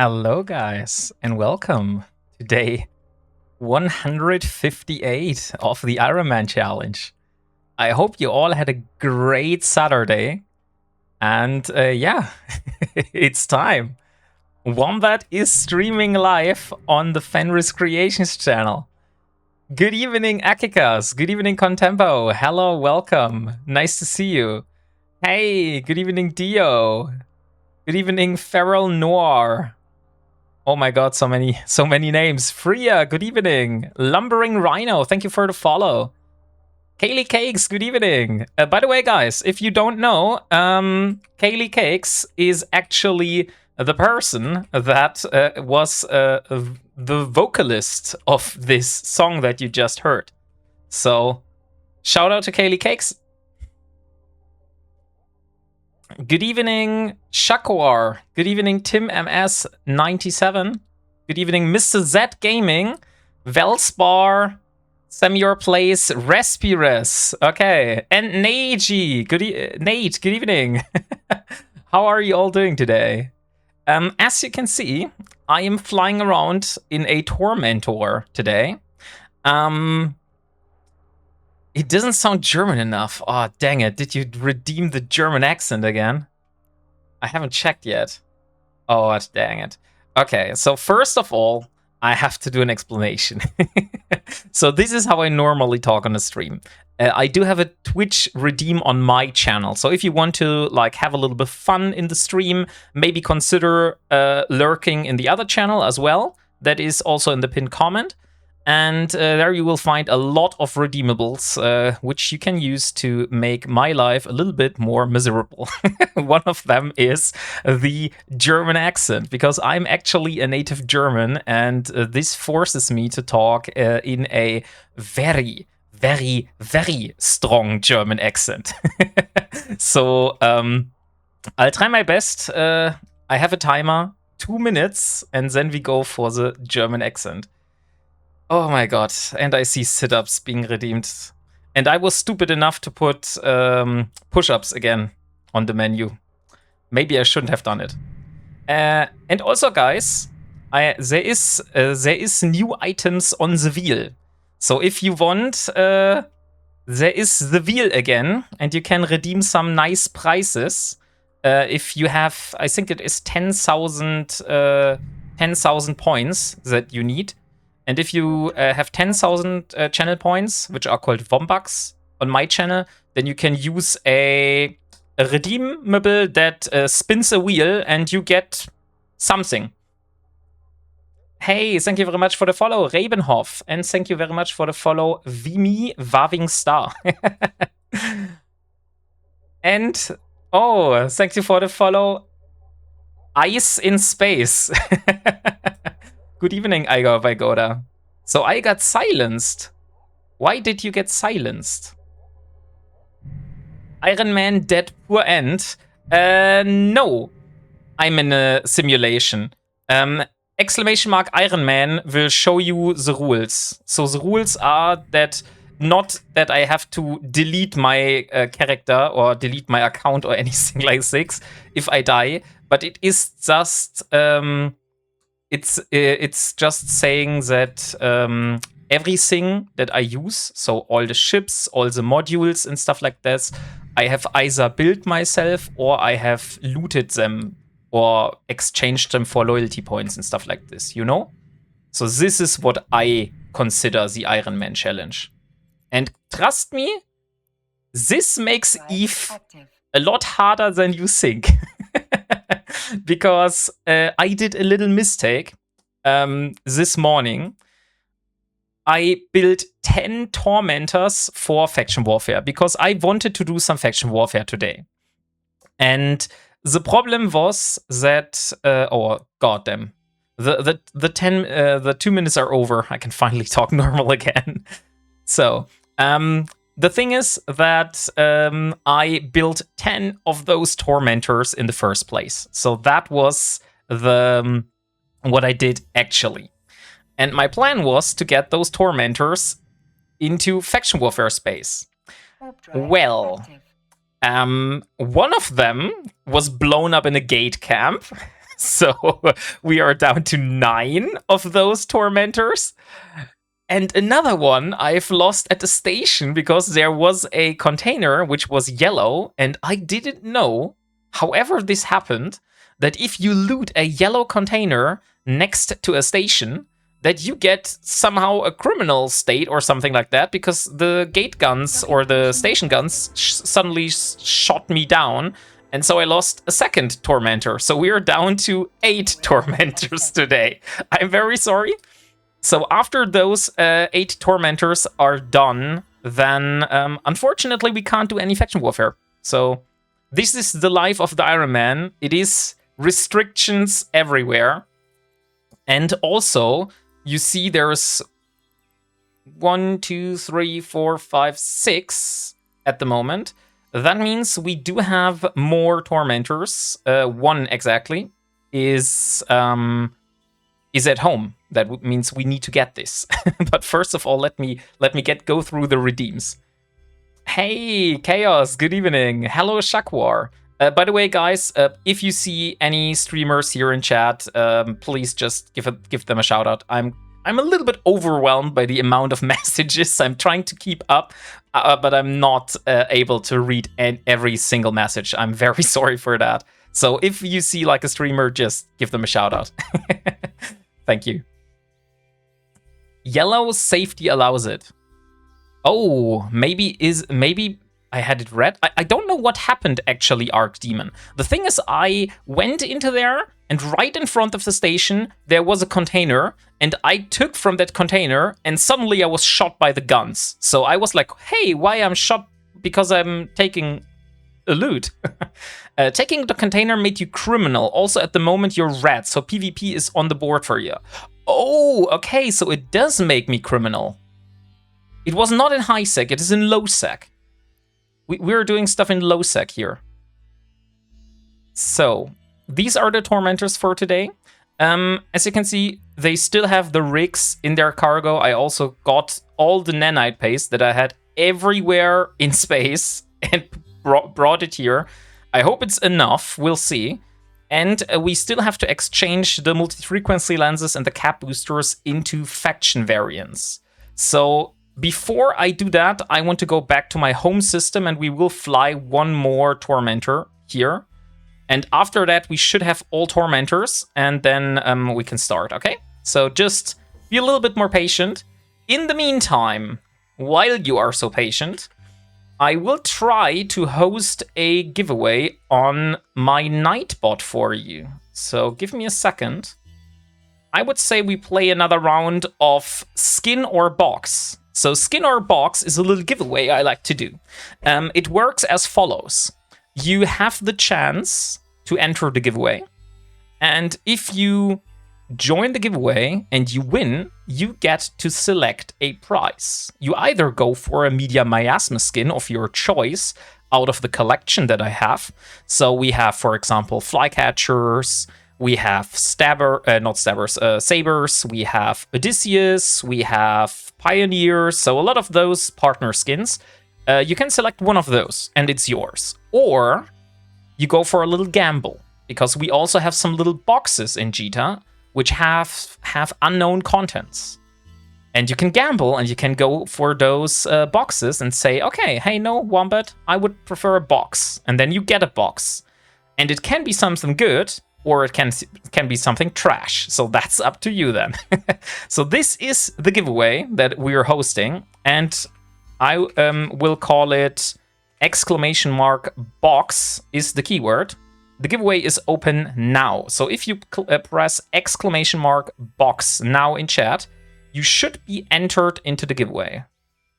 Hello, guys, and welcome to day 158 of the Ironman challenge. I hope you all had a great Saturday, and yeah, it's time. Wombat is streaming live on the Fenris Creations channel. Good evening, Akikas. Good evening, Contempo. Hello, welcome. Nice to see you. Hey, good evening, Dio. Good evening, Feral Noir. Oh my god, so many names. Freya, good evening. Lumbering Rhino, thank you for the follow. Kaylee Cakes, good evening. By the way, guys, if you don't know, Kaylee Cakes is actually the person that was the vocalist of this song that you just heard. So, shout out to Kaylee Cakes. Good evening, Shakwar. Good evening, Tim MS97. Good evening, Mr. Z Gaming, Velspar, Semior Plays, Respirus. Okay, and Neji. Nate, good evening. How are you all doing today? As you can see, I am flying around in a Tormentor today. It doesn't sound German enough. Oh, dang it. Did you redeem the German accent again? I haven't checked yet. Oh, dang it. Okay, so first of all, I have to do an explanation. So this is how I normally talk on the stream. I do have a Twitch redeem on my channel. So if you want to have a little bit of fun in the stream, maybe consider lurking in the other channel as well. That is also in the pinned comment. And there you will find a lot of redeemables, which you can use to make my life a little bit more miserable. One of them is the German accent, because I'm actually a native German, and this forces me to talk in a very, very, very strong German accent. So I'll try my best. I have a timer, 2 minutes, and then we go for the German accent. Oh my god, and I see sit-ups being redeemed. And I was stupid enough to put push-ups again on the menu. Maybe I shouldn't have done it. And also, guys, there is new items on the wheel. So if you want, there is the wheel again, and you can redeem some nice prizes. If you have, I think it is 10,000 points that you need. And if you have 10,000 channel points, which are called Wombats on my channel, then you can use a redeemable that spins a wheel and you get something. Hey, thank you very much for the follow, Rabenhoff. And thank you very much for the follow, Vimi Waving Star. And, oh, thank you for the follow, Ice in Space. Good evening, Igor Vigoda. So I got silenced. Why did you get silenced? Ironman dead poor end. No. I'm in a simulation. Exclamation mark Ironman will show you the rules. So the rules are that not that I have to delete my character or delete my account or anything like this if I die, but it is just it's just saying that everything that I use, so all the ships, all the modules and stuff like this, I have either built myself or I have looted them or exchanged them for loyalty points and stuff like this, you know? So this is what I consider the Ironman challenge. And trust me, this makes Eve a lot harder than you think. Because I did a little mistake this morning. I built 10 Tormentors for Faction Warfare because I wanted to do some Faction Warfare today. And the problem was that, oh goddamn, the 2 minutes are over. I can finally talk normal again. So, the thing is that I built 10 of those Tormentors in the first place. So that was what I did actually. And my plan was to get those Tormentors into Faction Warfare space. Well, one of them was blown up in a gate camp. So we are down to 9 of those tormentors. And another one I've lost at the station because there was a container which was yellow, and I didn't know, however this happened, that if you loot a yellow container next to a station, that you get somehow a criminal state or something like that, because the gate guns or the station guns suddenly shot me down, and so I lost a second tormentor. So we are down to 8 tormentors today. I'm very sorry. So after those 8 tormentors are done, then unfortunately we can't do any faction warfare. So this is the life of the Ironman. It is restrictions everywhere. And also, you see there's 1, 2, 3, 4, 5, 6 at the moment. That means we do have more tormentors. 1 exactly is at home. That means we need to get this. But first of all, let me go through the redeems. Hey, Chaos, good evening. Hello, Shakwar. By the way, guys, if you see any streamers here in chat, please just give them a shout out. I'm a little bit overwhelmed by the amount of messages. I'm trying to keep up, but I'm not able to read every single message. I'm very sorry for that. So if you see like a streamer, just give them a shout out. Thank you. Yellow safety allows it. Oh, maybe I had it red. I don't know what happened actually, Archdemon. The thing is, I went into there, and right in front of the station, there was a container, and I took from that container, and suddenly I was shot by the guns. So I was like, hey, why I'm shot? Because I'm taking a loot. Taking the container made you criminal. Also, at the moment, you're red, so PvP is on the board for you. Oh, okay, so it does make me criminal. It was not in high sec, it is in low sec. We're doing stuff in low sec here. So, these are the tormentors for today. As you can see, they still have the rigs in their cargo. I also got all the nanite paste that I had everywhere in space and brought it here. I hope it's enough, we'll see. And we still have to exchange the multi-frequency lenses and the cap boosters into faction variants. So before I do that, I want to go back to my home system and we will fly 1 more tormentor here. And after that, we should have all tormentors and then we can start, okay? So just be a little bit more patient. In the meantime, while you are so patient, I will try to host a giveaway on my Nightbot for you. So give me a second. I would say we play another round of Skin or Box. So Skin or Box is a little giveaway I like to do. It works as follows. You have the chance to enter the giveaway. And if you join the giveaway and you win, you get to select a prize. You either go for a Media Miasma skin of your choice out of the collection that I have. So we have, for example, Flycatchers, we have Sabers, we have Odysseus, we have Pioneers, so a lot of those partner skins. You can select one of those and it's yours. Or you go for a little gamble, because we also have some little boxes in Jita which have unknown contents. And you can gamble and you can go for those boxes and say, okay, hey, no, Wombat, I would prefer a box. And then you get a box. And it can be something good, or it can be something trash. So that's up to you then. So this is the giveaway that we're hosting. And I will call it !box is the keyword. The giveaway is open now. So if you press !box now in chat, you should be entered into the giveaway.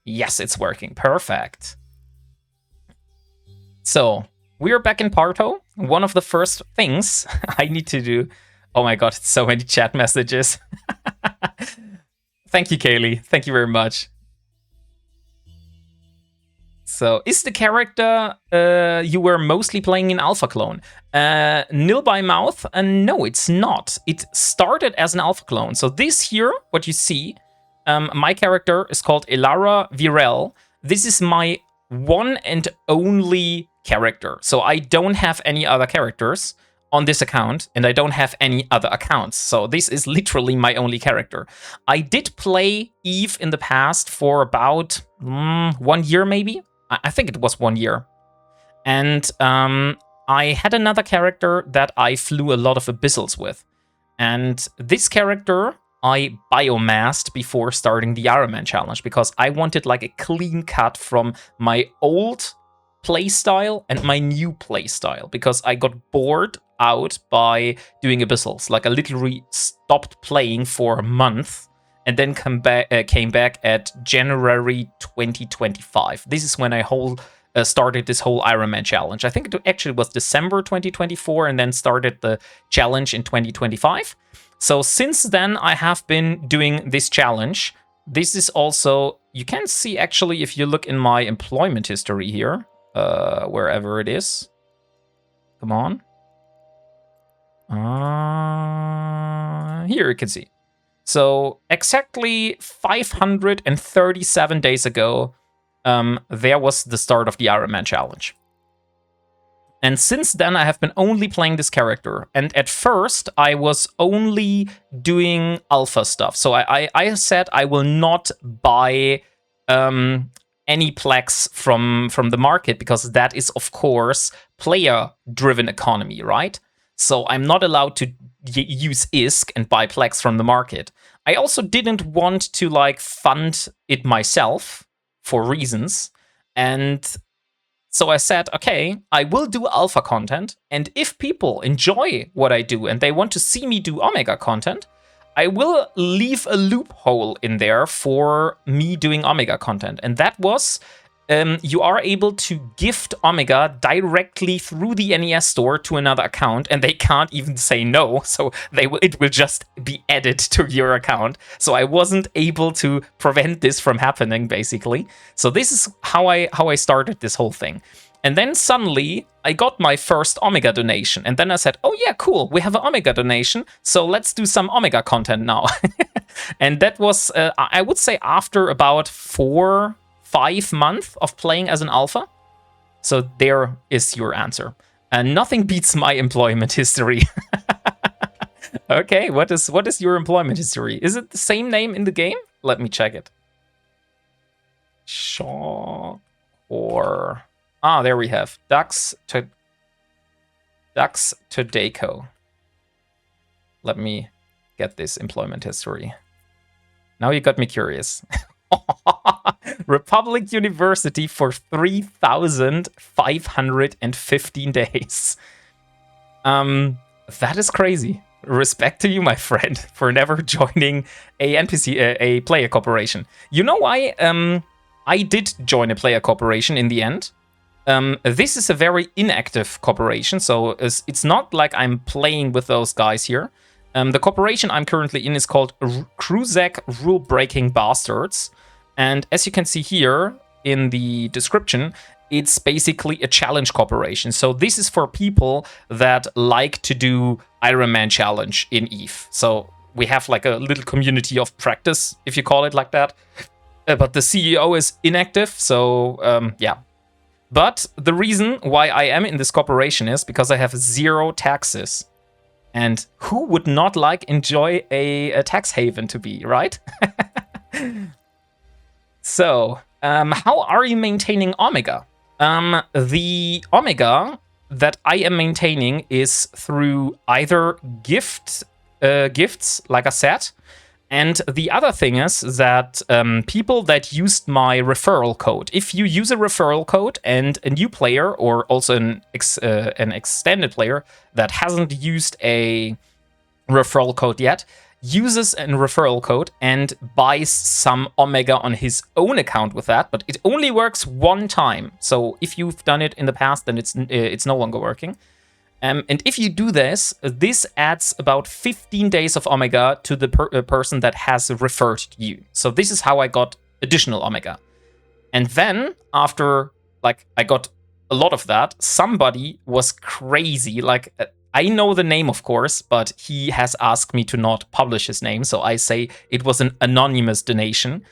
Yes, it's working. Perfect. So we are back in Parto. One of the first things I need to do. Oh my god, so many chat messages. Thank you, Kaylee. Thank you very much. So, is the character you were mostly playing in Alpha Clone? Nil by mouth? No, it's not. It started as an Alpha Clone. So this here, what you see, my character is called Elara Virel. This is my one and only character. So I don't have any other characters. on this account, and I don't have any other accounts. So this is literally my only character. I did play Eve in the past for about 1 year, maybe. I think it was 1 year. And I had another character that I flew a lot of abyssals with. And this character I biomassed before starting the Ironman challenge because I wanted like a clean cut from my old playstyle and my new playstyle because I got bored out by doing abyssals. Like I literally stopped playing for a month and then came back at January 2025. This is when I started this whole Ironman challenge. I think it actually was December 2024 and then started the challenge in 2025. So since then, I have been doing this challenge. This is also, you can see actually if you look in my employment history here, wherever it is. Come on. Here you can see. So exactly 537 days ago, there was the start of the Ironman challenge. And since then, I have been only playing this character. And at first, I was only doing alpha stuff. So I said I will not buy any plaques from the market because that is, of course, player-driven economy, right? So I'm not allowed to use ISK and buy plaques from the market. I also didn't want to like fund it myself for reasons. And so I said, okay, I will do alpha content, and if people enjoy what I do and they want to see me do omega content, I will leave a loophole in there for me doing omega content. And that was, you are able to gift omega directly through the NES store to another account, and they can't even say no, so it will just be added to your account. So I wasn't able to prevent this from happening, basically. So this is how I started this whole thing. And then suddenly, I got my first Omega donation. And then I said, oh yeah, cool, we have an Omega donation, so let's do some Omega content now. And that was, I would say, after about 4-5 months of playing as an alpha. So there is your answer. And nothing beats my employment history. Okay, what is your employment history? Is it the same name in the game? Let me check it. Shaw or... Ah, there we have Dux to Deco. Let me get this employment history. Now you got me curious. Republic University for 3,515 days. That is crazy. Respect to you, my friend, for never joining a player corporation. You know why? I did join a player corporation in the end. This is a very inactive corporation, so it's not like I'm playing with those guys here. The corporation I'm currently in is called Kruzak Rule Breaking Bastards. And as you can see here in the description, it's basically a challenge corporation. So this is for people that like to do Ironman challenge in EVE. So we have like a little community of practice, if you call it like that. But the CEO is inactive, so yeah. But the reason why I am in this corporation is because I have 0 taxes. And who would not enjoy a tax haven to be, right? So, how are you maintaining Omega? The Omega that I am maintaining is through either gifts, like I said, and the other thing is that people that used my referral code, if you use a referral code and a new player or also an extended player that hasn't used a referral code yet, uses a referral code and buys some Omega on his own account with that, but it only works one time. So if you've done it in the past, then it's no longer working. And if you do this, this adds about 15 days of Omega to the person that has referred to you. So this is how I got additional Omega. And then after I got a lot of that, somebody was crazy. I know the name, of course, but he has asked me to not publish his name. So I say it was an anonymous donation.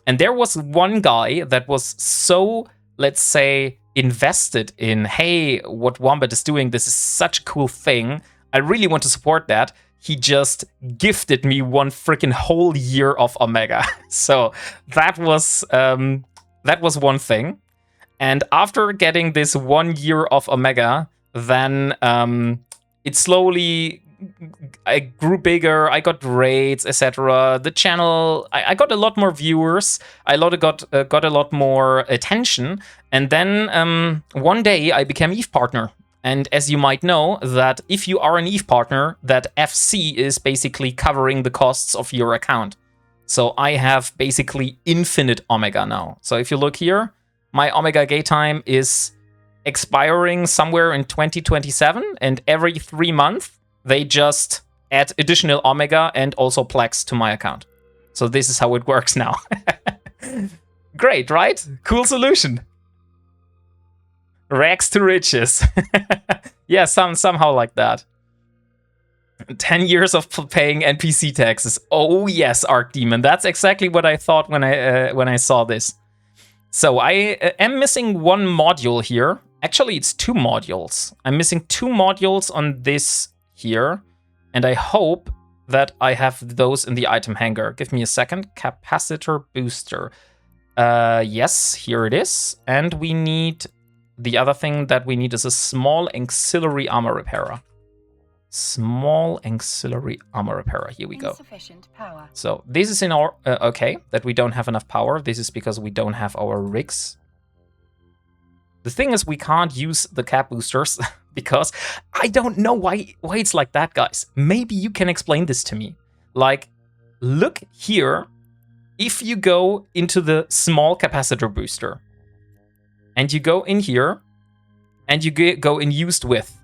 And there was one guy that was so, let's say, invested in, hey, what Wombat is doing, this is such a cool thing. I really want to support that. He just gifted me one freaking whole year of Omega. So that was one thing. And after getting this 1 year of Omega, then it slowly, I grew bigger, I got raids, etc. The channel, I got a lot more viewers, I got a lot more attention, and then one day I became EVE partner. And as you might know, that if you are an EVE partner, that FC is basically covering the costs of your account. So I have basically infinite Omega now. So if you look here, my Omega gate time is expiring somewhere in 2027, and every 3 months, they just add additional Omega and also Plex to my account. So this is how it works now. Great, right? Cool solution. Rags to riches. Yeah, somehow like that. 10 years of paying NPC taxes. Oh yes, Arc Demon. That's exactly what I thought when I saw this. So I am missing one module here. Actually, it's 2 modules. I'm missing 2 modules on this here, and I hope that I have those in the item hangar. Give me a second. Capacitor booster. Yes, here it is. And we need, the other thing that we need is a small auxiliary armor repairer. Small auxiliary armor repairer. Here we go. Insufficient power. So this is in our, okay, that we don't have enough power. This is because we don't have our rigs. The thing is, we can't use the cap boosters because I don't know why it's like that, guys. Maybe you can explain this to me. Like, look here. If you go into the small capacitor booster, and you go in here, and you go in used with,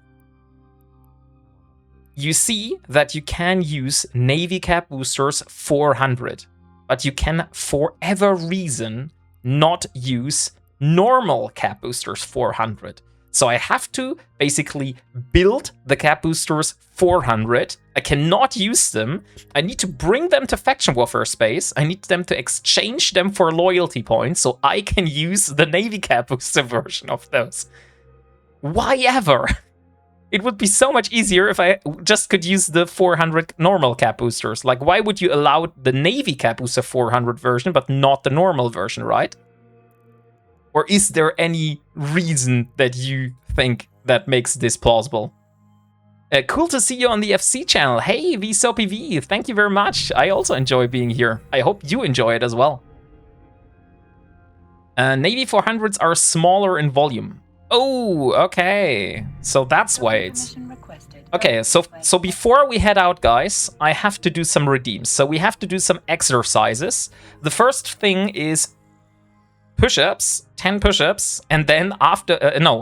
you see that you can use Navy cap boosters 400, but you can, for whatever reason, not use normal cap boosters 400. So I have to basically build the cap boosters 400. I cannot use them. I need to bring them to Faction Warfare space. I need them to exchange them for loyalty points so I can use the Navy cap booster version of those. Why ever? It would be so much easier if I just could use the 400 normal cap boosters. Like, why would you allow the Navy cap booster 400 version, but not the normal version, right? Or is there any reason that you think that makes this plausible? Cool to see you on the FC channel. Hey, VSOPV, thank you very much. I also enjoy being here. I hope you enjoy it as well. Navy 400s are smaller in volume. Oh, okay. So that's why it's... Okay, so before we head out, guys, I have to do some redeems. So we have to do some exercises. The first thing is push-ups, 10 push-ups, and then after...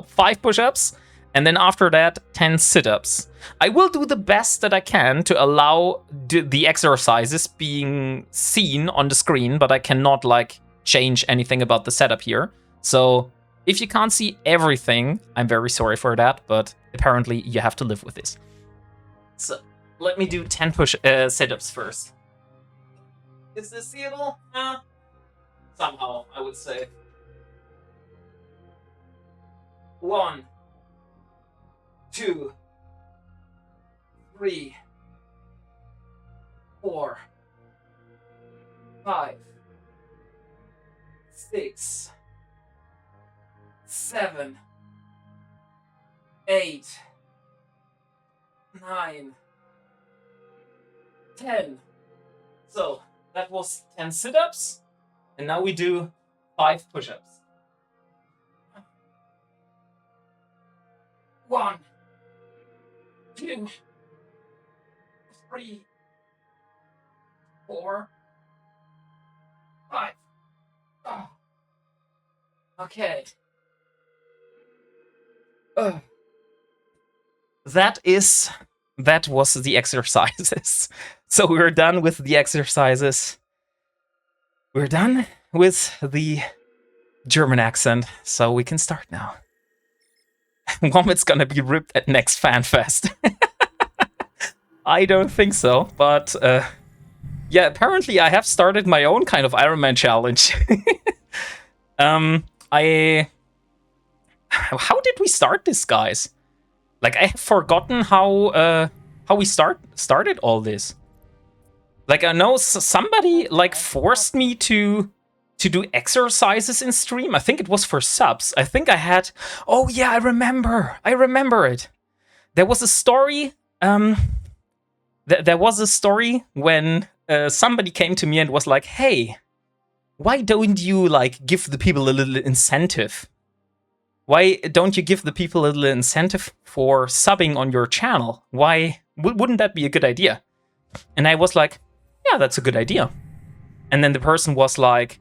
5 push-ups, and then after that, 10 sit-ups. I will do the best that I can to allow the exercises being seen on the screen, but I cannot, like, change anything about the setup here. So... if you can't see everything, I'm very sorry for that, but apparently you have to live with this. So, let me do 10 sit-ups first. Is this seeable? Somehow, I would say. 1, 2, 3, 4, 5, 6, 7, 8, 9, 10. So that was 10 sit-ups, and now we do 5 push-ups. 1, 2, 3, 4, 5. Oh. Okay. That was the exercises. So we're done with the exercises. We're done with the German accent, so we can start now. Wombat's gonna be ripped at next FanFest. I don't think so, but yeah, apparently I have started my own kind of Ironman challenge. How did we start this, guys? Like, I have forgotten how we started all this. Like, I know somebody like forced me to do exercises in stream. I think it was for subs. I think I had. Oh yeah, I remember it. There was a story. There was a story when somebody came to me and was like, "Hey, why don't you like give the people a little incentive? Why don't you give the people a little incentive for subbing on your channel? Why wouldn't that be a good idea?" And I was like, "Yeah, that's a good idea." And then the person was like,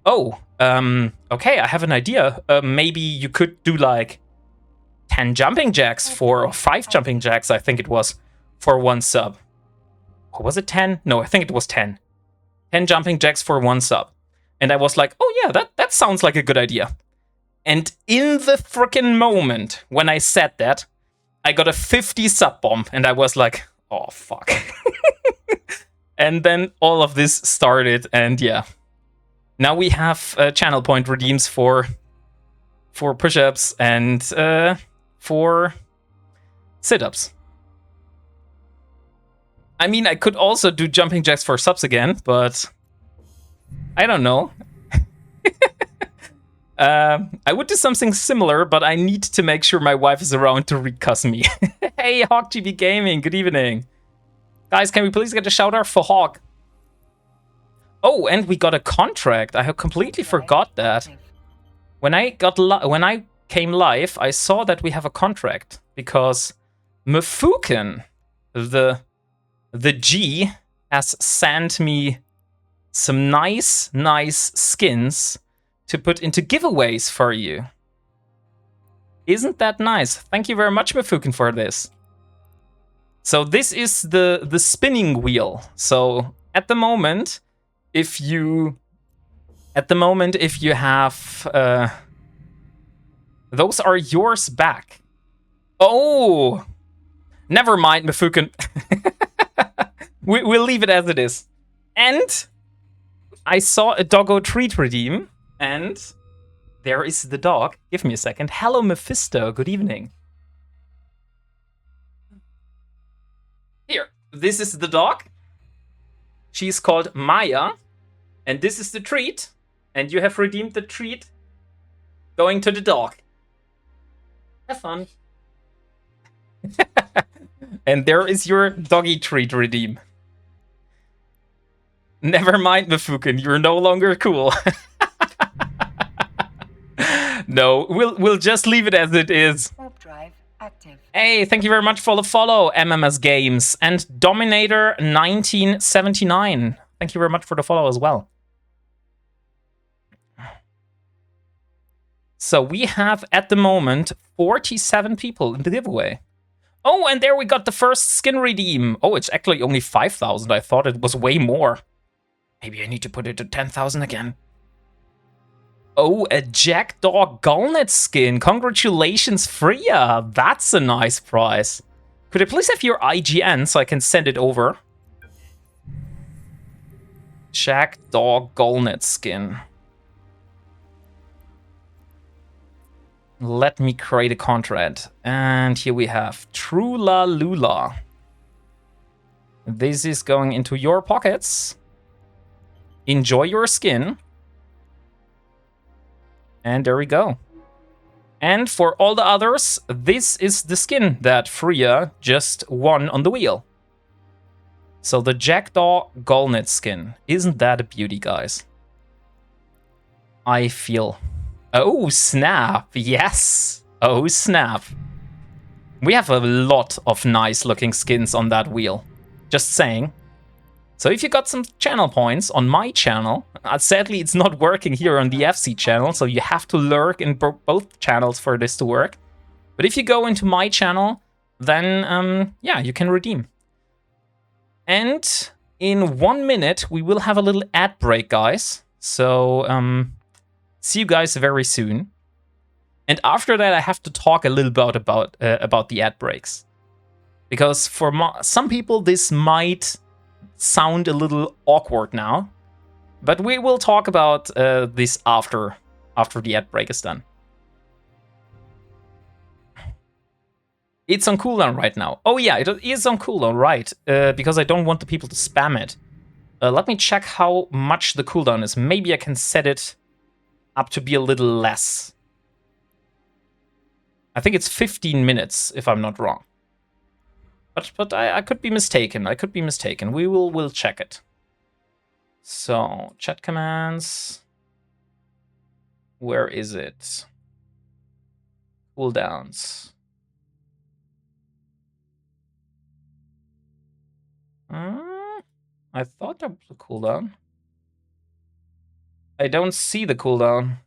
"Oh, okay, I have an idea. Maybe you could do like 10 jumping jacks or 5 jumping jacks, I think it was, for 1 sub." Or was it 10? No, I think it was 10. 10 jumping jacks for 1 sub. And I was like, "Oh yeah, that sounds like a good idea." And in the frickin' moment when I said that, I got a 50 sub bomb, and I was like, "Oh fuck." And then all of this started, and yeah. Now we have channel point redeems for push-ups and for sit-ups. I mean, I could also do jumping jacks for subs again, but I don't know. I would do something similar, but I need to make sure my wife is around to recuss me. Hey, HawkGB Gaming, good evening. Guys, can we please get a shout out for Hawk? Oh, and we got a contract. I have completely forgot that. When I came live, I saw that we have a contract because Mfuken, the G, has sent me some nice skins to put into giveaways for you. Isn't that nice? Thank you very much, Mfuken, for this. So this is the spinning wheel. So at the moment, if you have those are yours back. Oh, never mind, Mfuken. We'll leave it as it is. And I saw a doggo treat redeem, and there is the dog. Give me a second. Hello, Mephisto. Good evening. Here, this is the dog. She's called Maya, and this is the treat. And you have redeemed the treat going to the dog. Have fun. And there is your doggy treat redeem. Never mind, Mfuken, you're no longer cool. No, we'll just leave it as it is. Warp drive active. Hey, thank you very much for the follow, MMS Games, and Dominator 1979. Thank you very much for the follow as well. So we have at the moment 47 people in the giveaway. Oh, and there we got the first skin redeem. Oh, it's actually only 5,000. I thought it was way more. Maybe I need to put it to 10,000 again. Oh, a Jackdaw Gallnet skin. Congratulations, Freya. That's a nice prize. Could I please have your IGN so I can send it over? Jackdaw Gallnet skin. Let me create a contract. And here we have Trula Lula. This is going into your pockets. Enjoy your skin. And there we go. And for all the others, this is the skin that Freya just won on the wheel. So the Jackdaw Gallnet skin. Isn't that a beauty, guys? I feel... Oh, snap. Yes. Oh, snap. We have a lot of nice looking skins on that wheel. Just saying. So if you got some channel points on my channel, sadly it's not working here on the FC channel, so you have to lurk in both channels for this to work. But if you go into my channel, then yeah, you can redeem. And in 1 minute, we will have a little ad break, guys. So see you guys very soon. And after that, I have to talk a little bit about the ad breaks. Because for some people, this might sound a little awkward now, but we will talk about this after the ad break is done. It's on cooldown right now. Oh yeah, it is on cooldown, right. Because I don't want the people to spam it. Let me check how much the cooldown is. Maybe I can set it up to be a little less. I think it's 15 minutes, if I'm not wrong. But I could be mistaken. I could be mistaken. We'll check it. So, chat commands. Where is it? Cooldowns. I thought there was a cooldown. I don't see the cooldown.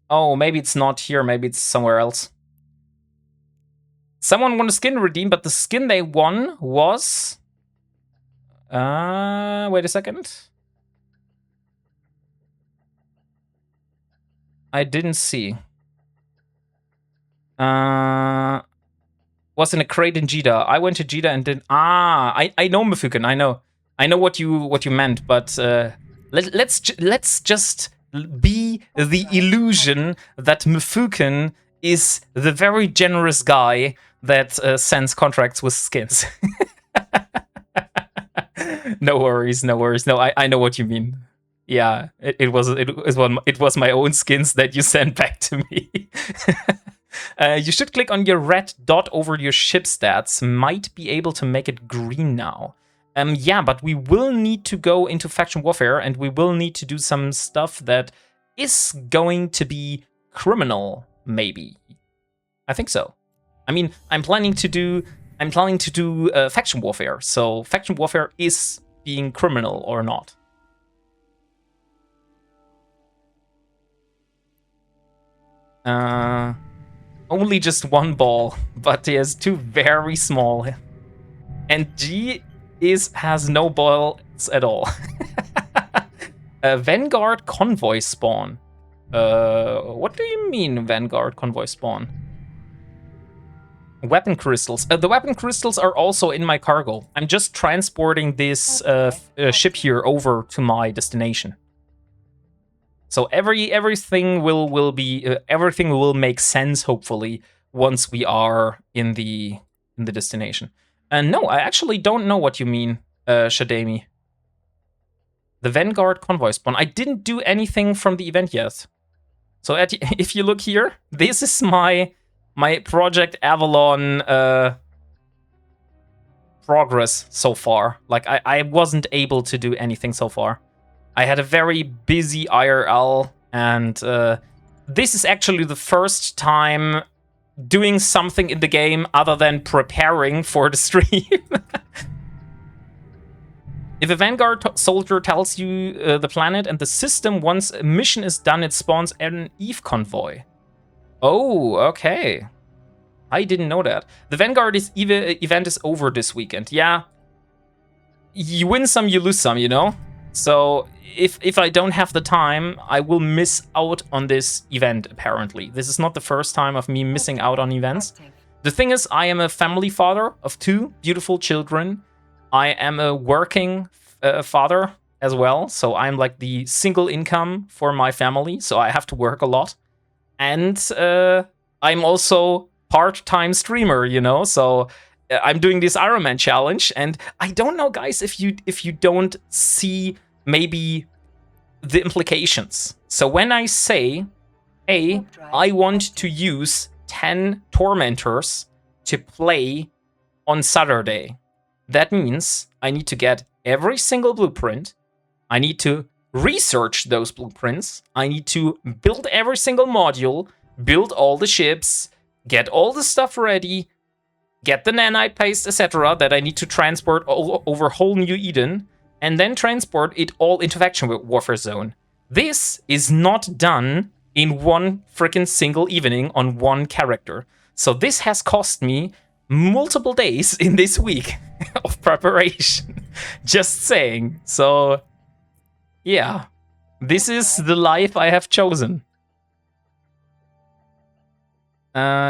Oh, maybe it's not here. Maybe it's somewhere else. Someone won a skin redeem, but the skin they won was... wait a second. I didn't see. Was in a crate in Jeddah. I went to Jeddah and did... I know Mifuken. I know what you meant, but let's just be the illusion that Mifuken is the very generous guy that sends contracts with skins. No worries. No, I know what you mean. Yeah, it was my own skins that you sent back to me. You should click on your red dot over your ship stats. Might be able to make it green now. Yeah, but we will need to go into faction warfare, and we will need to do some stuff that is going to be criminal, maybe. I think so. I mean, I'm planning to do faction warfare, so faction warfare is being criminal or not. Only just one ball, but he has two very small. And G has no balls at all. Vanguard convoy spawn. What do you mean Vanguard convoy spawn? Weapon crystals. The weapon crystals are also in my cargo. I'm just transporting this ship here over to my destination. So everything will make sense, hopefully, once we are in the destination. And no, I actually don't know what you mean, Shadami. The Vanguard convoy spawn. I didn't do anything from the event yet. So if you look here, this is my Project Avalon progress so far. Like I wasn't able to do anything so far. I had a very busy IRL, and this is actually the first time doing something in the game other than preparing for the stream. If a Vanguard soldier tells you the planet and the system, once a mission is done, it spawns an EVE convoy. Oh, okay. I didn't know that. The Vanguard event is over this weekend. Yeah. You win some, you lose some, you know? So if I don't have the time, I will miss out on this event, apparently. This is not the first time of me missing out on events. The thing is, I am a family father of 2 beautiful children. I am a working father as well. So I'm like the single income for my family. So I have to work a lot. And I'm also part-time streamer, you know? So I'm doing this Ironman challenge. And I don't know, guys, if you don't see maybe the implications. So when I say, hey, I want to use 10 tormentors to play on Saturday, that means I need to get every single blueprint. I need to research those blueprints. I need to build every single module, build all the ships, get all the stuff ready, get the nanite paste, etc. that I need to transport over whole New Eden, and then transport it all into faction warfare zone. This is not done in one freaking single evening on one character. So this has cost me multiple days in this week of preparation. Just saying. So, yeah. This is the life I have chosen.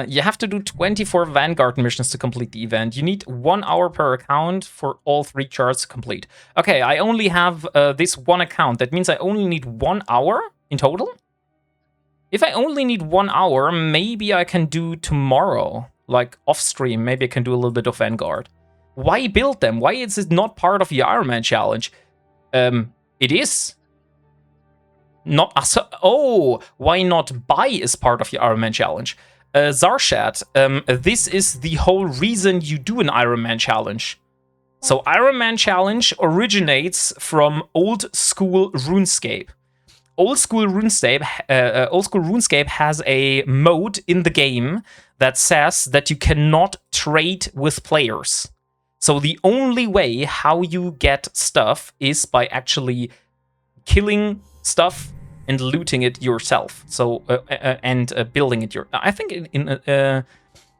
You have to do 24 Vanguard missions to complete the event. You need 1 hour per account for all 3 charts to complete. Okay, I only have this one account. That means I only need 1 hour in total? If I only need 1 hour, maybe I can do tomorrow. like off stream, maybe I can do a little bit of Vanguard. Why build them? Why is it not part of the Ironman challenge? It is. Not why not buy is part of the Ironman challenge? Zarshad, this is the whole reason you do an Ironman challenge. So Ironman challenge originates from old school RuneScape. Old school RuneScape has a mode in the game that says that you cannot trade with players. So the only way how you get stuff is by actually killing stuff and looting it yourself. So and building it I think I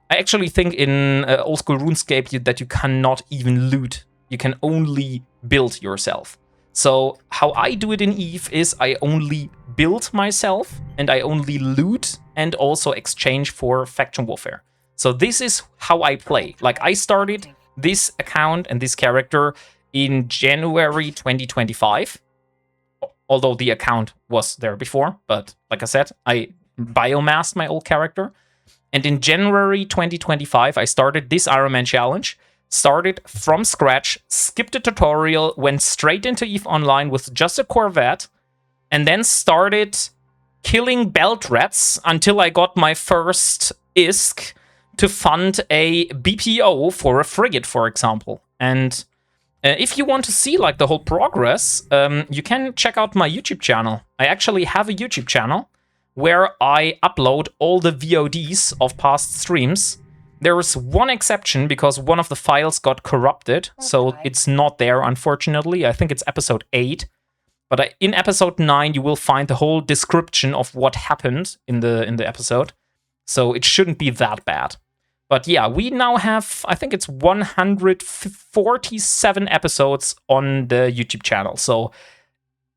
actually think in old school RuneScape that you cannot even loot. You can only build yourself. So how I do it in EVE is I only build myself and I only loot and also exchange for faction warfare. So this is how I play. Like I started this account and this character in January 2025. Although the account was there before, but like I said, I biomassed my old character. And in January 2025, I started this Ironman challenge. Started from scratch, skipped a tutorial, went straight into EVE Online with just a Corvette, and then started killing belt rats until I got my first ISK to fund a BPO for a frigate, for example. And if you want to see like the whole progress, you can check out my YouTube channel. I actually have a YouTube channel where I upload all the VODs of past streams. There is one exception because one of the files got corrupted, so it's not there, unfortunately. I think it's episode 8. But in episode 9, you will find the whole description of what happened in the episode. So it shouldn't be that bad. But yeah, we now have, I think it's 147 episodes on the YouTube channel. So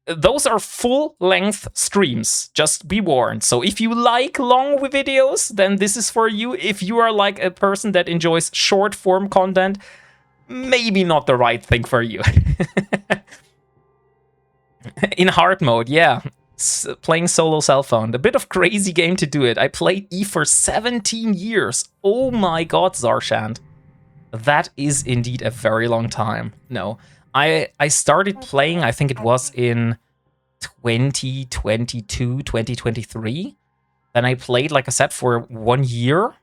those are full-length streams, just be warned. So if you like long videos, then this is for you. If you are like a person that enjoys short-form content, maybe not the right thing for you. In hard mode, yeah. Playing solo cell phone. A bit of crazy game to do it. I played EVE for 17 years. Oh my god, Zarshand. That is indeed a very long time. No. I started playing, I think it was in 2022, 2023. Then I played, like I said, for 1 year.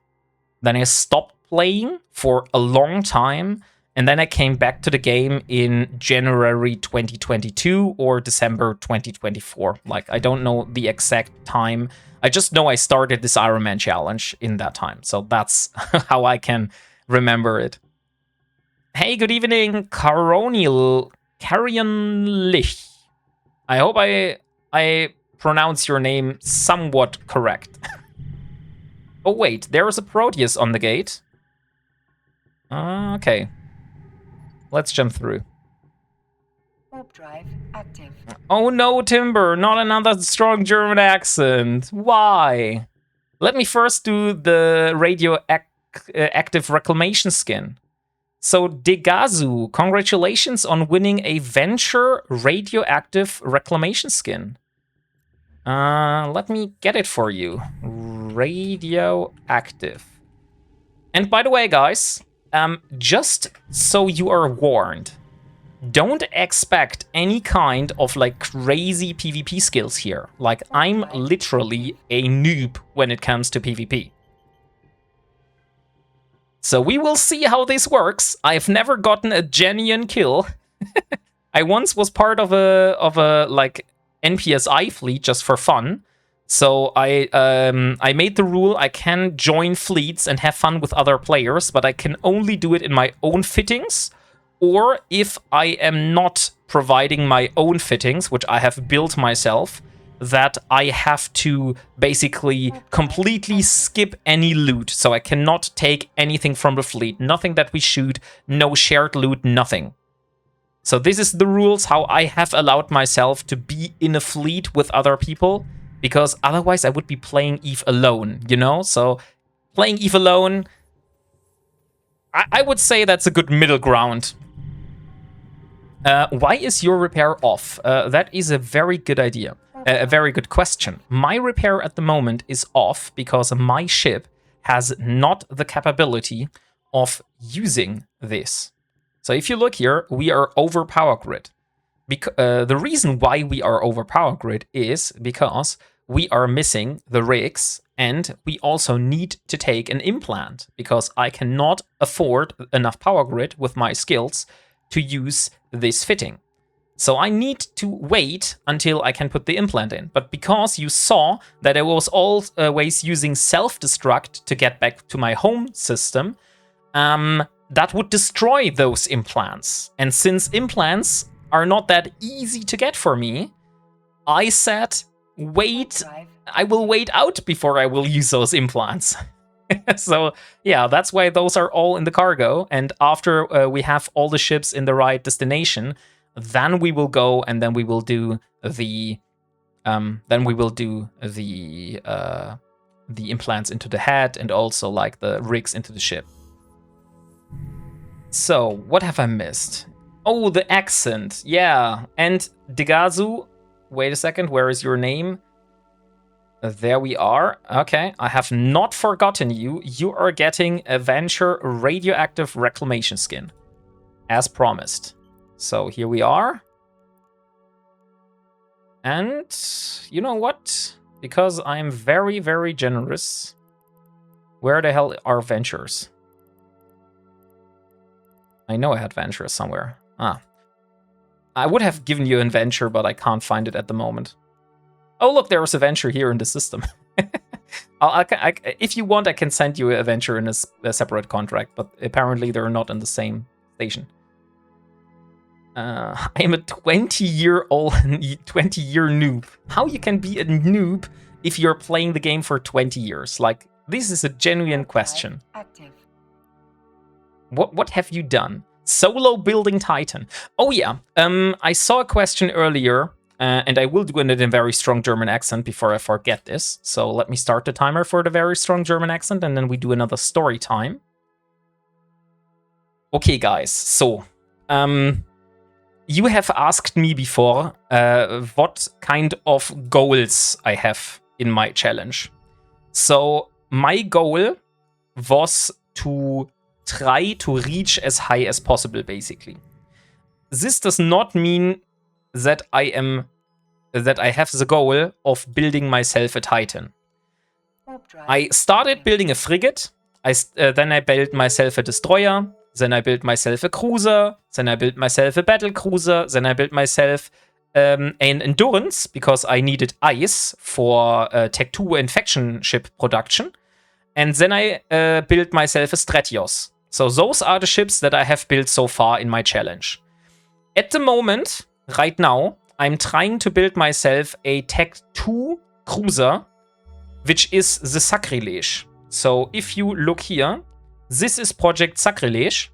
Then I stopped playing for a long time. And then I came back to the game in January 2022 or December 2024. Like, I don't know the exact time. I just know I started this Ironman challenge in that time. So that's how I can remember it. Hey, good evening, Carrion Lich. I hope I pronounce your name somewhat correct. Oh wait, there is a Proteus on the gate. Okay. Let's jump through. Warp drive active. Oh no, Timber, not another strong German accent. Why? Let me first do the radioactive reclamation skin. So, Degazu, congratulations on winning a Venture radioactive reclamation skin. Let me get it for you. Radioactive. And by the way, guys, just so you are warned, don't expect any kind of like crazy PvP skills here. Like, I'm literally a noob when it comes to PvP. So we will see how this works. I've never gotten a genuine kill. I once was part of a like NPSI fleet just for fun. So I made the rule I can join fleets and have fun with other players, but I can only do it in my own fittings, or if I am not providing my own fittings, which I have built myself, that I have to basically completely skip any loot. So I cannot take anything from the fleet. Nothing that we shoot, no shared loot, nothing. So this is the rules how I have allowed myself to be in a fleet with other people, because otherwise I would be playing EVE alone, you know? So playing EVE alone, I would say that's a good middle ground. Why is your repair off? That is a very good idea. A very good question. My repair at the moment is off because my ship has not the capability of using this. So if you look here, we are over power grid. The reason why we are over power grid is because we are missing the rigs, and we also need to take an implant because I cannot afford enough power grid with my skills to use this fitting. So I need to wait until I can put the implant in. But because you saw that I was always using self-destruct to get back to my home system, that would destroy those implants. And since implants are not that easy to get for me, I said, wait, I will wait out before I will use those implants. So yeah, that's why those are all in the cargo. And after we have all the ships in the right destination, then we will go and then we will do the implants into the head and also like the rigs into the ship. So what have I missed? Oh, the accent. Yeah. And Degazu, wait a second, where is your name? There we are. Okay, I have not forgotten you. You are getting a Venture Radioactive Reclamation skin, as promised. So here we are. And you know what? Because I'm very, very generous, where the hell are Ventures? I know I had Ventures somewhere. Ah. I would have given you a Venture, but I can't find it at the moment. Oh, look, there was a Venture here in the system. If you want, I can send you a Venture in a separate contract, but apparently they're not in the same station. I am a 20-year noob. How you can be a noob if you're playing the game for 20 years? Like, this is a genuine question. Active. What have you done? Solo building Titan. Oh yeah, I saw a question earlier, and I will do it in a very strong German accent before I forget this. So let me start the timer for the very strong German accent, and then we do another story time. Okay, guys, so, you have asked me before what kind of goals I have in my challenge. So my goal was to try to reach as high as possible, basically. This does not mean that I have the goal of building myself a Titan. I started building a frigate, then I built myself a destroyer, then I built myself a cruiser, then I built myself a battle cruiser, then I built myself an endurance, because I needed ice for Tech 2 infection ship production, and then I built myself a Stratios. So those are the ships that I have built so far in my challenge. At the moment, right now, I'm trying to build myself a Tech 2 cruiser, which is the Sacrilege. So if you look here, this is Project Sacrilege.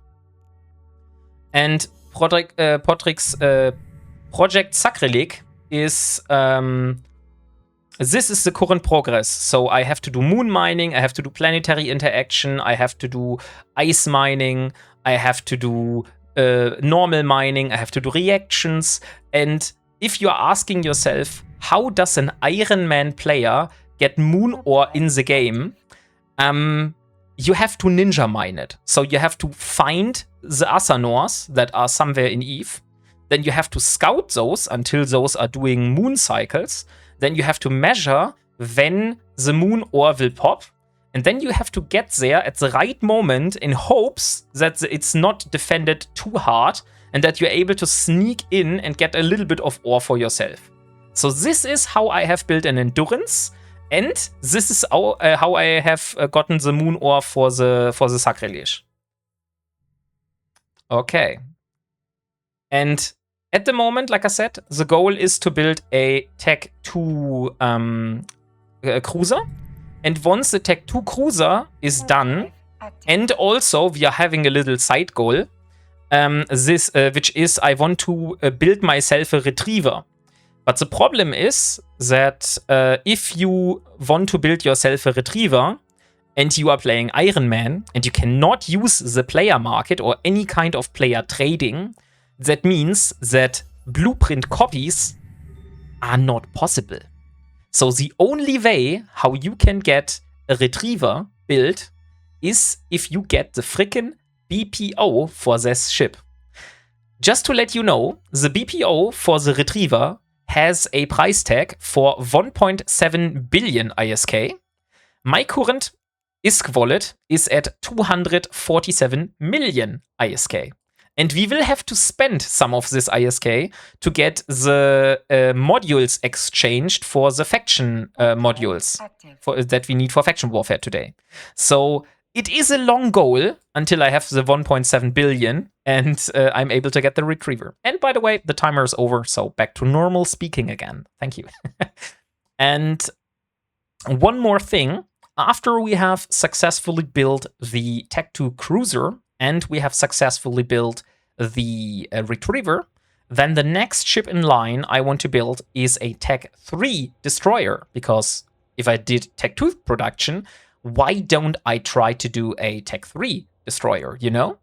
And Project Sacrilege is... this is the current progress. So I have to do moon mining, I have to do planetary interaction, I have to do ice mining, I have to do normal mining, I have to do reactions. And if you're asking yourself, how does an Ironman player get moon ore in the game? You have to ninja mine it. So you have to find the Asanors that are somewhere in Eve. Then you have to scout those until those are doing moon cycles. Then you have to measure when the moon ore will pop. And then you have to get there at the right moment in hopes that it's not defended too hard and that you're able to sneak in and get a little bit of ore for yourself. So this is how I have built an endurance, and this is how I have gotten the moon ore for the Sacrilege. Okay. And at the moment, like I said, the goal is to build a Tech 2 cruiser. And once the Tech 2 cruiser is done, and also we are having a little side goal, which is I want to build myself a retriever. But the problem is that if you want to build yourself a retriever and you are playing Ironman and you cannot use the player market or any kind of player trading, that means that blueprint copies are not possible. So the only way how you can get a retriever build is if you get the frickin' BPO for this ship. Just to let you know, the BPO for the Retriever has a price tag for 1.7 billion ISK. My current ISK wallet is at 247 million ISK. And we will have to spend some of this ISK to get the modules exchanged for the faction modules that we need for faction warfare today. So it is a long goal until I have the 1.7 billion and I'm able to get the Retriever. And by the way, the timer is over, so back to normal speaking again. Thank you. And one more thing. After we have successfully built the Tech 2 cruiser and we have successfully built the Retriever, then the next ship in line I want to build is a Tech 3 destroyer, because if I did Tech 2 production, why don't I try to do a Tech 3 destroyer, you know?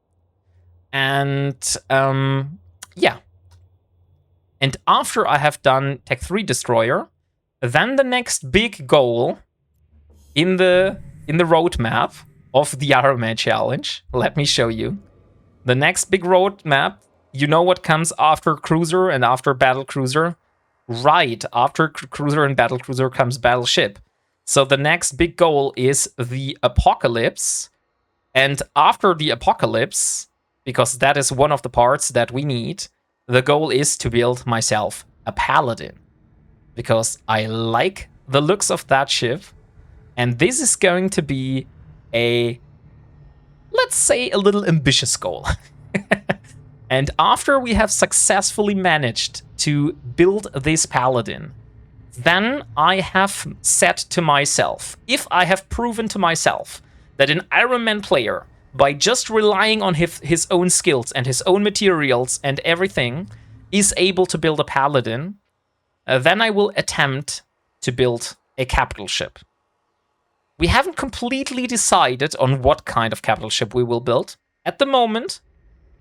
And yeah. And after I have done Tech 3 destroyer, then the next big goal in the roadmap of the Ironman challenge, let me show you. The next big roadmap, you know what comes after cruiser and after battle cruiser? Right, after cruiser and battle cruiser comes battleship. So the next big goal is the apocalypse. And after the apocalypse, because that is one of the parts that we need, the goal is to build myself a paladin. Because I like the looks of that ship. And this is going to be a, let's say, a little ambitious goal. And after we have successfully managed to build this paladin, then I have said to myself, if I have proven to myself that an Ironman player, by just relying on his own skills and his own materials and everything, is able to build a paladin, then I will attempt to build a capital ship. We haven't completely decided on what kind of capital ship we will build. At the moment,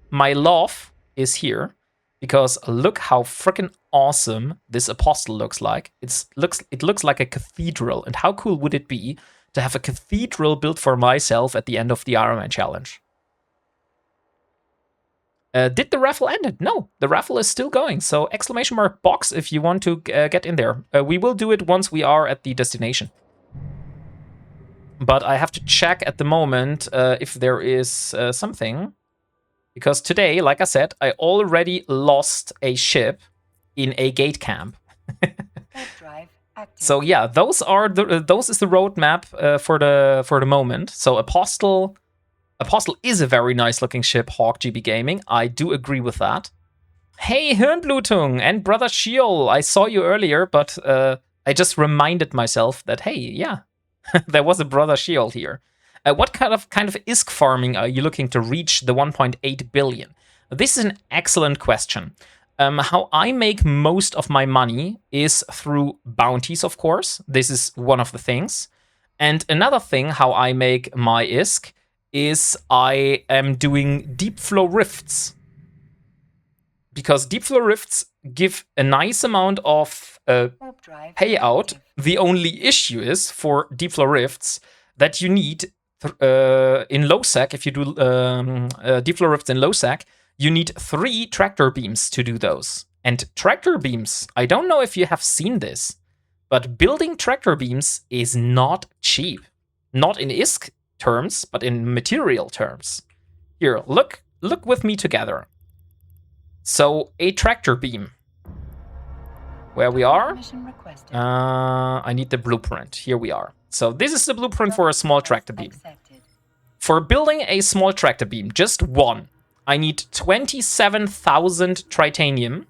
my love is here, because look how freaking awesome this apostle looks like. It looks like a cathedral, and how cool would it be to have a cathedral built for myself at the end of the Ironman challenge? Did the raffle end? No, the raffle is still going. So exclamation mark box if you want to get in there. We will do it once we are at the destination. But I have to check at the moment if there is something. Because today, like I said, I already lost a ship in a gate camp. So yeah, those is the roadmap for the moment. So Apostle is a very nice looking ship, Hawk GB Gaming. I do agree with that. Hey, Hirnblutung and Brother Sheol, I saw you earlier, but I just reminded myself that, hey, yeah, there was a Brother Sheol here. What kind of ISK farming are you looking to reach the 1.8 billion? This is an excellent question. How I make most of my money is through bounties, of course. This is one of the things. And another thing how I make my ISK is I am doing deep flow rifts. Because deep flow rifts give a nice amount of payout. The only issue is for deep flow rifts that you need in low sec, if you do deep flow rifts in low sec, you need 3 tractor beams to do those. And tractor beams, I don't know if you have seen this, but building tractor beams is not cheap. Not in ISK terms, but in material terms. Here, look with me together. So, a tractor beam. Where we are? I need the blueprint. Here we are. So this is the blueprint for a small tractor beam. For building a small tractor beam, just one, I need 27,000 tritanium.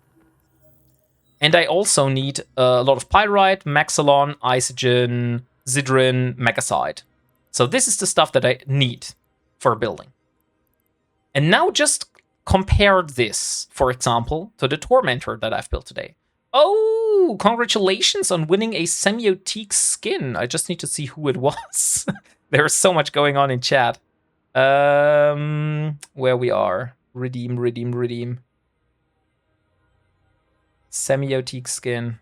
And I also need a lot of pyrite, maxalon, isogen, zidrin, magnesite. So this is the stuff that I need for building. And now just compare this, for example, to the Tormentor that I've built today. Oh, congratulations on winning a semiotique skin. I just need to see who it was. There's so much going on in chat. Where we are. Redeem. Semiotique skin.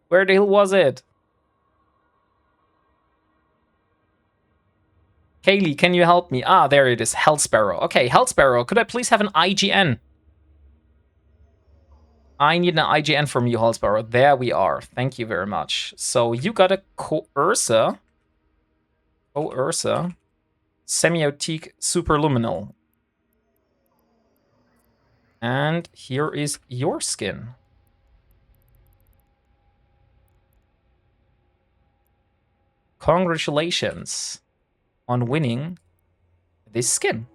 Where the hell was it? Kaylee, can you help me? Ah, there it is. Hellsparrow. Okay, Hellsparrow, could I please have an IGN? I need an IGN from you, Hellsparrow. There we are. Thank you very much. So you got a Coercer. Coercer. Semiotic Superluminal. And here is your skin. Congratulations on winning this skin.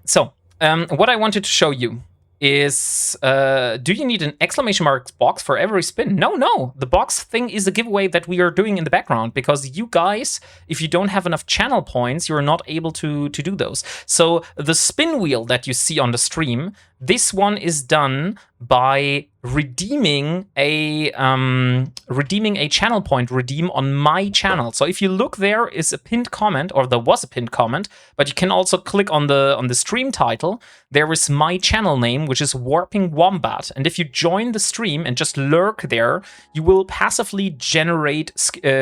So, what I wanted to show you is, do you need an exclamation mark box for every spin? No. The box thing is a giveaway that we are doing in the background, because you guys, if you don't have enough channel points, you're not able to do those. So the spin wheel that you see on the stream, this one is done by redeeming a channel point redeem on my channel. So if you look, there is a pinned comment, or there was a pinned comment, but you can also click on the stream title. There is my channel name, which is WarpingWombat, and if you join the stream and just lurk there, you will passively generate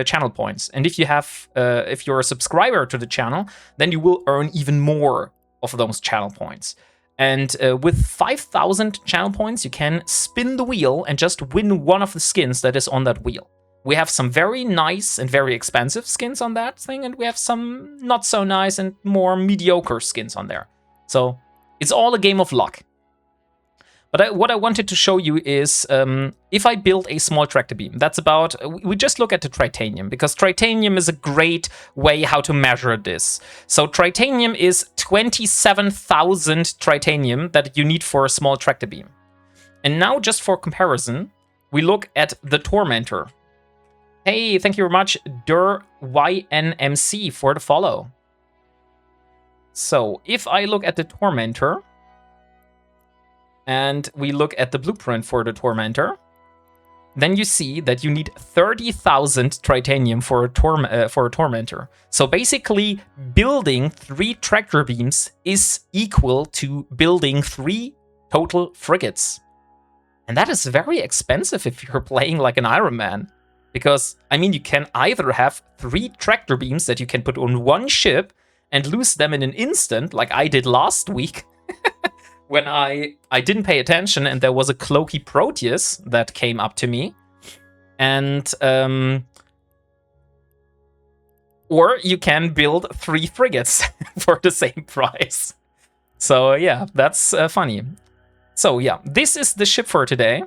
channel points. And if you're a subscriber to the channel, then you will earn even more of those channel points. And with 5,000 channel points, you can spin the wheel and just win one of the skins that is on that wheel. We have some very nice and very expensive skins on that thing, and we have some not so nice and more mediocre skins on there. So it's all a game of luck. But what I wanted to show you is, if I build a small tractor beam, that's about, we just look at the tritanium, because tritanium is a great way how to measure this. So tritanium is 27,000 tritanium that you need for a small tractor beam. And now, just for comparison, we look at the Tormentor. Hey, thank you very much, YNMC, for the follow. So if I look at the Tormentor, and we look at the blueprint for the Tormentor, then you see that you need 30,000 tritanium for a Tormentor. So basically, building 3 tractor beams is equal to building 3 total frigates. And that is very expensive if you're playing like an Ironman. Because, I mean, you can either have 3 tractor beams that you can put on one ship and lose them in an instant, like I did last week, when I didn't pay attention and there was a Cloaky Proteus that came up to me. And, or you can build 3 frigates for the same price. So yeah, that's funny. So yeah, this is the ship for today,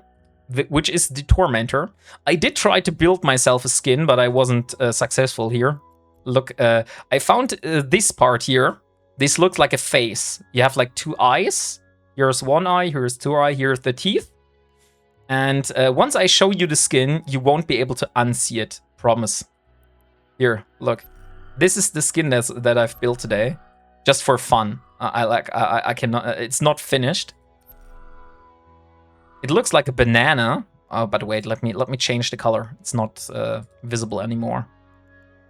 which is the Tormentor. I did try to build myself a skin, but I wasn't successful here. Look, I found this part here. This looks like a face. You have like 2 eyes. Here's 1 eye, here's 2 eyes, here's the teeth. And once I show you the skin, you won't be able to unsee it. Promise. Here, look. This is the skin that I've built today, just for fun. I cannot. It's not finished. It looks like a banana. Oh, but wait, let me change the color. It's not visible anymore.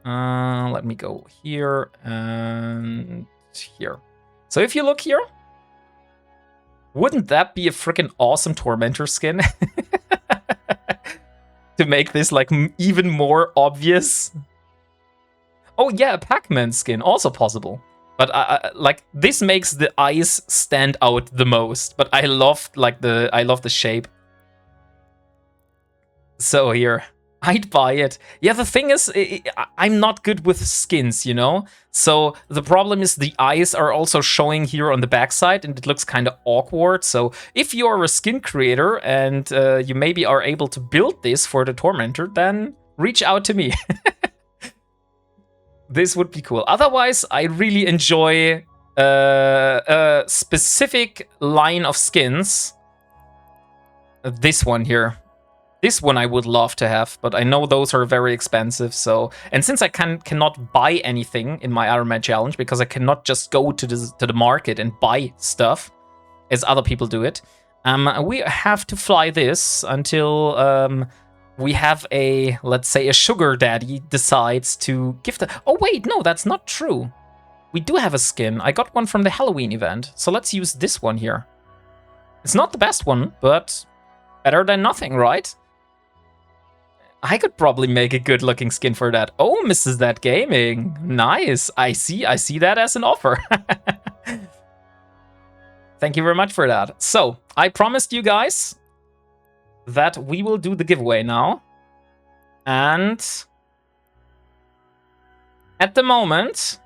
Let me go here and here. So if you look here, wouldn't that be a freaking awesome Tormentor skin? To make this like even more obvious. Oh yeah, a Pac-Man skin, also possible. But like this makes the eyes stand out the most. But I love the shape. So here, I'd buy it. Yeah, the thing is, I'm not good with skins, you know? So the problem is the eyes are also showing here on the backside, and it looks kind of awkward. So if you are a skin creator and you maybe are able to build this for the Tormentor, then reach out to me. This would be cool. Otherwise, I really enjoy a specific line of skins. This one here. This one I would love to have, but I know those are very expensive. So, and since I cannot buy anything in my Ironman challenge, because I cannot just go to the market and buy stuff as other people do it, we have to fly this until we have let's say a sugar daddy decides to give the... Oh wait, no, that's not true. We do have a skin. I got one from the Halloween event, so let's use this one here. It's not the best one, but better than nothing, right? I could probably make a good looking skin for that. Oh, Mrs. That Gaming. Nice. I see that as an offer. Thank you very much for that. So, I promised you guys that we will do the giveaway now. And at the moment,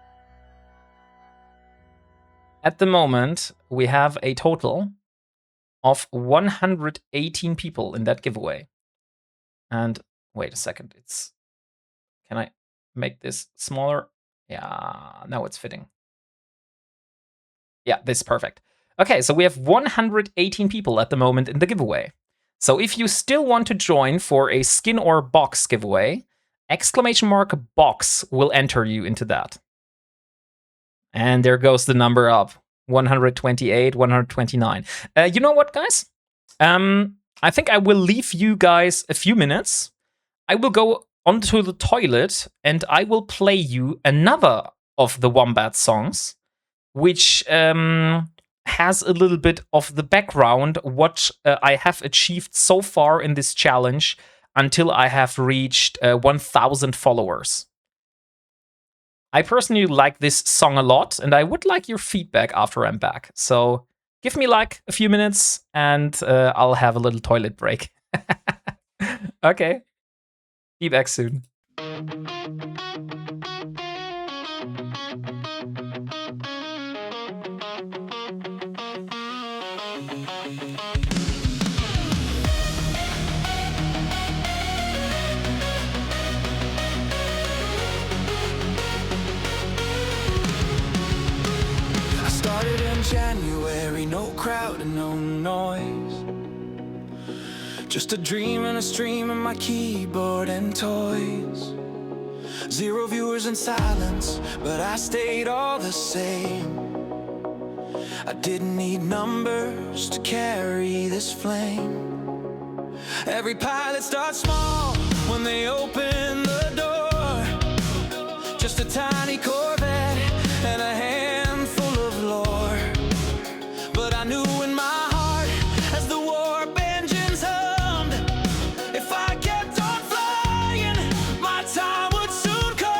we have a total of 118 people in that giveaway. And wait a second, can I make this smaller? Yeah, now it's fitting. Yeah, this is perfect. Okay, so we have 118 people at the moment in the giveaway. So if you still want to join for a skin or box giveaway, !box will enter you into that. And there goes the number up. 128, 129. You know what, guys? I think I will leave you guys a few minutes. I will go onto the toilet and I will play you another of the Wombat songs, which has a little bit of the background, what I have achieved so far in this challenge until I have reached 1,000 followers. I personally like this song a lot, and I would like your feedback after I'm back. So give me like a few minutes, and I'll have a little toilet break. Okay. Be back soon. January, no crowd and no noise. Just a dream and a stream and my keyboard and toys. 0 viewers in silence, but I stayed all the same. I didn't need numbers to carry this flame. Every pilot starts small when they open the door. Just a tiny Corvette and a handful of lore. But I knew in my heart, as the warp engines hummed, if I kept on flying, my time would soon come.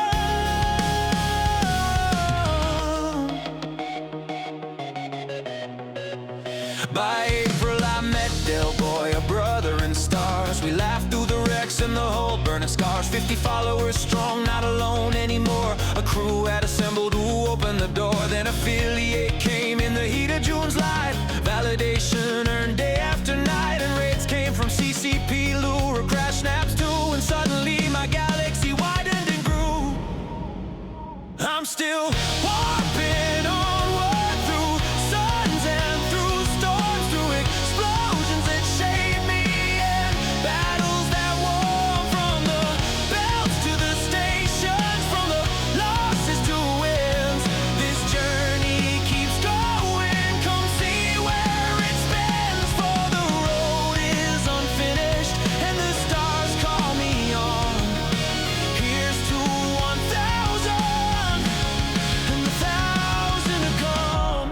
By April I met Del Boy, a brother in stars. We laughed through the wrecks and the whole burning scars. 50 followers strong, not alone anymore. A crew had assembled who opened the door. Then affiliate came in the heat of June's light. Validation earned day after night, and raids came from CCP, lure, crash snaps too. And suddenly my galaxy widened and grew. I'm still warping onward through suns and through storms, through explosions that shape me, and battles that warm from the belts to the stations, from the losses to wins. This journey keeps going. Come see where it spins, for the road is unfinished and the stars call me on. Here's to 1,000 and 1,000 to come.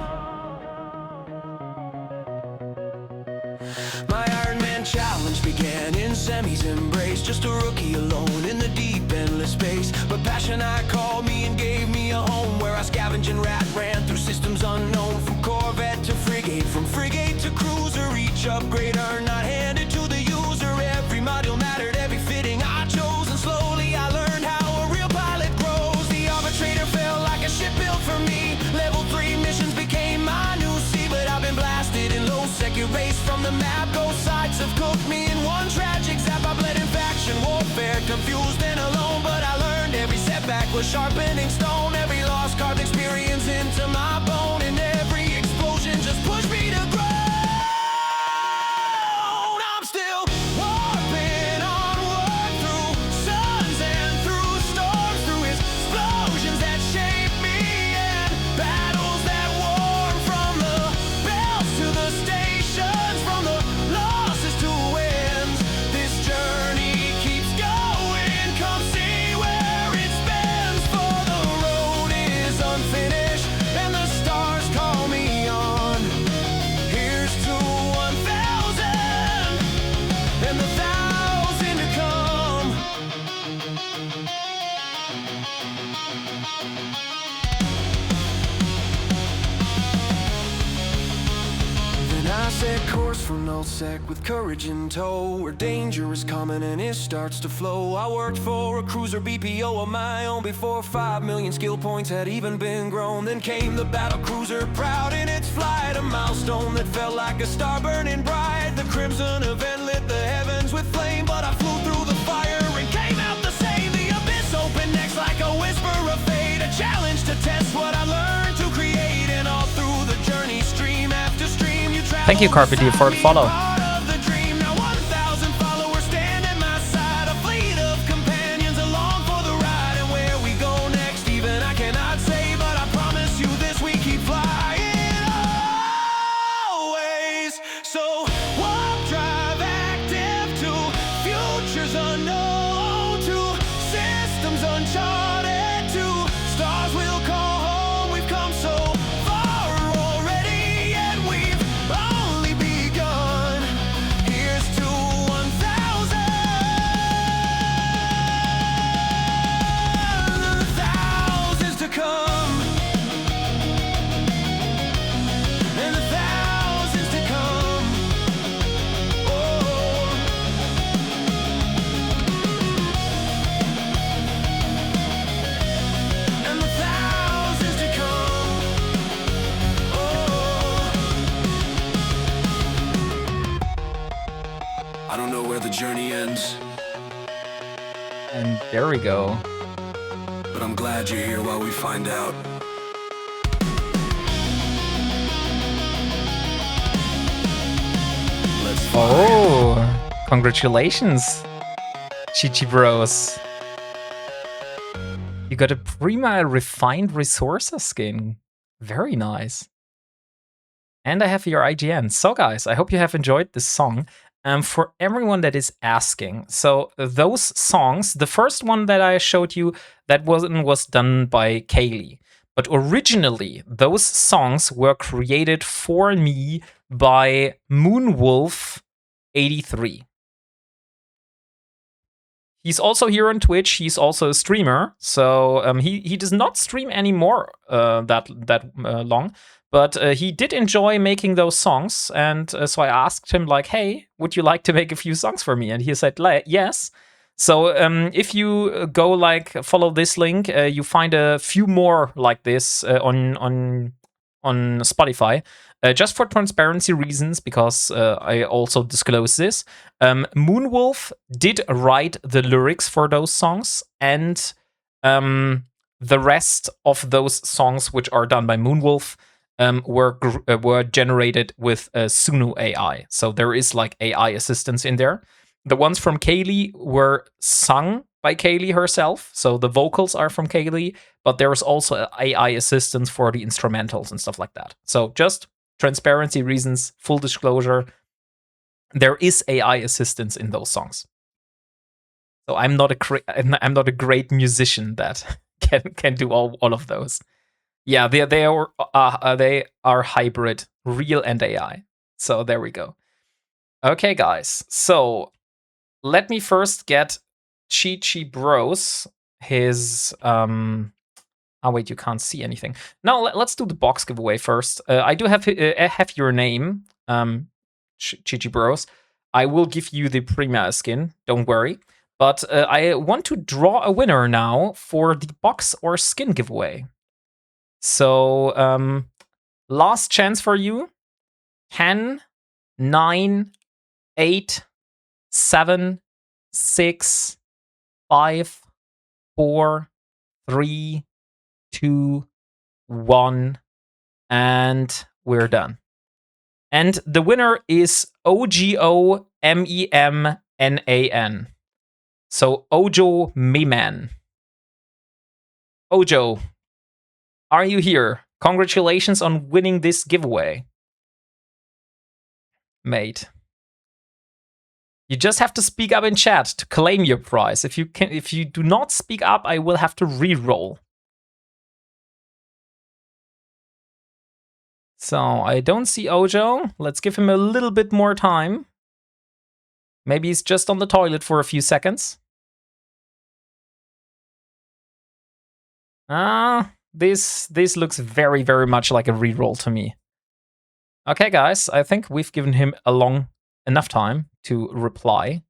My Ironman challenge began in Semi's embrace. Just a rookie alone in the deep endless space. But passion I called me and gave me a home, where I scavenged and ran through systems unknown. From Corvette to frigate, from frigate to cruiser. Each upgrade earned, not handed to the user. Every module mattered, every fitting I chose. And slowly I learned how a real pilot grows. The arbitrator felt like a ship built for me. Level 3 missions became my new sea. But I've been blasted in low sec, erased from the map. Ghost sights have cooked me in one tragic zap. I bled in faction warfare, confused and alone. But I learned every setback was sharpening stone. Every lost carved experience into my bone. And every explosion just pushed me to ground. I'm still warping onward through suns and through storms, through explosions that shape me, and battles that warm from the belts to the stations, from the losses to wins. This journey keeps going. Come see where it spins, for the road Then I set course from nullsec with courage in tow, where danger is coming and it starts to flow. I worked for a cruiser BPO of my own before 5 million skill points had even been grown. Then came the battle cruiser, proud in its flight, a milestone that felt like a star burning bright. The crimson event lit the heavens with flame, but I flew through the fire and came out the same. The abyss opened next like a whisper of fate, a challenge to test what I learned to create. And all through the journey, stream after stream, you travel. Thank you, Carpe Diem, for the follow. Part of the dream. Now 1,000 followers stand at my side, a fleet of companions along for the ride. And where we go next, even I cannot say, but I promise you this: we keep flying always. So warp drive active to futures unknown, to systems uncharted, to stars we'll call home. We've come so far already, and we've only begun. Here's to 1,000, thousands to come, and the thousands to come. Oh, and the thousands to come. Oh, I don't know where the journey ends, And there we go. but I'm glad you're here while we find out. Let's Oh, congratulations, Chichi Bros. You got a Prima Refined Resources skin. Very nice. And I have your IGN. So guys, I hope you have enjoyed this song. For everyone that is asking, so those songs, the first one that I showed you, that was done by Kaylee. But originally, those songs were created for me by Moonwolf83. He's also here on Twitch. He's also a streamer, so he does not stream anymore that long. But he did enjoy making those songs, and so I asked him, like, "Hey, would you like to make a few songs for me?" And he said, "Yes." So if you go follow this link, you find a few more like this on Spotify. Just for transparency reasons, because I also disclose this, Moonwolf did write the lyrics for those songs, and the rest of those songs, which are done by Moonwolf, were generated with Sunu AI. So there is AI assistance in there. The ones from Kaylee were sung by Kaylee herself, so the vocals are from Kaylee, but there is also AI assistance for the instrumentals and stuff like that. So just transparency reasons, full disclosure, there is AI assistance in those songs. So I'm not a great musician that can do all of those. Yeah, they are hybrid, real and AI. So there we go. Okay, guys. So let me first get Chichi Bros his oh wait, you can't see anything. No, let's do the box giveaway first. I do have your name, Chichi Bros. I will give you the Prima skin. Don't worry. But I want to draw a winner now for the box or skin giveaway. So last chance for you. 10, 9, 8, 7, 6, 5, 4, 3, 2, 1, and we're done. And the winner is OGOMEMNAN. So Ojo Meman. Ojo, are you here? Congratulations on winning this giveaway, mate. You just have to speak up in chat to claim your prize. If you do not speak up, I will have to re-roll. So I don't see Ojo. Let's give him a little bit more time. Maybe he's just on the toilet for a few seconds. This looks very, very much like a reroll to me. Okay, guys, I think we've given him enough time to reply.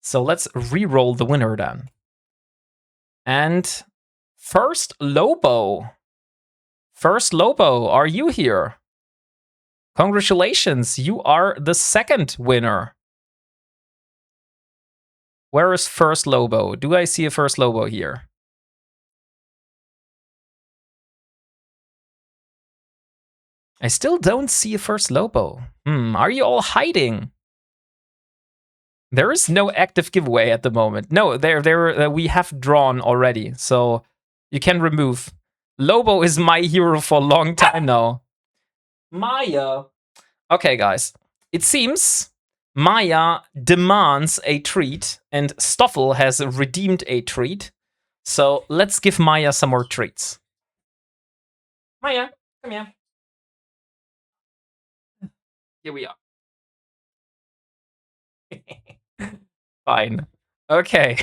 So let's re-roll the winner then. And First Lobo. First Lobo, are you here? Congratulations, you are the second winner. Where is First Lobo? Do I see a First Lobo here? I still don't see a First Lobo. Are you all hiding? There is no active giveaway at the moment. No, we have drawn already, so you can remove. Lobo is my hero for a long time now. Maya. Okay, guys. It seems Maya demands a treat, and Stoffel has redeemed a treat. So let's give Maya some more treats. Maya, come here. Here we are. Fine. Okay.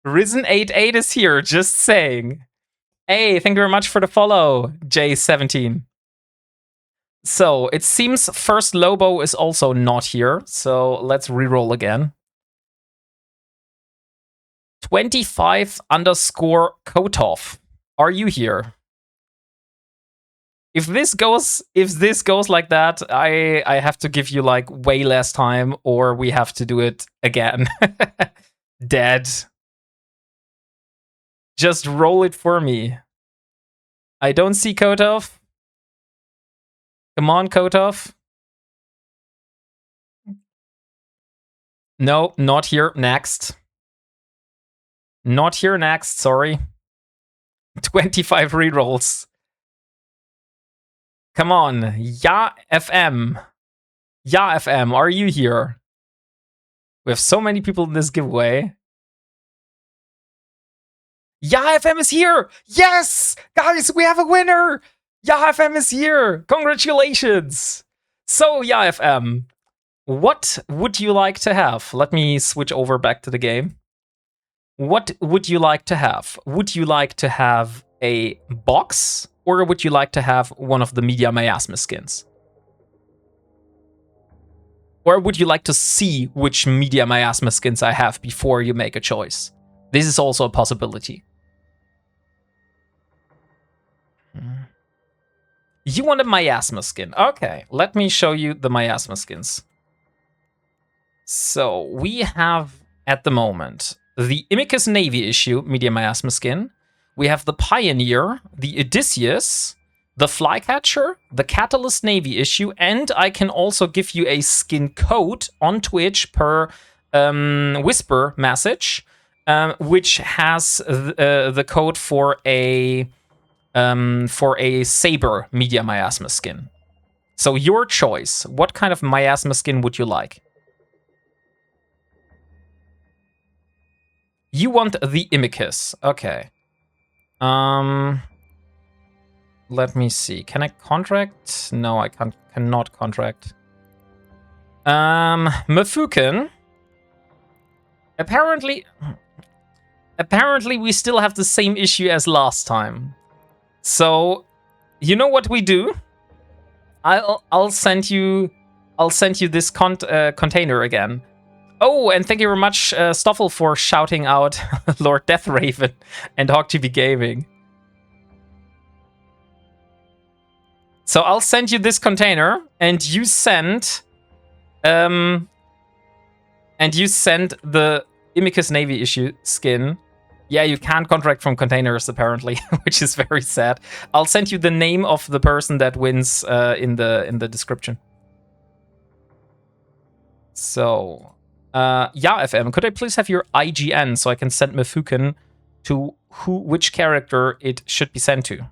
Risen88 is here, just saying. Hey, thank you very much for the follow, J17. So, it seems First Lobo is also not here, so let's reroll again. 25_Kotov. Are you here? If this goes like that, I have to give you like way less time, or we have to do it again. Dead. Just roll it for me. I don't see Kotov. Come on, Kotov. No, not here. Next. Not here next, sorry. 25 rerolls. Come on. Ya FM. Ya FM, are you here? We have so many people in this giveaway. Ya FM is here! Yes! Guys, we have a winner! Ya FM is here! Congratulations! So, Ya FM, what would you like to have? Let me switch over back to the game. What would you like to have? Would you like to have a box, or would you like to have one of the Media Miasma skins? Or would you like to see which Media Miasma skins I have before you make a choice? This is also a possibility. You want a Miasma skin. Okay, let me show you the Miasma skins. So, we have, at the moment, the Imicus Navy issue Media Miasma skin. We have the Pioneer, the Odysseus, the Flycatcher, the Catalyst Navy issue, and I can also give you a skin code on Twitch per Whisper message, which has the code for a Saber Media Miasma skin. So your choice. What kind of Miasma skin would you like? You want the Imicus. Okay. Let me see. Can I contract? No, I cannot contract. Mafuken. Apparently we still have the same issue as last time. So, you know what we do? I'll send you this container again. Oh, and thank you very much, Stoffel, for shouting out Lord Deathraven and HogTV Gaming. So I'll send you this container, and you send the Imicus Navy issue skin. Yeah, you can't contract from containers, apparently, which is very sad. I'll send you the name of the person that wins in the description. So, yeah, FM, could I please have your IGN so I can send Mafuken to which character it should be sent to?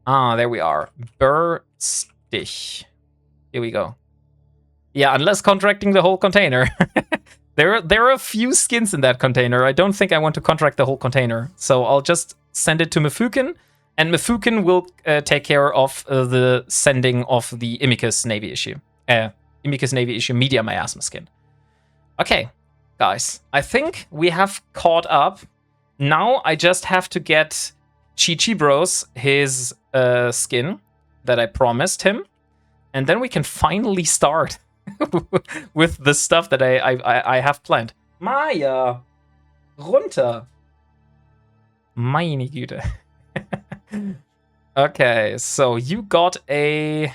Ah, there we are. Burstich. Here we go. Yeah, unless contracting the whole container. There are a few skins in that container. I don't think I want to contract the whole container. So I'll just send it to Mafuken, and Mafuken will take care of the sending of the Imicus Navy issue. Imicus Navy issue Media Miasma skin. Okay, guys. I think we have caught up. Now I just have to get Chi Bros his skin that I promised him, and then we can finally start with the stuff that I have planned. Maya, runter. Meine Güte. Okay, so you got a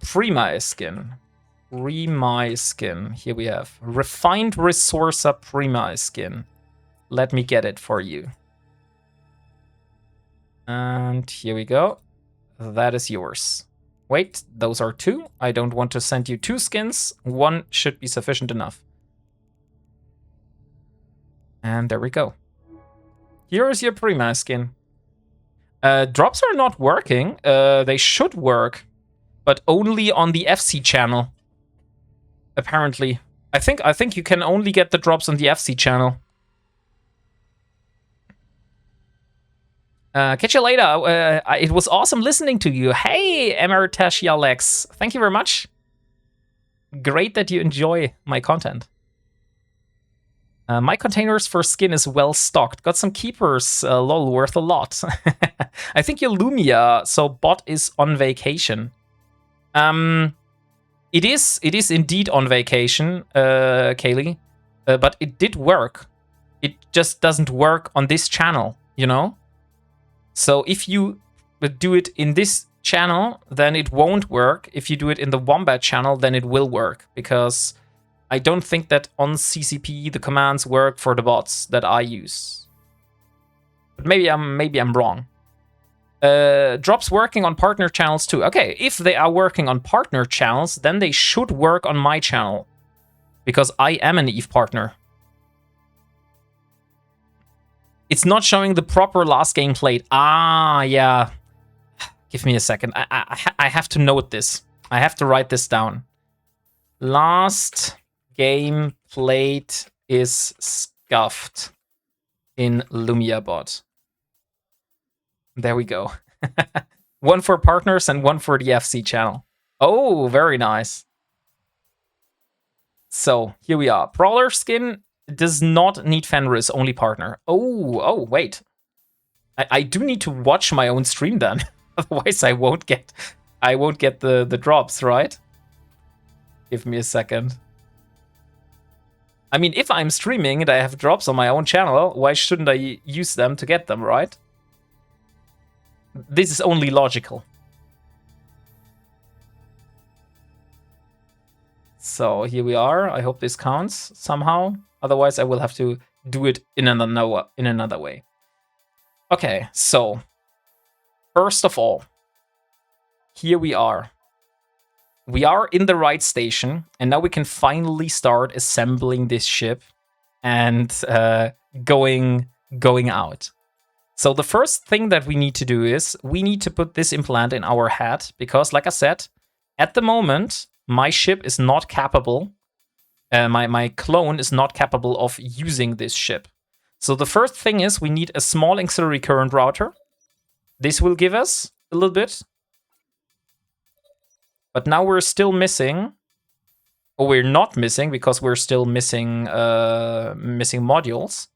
Prima skin. Prima skin. Here we have Refined Resourcer Prima skin. Let me get it for you. And here we go. That is yours. Wait, those are 2. I don't want to send you 2 skins. 1 should be sufficient enough. And there we go. Here is your Prima skin. Drops are not working. They should work, but only on the FC channel. Apparently, I think you can only get the drops on the FC channel. Catch you later. It was awesome listening to you. Hey, Emeritashi Alex. Thank you very much. Great that you enjoy my content. My containers for skin is well stocked. Got some keepers, lol, worth a lot. I think your Lumia, so bot is on vacation. It is indeed on vacation, Kaylee, but it did work. It just doesn't work on this channel, you know? So if you do it in this channel, then it won't work. If you do it in the Wombat channel, then it will work, because I don't think that on CCP the commands work for the bots that I use. But maybe I'm wrong. Drops working on partner channels too. Okay, if they are working on partner channels, then they should work on my channel, because I am an EVE partner. It's not showing the proper last game played. Ah, yeah. Give me a second. I have to note this. I have to write this down. Last game played is scuffed in Lumia bot. There we go. 1 for partners and 1 for the FC channel. Oh, very nice. So here we are. Brawler skin does not need Fenris, only partner. Oh, wait. I do need to watch my own stream then. Otherwise I won't get the drops, right? Give me a second. I mean, if I'm streaming and I have drops on my own channel, why shouldn't I use them to get them, right? This is only logical. So here we are. I hope this counts somehow. Otherwise, I will have to do it in another way. Okay, so first of all, here we are. We are in the right station, and now we can finally start assembling this ship and going out. So the first thing that we need to do is we need to put this implant in our head, because like I said, at the moment, my ship is not capable, my clone is not capable of using this ship. So the first thing is we need a small auxiliary current router. This will give us a little bit. But now we're still missing, or we're not missing because we're still missing modules.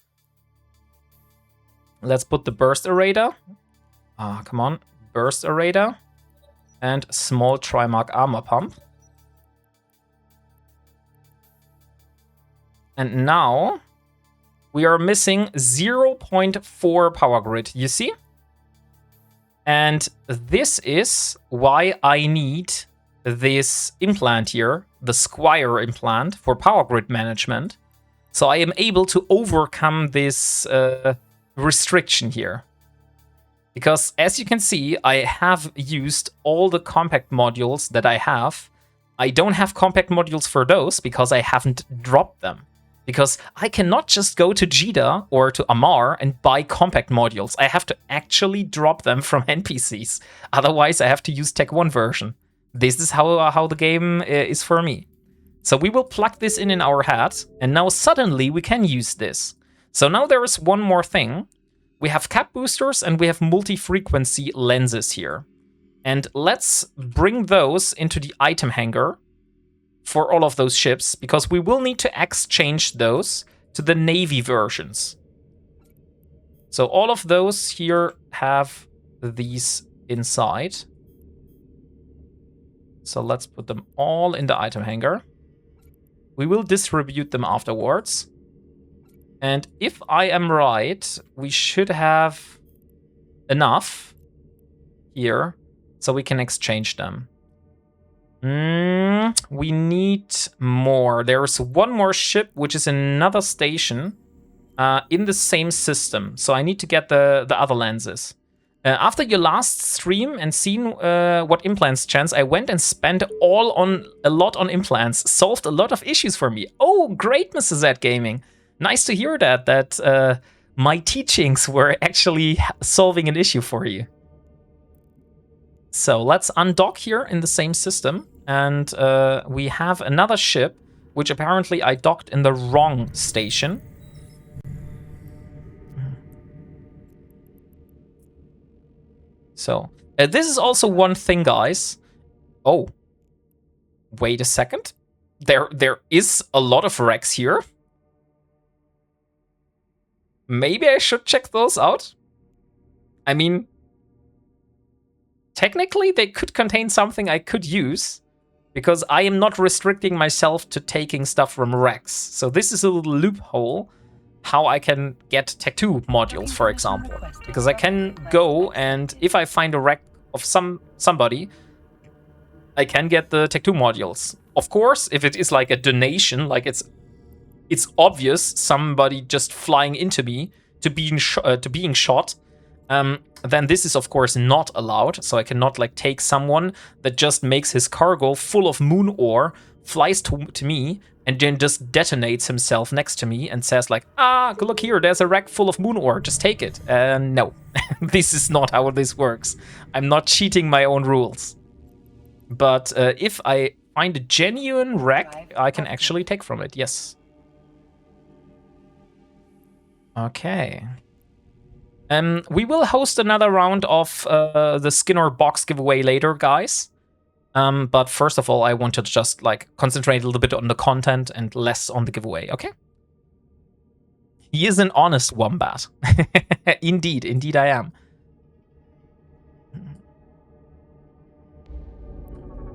Let's put the burst radar. Come on, burst radar and small Trimark armor pump. And now we are missing 0.4 power grid. You see? And this is why I need this implant here, the Squire implant for power grid management. So I am able to overcome this restriction here. Because as you can see, I have used all the compact modules that I have. I don't have compact modules for those because I haven't dropped them. Because I cannot just go to Jida or to Amar and buy compact modules. I have to actually drop them from NPCs. Otherwise, I have to use Tech 1 version. This is how the game is for me. So we will plug this in our head, and now suddenly we can use this. So now there is one more thing. We have cap boosters and we have multi-frequency lenses here. And let's bring those into the item hangar for all of those ships, because we will need to exchange those to the Navy versions. So all of those here have these inside. So let's put them all in the item hanger. We will distribute them afterwards. And if I am right, we should have enough here so we can exchange them. We need more. There's one more ship, which is another station in the same system. So I need to get the other lenses. After your last stream and seen what implants chance, I went and spent a lot on implants. Solved a lot of issues for me. Oh, great, Mr. Z Gaming. Nice to hear that my teachings were actually solving an issue for you. So let's undock here in the same system. And we have another ship, which apparently I docked in the wrong station. So this is also one thing, guys. Oh, wait a second. There is a lot of wrecks here. Maybe I should check those out. I mean, technically they could contain something I could use, because I am not restricting myself to taking stuff from wrecks. So this is a little loophole how I can get Tech 2 modules, for example. Because I can go and if I find a wreck of somebody, I can get the Tech 2 modules. Of course, if it is like a donation, like it's obvious somebody just flying into me to being shot, then this is of course not allowed. So I cannot like take someone that just makes his cargo full of moon ore, flies to me, and then just detonates himself next to me and says like, ah, look here, there's a wreck full of moon ore, just take it. No, this is not how this works. I'm not cheating my own rules. But if I find a genuine wreck, I can actually take from it, yes. Okay. We will host another round of the Skinner box giveaway later, guys. But first of all, I want to just like concentrate a little bit on the content and less on the giveaway, okay? He is an honest wombat. Indeed I am.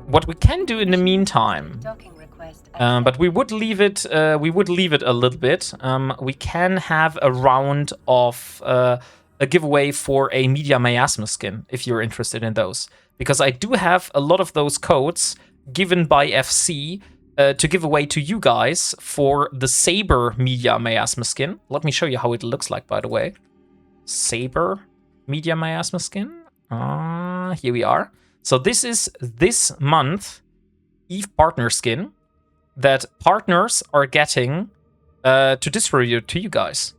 What we can do in the meantime, but we would leave it. A little bit. We can have a round of a giveaway for a Media Miasma skin if you're interested in those, because I do have a lot of those codes given by FC to give away to you guys for the Saber Media Miasma skin. Let me show you how it looks like, by the way. Saber Media Miasma skin. Here we are. So this is this month EVE partner skin that partners are getting to distribute to you guys.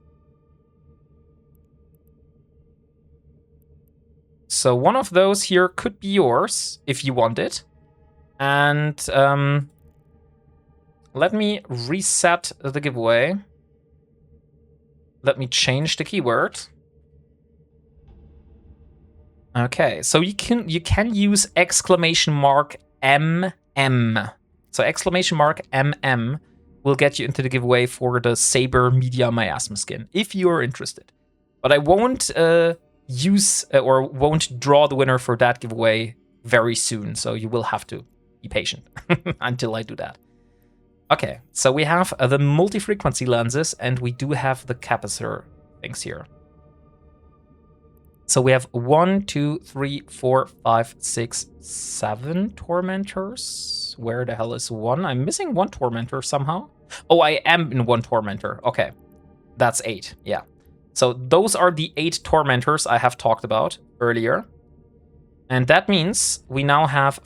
So one of those here could be yours if you want it. And let me reset the giveaway. Let me change the keyword. Okay, so you can use exclamation mark MM. So exclamation mark MM will get you into the giveaway for the Saber Media Miasma skin if you are interested. But I won't use or won't draw the winner for that giveaway very soon, so you will have to be patient until I do that. Okay, so we have the multi-frequency lenses and we do have the capacitor things here. So we have 1, 2, 3, 4, 5, 6, 7 tormentors. Where the hell is 1? I'm missing 1 tormentor somehow. Oh, I am in 1 tormentor. Okay, that's 8. Yeah. So those are the 8 tormentors I have talked about earlier. And that means we now have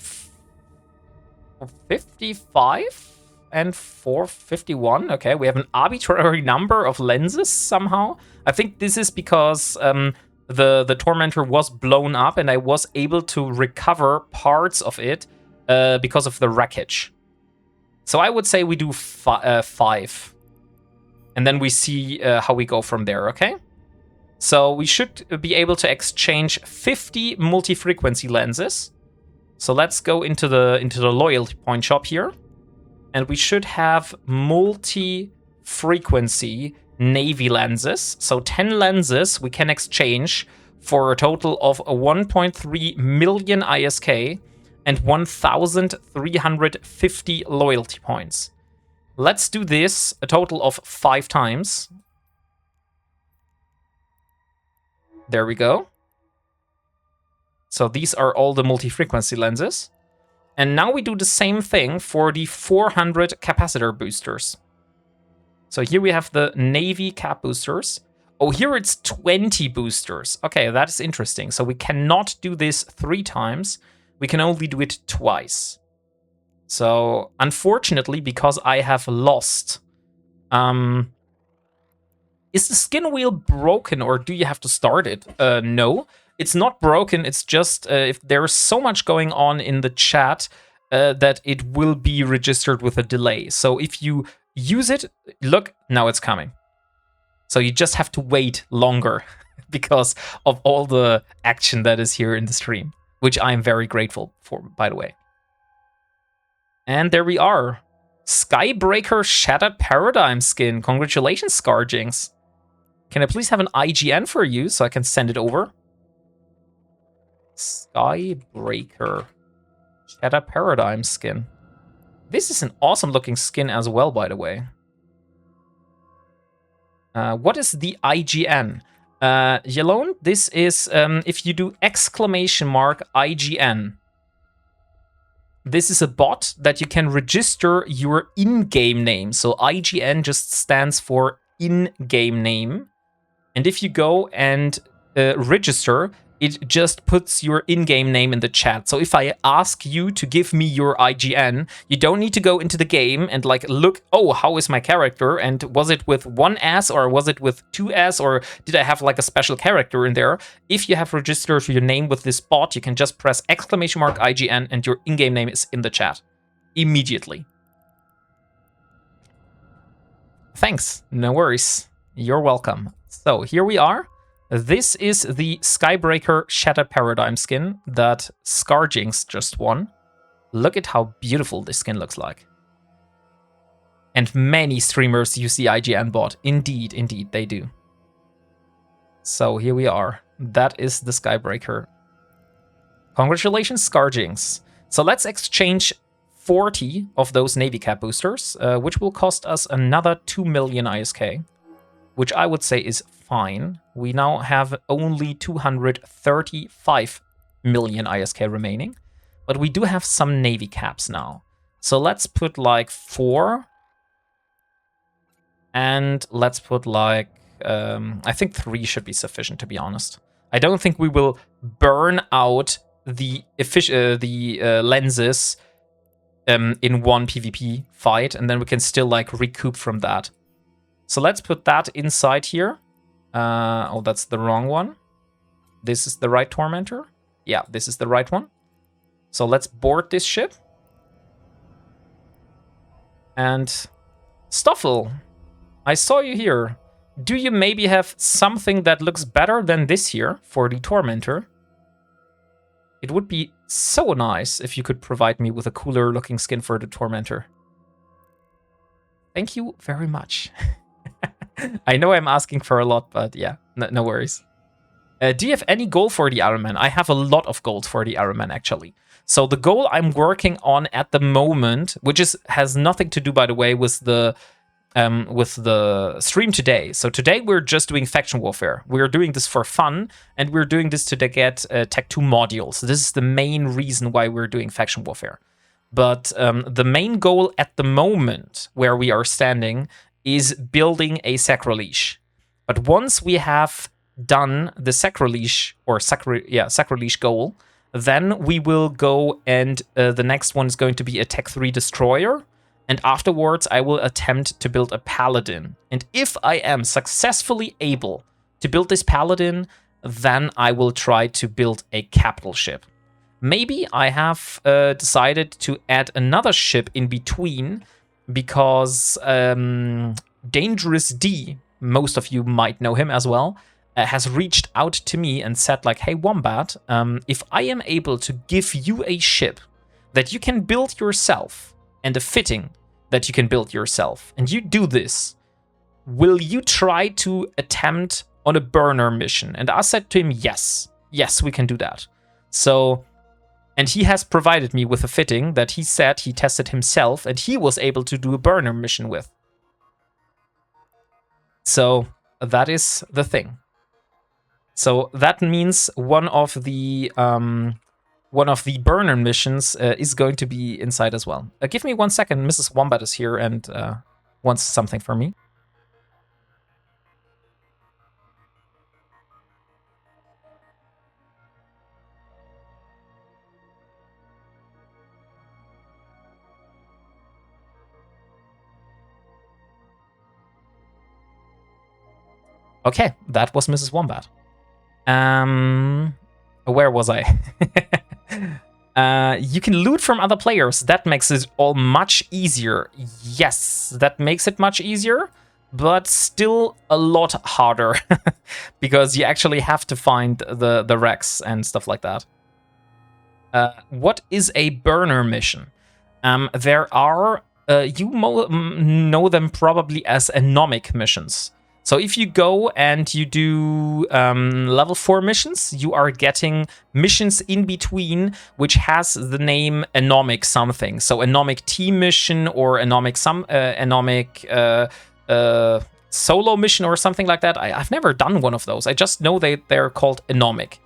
55 and 451. Okay, we have an arbitrary number of lenses somehow. I think this is because the tormentor was blown up and I was able to recover parts of it because of the wreckage. So I would say we do 5. And then we see how we go from there, okay? So we should be able to exchange 50 multi-frequency lenses. So let's go into the loyalty point shop here. And we should have multi-frequency Navy lenses. So 10 lenses we can exchange for a total of 1.3 million ISK and 1,350 loyalty points. Let's do this a total of 5 times. There we go. So these are all the multi-frequency lenses. And now we do the same thing for the 400 capacitor boosters. So here we have the Navy cap boosters. Oh, here it's 20 boosters. Okay, that is interesting. So we cannot do this 3 times. We can only do it twice. So unfortunately, because I have lost... is the skin wheel broken or do you have to start it? No, it's not broken. It's just if there's so much going on in the chat that it will be registered with a delay. So if you use it, look, now it's coming. So you just have to wait longer because of all the action that is here in the stream, which I'm very grateful for, by the way. And there we are. Skybreaker Shattered Paradigm skin. Congratulations, Scarjings. Can I please have an IGN for you so I can send it over? Skybreaker Shattered Paradigm skin. This is an awesome looking skin as well, by the way. What is the IGN? Yalone, this is if you do exclamation mark IGN. This is a bot that you can register your in-game name. So IGN just stands for in-game name. And if you go and register, it just puts your in-game name in the chat. So if I ask you to give me your IGN, you don't need to go into the game and like look, oh, how is my character? And was it with 1 S or was it with 2 S or did I have like a special character in there? If you have registered your name with this bot, you can just press exclamation mark IGN and your in-game name is in the chat immediately. Thanks, no worries. You're welcome. So here we are. This is the Skybreaker Shattered Paradigm skin that Scarjings just won. Look at how beautiful this skin looks like. And many streamers use the IGN bot. Indeed, indeed, they do. So here we are. That is the Skybreaker. Congratulations, Scarjings. So let's exchange 40 of those Navy Cap boosters, which will cost us another 2 million ISK. Which I would say is fine. We now have only 235 million ISK remaining, but we do have some Navy caps now. So let's put like 4, and let's put like, I think 3 should be sufficient, to be honest. I don't think we will burn out the lenses in one PvP fight, and then we can still like recoup from that. So let's put that inside here. Oh, that's the wrong one. This is the right Tormentor. Yeah, this is the right one. So let's board this ship. And Stoffel, I saw you here. Do you maybe have something that looks better than this here for the Tormentor? It would be so nice if you could provide me with a cooler looking skin for the Tormentor. Thank you very much. I know I'm asking for a lot, but yeah, no worries. Do you have any goal for the Ironman? I have a lot of goals for the Ironman, actually. So the goal I'm working on at the moment, which has nothing to do, by the way, with the stream today. So today we're just doing faction warfare. We're doing this for fun, and we're doing this to get Tech 2 modules. This is the main reason why we're doing faction warfare. But the main goal at the moment, where we are standing, is building a sacrilege. But once we have done the sacrilege or sacrilege goal, then we will go and the next one is going to be a Tech 3 destroyer. And afterwards, I will attempt to build a paladin. And if I am successfully able to build this paladin, then I will try to build a capital ship. Maybe I have decided to add another ship in between, because Dangerous D, most of you might know him as well, has reached out to me and said like, hey Wombat, if I am able to give you a ship that you can build yourself and a fitting that you can build yourself, and you do this, will you try to attempt on a burner mission? And I said to him, yes. Yes, we can do that. So, and he has provided me with a fitting that he said he tested himself and he was able to do a burner mission with. So that is the thing. So that means one of the burner missions is going to be inside as well. Give me 1 second. Mrs. Wombat is here and wants something from me. Okay, that was Mrs. Wombat. Where was I? You can loot from other players. That makes it all much easier. Yes, that makes it much easier, but still a lot harder because you actually have to find the wrecks and stuff like that. What is a burner mission? There are, you know them probably as anomic missions. So if you go and you do level 4 missions, you are getting missions in between, which has the name anomic something. So anomic team mission or anomic solo mission or something like that. I've never done one of those. I just know they're called anomic.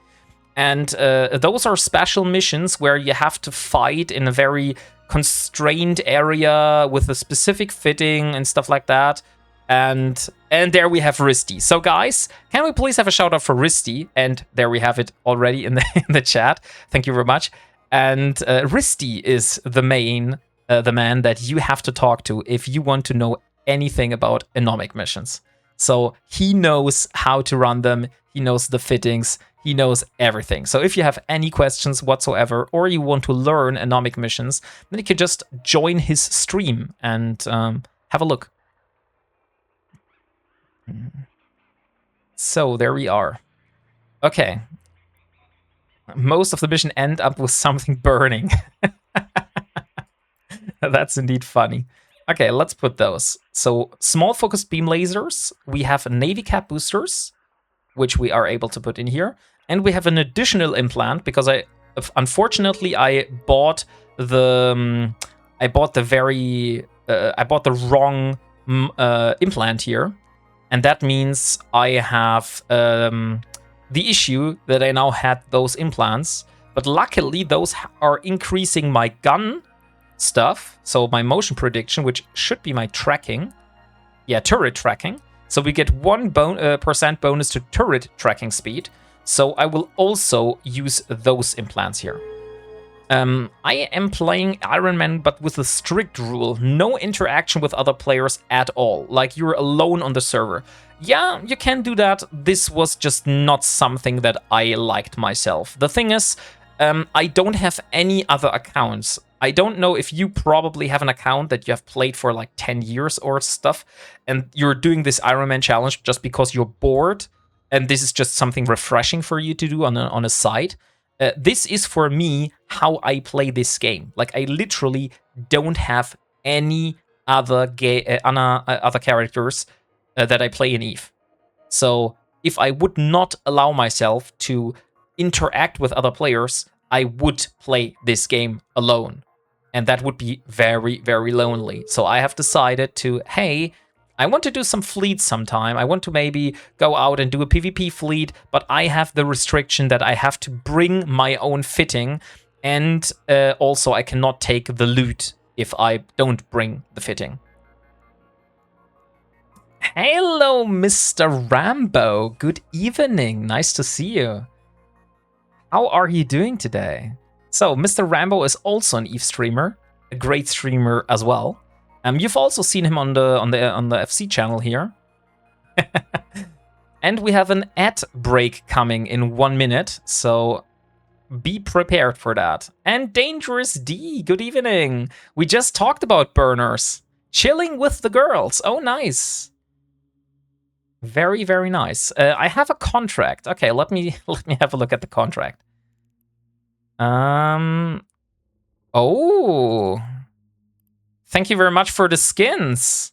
And those are special missions where you have to fight in a very constrained area with a specific fitting and stuff like that. And there we have Risty. So guys, can we please have a shout out for Risty? And there we have it already in the chat. Thank you very much. And Risty is the man that you have to talk to if you want to know anything about anomic missions. So he knows how to run them. He knows the fittings. He knows everything. So if you have any questions whatsoever, or you want to learn anomic missions, then you can just join his stream and have a look. So there we are. Okay. Most of the mission end up with something burning. That's indeed funny. Okay, let's put those. So small focused beam lasers. We have Navy cap boosters, which we are able to put in here. And we have an additional implant because unfortunately I bought the wrong implant here. And that means I have the issue that I now had those implants. But luckily, those are increasing my gun stuff. So my motion prediction, which should be my tracking. Yeah, turret tracking. So we get 1% bonus to turret tracking speed. So I will also use those implants here. I am playing Ironman, but with a strict rule. No interaction with other players at all. Like, you're alone on the server. Yeah, you can do that. This was just not something that I liked myself. The thing is, I don't have any other accounts. I don't know if you probably have an account that you have played for like 10 years or stuff, and you're doing this Ironman challenge just because you're bored, and this is just something refreshing for you to do on a side. This is for me how I play this game. Like, I literally don't have any other other characters that I play in EVE. So if I would not allow myself to interact with other players, I would play this game alone. And that would be very, very lonely. So I have decided to, hey, I want to do some fleets sometime. I want to maybe go out and do a PvP fleet, but I have the restriction that I have to bring my own fitting, and also I cannot take the loot if I don't bring the fitting. Hello, Mr. Rambo. Good evening. Nice to see you. How are you doing today? So, Mr. Rambo is also an EVE streamer, a great streamer as well. You've also seen him on the FC channel here. And we have an ad break coming in 1 minute, so be prepared for that. And Dangerous D, good evening. We just talked about burners. Chilling with the girls. Oh, nice. Very, very nice. I have a contract. Okay, let me have a look at the contract. Oh. Thank you very much for the skins.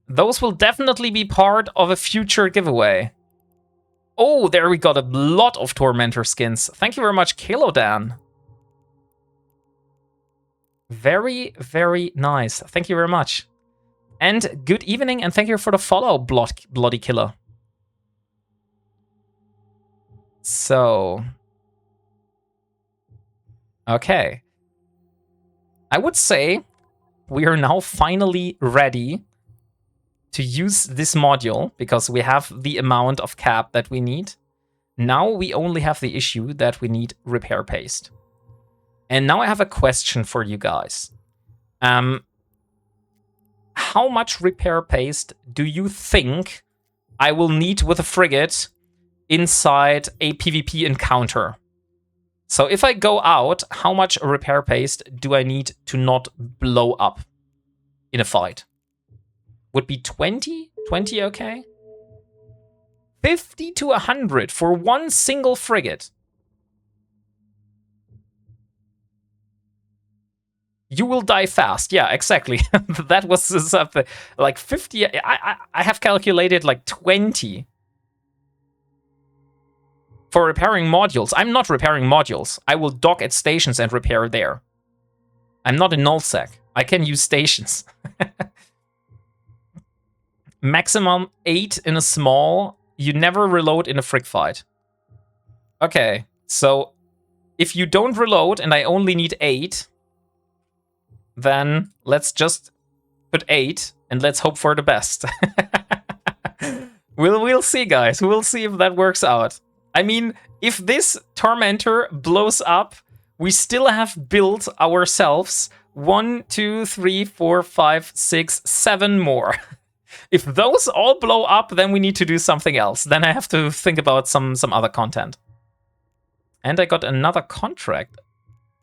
those will definitely be part of a future giveaway. Oh, there we got a lot of Tormentor skins. Thank you very much, Kilodan. Very, very nice. Thank you very much. And good evening, and thank you for the follow, Bloody Killer. So... okay. I would say we are now finally ready to use this module, because we have the amount of cap that we need. Now we only have the issue that we need repair paste. And now I have a question for you guys. How much repair paste do you think I will need with a frigate inside a PvP encounter? So if I go out, how much repair paste do I need to not blow up in a fight? Would be 20? 20 okay? 50 to 100 for one single frigate. You will die fast. Yeah, exactly. That was something like 50. I have calculated like 20 for repairing modules. I'm not repairing modules. I will dock at stations and repair there. I'm not a nullsec. I can use stations. Maximum 8 in a small. You never reload in a frig fight. Okay, so if you don't reload and I only need 8, then let's just put 8 and let's hope for the best. We'll see, guys. We'll see if that works out. I mean, if this Tormentor blows up, we still have built ourselves 1, 2, 3, 4, 5, 6, 7 more. If those all blow up, then we need to do something else. Then I have to think about some other content. And I got another contract.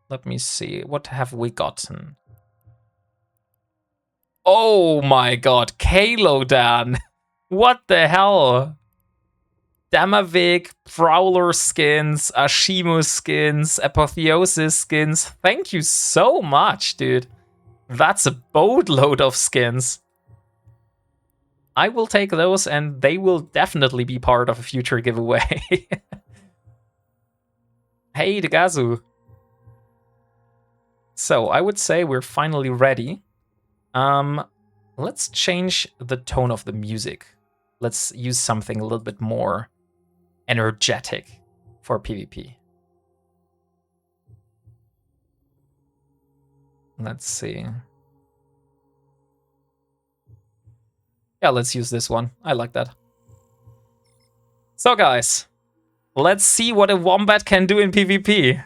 Let me see. What have we gotten? Oh my god, Kalodan. What the hell? Damavik, Prowler skins, Ashimu skins, Apotheosis skins. Thank you so much, dude. That's a boatload of skins. I will take those, and they will definitely be part of a future giveaway. Hey, Degazu. So, I would say we're finally ready. Let's change the tone of the music. Let's use something a little bit more energetic for PvP. Let's see. Yeah, let's use this one. I like that. So, guys, let's see what a wombat can do in PvP.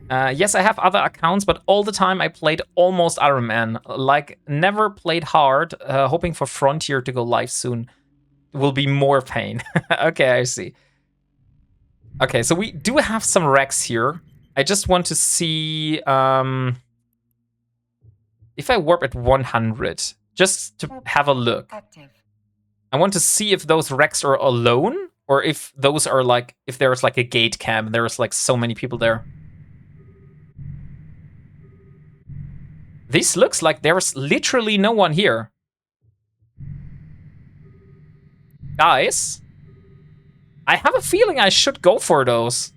Yes, I have other accounts, but all the time I played almost Ironman. Like, never played hard, hoping for Frontier to go live soon. Will be more pain. Okay, I see. Okay, so we do have some wrecks here. I just want to see if I warp at 100, just to have a look. I want to see if those wrecks are alone, or if those are like, if there's like a gate cam and there's like so many people there. This looks like there's literally no one here. Guys, I have a feeling I should go for those.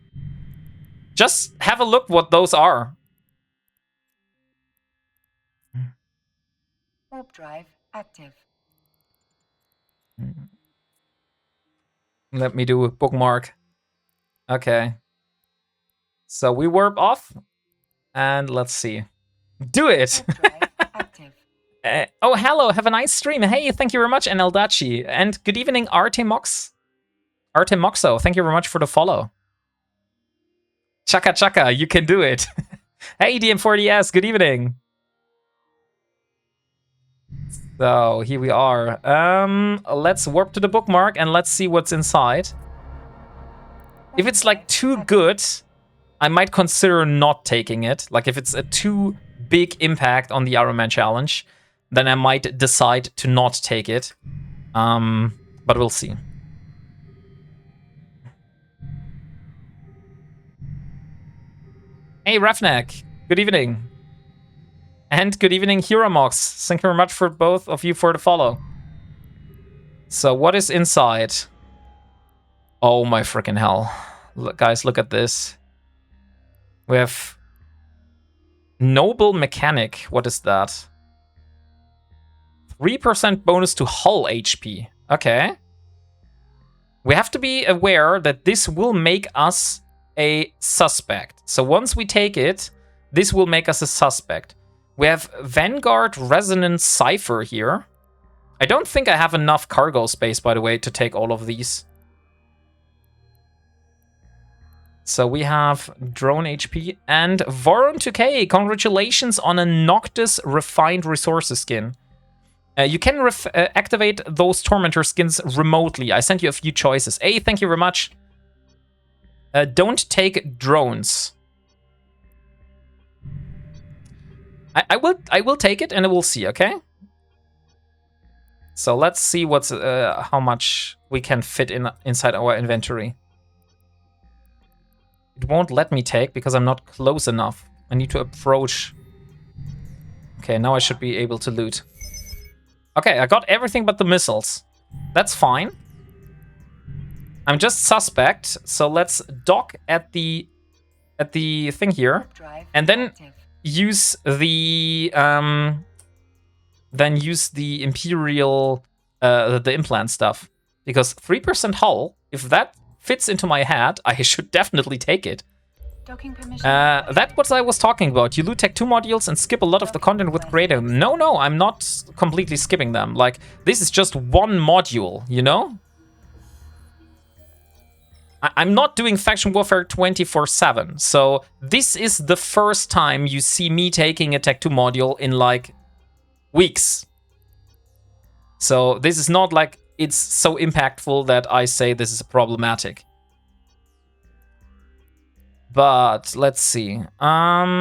Just have a look what those are. Warp drive active. Let me do a bookmark. Okay. So we warp off, and let's see. Do it! Oh, hello, have a nice stream. Hey, thank you very much, Eneldachi. And good evening, Artemox. Artemoxo, thank you very much for the follow. Chaka chaka, you can do it. Hey, DM40S, good evening. So, here we are. Let's warp to the bookmark and let's see what's inside. If it's like too good, I might consider not taking it. Like if it's a too big impact on the Ironman challenge, then I might decide to not take it. But we'll see. Hey, Ravnak. Good evening. And good evening, Hiramox. Thank you very much for both of you for the follow. So what is inside? Oh my freaking hell. Look, guys, look at this. We have Noble Mechanic. What is that? 3% bonus to hull HP. Okay. We have to be aware that this will make us a suspect. So once we take it, this will make us a suspect. We have Vanguard Resonance Cipher here. I don't think I have enough cargo space, by the way, to take all of these. So we have Drone HP and Voron 2K. Congratulations on a Noctis Refined Resources skin. You can activate those Tormentor skins remotely. I sent you a few choices. Hey, thank you very much. Don't take drones. I will take it and we'll see, okay? So let's see what's how much we can fit inside our inventory. It won't let me take because I'm not close enough. I need to approach. Okay, now I should be able to loot. Okay, I got everything but the missiles. That's fine. I'm just suspect, so let's dock at the thing here, and then use the Imperial the implant stuff, because 3% hull. If that fits into my head, I should definitely take it. That's what I was talking about. You loot Tech 2 modules and skip a lot of the content with creative. No, I'm not completely skipping them. Like, this is just one module, you know? I'm not doing Faction Warfare 24/7, so this is the first time you see me taking a Tech 2 module in, like, weeks. So this is not like it's so impactful that I say this is problematic. But let's see. I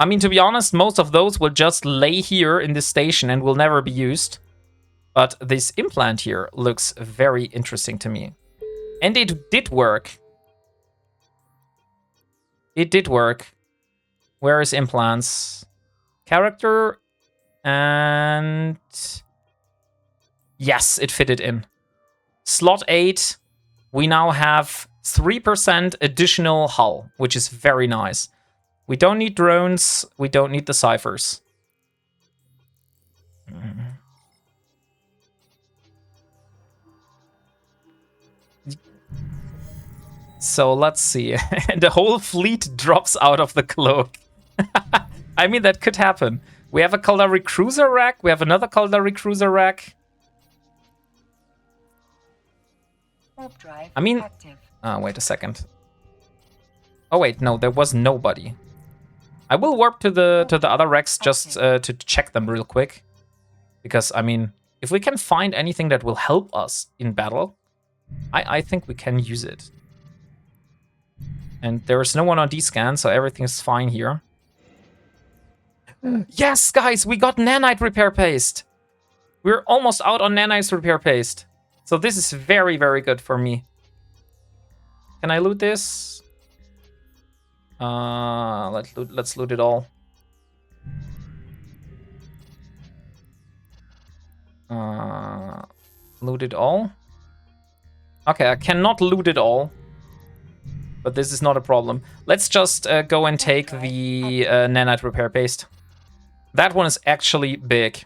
mean, to be honest, most of those will just lay here in this station and will never be used. But this implant here looks very interesting to me. And it did work. It did work. Where is implants? Character. And yes, it fitted in. Slot 8. We now have 3% additional hull, which is very nice. We don't need drones. We don't need the ciphers. So let's see. The whole fleet drops out of the cloak. I mean, that could happen. We have a Caldari cruiser rack. We have another Caldari cruiser rack. I mean, wait a second. Oh wait, no, there was nobody. I will warp to the other racks just to check them real quick, because I mean, if we can find anything that will help us in battle, I think we can use it. And there is no one on D-scan, so everything is fine here. Yes, guys, we got nanite repair paste. We're almost out on nanite repair paste. So this is very, very good for me. Can I loot this? Let's loot it all. Loot it all? Okay, I cannot loot it all. But this is not a problem. Let's just go and take the nanite repair paste. That one is actually big.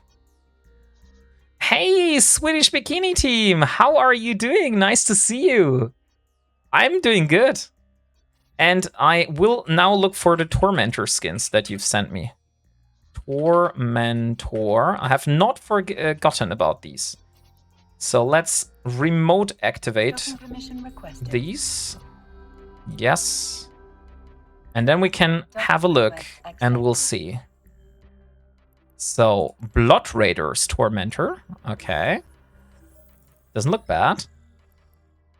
Hey, Swedish Bikini Team! How are you doing? Nice to see you. I'm doing good. And I will now look for the Tormentor skins that you've sent me. Tormentor. I have not forgotten about these. So let's remote activate these. Yes. And then we can have a look and we'll see. So, Blood Raiders Tormentor. Okay. Doesn't look bad.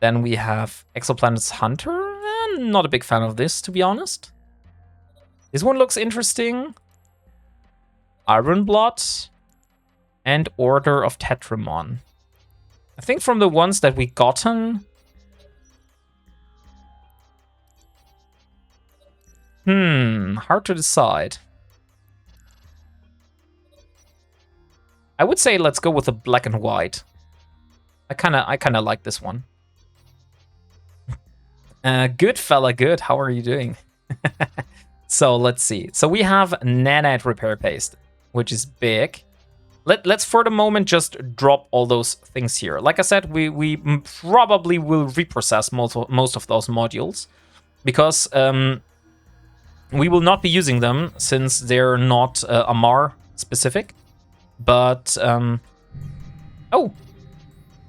Then we have Exoplanets Hunter. Not a big fan of this, to be honest. This one looks interesting. Ironblood. And Order of Tetramon. I think from the ones that we gotten... hard to decide. I would say let's go with the black and white. I kinda like this one. Good fella, good. How are you doing? So let's see. So we have nanite repair paste, which is big. Let's for the moment just drop all those things here. Like I said, we probably will reprocess most of those modules because we will not be using them since they're not Amar specific. But oh,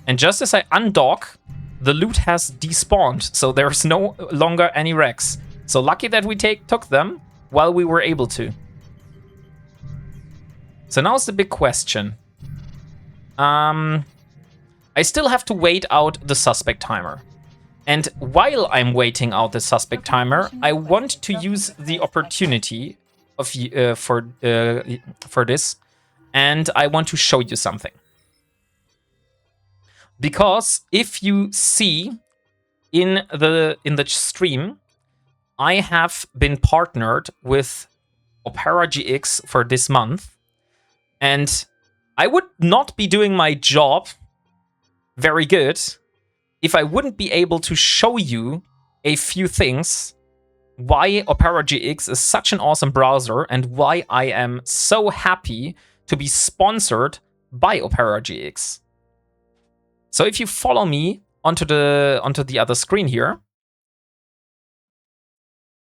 and just as I undock, the loot has despawned, so there's no longer any wrecks. So lucky that we took them while we were able to. So now's the big question. I still have to wait out the suspect timer. And while I'm waiting out the suspect timer, I want to use the opportunity of for this, and I want to show you something. Because if you see in the stream, I have been partnered with Opera GX for this month, and I would not be doing my job very good if I wouldn't be able to show you a few things why Opera GX is such an awesome browser and why I am so happy to be sponsored by Opera GX. So if you follow me onto the other screen here,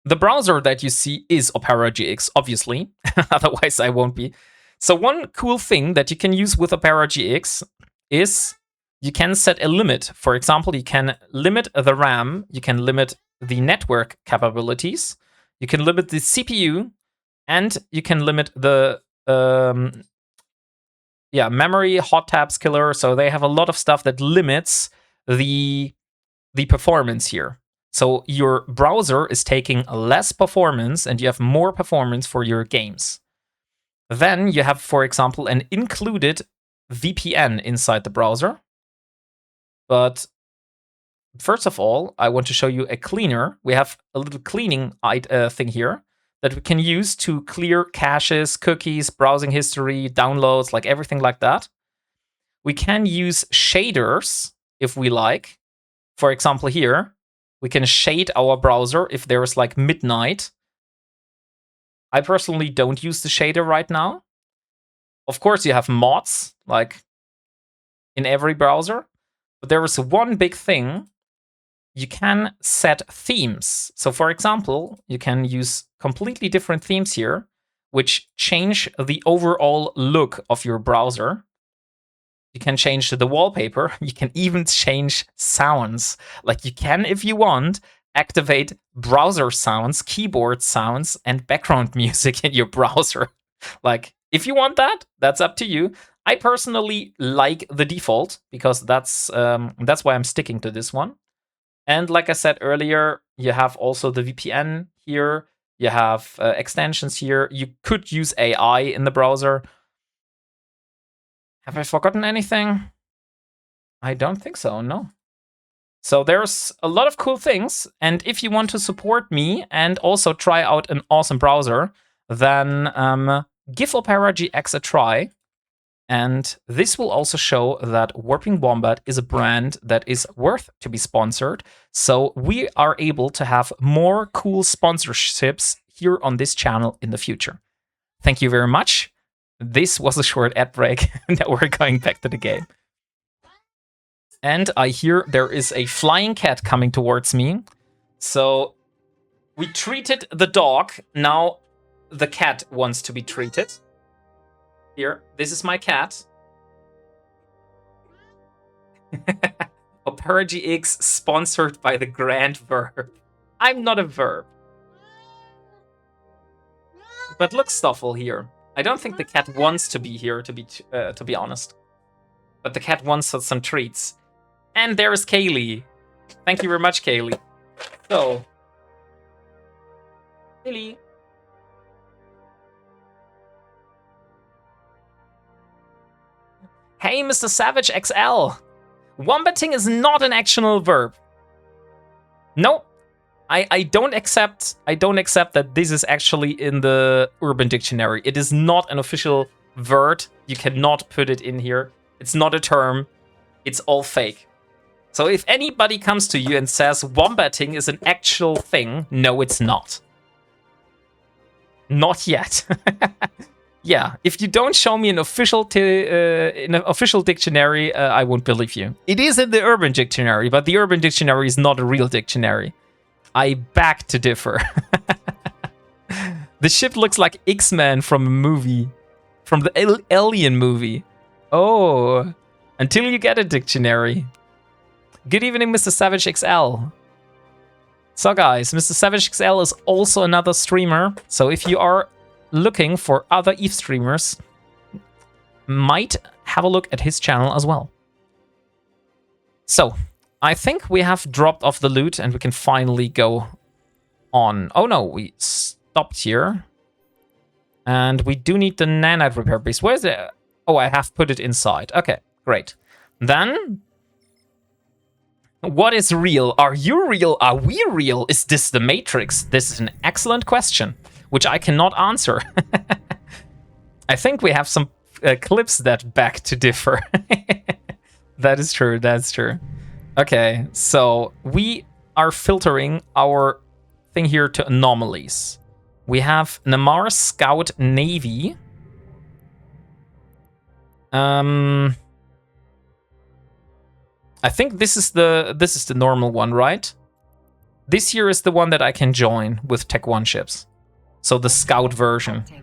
the browser that you see is Opera GX, obviously. Otherwise, I won't be. So one cool thing that you can use with Opera GX is you can set a limit. For example, you can limit the RAM, you can limit the network capabilities, you can limit the CPU, and you can limit the memory, hot tabs killer. So they have a lot of stuff that limits the performance here. So your browser is taking less performance and you have more performance for your games. Then you have, for example, an included VPN inside the browser. But first of all, I want to show you a cleaner. We have a little cleaning thing here that we can use to clear caches, cookies, browsing history, downloads, like everything like that. We can use shaders if we like. For example, here, we can shade our browser if there's like midnight. I personally don't use the shader right now. Of course, you have mods, like in every browser. But there is one big thing. You can set themes. So for example, you can use completely different themes here, which change the overall look of your browser. You can change the wallpaper. You can even change sounds. Like you can, if you want, activate browser sounds, keyboard sounds, and background music in your browser. Like, if you want that, that's up to you. I personally like the default because that's why I'm sticking to this one. And like I said earlier, you have also the VPN here. You have extensions here. You could use AI in the browser. Have I forgotten anything? I don't think so, no. So there's a lot of cool things. And if you want to support me and also try out an awesome browser, then give Opera GX a try. And this will also show that WarpingWombat is a brand that is worth to be sponsored. So we are able to have more cool sponsorships here on this channel in the future. Thank you very much. This was a short ad break. Now we're going back to the game. And I hear there is a flying cat coming towards me. So we treated the dog. Now the cat wants to be treated. Here, this is my cat. Opera GX sponsored by the Grand Verb. I'm not a verb. But look, Stoffel here. I don't think the cat wants to be here, to be honest. But the cat wants some treats. And there's Kaylee. Thank you very much, Kaylee. So, Kaylee. Hey, Mr. Savage XL. Wombating is not an actional verb. No, I don't accept that this is actually in the Urban Dictionary. It is not an official word. You cannot put it in here. It's not a term. It's all fake. So if anybody comes to you and says wombating is an actual thing, no, it's not. Not yet. Yeah, if you don't show me an official dictionary, I won't believe you. It is in the Urban Dictionary, but the Urban Dictionary is not a real dictionary. I beg to differ. The ship looks like X-Men from a movie. From the Alien movie. Oh, until you get a dictionary. Good evening, Mr. Savage XL. So guys, Mr. Savage XL is also another streamer. So if you are looking for other ETH streamers, might have a look at his channel as well. So, I think we have dropped off the loot and we can finally go on. Oh no, we stopped here. And we do need the nanite repair base. Where's it? Oh, I have put it inside. Okay, great. Then, what is real? Are you real? Are we real? Is this the Matrix? This is an excellent question, which I cannot answer. I think we have some clips that beg to differ. That is true, that's true. Okay, so we are filtering our thing here to anomalies. We have Namar Scout Navy. I think this is the normal one, right? This here is the one that I can join with Tech 1 ships. So the Scout version. Active.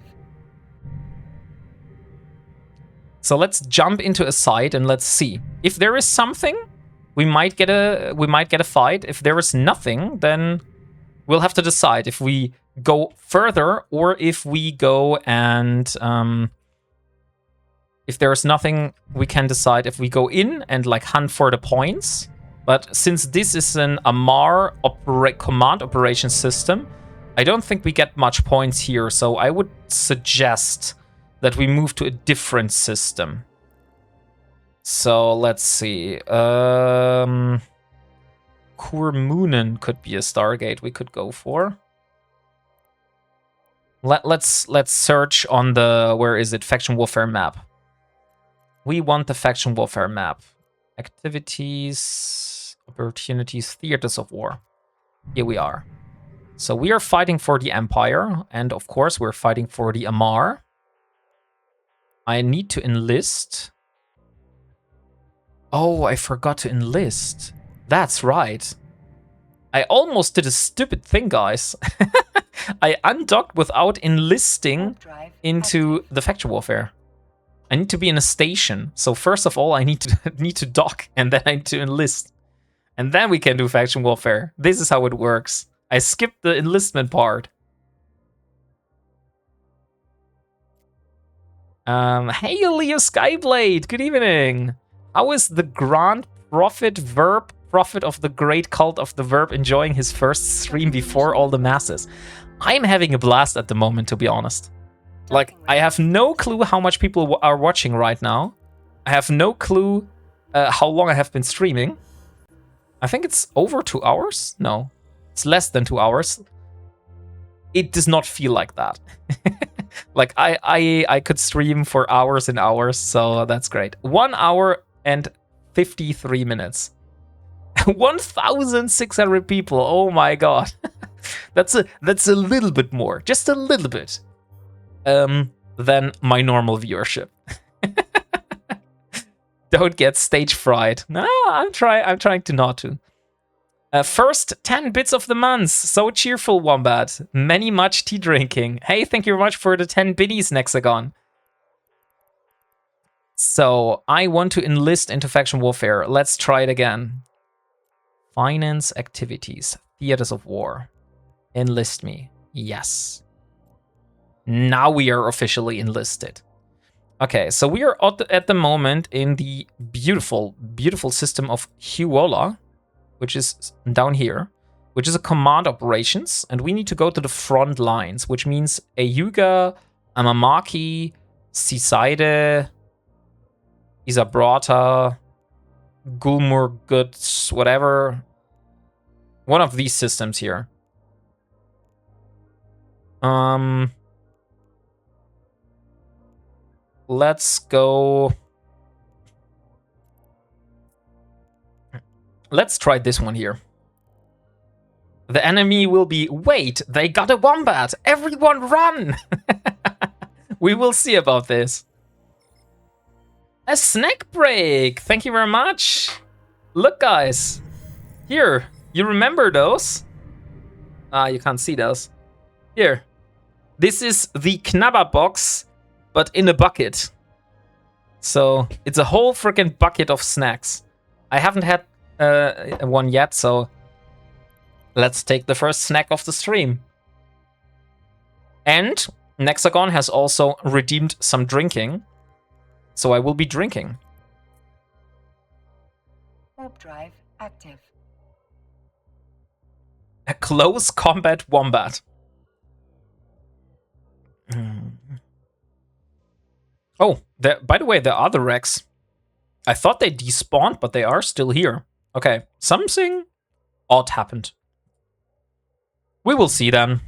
So let's jump into a site and let's see. If there is something, we might get a fight. If there is nothing, then we'll have to decide if we go further or if we go and if there's nothing, we can decide if we go in and like hunt for the points. But since this is an Amar command operation system, I don't think we get much points here. So I would suggest that we move to a different system. So let's see. Kurmunen could be a Stargate we could go for. Let's search on the, where is it, faction warfare map. We want the faction warfare map. Activities, opportunities, theaters of war. Here we are. So we are fighting for the Empire, and of course we're fighting for the Amar. I need to enlist. Oh, I forgot to enlist. That's right. I almost did a stupid thing, guys. I undocked without enlisting into the faction warfare. I need to be in a station. So first of all, I need to dock, and then I need to enlist. And then we can do faction warfare. This is how it works. I skipped the enlistment part. Hey, Leo Skyblade, good evening. How is the Grand Prophet of the Great Cult of the Verb enjoying his first stream before all the masses? I'm having a blast at the moment, to be honest. Like, I have no clue how much people are watching right now. I have no clue how long I have been streaming. I think it's over 2 hours? No, it's less than 2 hours. It does not feel like that. Like, I could stream for hours and hours, so that's great. 1 hour and 53 minutes. 1,600 people, oh my god. That's a little bit more, just a little bit, than my normal viewership. Don't get stage fright. No, I'm trying to not to. First 10 bits of the month. So cheerful, Wombat. Many much tea drinking. Hey, thank you very much for the 10 biddies, Nexagon. So, I want to enlist into faction warfare. Let's try it again. Finance activities. Theaters of war. Enlist me. Yes. Now we are officially enlisted. Okay, so we are at the moment in the beautiful, beautiful system of Huola, which is down here, which is a command operations, and we need to go to the front lines, which means Ayuga, Amamaki, Seaside, Isabrata, Gulmur Goods, whatever. One of these systems here. let's go. Let's try this one here. The enemy will be, wait, they got a wombat. Everyone run. We will see about this. A snack break. Thank you very much. Look, guys. Here, you remember those? Ah, you can't see those. Here. This is the Knabber box, but in a bucket. So it's a whole freaking bucket of snacks. I haven't had one yet, so let's take the first snack of the stream. And Nexagon has also redeemed some drinking, so I will be drinking. Warp drive active. A close combat wombat. Oh, by the way, there are the wrecks. I thought they despawned, but they are still here. Okay, something odd happened. We will see then.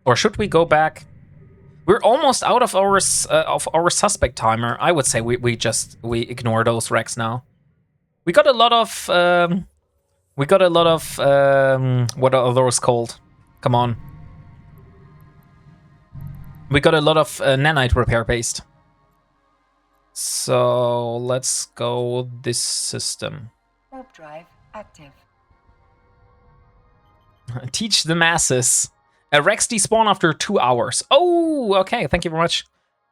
Or should we go back? We're almost out of our suspect timer. I would say we ignore those wrecks now. We got a lot of what are those called? Come on. We got a lot of nanite repair based. So let's go this system. Warp drive active. Teach the masses. Rex despawn after 2 hours. Oh, okay. Thank you very much.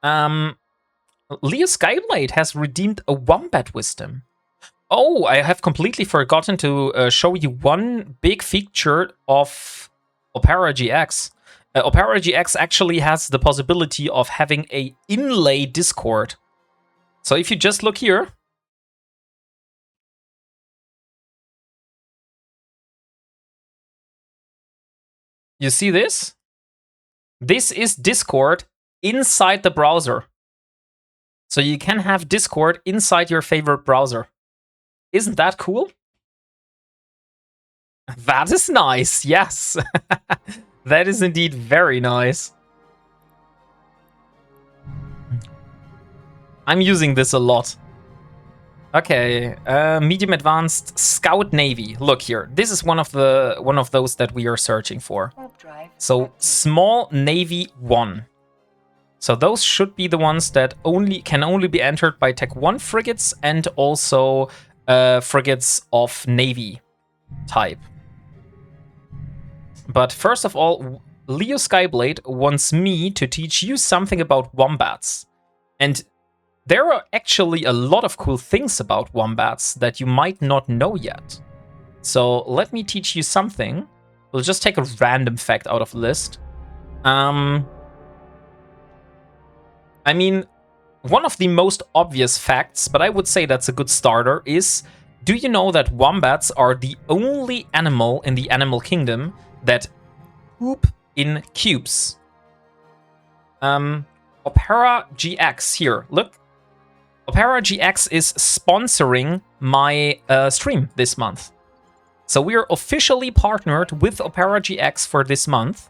Leo Skyblade has redeemed a wombat wisdom. Oh, I have completely forgotten to show you one big feature of Opera GX. Opera GX actually has the possibility of having a inlay Discord. So if you just look here, you see this? This is Discord inside the browser. So you can have Discord inside your favorite browser. Isn't that cool? That is nice, yes. That is indeed very nice. I'm using this a lot. Okay, medium advanced Scout Navy. Look here, this is one of those that we are searching for. So small Navy 1. So those should be the ones that can only be entered by Tech 1 frigates and also frigates of Navy type. But first of all, Leo Skyblade wants me to teach you something about wombats. And there are actually a lot of cool things about wombats that you might not know yet. So let me teach you something. We'll just take a random fact out of the list. I mean, one of the most obvious facts, but I would say that's a good starter, is, do you know that wombats are the only animal in the animal kingdom that poop in cubes? Opera GX, here, look. Opera GX is sponsoring my stream this month. So we are officially partnered with Opera GX for this month.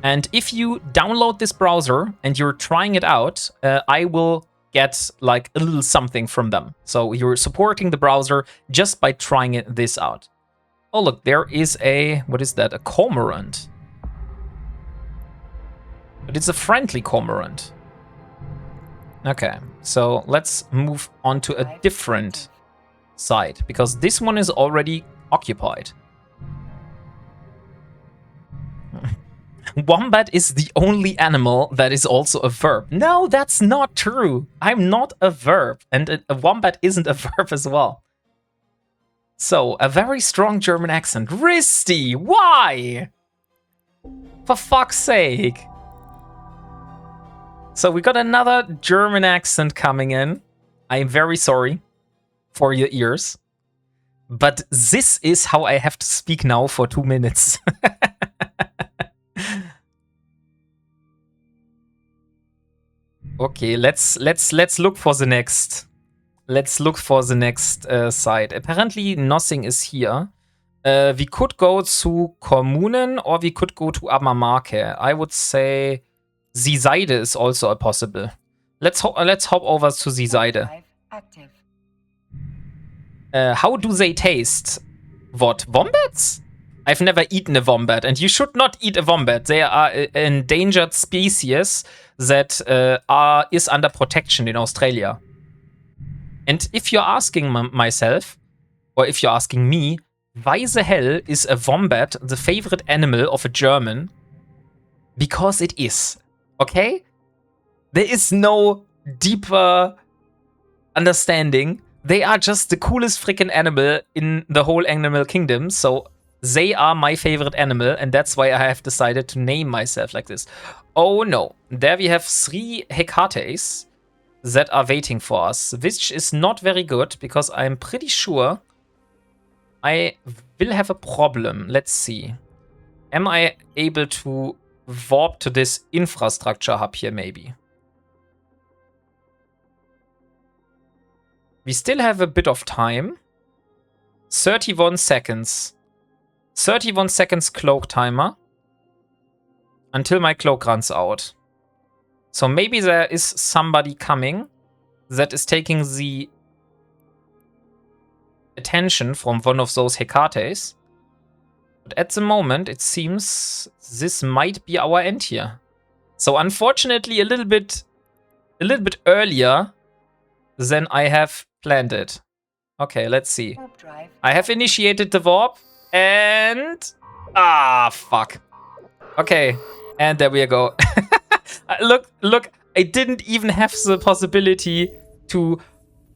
And if you download this browser and you're trying it out, I will get like a little something from them. So you're supporting the browser just by trying this out. Oh, look, there is a, what is that? A cormorant. But it's a friendly cormorant. Okay, so let's move on to a different side, because this one is already occupied. Wombat is the only animal that is also a verb. No, that's not true. I'm not a verb, and a wombat isn't a verb as well. So, a very strong German accent. Risty, why? For fuck's sake. So we got another German accent coming in. I am very sorry for your ears. But this is how I have to speak now for 2 minutes. Okay, let's look for the next. Let's look for the next site. Apparently nothing is here. We could go to Kommunen or we could go to Abermarke. I would say Die Seide is also a possible. Let's hop over to die Seide. Drive active. How do they taste? What, wombats? I've never eaten a wombat, and you should not eat a wombat. They are an endangered species that is under protection in Australia. And if you're asking myself, or if you're asking me, why the hell is a wombat the favorite animal of a German? Because it is. Okay? There is no deeper understanding. They are just the coolest freaking animal in the whole animal kingdom. So they are my favorite animal, and that's why I have decided to name myself like this. Oh no. There we have 3 Hecates that are waiting for us, which is not very good, because I'm pretty sure I will have a problem. Let's see. Am I able to warp to this infrastructure hub here, maybe? We still have a bit of time. 31 seconds. 31 seconds cloak timer. Until my cloak runs out. So maybe there is somebody coming that is taking the attention from one of those Hecates. But at the moment, it seems this might be our end here. So unfortunately, a little bit earlier than I have planned it. Okay, let's see. Warp drive. I have initiated the warp, and fuck. Okay, and there we go. Look, I didn't even have the possibility to...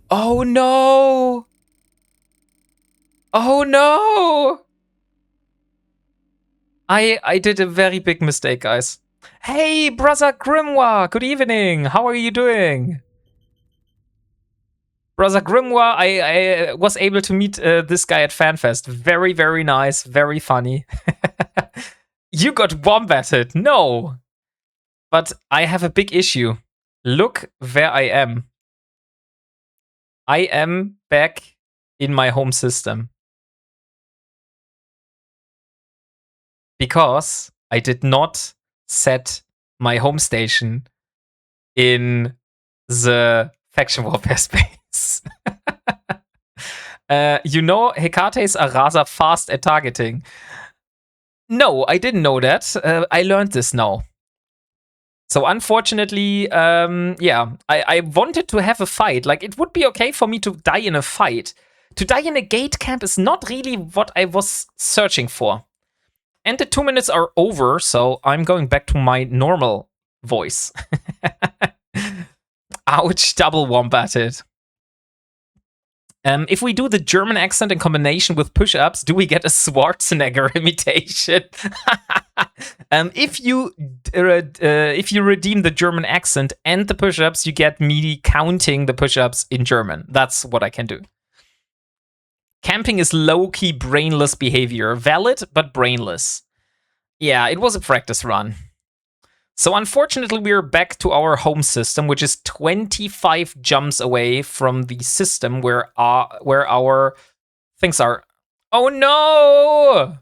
Oh no! Oh no! I did a very big mistake, guys. Hey, Brother Grimoire, good evening. How are you doing? Brother Grimoire, I was able to meet this guy at FanFest. Very, very nice, very funny. You got wombated. No. But I have a big issue. Look where I am. I am back in my home system. Because I did not set my home station in the faction warfare space. You know, Hecates are rather fast at targeting. No, I didn't know that. I learned this now. So unfortunately, yeah, I wanted to have a fight. Like, it would be okay for me to die in a fight. To die in a gate camp is not really what I was searching for. And the 2 minutes are over, so I'm going back to my normal voice. Ouch, double wombated. If we do the German accent in combination with push-ups, do we get a Schwarzenegger imitation? If you redeem the German accent and the push-ups, you get me counting the push-ups in German. That's what I can do. Camping is low-key brainless behavior. Valid, but brainless. Yeah, it was a practice run. So unfortunately, we're back to our home system, which is 25 jumps away from the system where our things are. Oh no!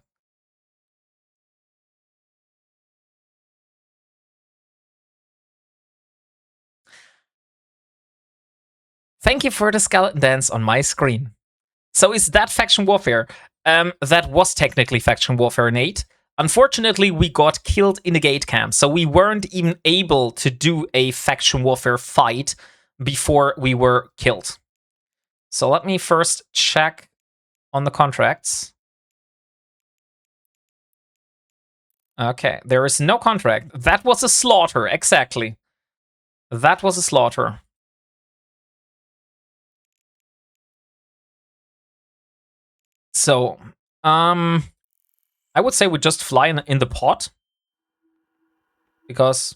Thank you for the skeleton dance on my screen. So is that faction warfare? That was technically faction warfare, Nate. Unfortunately, we got killed in a gate camp, so we weren't even able to do a faction warfare fight before we were killed. So let me first check on the contracts. Okay, there is no contract. That was a slaughter, exactly. That was a slaughter. So, I would say we just fly in the pod. Because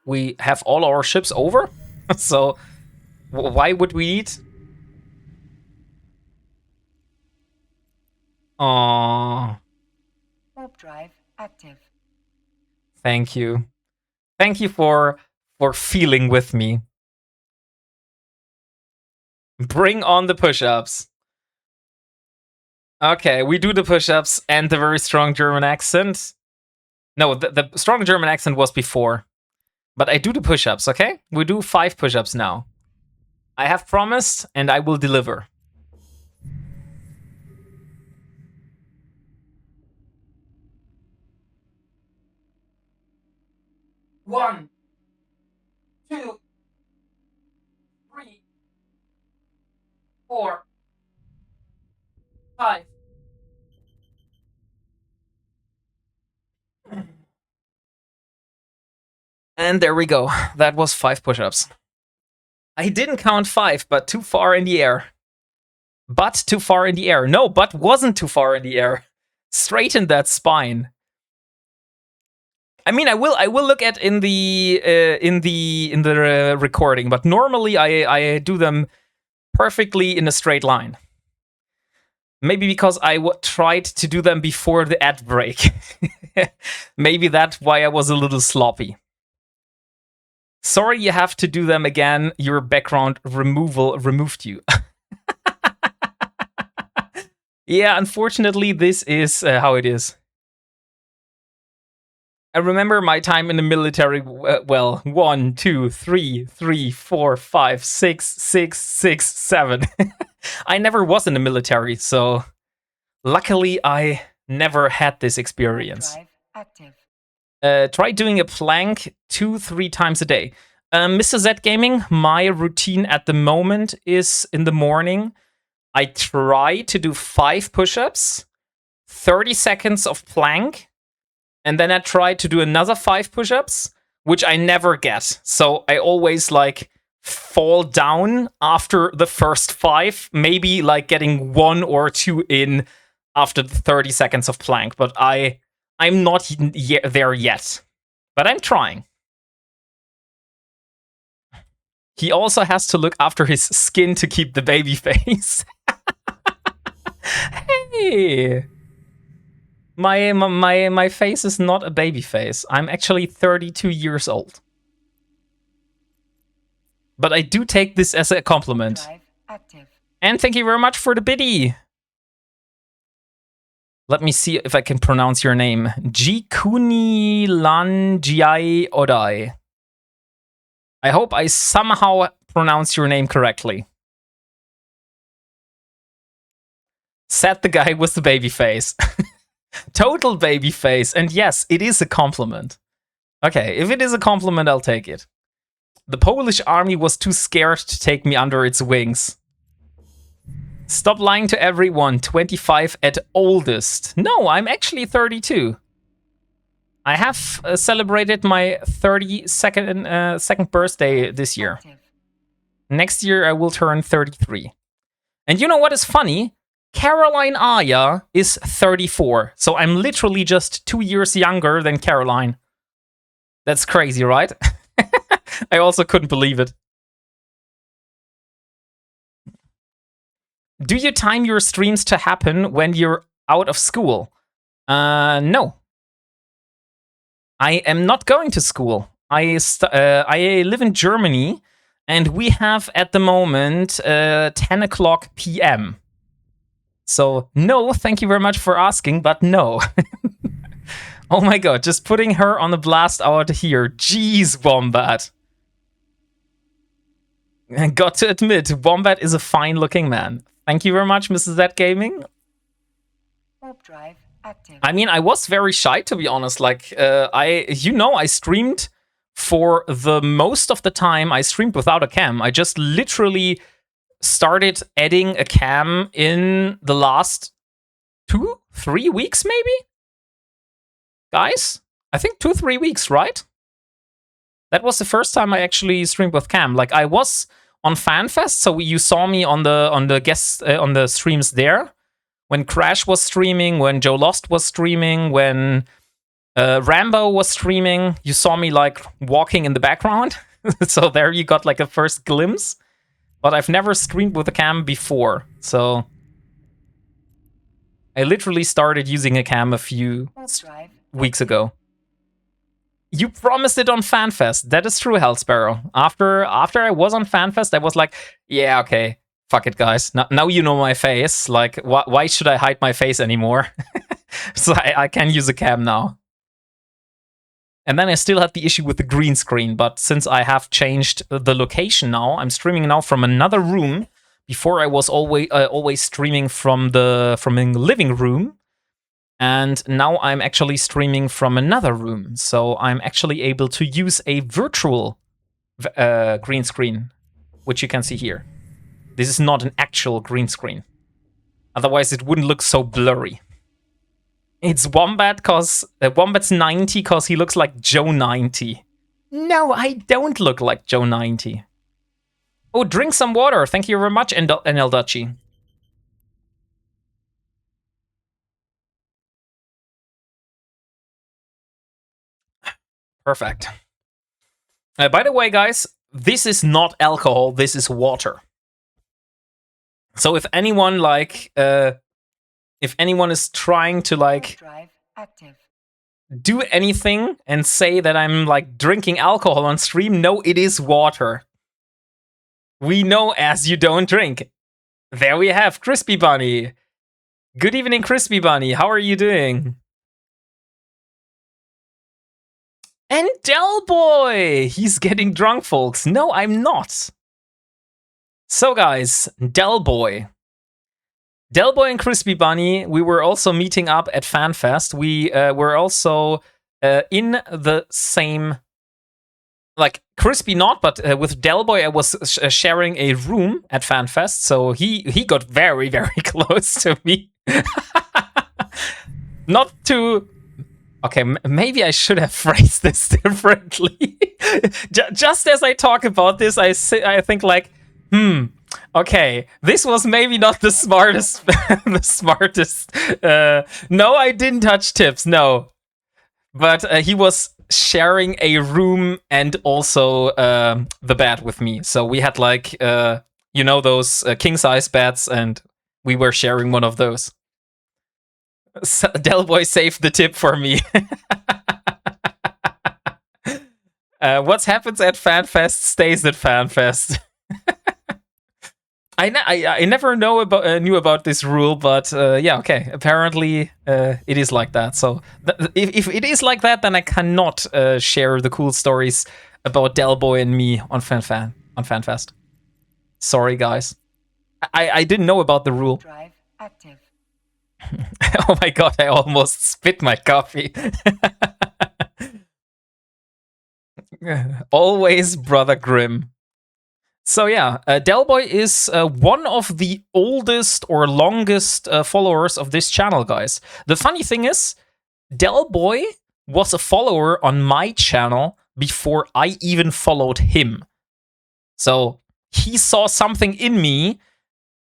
we have all our ships over. So, why would we eat? Aww. Warp drive active. Thank you. Thank you for feeling with me. Bring on the push-ups. Okay, we do the push-ups and the very strong German accent. No, the strong German accent was before. But I do the push-ups, okay? We do 5 push-ups now. I have promised, and I will deliver. One, 2, 3, 4, 5. And there we go. That was 5 push-ups. I didn't count 5, but too far in the air. But too far in the air. No, but wasn't too far in the air. Straighten that spine. I mean, I will look at in the recording, but normally I do them perfectly in a straight line. Maybe because I tried to do them before the ad break. Maybe that's why I was a little sloppy. Sorry you have to do them again. Your background removal removed you. Yeah, unfortunately, this is how it is. I remember my time in the military, well, 1, 2, 3, 3, 4, 5, 6, 6, 6, 7. I never was in the military, so luckily I never had this experience. Drive active. Try doing a plank 2-3 times a day. Mr. Z Gaming, my routine at the moment is in the morning. I try to do 5 push-ups, 30 seconds of plank, and then I try to do another 5 push-ups, which I never get. So I always like fall down after the first 5, maybe like getting 1 or 2 in after the 30 seconds of plank, but I'm not there yet. But I'm trying. He also has to look after his skin to keep the baby face. Hey! My face is not a baby face. I'm actually 32 years old. But I do take this as a compliment. Drive active. And thank you very much for the biddy. Let me see if I can pronounce your name. Jikuni Lanjiai Odai. I hope I somehow pronounce your name correctly. Said the guy with the baby face. Total baby face. And yes, it is a compliment. Okay, if it is a compliment, I'll take it. The Polish army was too scared to take me under its wings. Stop lying to everyone. 25 at oldest. No, I'm actually 32. I have celebrated my 32nd second birthday this year. Active. Next year I will turn 33. And you know what is funny? Caroline Aya is 34. So I'm literally just 2 years younger than Caroline. That's crazy, right? I also couldn't believe it. Do you time your streams to happen when you're out of school? No. I am not going to school. I live in Germany, and we have at the moment 10 o'clock p.m. So no, thank you very much for asking, but no. Oh my god, just putting her on the blast out here. Jeez, Wombat. Got to admit, Wombat is a fine-looking man. Thank you very much, Mrs. Z Gaming. Warp drive active. I mean, I was very shy, to be honest. Like, I streamed for the most of the time. I streamed without a cam. I just literally started adding a cam in the last 2-3 weeks, maybe? Guys? I think 2-3 weeks, right? That was the first time I actually streamed with cam. Like, I was on FanFest, so you saw me on the guest on the streams there. When Crash was streaming, when Joe Lost was streaming, when Rambo was streaming, you saw me like walking in the background. So there you got like a first glimpse. But I've never streamed with a cam before, so I literally started using a cam a few Warp drive weeks ago. You promised it on FanFest. That is true, Hellsparrow. After I was on FanFest, I was like, yeah, okay, fuck it, guys. Now you know my face. Like, why should I hide my face anymore? So I can use a cam now. And then I still had the issue with the green screen, but since I have changed the location now, I'm streaming now from another room. Before I was always streaming from the living room, and now I'm actually streaming from another room. So I'm actually able to use a virtual green screen, which you can see here. This is not an actual green screen. Otherwise, it wouldn't look so blurry. It's Wombat cause Wombat's 90 cause he looks like Joe 90. No, I don't look like Joe 90. Oh, drink some water. Thank you very much, NL Dutchy. Perfect. By the way, guys, this is not alcohol. This is water. So if anyone is trying to Warp drive active. do anything and say that I'm like drinking alcohol on stream, no, it is water. We know as you don't drink. There we have Crispy Bunny. Good evening, Crispy Bunny. How are you doing? And Del Boy! He's getting drunk, folks. No, I'm not. So, guys, Del Boy and Crispy Bunny, we were also meeting up at FanFest. We were also in the same... Like, Crispy not, but with Del Boy, I was sharing a room at FanFest, so he got very, very close to me. Not to... Okay, maybe I should have phrased this differently. Just as I talk about this, I think like, okay, this was maybe not the smartest, no, I didn't touch tips, no. But he was sharing a room and also the bed with me. So we had like, those king-size beds, and we were sharing one of those. Del Boy saved the tip for me. What happens at FanFest stays at FanFest. I never knew about this rule, but yeah, okay. Apparently, it is like that. So if it is like that, then I cannot share the cool stories about Del Boy and me on FanFest. Sorry, guys. I didn't know about the rule. Drive active. Oh my god, I almost spit my coffee. Always Brother Grimm. So yeah, Del Boy is one of the oldest or longest followers of this channel, guys. The funny thing is, Del Boy was a follower on my channel before I even followed him. So he saw something in me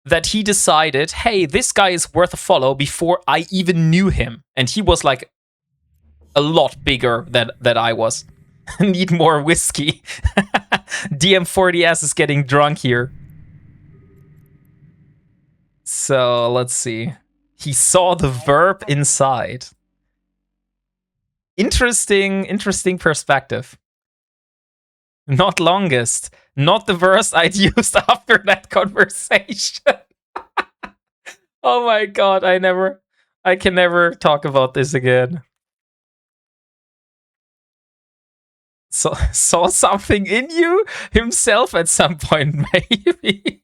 that he decided, hey, this guy is worth a follow before I even knew him. And he was like a lot bigger than I was. Need more whiskey. DM40S is getting drunk here. So let's see. He saw the verb inside. Interesting perspective. Not longest. Not the verse I'd used after that conversation. Oh my god, I can never talk about this again. So, saw something in you himself at some point, maybe.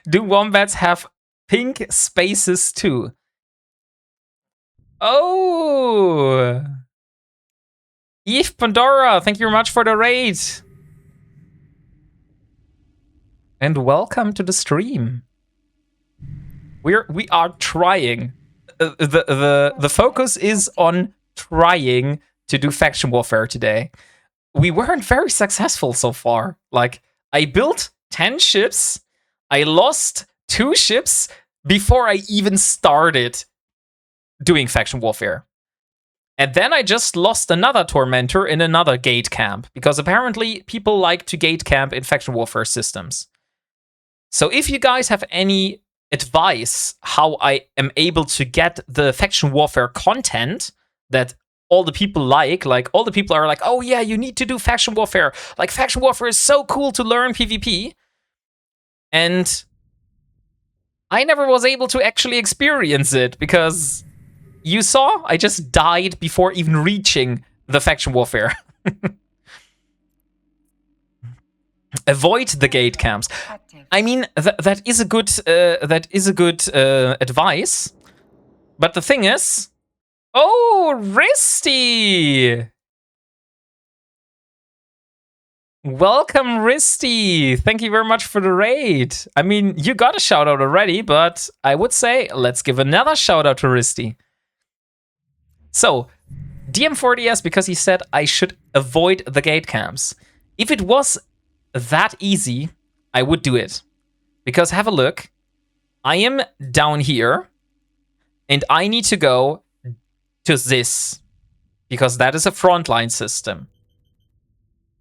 Do wombats have pink spaces too? Oh! Eve Pandora, thank you very much for the raid. And welcome to the stream. We are trying. The focus is on trying to do faction warfare today. We weren't very successful so far. Like, I built 10 ships. I lost 2 ships before I even started doing faction warfare. And then I just lost another tormentor in another gate camp, because apparently people like to gate camp in faction warfare systems. So if you guys have any advice how I am able to get the faction warfare content that all the people like all the people are like, oh yeah, you need to do faction warfare. Like, faction warfare is so cool to learn PvP. And I never was able to actually experience it, because you saw I just died before even reaching the faction warfare. Avoid the gate camps. Active. I mean, that is a good advice. But the thing is, oh, Risty! Welcome, Risty! Thank you very much for the raid. I mean, you got a shout out already, but I would say let's give another shout out to Risty. So, DM4DS, because he said I should avoid the gate camps. If it was that easy, I would do it. Because have a look. I am down here, and I need to go to this, because that is a frontline system.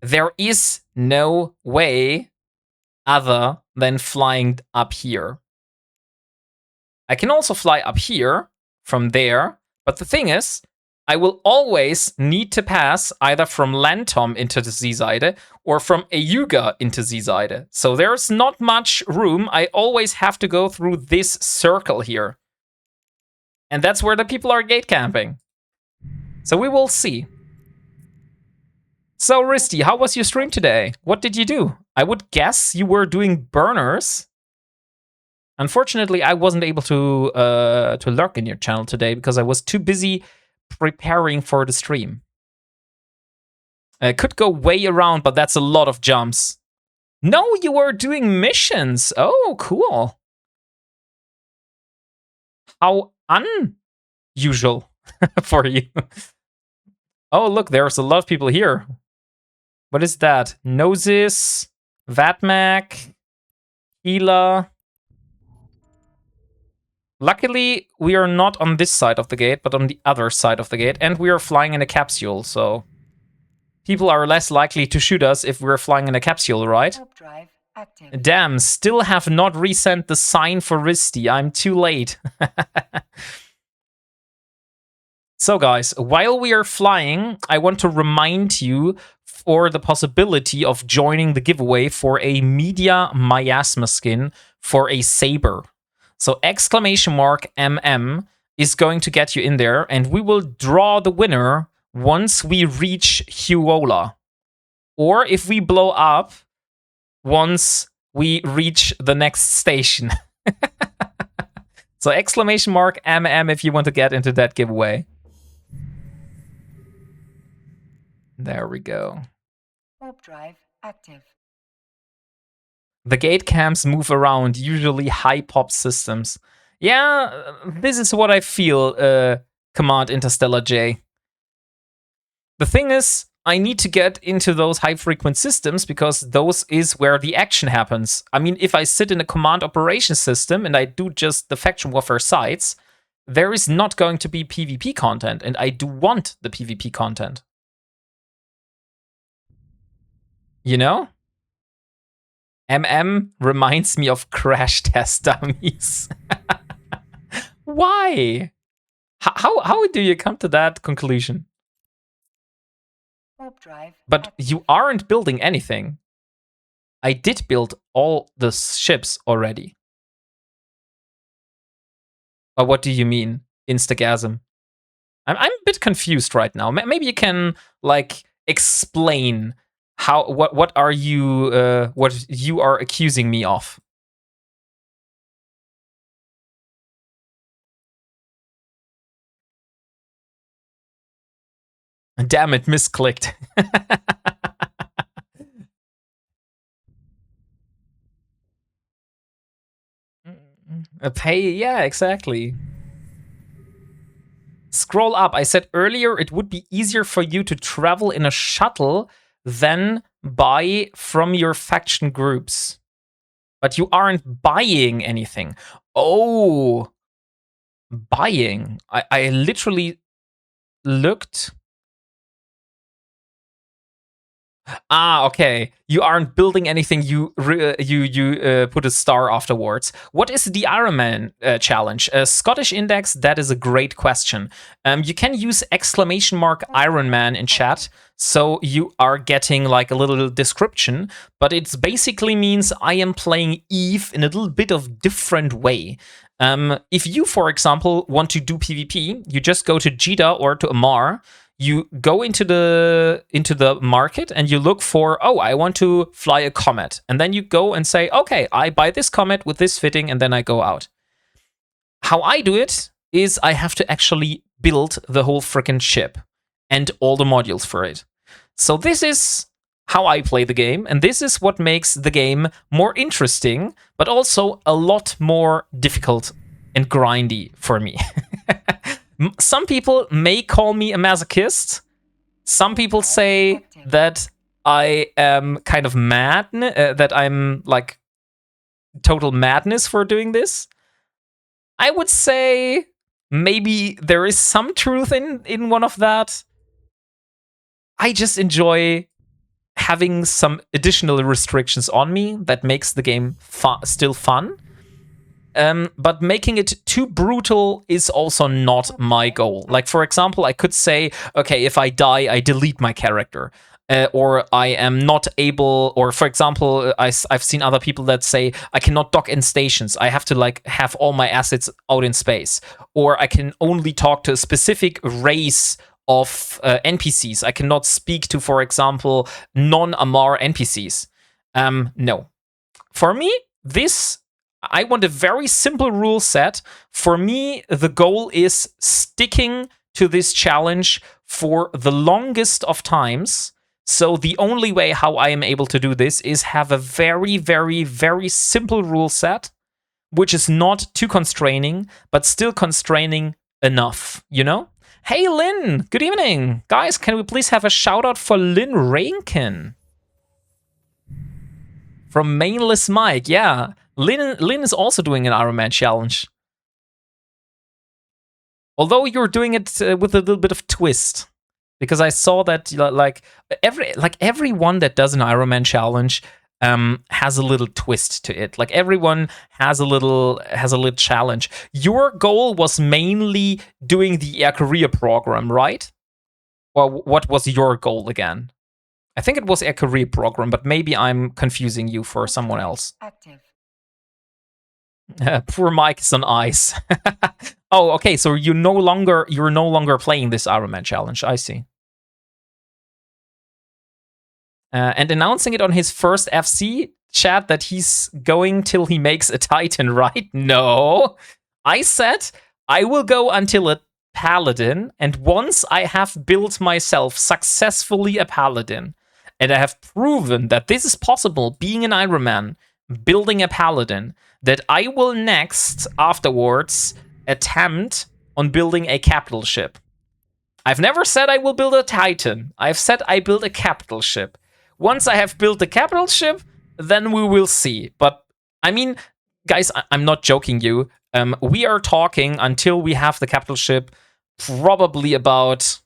There is no way other than flying up here. I can also fly up here from there, but the thing is, I will always need to pass either from Lantom into the Z-Seite or from Ayuga into Z-Seite. So there's not much room. I always have to go through this circle here. And that's where the people are gate camping. So we will see. So, Risty, how was your stream today? What did you do? I would guess you were doing burners. Unfortunately, I wasn't able to lurk in your channel today because I was too busy preparing for the stream. I could go way around, but that's a lot of jumps. No, you were doing missions. Oh, cool. How unusual for you. Oh, look, there's a lot of people here. What is that? Gnosis, Vatmac, Hila. Luckily, we are not on this side of the gate, but on the other side of the gate, and we are flying in a capsule, so people are less likely to shoot us if we're flying in a capsule, right? Warp drive active. Damn, still have not resent the sign for Risty. I'm too late. So guys, while we are flying, I want to remind you for the possibility of joining the giveaway for a Media Miasma skin for a Saber. So !MM is going to get you in there, and we will draw the winner once we reach Huola. Or if we blow up once we reach the next station. So !MM if you want to get into that giveaway. There we go. Warp drive active. The gate camps move around, usually high pop systems. Yeah, this is what I feel, Command Interstellar J. The thing is, I need to get into those high frequent systems because those is where the action happens. I mean, if I sit in a command operation system and I do just the faction warfare sites, there is not going to be PvP content, and I do want the PvP content. You know? MM reminds me of crash test dummies. Why? How do you come to that conclusion? Warp drive But active. you aren't building anything. I did build all the ships already. Or what do you mean, Instagasm? I'm a bit confused right now. Maybe you can like explain what are you what you are accusing me of. Damn it, misclicked. Pay, yeah, exactly. Scroll up. I said earlier it would be easier for you to travel in a shuttle than buy from your faction groups. But you aren't buying anything. Oh, buying. I literally looked. Ah, okay. You aren't building anything. You put a star afterwards. What is the Ironman challenge? Scottish index. That is a great question. You can use !Ironman in chat, so you are getting like a little description. But it basically means I am playing Eve in a little bit of different way. If you, for example, want to do PvP, you just go to Jita or to Amar. you go into the market and you look for, oh, I want to fly a Comet. And then you go and say, okay, I buy this Comet with this fitting, and then I go out. How I do it is I have to actually build the whole freaking ship and all the modules for it. So this is how I play the game, and this is what makes the game more interesting, but also a lot more difficult and grindy for me. Some people may call me a masochist. Some people say that I am kind of mad, that I'm like total madness for doing this. I would say maybe there is some truth in one of that. I just enjoy having some additional restrictions on me that makes the game still fun. But making it too brutal is also not my goal. Like, for example, I could say, okay, if I die, I delete my character. Or I am not able, or for example, I've seen other people that say, I cannot dock in stations. I have to like have all my assets out in space. Or I can only talk to a specific race of NPCs. I cannot speak to, for example, non-Amar NPCs. No. For me, I want a very simple rule set. For me, the goal is sticking to this challenge for the longest of times. So the only way how I am able to do this is have a very, very, very simple rule set, which is not too constraining, but still constraining enough, you know? Hey, Lynn, good evening. Guys, can we please have a shout out for Lynn Rankin? From Mainless Mike, yeah. Lynn is also doing an Ironman challenge. Although you're doing it with a little bit of twist. Because I saw that like everyone that does an Ironman challenge has a little twist to it. Like everyone has a little challenge. Your goal was mainly doing the Air Career program, right? Or what was your goal again? I think it was Air Career program, but maybe I'm confusing you for someone else. Active. Poor Mike is on ice. Oh, okay. So you're no longer playing this Ironman challenge. I see. And announcing it on his first FC chat that he's going till he makes a Titan, right? No. I said I will go until a Paladin, and once I have built myself successfully a Paladin, and I have proven that this is possible, being an Ironman, building a Paladin, that I will next, afterwards, attempt on building a capital ship. I've never said I will build a Titan. I've said I build a capital ship. Once I have built the capital ship, then we will see. But, I mean, guys, I'm not joking you. We are talking until we have the capital ship probably about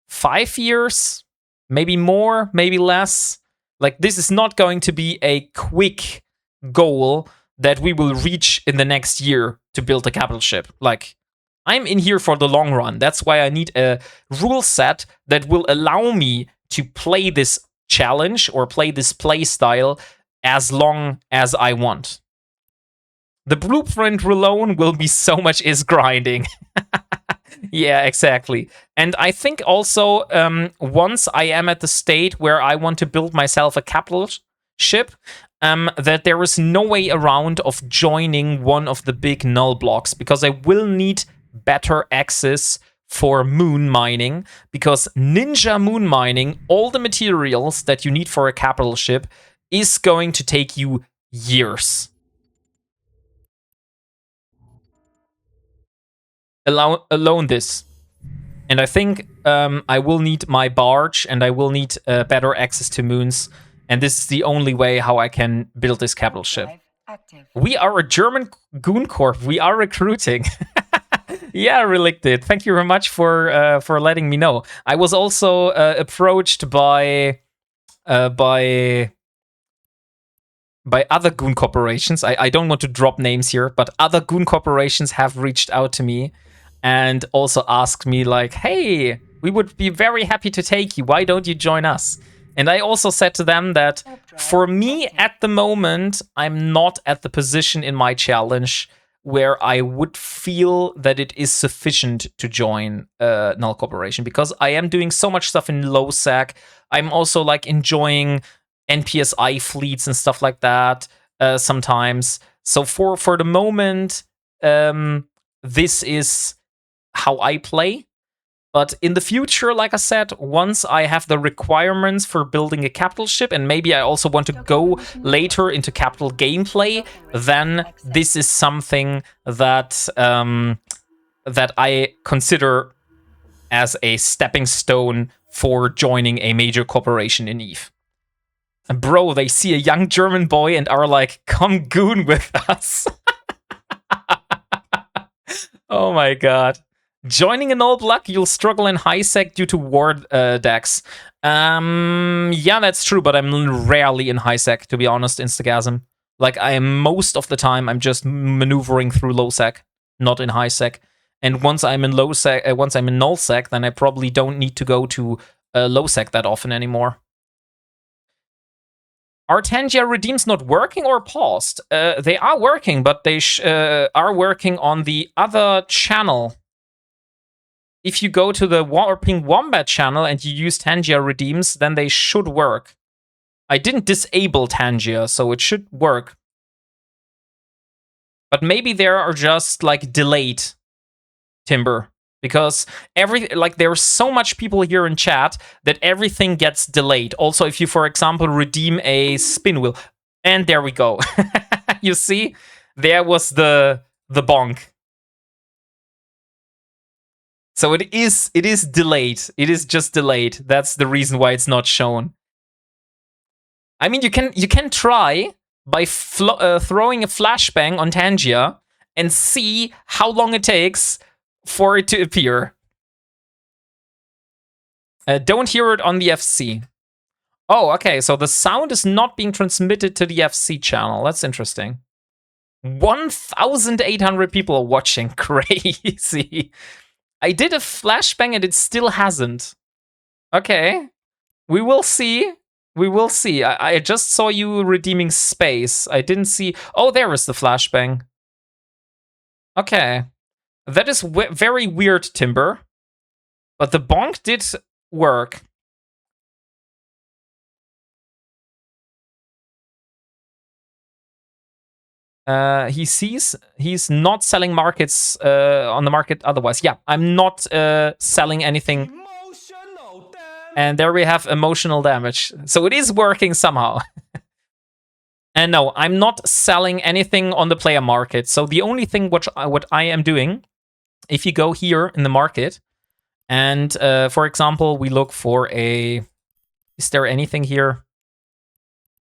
5 years, maybe more, maybe less. Like, this is not going to be a quick goal that we will reach in the next year to build a capital ship. Like, I'm in here for the long run. That's why I need a rule set that will allow me to play this challenge or play this play style as long as I want. The blueprint alone will be so much is grinding. Yeah, exactly. And I think also once I am at the state where I want to build myself a capital ship, that there is no way around of joining one of the big null blocks, because I will need better access for moon mining, because ninja moon mining, all the materials that you need for a capital ship, is going to take you years. Alone this. And I think I will need my barge, and I will need better access to moons, and this is the only way how I can build this capital ship. Active. We are a German Goon Corp. We are recruiting. Yeah, Relicted. Thank you very much for letting me know. I was also approached by other Goon corporations. I don't want to drop names here, but other Goon corporations have reached out to me and also asked me like, hey, we would be very happy to take you. Why don't you join us? And I also said to them that for me at the moment, I'm not at the position in my challenge where I would feel that it is sufficient to join null cooperation, because I am doing so much stuff in low sec. I'm also like enjoying NPSI fleets and stuff like that sometimes. So for the moment, this is how I play. But in the future, like I said, once I have the requirements for building a capital ship, and maybe I also want to go later into capital gameplay, then this is something that that I consider as a stepping stone for joining a major corporation in EVE. And bro, they see a young German boy and are like, come goon with us. Oh my god. Joining an old luck, you'll struggle in high sec due to war decks. Yeah, that's true, but I'm rarely in high sec, to be honest, Instagasm. Like, I am most of the time, I'm just maneuvering through low sec, not in high sec. And once I'm in low sec, once I'm in null sec, then I probably don't need to go to low sec that often anymore. Are Tangia redeems not working or paused? They are working, but they are working on the other channel. If you go to the WarpingWombat channel and you use Tangia redeems, then they should work. I didn't disable Tangia, so it should work. But maybe they are just like delayed, Timber. Because there's so much people here in chat that everything gets delayed. Also, if you, for example, redeem a spin wheel. And there we go. You see? There was the bonk. So it is delayed. It is just delayed. That's the reason why it's not shown. I mean, you can try by throwing a flashbang on Tangia and see how long it takes for it to appear. Don't hear it on the FC. Oh, okay. So the sound is not being transmitted to the FC channel. That's interesting. 1,800 people are watching. Crazy. I did a flashbang and it still hasn't. Okay. We will see. We will see. I just saw you redeeming space. I didn't see... Oh, there is the flashbang. Okay. That is very weird, Timber. But the bonk did work. He sees he's not selling markets on the market otherwise. Yeah, I'm not selling anything. And there we have emotional damage. So it is working somehow. And no, I'm not selling anything on the player market. So the only thing what I am doing, if you go here in the market, and for example, we look for a... Is there anything here?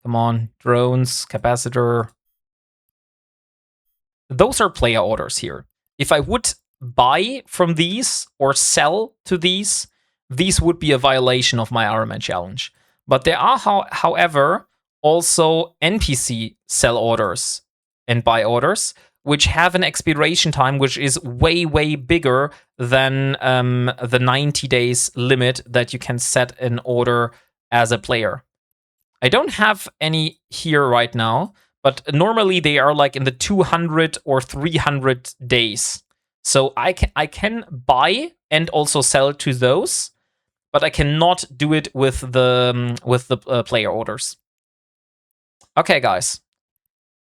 Come on, drones, capacitor... Those are player orders here. If I would buy from these or sell to these would be a violation of my Ironman challenge. But there are, however, also NPC sell orders and buy orders, which have an expiration time which is way, way bigger than the 90 days limit that you can set an order as a player. I don't have any here right now, but normally they are like in the 200 or 300 days. So I can buy and also sell to those, but I cannot do it with the player orders. Okay, guys.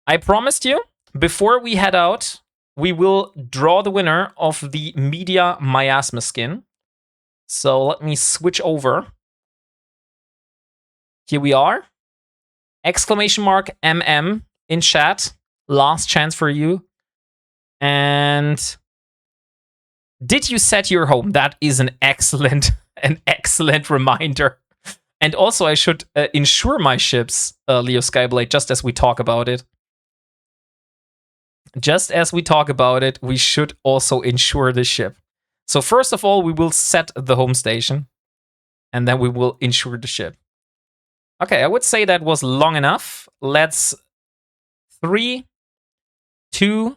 I promised you, before we head out, we will draw the winner of the Media Miasma skin. So let me switch over. Here we are. Exclamation mark MM in chat. Last chance for you. And did you set your home? That is an excellent reminder. And also, I should insure my ships, Leo Skyblade, just as we talk about it. Just as we talk about it, we should also insure the ship. So first of all, we will set the home station. And then we will insure the ship. Okay, I would say that was long enough. Let's 3, 2,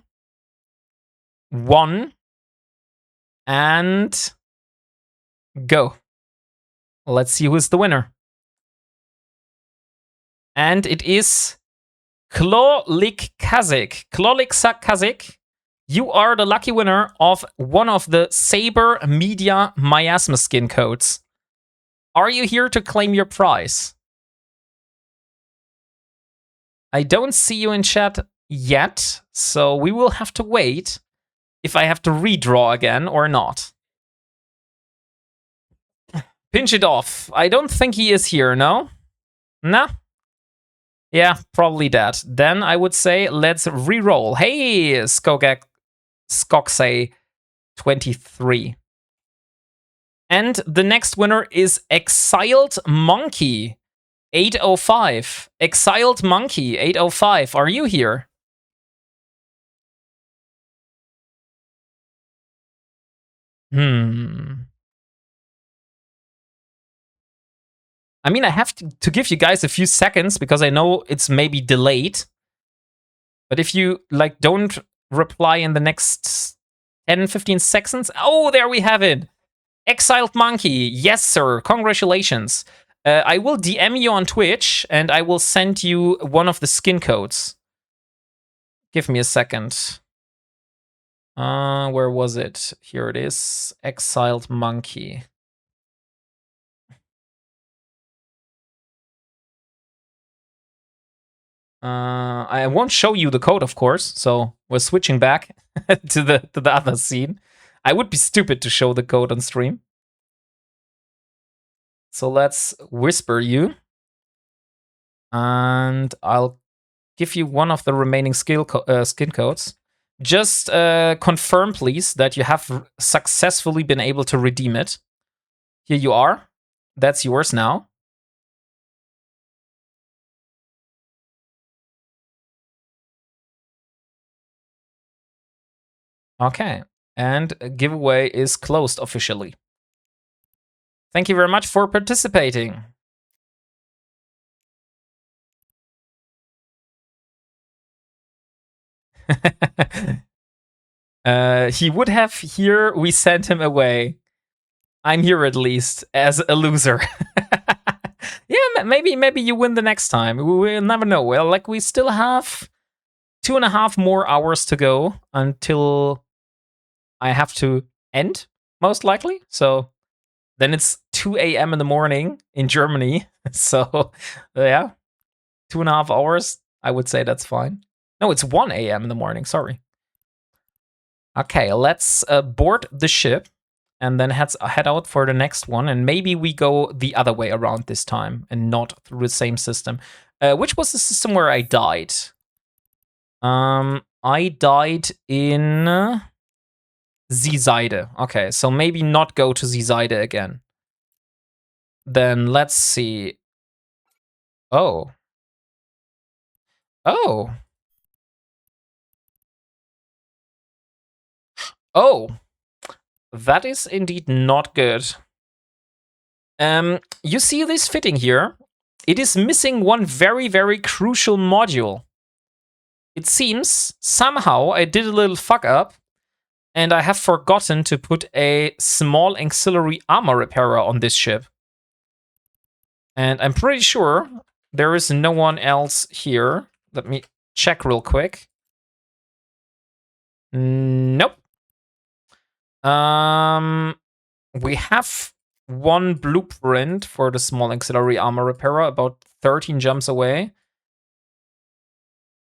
1, and go. Let's see who's the winner. And it is Klolik Kazik. Klolik Kazik You are the lucky winner of one of the Saber Media Miasma skin codes. Are you here to claim your prize? I don't see you in chat yet, so we will have to wait if I have to redraw again or not. Pinch it off. I don't think he is here, no? Nah? Yeah, probably that. Then I would say let's re-roll. Hey, Skoksay 23. And the next winner is Exiled Monkey 805. Exiled Monkey 805. Are you here? I mean, I have to give you guys a few seconds because I know it's maybe delayed. But if you like don't reply in the next 10, 15 seconds. Oh, there we have it. Exiled Monkey. Yes, sir. Congratulations. I will DM you on Twitch and I will send you one of the skin codes. Give me a second. Where was it? Here it is. Exiled Monkey. I won't show you the code, of course. So we're switching back to the other scene. I would be stupid to show the code on stream. So let's whisper you, and I'll give you one of the remaining skin codes. Just confirm, please, that you have successfully been able to redeem it. Here you are. That's yours now. Okay. And giveaway is closed officially. Thank you very much for participating. He would have here, we sent him away. I'm here at least as a loser. Yeah, maybe you win the next time. We'll never know. Well, like we still have 2.5 more hours to go until I have to end, most likely. So then it's 2 a.m. in the morning in Germany. So yeah, 2.5 hours. I would say that's fine. No, it's 1 a.m. in the morning. Sorry. Okay, let's board the ship and then head out for the next one. And maybe we go the other way around this time and not through the same system. Which was the system where I died? I died in Seeseide. Okay, so maybe not go to Seeseide again. Then let's see. Oh. Oh. Oh. That is indeed not good. You see this fitting here? It is missing one very, very crucial module. It seems somehow I did a little fuck up and I have forgotten to put a small auxiliary armor repairer on this ship. And I'm pretty sure there is no one else here. Let me check real quick. Nope. We have one blueprint for the small auxiliary armor repairer about 13 jumps away.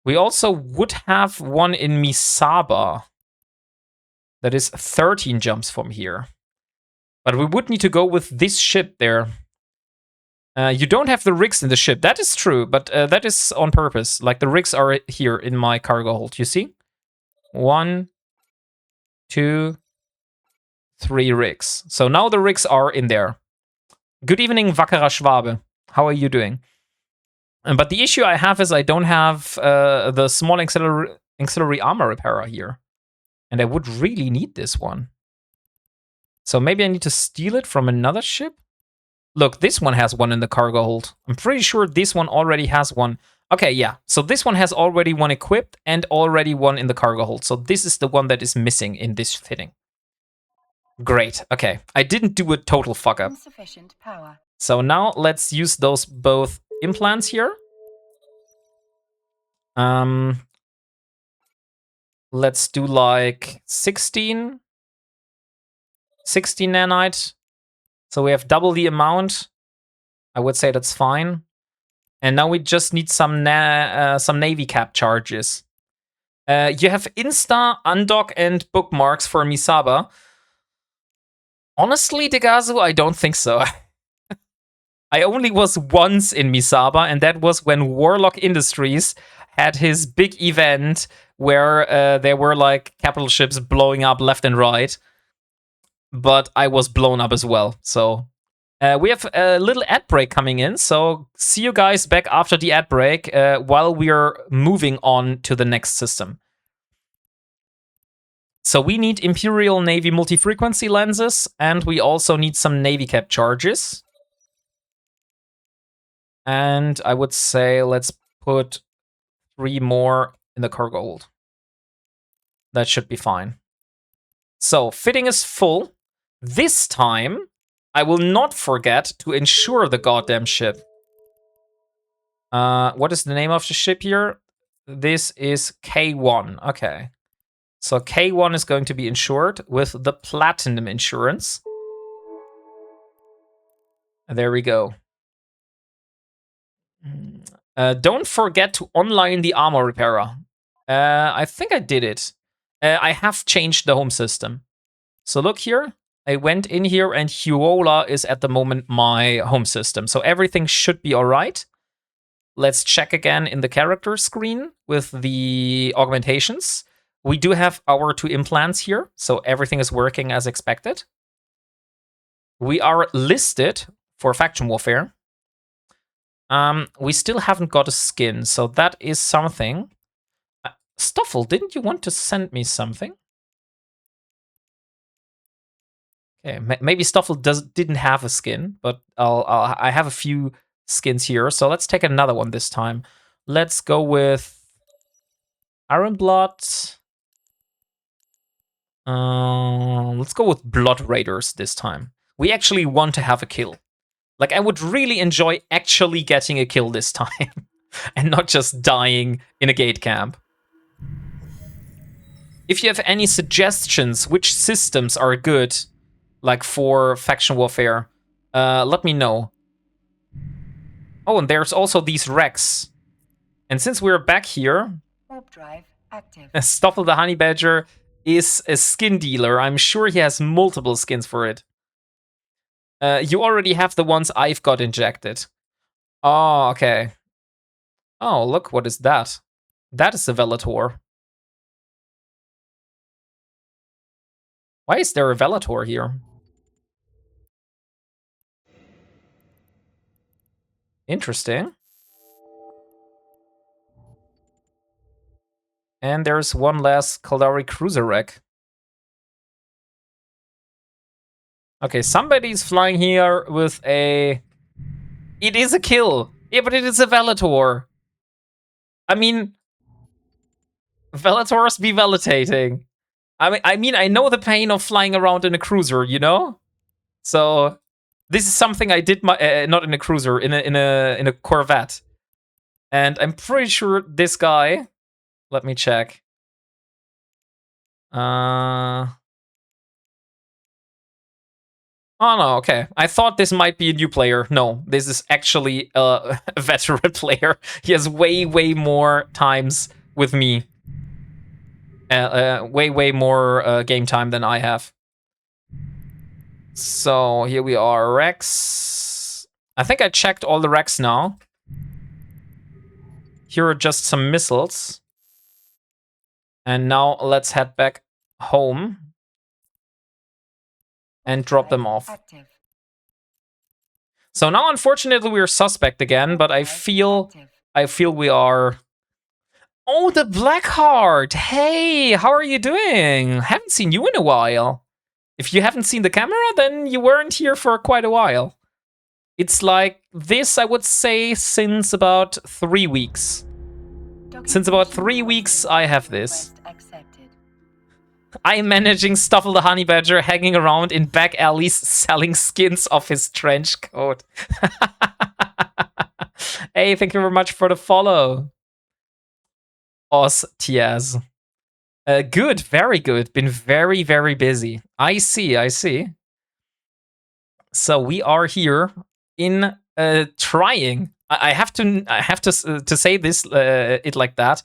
We also would have one in Misaba. That is 13 jumps from here. But we would need to go with this ship there. You don't have the rigs in the ship. That is true, but that is on purpose. Like, the rigs are here in my cargo hold. You see? 1, 2, 3 rigs. So now the rigs are in there. Good evening, Wackerer Schwabe. How are you doing? But the issue I have is I don't have the small auxiliary armor repairer here. And I would really need this one. So maybe I need to steal it from another ship? Look, this one has one in the cargo hold. I'm pretty sure this one already has one. Okay, yeah. So this one has already one equipped and already one in the cargo hold. So this is the one that is missing in this fitting. Great. Okay. I didn't do a total fuck up. Insufficient power. So now let's use those both implants here. Let's do like 16 nanite. So we have double the amount. I would say that's fine. And now we just need some Navy cap charges. You have Insta, Undock, and bookmarks for Misaba. Honestly, Degazu, I don't think so. I only was once in Misaba, and that was when Warlock Industries had his big event where there were like capital ships blowing up left and right. But I was blown up as well. So we have a little ad break coming in. So see you guys back after the ad break while we are moving on to the next system. So we need Imperial Navy multi-frequency lenses, and we also need some Navy cap charges. And I would say let's put 3 more in the cargo hold. That should be fine. So fitting is full. This time, I will not forget to insure the goddamn ship. What is the name of the ship here? This is K1. Okay. So K1 is going to be insured with the Platinum insurance. There we go. Don't forget to online the armor repairer. I think I did it. I have changed the home system. So look here. I went in here and Huola is at the moment my home system. So everything should be all right. Let's check again in the character screen with the augmentations. We do have our 2 implants here, so everything is working as expected. We are listed for faction warfare. We still haven't got a skin, so that is something. Stoffel, didn't you want to send me something? Okay, maybe Stoffel didn't have a skin, but I have a few skins here, so let's take another one this time. Let's go with Ironblood. Let's go with Blood Raiders this time. We actually want to have a kill. Like, I would really enjoy actually getting a kill this time and not just dying in a gate camp. If you have any suggestions which systems are good, like for faction warfare, let me know. Oh, and there's also these wrecks. And since we're back here, Warp drive active. Stoffel the Honey Badger is a skin dealer. I'm sure he has multiple skins for it. You already have the ones I've got injected. Oh, okay. Oh, look, what is that? That is a Velator. Why is there a Velator here? Interesting. And there's one last Kaldari cruiser wreck. Okay, somebody's flying here with a... It is a kill. Yeah, but it is a Velator. I mean... Velators be velatating. I mean, I know the pain of flying around in a cruiser, you know? So... This is something I did not in a cruiser, in a Corvette. And I'm pretty sure this guy... Let me check. Oh no, okay. I thought this might be a new player. No, this is actually a veteran player. He has way more times with me. Way more game time than I have. So here we are, Rex. I think I checked all the Rex now. Here are just some missiles. And now let's head back home and drop them off. Active. So now, unfortunately, we're suspect again, but I feel we are... Oh, the Blackheart! Hey, how are you doing? Haven't seen you in a while. If you haven't seen the camera, then you weren't here for quite a while. It's like this, I would say, since about 3 weeks. Since about 3 weeks, I have this. I'm managing Stoffel the Honey Badger hanging around in back alleys selling skins of his trench coat. Hey, thank you very much for the follow. Os Tiaz. Good, very good. Been very, very busy. I see. So we are here in trying. I have to say this it like that.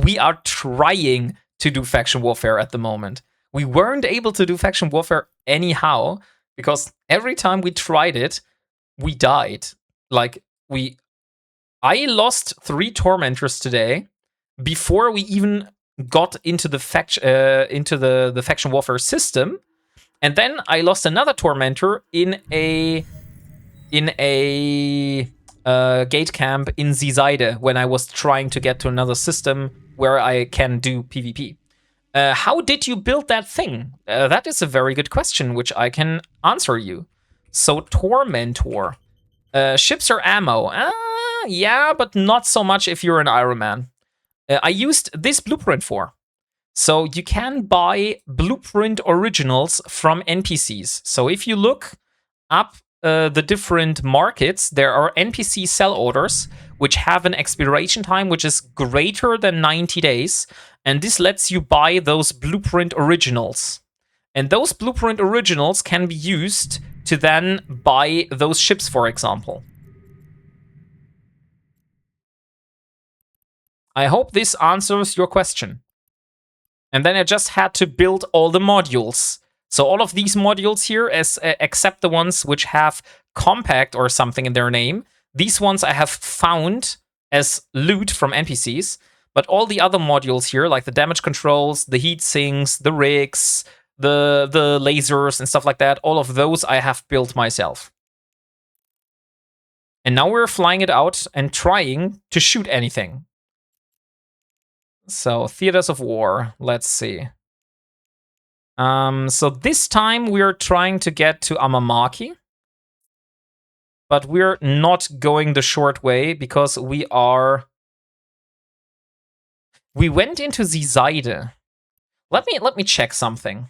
We are trying to do faction warfare at the moment. We weren't able to do faction warfare anyhow because every time we tried it, we died. I lost 3 tormentors today before we even got into the faction warfare system, and then I lost another tormentor in a gate camp in Zizide when I was trying to get to another system where I can do PvP. How did you build that thing? That is a very good question, which I can answer you. So, Tormentor. Ships or ammo? Yeah, but not so much if you're an Ironman. I used this blueprint for. So you can buy blueprint originals from NPCs. So if you look up the different markets, there are NPC sell orders which have an expiration time which is greater than 90 days. And this lets you buy those blueprint originals. And those blueprint originals can be used to then buy those ships, for example. I hope this answers your question. And then I just had to build all the modules. So all of these modules here, except the ones which have compact or something in their name, these ones I have found as loot from NPCs. But all the other modules here, like the damage controls, the heat sinks, the rigs, the lasers and stuff like that, all of those I have built myself. And now we're flying it out and trying to shoot anything. So, Theaters of War, let's see. So this time we're trying to get to Amamaki. But we're not going the short way because we went into Zizide. Let me check something.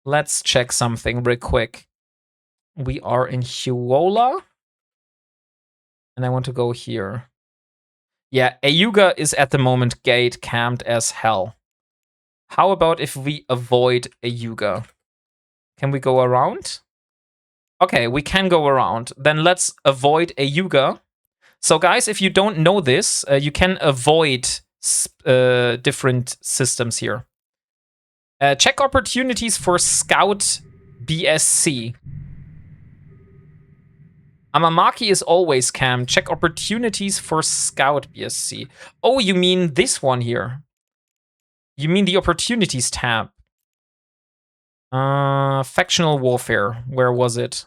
Let's check something real quick. We are in Huola. And I want to go here. Yeah, Ayuga is at the moment gate camped as hell. How about if we avoid Ayuga? Can we go around? Okay, we can go around. Then let's avoid Ayuga. So guys, if you don't know this, you can avoid different systems here. Check opportunities for Scout BSC. Amamaki is always camped. Check opportunities for Scout BSC. Oh, you mean this one here. You mean the opportunities tab. Factional warfare. Where was it?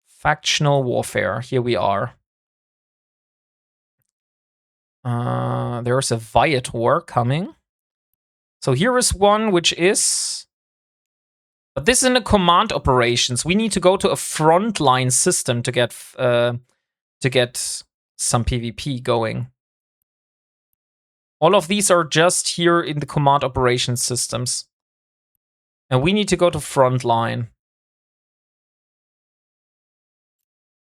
Factional warfare. Here we are. There's a Viator coming. So here is one which is... But this is in the command operations. We need to go to a frontline system to get some PvP going. All of these are just here in the command operations systems. And we need to go to frontline.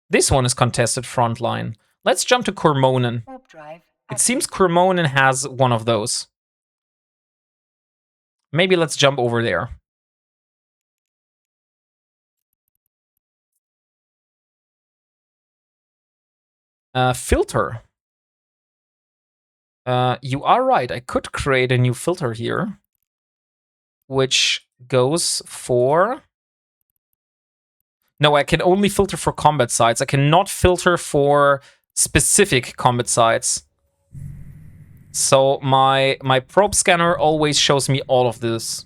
This one is contested frontline. Let's jump to Kurmonen. It seems Kurmonen has one of those. Maybe let's jump over there. Filter. You are right. I could create a new filter here, which goes for... No, I can only filter for combat sites. I cannot filter for specific combat sites. So my probe scanner always shows me all of this.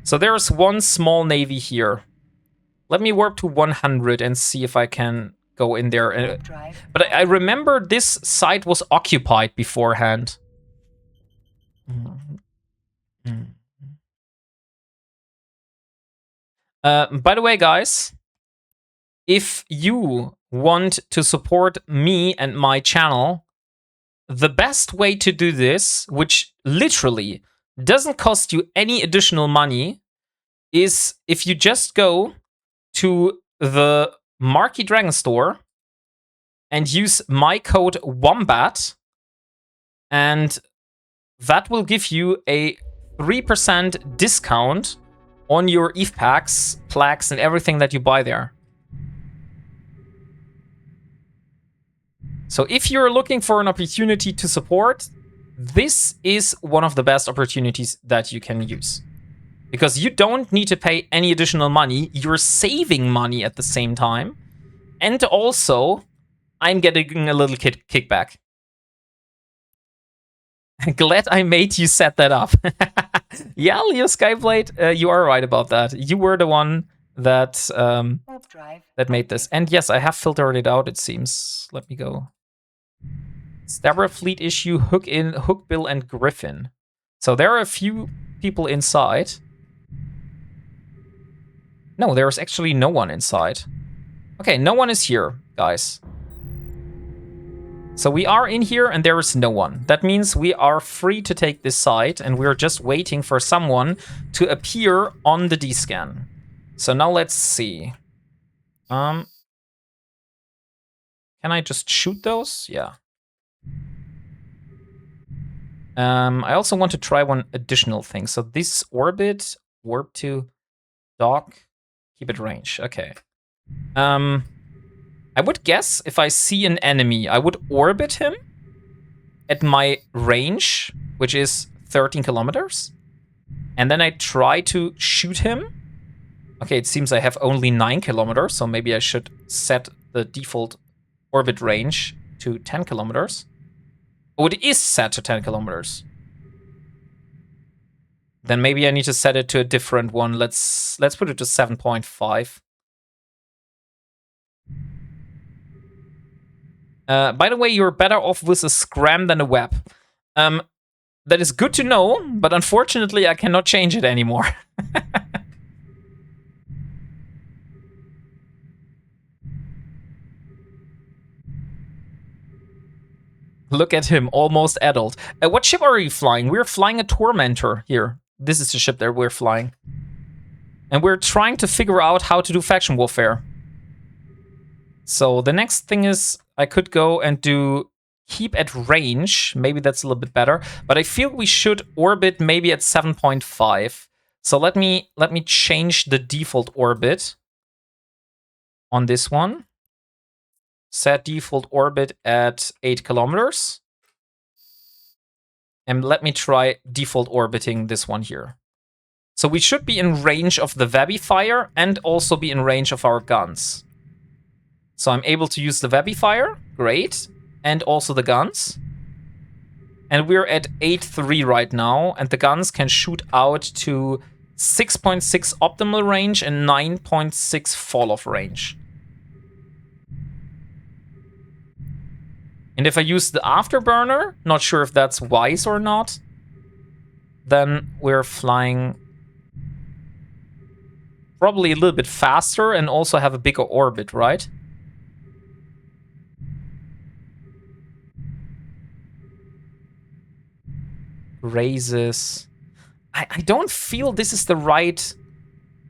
So there's one small navy here. Let me warp to 100 and see if I can go in there. But I remember this site was occupied beforehand. By the way, guys, if you want to support me and my channel, the best way to do this, which literally doesn't cost you any additional money, is if you just go to the Marquee Dragon store and use my code WOMBAT, and that will give you a 3% discount on your EVE packs, plaques, and everything that you buy there. So if you're looking for an opportunity to support, this is one of the best opportunities that you can use. Because you don't need to pay any additional money, you're saving money at the same time, and also, I'm getting a little kickback. Glad I made you set that up. Yeah, Leo Skyblade, you are right about that. You were the one that that made this. And yes, I have filtered it out, it seems. Let me go. Stabber Fleet issue, Hook, Bill, and Griffin. So there are a few people inside. No, there's actually no one inside. Okay, no one is here, guys. So we are in here and there is no one. That means we are free to take this side and we're just waiting for someone to appear on the D-scan. So now let's see. Can I just shoot those? Yeah. I also want to try one additional thing. So this orbit, warp to dock, keep it range. Okay. I would guess if I see an enemy, I would orbit him at my range, which is 13 kilometers. And then I try to shoot him. Okay, it seems I have only 9 kilometers, so maybe I should set the default orbit range to 10 kilometers. Oh, it is set to 10 kilometers. Then maybe I need to set it to a different one. Let's put it to 7.5. By the way, you're better off with a scram than a web. That is good to know, but unfortunately I cannot change it anymore. Look at him, almost adult. What ship are you flying? We're flying a Tormentor here. This is the ship that we're flying. And we're trying to figure out how to do faction warfare. So the next thing is I could go and do keep at range. Maybe that's a little bit better. But I feel we should orbit maybe at 7.5. So let me change the default orbit on this one. Set default orbit at 8 kilometers. And let me try default orbiting this one here. So we should be in range of the Webby fire and also be in range of our guns. So I'm able to use the Webby fire, great, and also the guns. And we're at 8.3 right now, and the guns can shoot out to 6.6 optimal range and 9.6 fall-off range. And if I use the afterburner, not sure if that's wise or not, then we're flying probably a little bit faster and also have a bigger orbit, right? Raises. I don't feel this is the right...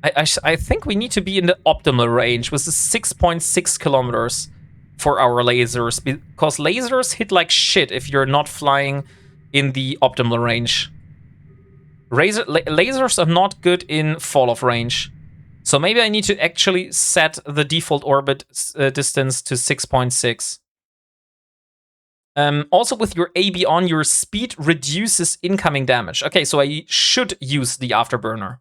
I think we need to be in the optimal range with the 6.6 kilometers for our lasers, because lasers hit like shit if you're not flying in the optimal range. Lasers are not good in fall-off range. So maybe I need to actually set the default orbit distance to 6.6. Also, with your AB on, your speed reduces incoming damage. Okay, so I should use the afterburner.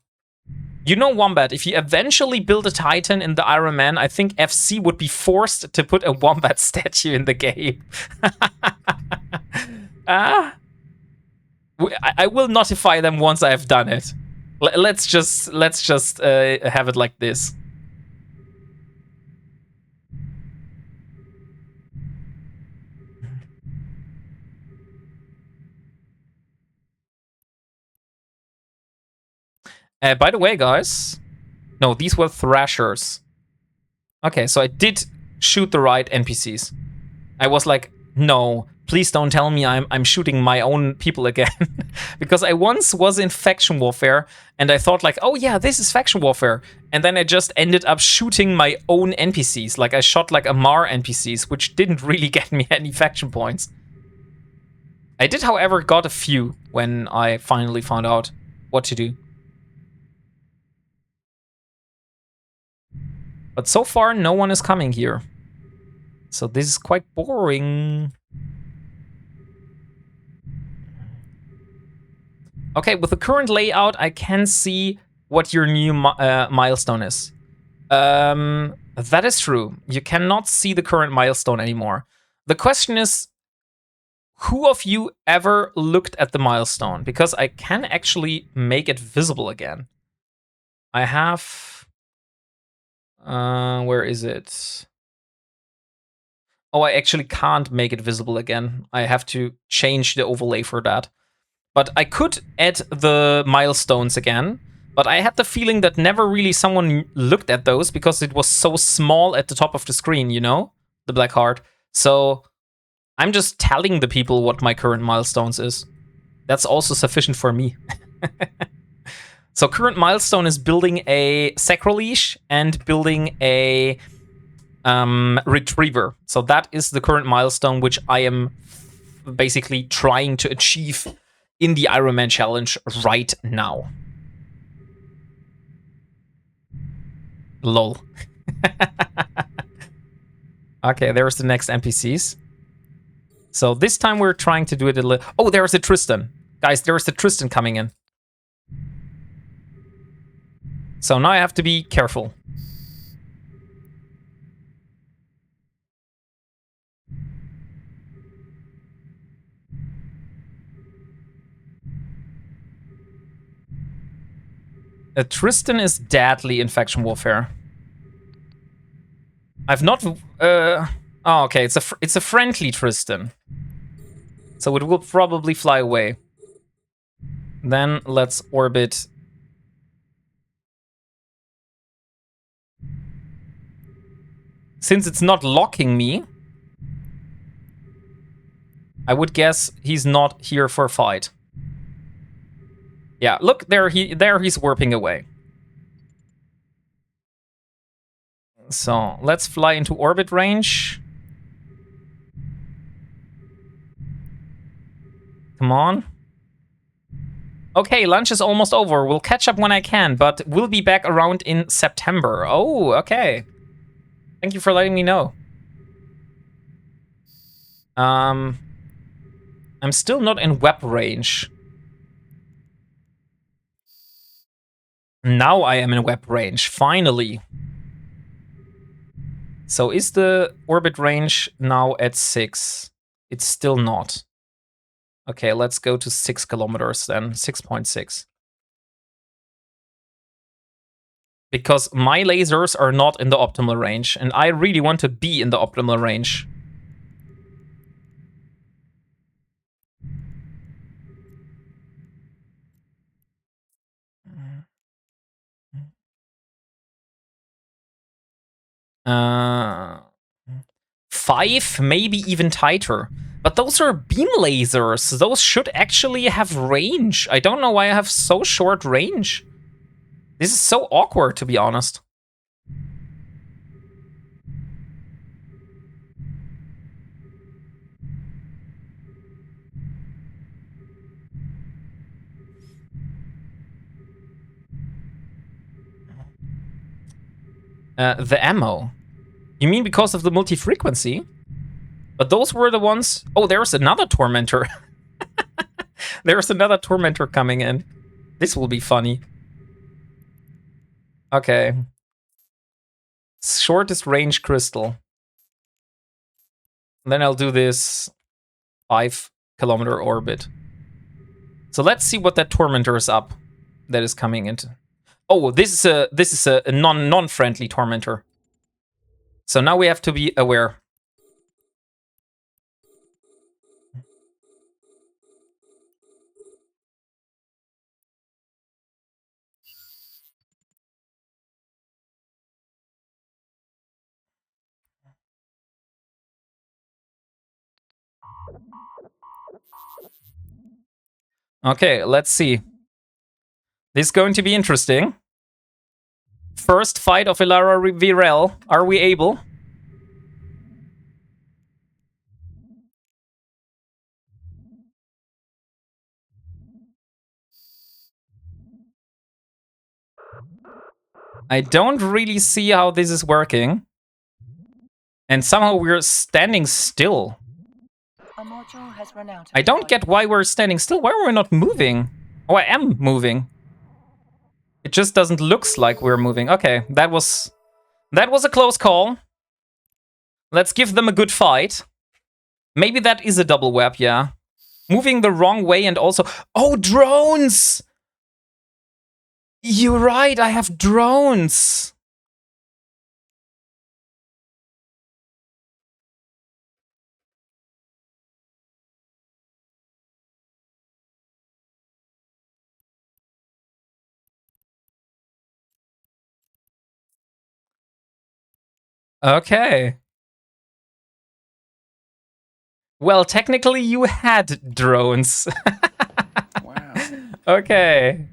You know, Wombat, if you eventually build a Titan in the Ironman, I think FC would be forced to put a Wombat statue in the game. I will notify them once I have done it. Let's just have it like this. By the way, guys, no, these were Thrashers. Okay, so I did shoot the right NPCs. I was like, no, Please don't tell me I'm shooting my own people again. Because I once was in faction warfare, and I thought like, oh yeah, this is faction warfare. And then I just ended up shooting my own NPCs. Like I shot like Amar NPCs, which didn't really get me any faction points. I did, however, got a few when I finally found out what to do. But so far, no one is coming here. So this is quite boring. Okay, with the current layout, I can see what your new milestone is. That is true. You cannot see the current milestone anymore. The question is, who of you ever looked at the milestone? Because I can actually make it visible again. I have... where is it? Oh, I actually can't make it visible again. I have to change the overlay for that. But I could add the milestones again. But I had the feeling that never really someone looked at those because it was so small at the top of the screen, you know? The black heart. So I'm just telling the people what my current milestones is. That's also sufficient for me. So current milestone is building a Sacroleash and building a Retriever. So that is the current milestone which I am basically trying to achieve in the Ironman challenge right now. Lol. Okay, there's the next NPCs. So this time we're trying to do it a little... Oh, there's a Tristan. Guys, there's the Tristan coming in. So now I have to be careful. Tristan is deadly in faction warfare. I've not... oh, okay, it's a friendly Tristan. So it will probably fly away. Then let's orbit. Since it's not locking me, I would guess he's not here for a fight. Yeah, look, there he's warping away. So let's fly into orbit range. Come on. Okay, lunch is almost over. We'll catch up when I can, but we'll be back around in September. Oh, okay. Thank you for letting me know. I'm still not in web range. Now I am in web range, finally. So is the orbit range now at 6? It's still not. Okay, let's go to 6 kilometers then, 6.6. Because my lasers are not in the optimal range, and I really want to be in the optimal range. Uh, 5, maybe even tighter. But those are beam lasers. Those should actually have range. I don't know why I have so short range. This is so awkward, to be honest. The ammo. You mean because of the multi-frequency? But those were the ones... Oh, there's another Tormentor. There's another Tormentor coming in. This will be funny. Okay. Shortest range crystal. Then I'll do this 5-kilometer orbit. So let's see what that Tormentor is up that is coming into. Oh, this is a non-friendly Tormentor. So now we have to be aware. Okay, let's see. This is going to be interesting. First fight of Ilara Virel. Are we able? I don't really see how this is working. And somehow we're standing still. A module has run out. I don't get why we're standing still. Why are we not moving? Oh, I am moving. It just doesn't look like we're moving. Okay, that was a close call. Let's give them a good fight. Maybe that is a double web, yeah. Moving the wrong way and also... Oh, drones! You're right, I have drones. Okay. Well, technically you had drones. Wow. Okay.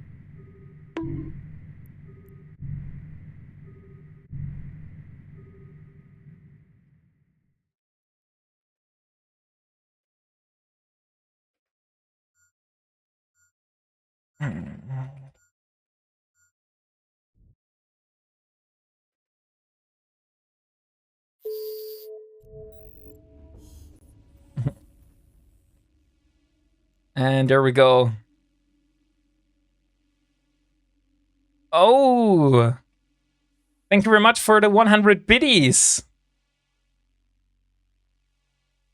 And there we go. Oh! Thank you very much for the 100 biddies.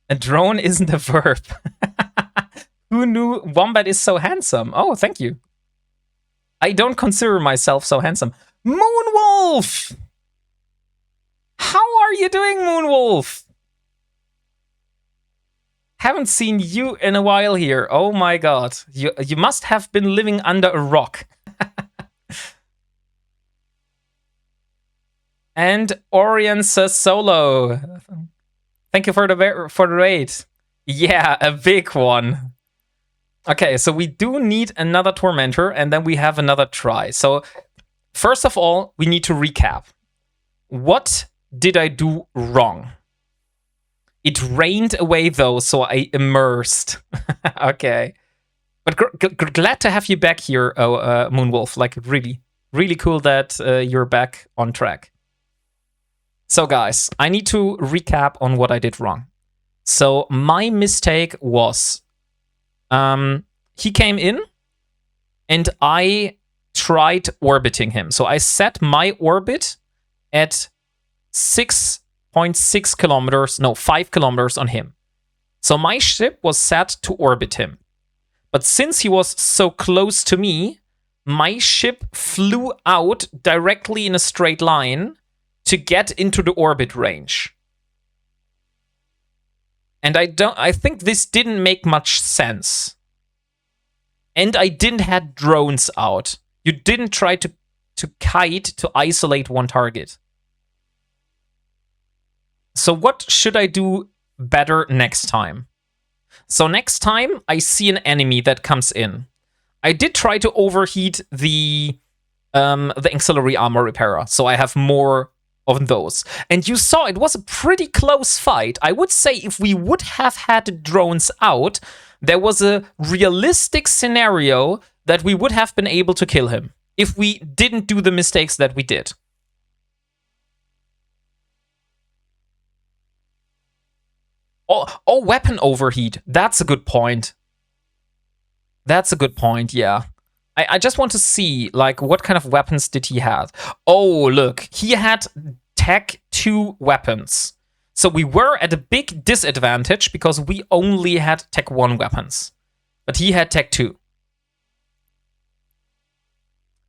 A drone isn't a verb. Who knew Wombat is so handsome? Oh, thank you. I don't consider myself so handsome. Moonwolf! How are you doing, Moonwolf? Haven't seen you in a while here. Oh my god. You must have been living under a rock. And Orion says solo. Thank you for the raid. Yeah, a big one. Okay, so we do need another Tormentor, and then we have another try. So, first of all, we need to recap. What did I do wrong? It rained away, though, so I immersed. Okay. But glad to have you back here, Moonwolf. Like, really, really cool that you're back on track. So, guys, I need to recap on what I did wrong. So, my mistake was... he came in, and I tried orbiting him. So I set my orbit at 6.6 kilometers, no, 5 kilometers on him. So my ship was set to orbit him. But since he was so close to me, my ship flew out directly in a straight line to get into the orbit range. And I think this didn't make much sense. And I didn't have drones out. You didn't try to kite to isolate one target. So what should I do better next time? So next time I see an enemy that comes in. I did try to overheat the auxiliary armor repairer, so I have more of those. And you saw it was a pretty close fight. I would say if we would have had drones out, there was a realistic scenario that we would have been able to kill him if we didn't do the mistakes that we did. Oh, weapon overheat. That's a good point. That's a good point, yeah. I just want to see, like, what kind of weapons did he have? Oh, look. He had Tech 2 weapons. So we were at a big disadvantage because we only had Tech 1 weapons. But he had Tech 2.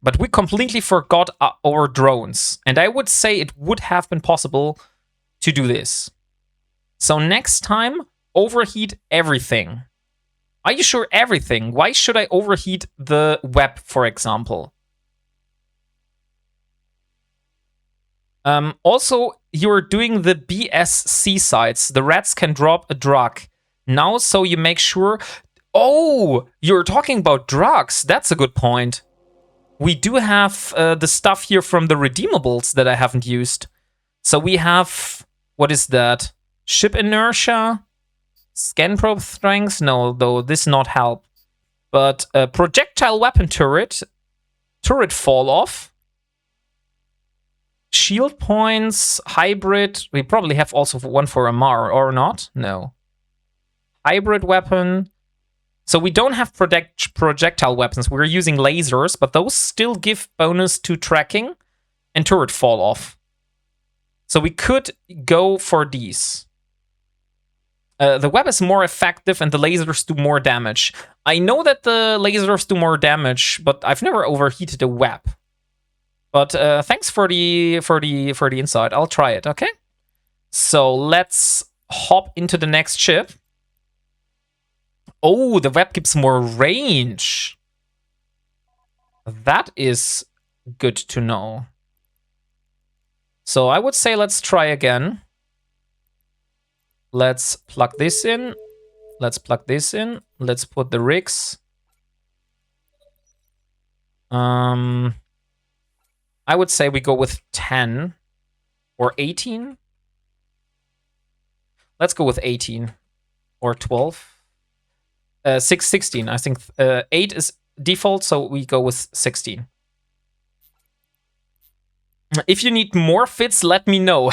But we completely forgot our drones. And I would say it would have been possible to do this. So next time, overheat everything. Are you sure everything? Why should I overheat the web, for example? Also, you're doing the BSC sites. The rats can drop a drug. Now, so you make sure... Oh, you're talking about drugs. That's a good point. We do have the stuff here from the redeemables that I haven't used. So we have, what is that? Ship inertia, scan probe strength. No, though this not help. But projectile weapon turret fall off, shield points, hybrid. We probably have also one for Amar or not. No. Hybrid weapon. So we don't have projectile weapons. We're using lasers, but those still give bonus to tracking and turret fall off. So we could go for these. The web is more effective and the lasers do more damage. I know that the lasers do more damage, but I've never overheated a web. But thanks for the insight. I'll try it, okay? So let's hop into the next ship. Oh, the web gives more range. That is good to know. So I would say let's try again. Let's plug this in. Let's plug this in. Let's put the rigs. I would say we go with 10 or 18. Let's go with 18 or 12. 16. I think 8 is default, so we go with 16. If you need more fits, let me know.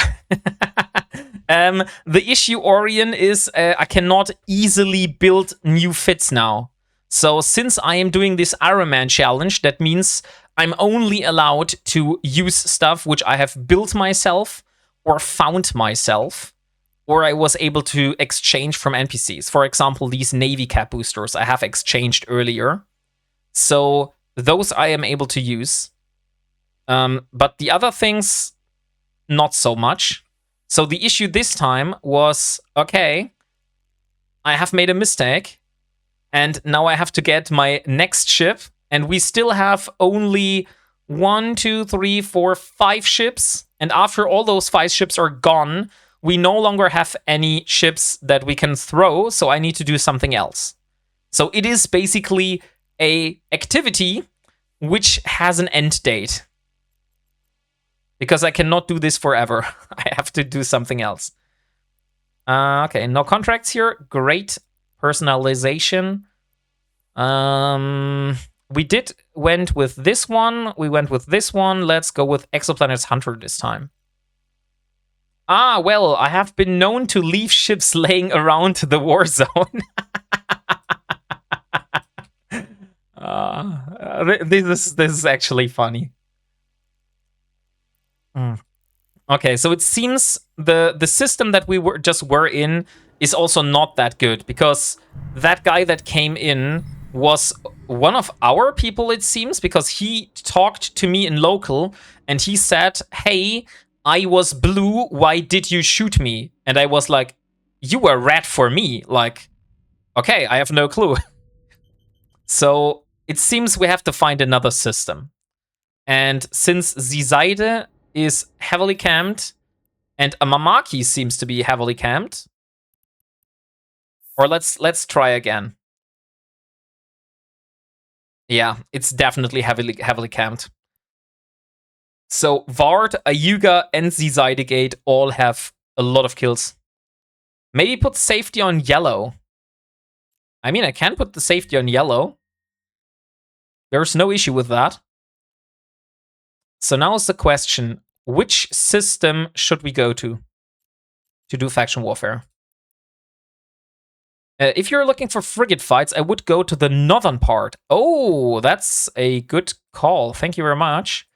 The issue, Orion, is I cannot easily build new fits now. So since I am doing this Ironman challenge, that means I'm only allowed to use stuff which I have built myself or found myself, or I was able to exchange from NPCs. For example, these Navy cap boosters I have exchanged earlier. So those I am able to use. But the other things, not so much. So the issue this time was, okay, I have made a mistake, and now I have to get my next ship, and we still have only 1, 2, 3, 4, 5 ships, and after all those 5 ships are gone, we no longer have any ships that we can throw, so I need to do something else. So it is basically a activity which has an end date. Because I cannot do this forever. I have to do something else. Okay, no contracts here. Great. Personalization. We went with this one. We went with this one. Let's go with Exoplanets Hunter this time. Ah, well, I have been known to leave ships laying around the war zone. This is actually funny. Okay, so it seems the system that we were in is also not that good, because that guy that came in was one of our people, it seems, because he talked to me in local and he said, "Hey, I was blue, why did you shoot me?" And I was like, "You were red for me." Like, okay, I have no clue. So it seems we have to find another system. And since Zizaide is heavily camped, and a Mamaki seems to be heavily camped. Or let's try again. Yeah, it's definitely heavily camped. So Vard, Ayuga, and Zizaidegate all have a lot of kills. Maybe put safety on yellow. I mean, I can put the safety on yellow. There's no issue with that. So now is the question, which system should we go to do faction warfare? If you're looking for frigate fights, I would go to the northern part. Oh, that's a good call. Thank you very much.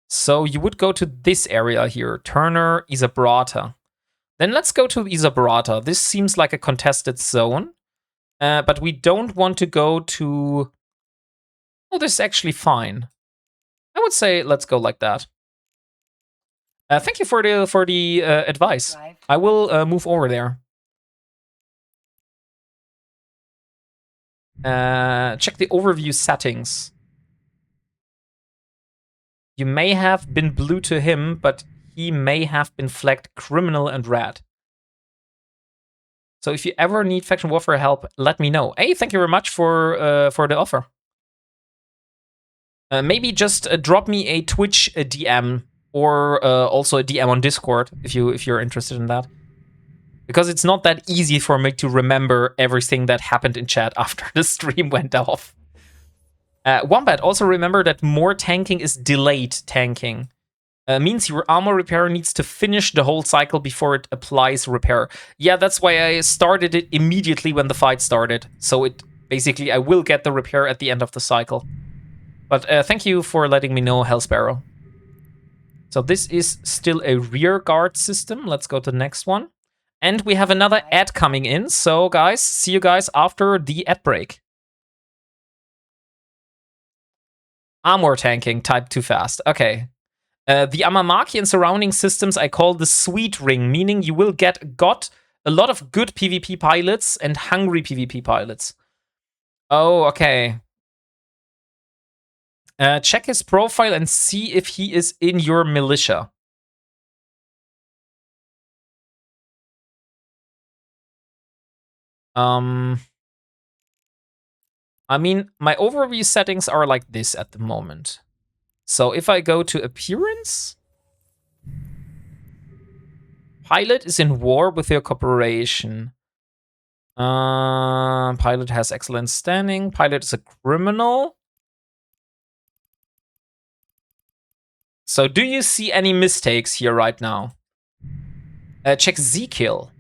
So you would go to this area here, Turner, Isabrata. Then let's go to Isabrata. This seems like a contested zone, but we don't want to go to... Oh, this is actually fine. I would say let's go like that. Thank you for the advice. I will move over there. Check the overview settings. You may have been blue to him, but he may have been flagged criminal and red. So if you ever need faction warfare help, let me know. Hey, thank you very much for the offer. Maybe just drop me a Twitch DM or also a DM on Discord if you're interested in that. Because it's not that easy for me to remember everything that happened in chat after the stream went off. Wombat, also remember that more tanking is delayed tanking. Means your armor repair needs to finish the whole cycle before it applies repair. Yeah, that's why I started it immediately when the fight started. So it basically, I will get the repair at the end of the cycle. But thank you for letting me know, Hellsparrow. So this is still a rear guard system. Let's go to the next one. And we have another ad coming in. So guys, see you guys after the ad break. Armor tanking, type too fast. Okay. The Amamaki and surrounding systems I call the sweet ring, meaning you will got a lot of good PvP pilots and hungry PvP pilots. Oh, okay. Check his profile and see if he is in your militia. I mean, my overview settings are like this at the moment. So if I go to appearance, pilot is in war with your corporation. Pilot has excellent standing. Pilot is a criminal. So do you see any mistakes here right now? Check Z-kill.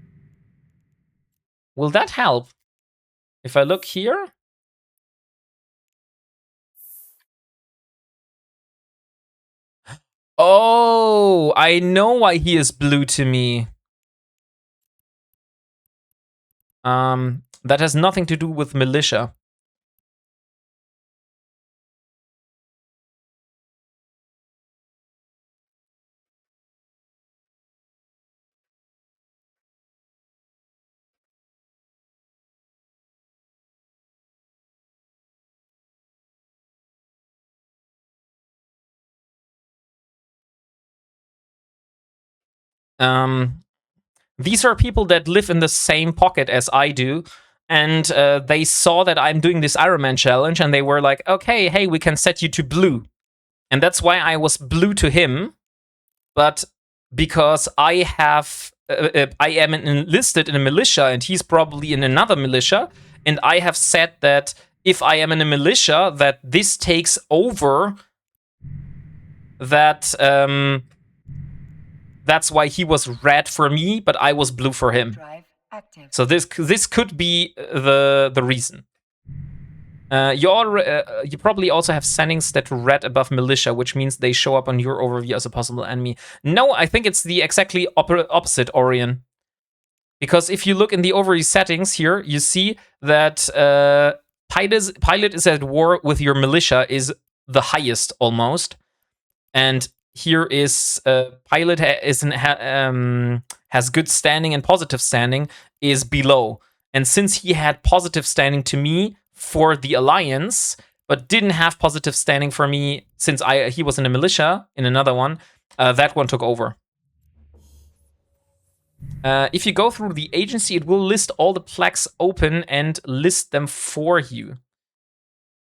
Will that help? If I look here. Oh, I know why he is blue to me. That has nothing to do with militia. These are people that live in the same pocket as I do, and they saw that I'm doing this Ironman challenge, and they were like, okay, hey, we can set you to blue. And that's why I was blue to him, but because I am enlisted in a militia, and he's probably in another militia, and I have said that if I am in a militia, that this takes over, that that's why he was red for me, but I was blue for him. So this could be the reason. You probably also have settings that red above militia, which means they show up on your overview as a possible enemy. No, I think it's the exactly opposite, Orion. Because if you look in the overview settings here, you see that pilot is at war with your militia is the highest almost, and here is pilot has good standing and positive standing is below. And since he had positive standing to me for the alliance, but didn't have positive standing for me since he was in a militia in another one, that one took over. If you go through the agency, it will list all the plaques open and list them for you.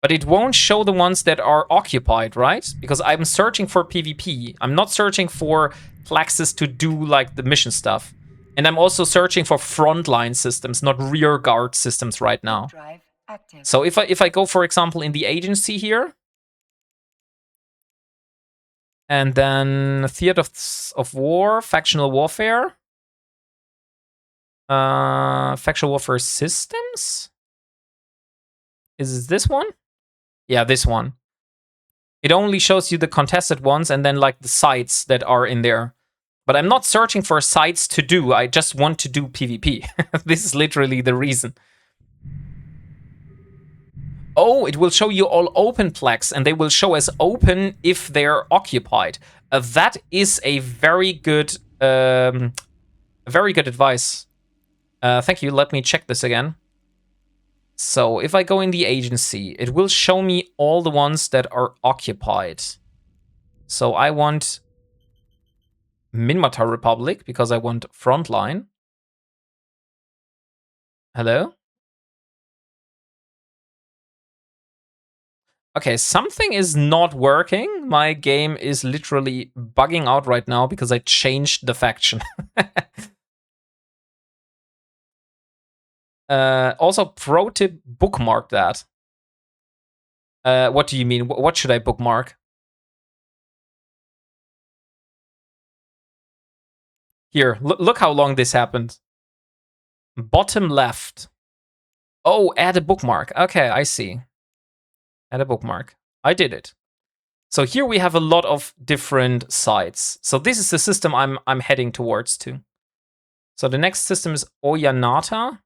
But it won't show the ones that are occupied, right? Because I'm searching for PvP. I'm not searching for plaxes to do like the mission stuff. And I'm also searching for frontline systems, not rear guard systems right now. So if I go, for example, in the agency here, and then theaters of war, factional warfare, factional warfare systems. Is this one? Yeah, this one. It only shows you the contested ones and then like the sites that are in there. But I'm not searching for sites to do. I just want to do PvP. This is literally the reason. Oh, it will show you all open plaques, and they will show as open if they're occupied. That is a very good advice. Thank you. Let me check this again. So if I go in the agency, it will show me all the ones that are occupied. So I want Minmatar Republic because I want frontline. Hello? Okay, something is not working. My game is literally bugging out right now because I changed the faction. Also, pro tip, bookmark that. What do you mean? What should I bookmark? Here, look how long this happened. Bottom left. Oh, add a bookmark. Okay, I see. Add a bookmark. I did it. So here we have a lot of different sites. So this is the system I'm heading towards to. So the next system is Oyanata,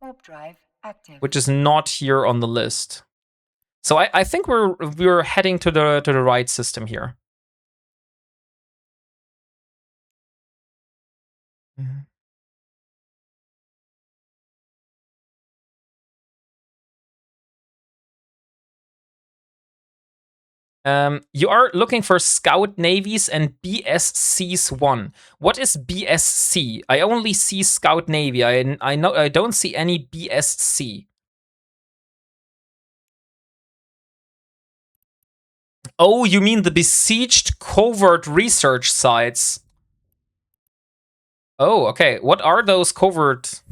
Warp drive active. which is not here on the list. So I think we're heading to the right system here. You are looking for Scout Navies and BSCs 1. What is BSC? I only see Scout Navy. I know I don't see any BSC. Oh, you mean the besieged covert research sites? Oh, okay. What are those covert?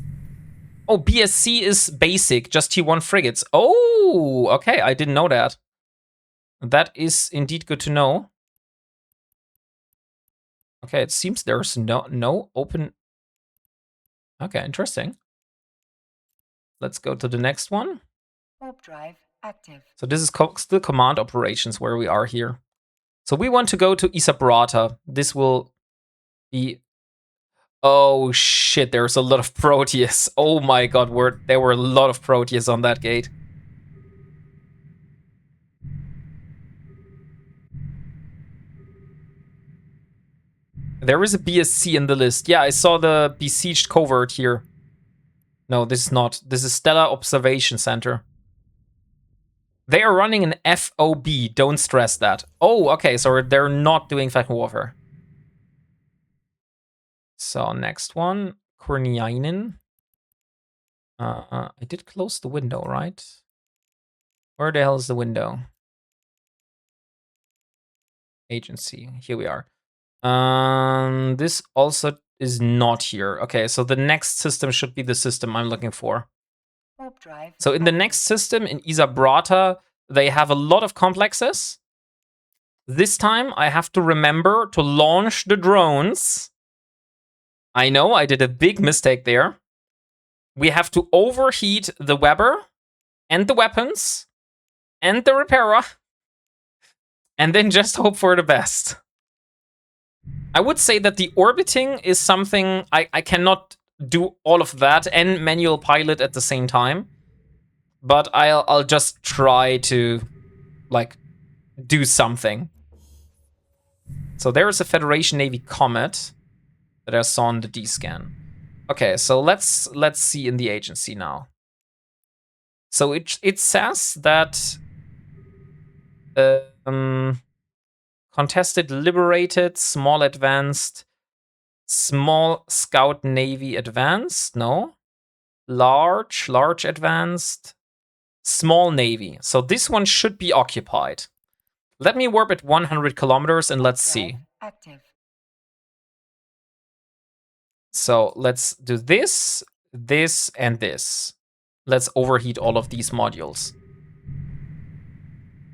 Oh, BSC is basic, just T1 frigates. Oh, okay. I didn't know that. That is indeed good to know. Okay, it seems there's no open. Okay, interesting. Let's go to the next one. Warp drive active. So this is still command operations where we are here. So we want to go to Isabrata. This will be... Oh shit, there's a lot of Proteus. Oh my god, there were a lot of Proteus on that gate. There is a BSC in the list. Yeah, I saw the besieged covert here. No, this is not. This is Stellar Observation Center. They are running an FOB. Don't stress that. Oh, okay, so they're not doing faction warfare. So next one, Korniainen. I did close the window, right? Where the hell is the window? Agency. Here we are. This also is not here. Okay, so the next system should be the system I'm looking for. Warp drive. So in the next system, in Isabrata, they have a lot of complexes. This time, I have to remember to launch the drones. I know, I did a big mistake there. We have to overheat the Weber and the weapons and the repairer. And then just hope for the best. I would say that the orbiting is something I cannot do all of that and manual pilot at the same time. But I'll just try to, like, do something. So there is a Federation Navy Comet that I saw on the D-scan. Okay, so let's see in the agency now. So it says that contested liberated, small advanced, small scout navy advanced, no. Large advanced, small navy. So this one should be occupied. Let me warp at 100 kilometers and let's see. Active. So let's do this, this, and this. Let's overheat all of these modules.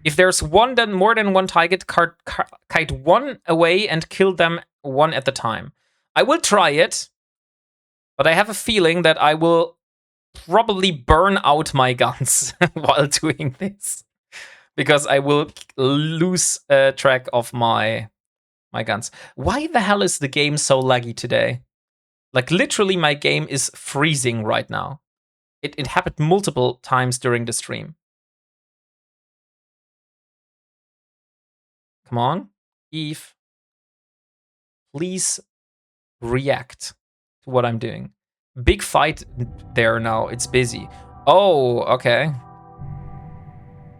If there's more than one target, kite one away and kill them one at a time. I will try it, but I have a feeling that I will probably burn out my guns while doing this. Because I will lose track of my guns. Why the hell is the game so laggy today? Like, literally, my game is freezing right now. It happened multiple times during the stream. Come on, Eve. Please react to what I'm doing. Big fight there now. It's busy. Oh, okay.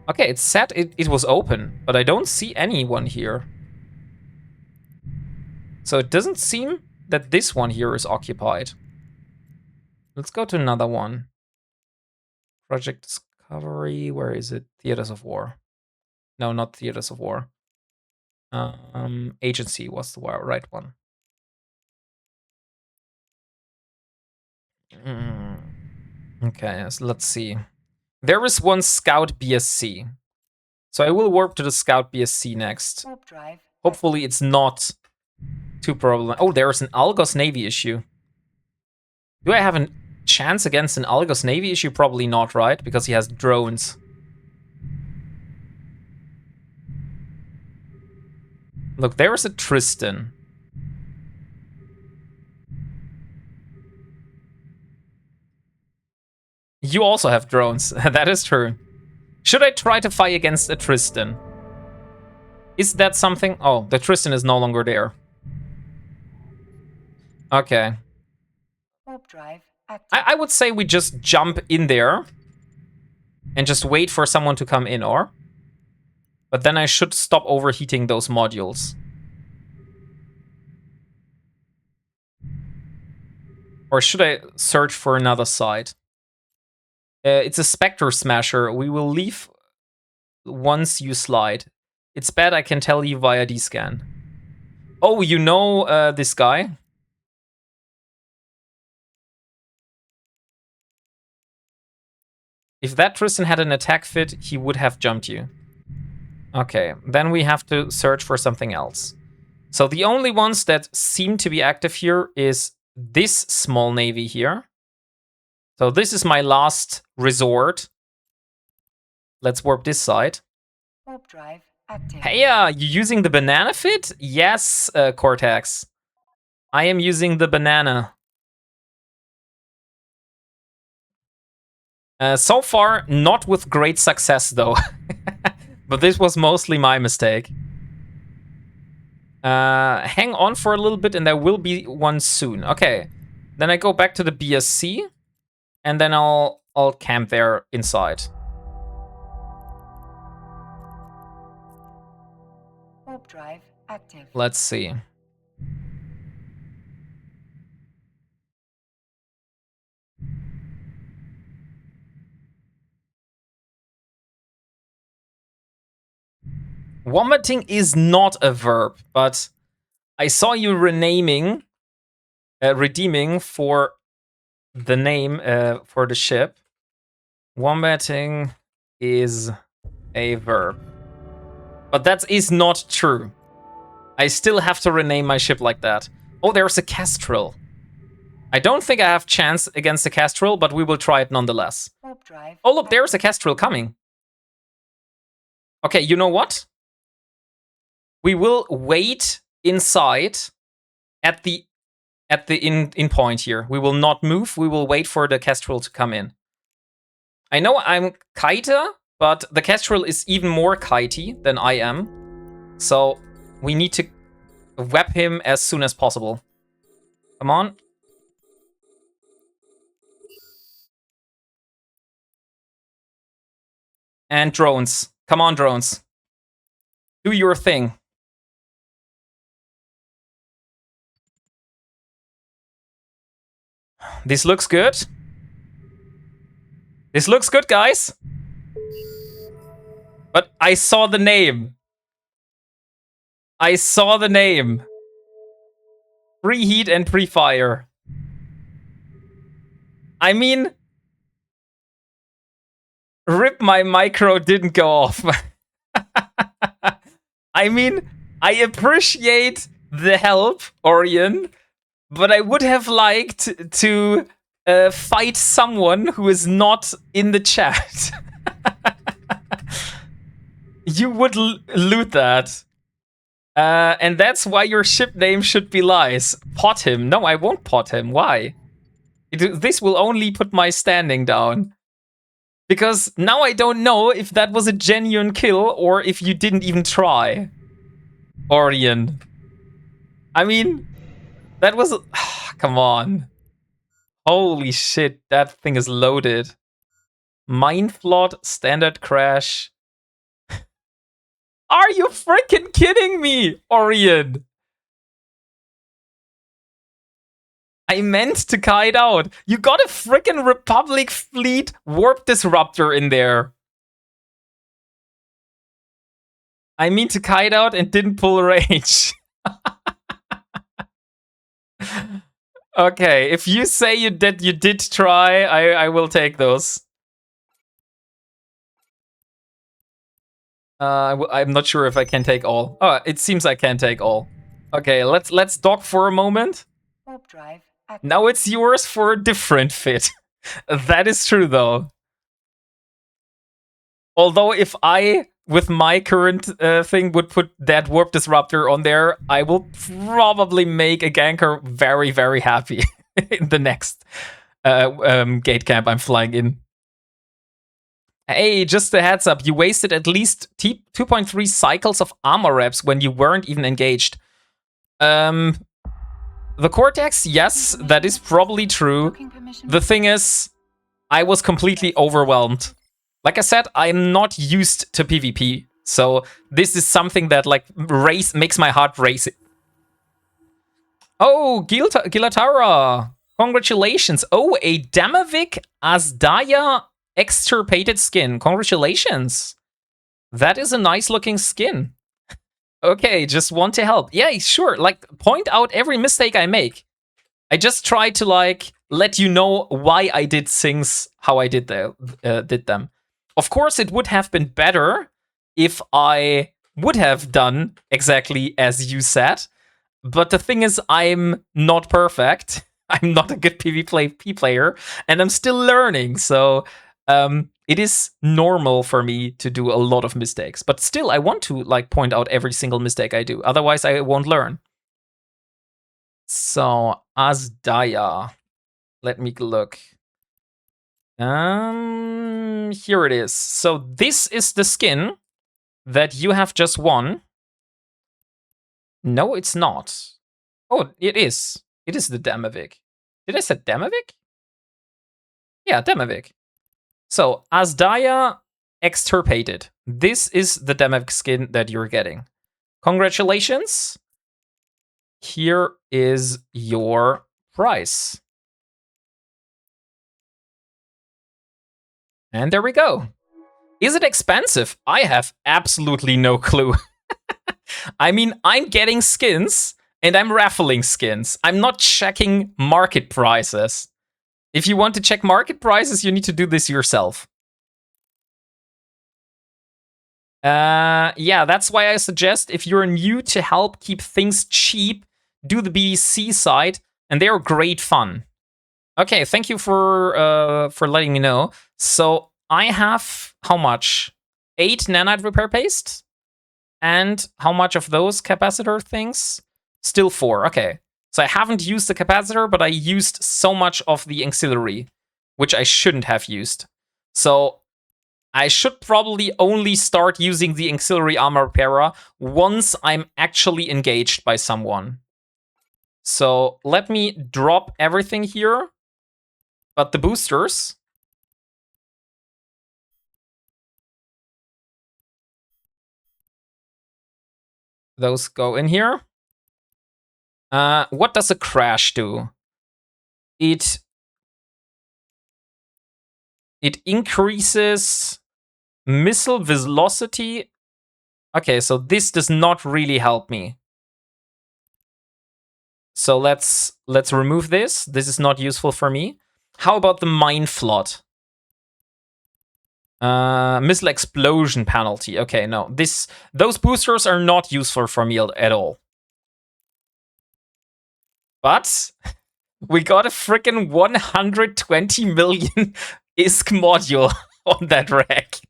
Okay, it said it was open, but I don't see anyone here. So it doesn't seem that this one here is occupied. Let's go to another one. Project Discovery. Where is it? Theaters of War. No, not Theaters of War. Agency was the right one. Okay, so let's see. There is one Scout BSC. So I will warp to the Scout BSC next. Warp drive. Hopefully it's not too problematic. Oh, there's an Algos Navy issue. Do I have a chance against an Algos Navy issue? Probably not, right? Because he has drones. Look, there's a Tristan. You also have drones. That is true. Should I try to fight against a Tristan? Is that something? Oh, the Tristan is no longer there. Okay. Warp drive active. I would say we just jump in there and just wait for someone to come in, or? But then I should stop overheating those modules. Or should I search for another site? It's a Spectre Smasher. We will leave once you slide. It's bad, I can tell you via D-scan. Oh, you know this guy? If that Tristan had an attack fit, he would have jumped you. Okay, then we have to search for something else. So the only ones that seem to be active here is this small navy here. So this is my last resort. Let's warp this side. Warp drive active. Hey, you using the banana fit? Yes, Cortex. I am using the banana. So far, not with great success, though. But this was mostly my mistake. Hang on for a little bit, and there will be one soon. Okay. Then I go back to the BSC, and then I'll camp there inside. Warp drive active. Let's see. Wombating is not a verb, but I saw you redeeming for the name for the ship. Wombating is a verb. But that is not true. I still have to rename my ship like that. Oh, there's a Kestrel. I don't think I have chance against the Kestrel, but we will try it nonetheless. Warp drive. Oh, look, there's a Kestrel coming. Okay, you know what? We will wait inside at the in point here. We will not move. We will wait for the Kestrel to come in. I know I'm kiter, but the Kestrel is even more kitey than I am. So we need to web him as soon as possible. Come on. And drones. Come on, drones. Do your thing. This looks good. This looks good, guys. But I saw the name. I saw the name. Preheat and pre-fire. I mean, rip, my micro didn't go off. I mean, I appreciate the help, Orion, but I would have liked to fight someone who is not in the chat. You would loot that. And that's why your ship name should be Lies. Pot him. No, I won't pot him. Why? This will only put my standing down. Because now I don't know if that was a genuine kill or if you didn't even try. Orion. I mean, that was... come on. Holy shit, that thing is loaded. Mine flood, standard crash. Are you freaking kidding me, Orion? I meant to kite out. You got a freaking Republic fleet warp disruptor in there. I mean to kite out and didn't pull rage. Okay, if you say you did try, I will take those. I'm not sure if I can take all. Oh, it seems I can take all. Okay, let's dock for a moment. Warp drive active. Now it's yours for a different fit. That is true, though. Although if I, with my current thing, would put that warp disruptor on there, I will probably make a ganker very, very happy in the next gate camp I'm flying in. Hey, just a heads up, you wasted at least 2.3 cycles of armor reps when you weren't even engaged. The Cortex, yes, that is probably true. Docking permission. The thing is, I was completely overwhelmed. Like I said, I'm not used to PvP, so this is something that like makes my heart race. Oh, Gilatara! Congratulations! Oh, a Damavik Azdaya extirpated skin. Congratulations! That is a nice looking skin. Okay, just want to help. Yeah, sure. Like, point out every mistake I make. I just try to like let you know why I did things how I did them. Of course, it would have been better if I would have done exactly as you said. But the thing is, I'm not perfect. I'm not a good PvP player, and I'm still learning. So it is normal for me to do a lot of mistakes. But still, I want to like point out every single mistake I do. Otherwise, I won't learn. So Azdaya, let me look. Here it is. So this is the skin that you have just won. No, it's not. Oh, it is. It is the Damavik. Did I say Damavik? Yeah, Damavik. So Azdaya extirpated. This is the Damavik skin that you're getting. Congratulations. Here is your price. And there we go. Is it expensive? I have absolutely no clue. I mean, I'm getting skins and I'm raffling skins. I'm not checking market prices. If you want to check market prices, you need to do this yourself. Yeah, that's why I suggest if you're new to help keep things cheap, do the BDC side, and they are great fun. Okay, thank you for letting me know. So I have how much? 8 nanite repair paste, and how much of those capacitor things? Still 4. Okay, so I haven't used the capacitor, but I used so much of the auxiliary, which I shouldn't have used. So I should probably only start using the auxiliary armor repairer once I'm actually engaged by someone. So let me drop everything here. But the boosters, those go in here. What does a crash do? It increases missile velocity. Okay, so this does not really help me. So let's remove this. This is not useful for me. How about the mine flood? Missile explosion penalty. Okay, no. Those boosters are not useful for me at all. But we got a freaking 120 million ISK module on that rack.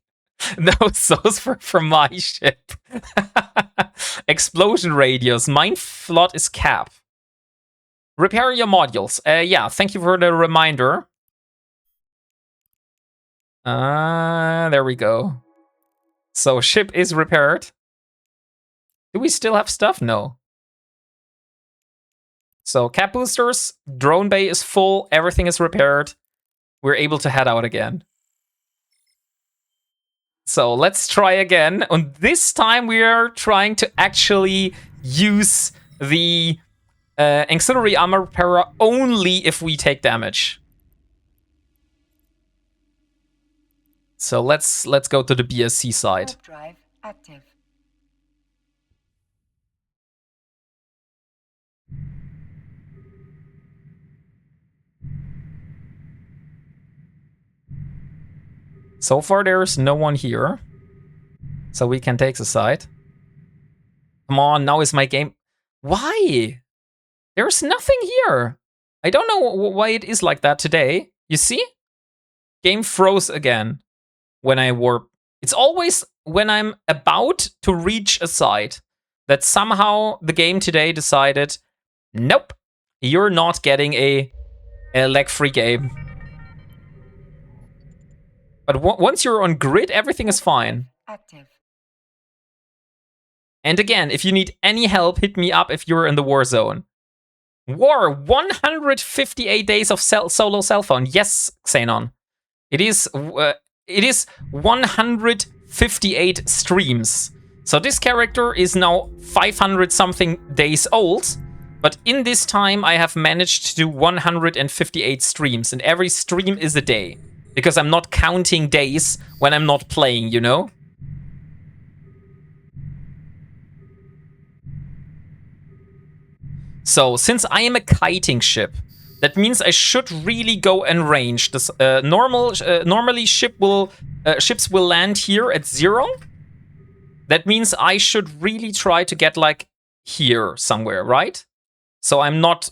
Those for my ship. Explosion radius. Mine flood is cap. Repair your modules. Yeah, thank you for the reminder. There we go. So ship is repaired. Do we still have stuff? No. So cap boosters, drone bay is full, everything is repaired. We're able to head out again. So let's try again. And this time we are trying to actually use the Auxiliary armor para only if we take damage. So let's go to the BSC side. Warp drive active. So far there's no one here. So we can take the side. Come on, now is my game. Why? There's nothing here. I don't know why it is like that today. You see? Game froze again when I warp. It's always when I'm about to reach a side that somehow the game today decided, nope, you're not getting a lag-free game. But once you're on grid, everything is fine. Active. And again, if you need any help, hit me up if you're in the war zone. War, 158 days of solo cell phone. Yes, Xenon. It is 158 streams. So this character is now 500 something days old. But in this time, I have managed to do 158 streams. And every stream is a day. Because I'm not counting days when I'm not playing, you know? So, since I am a kiting ship, that means I should really go in range. This, normally ships will land here at 0. That means I should really try to get like here somewhere, right? So I'm not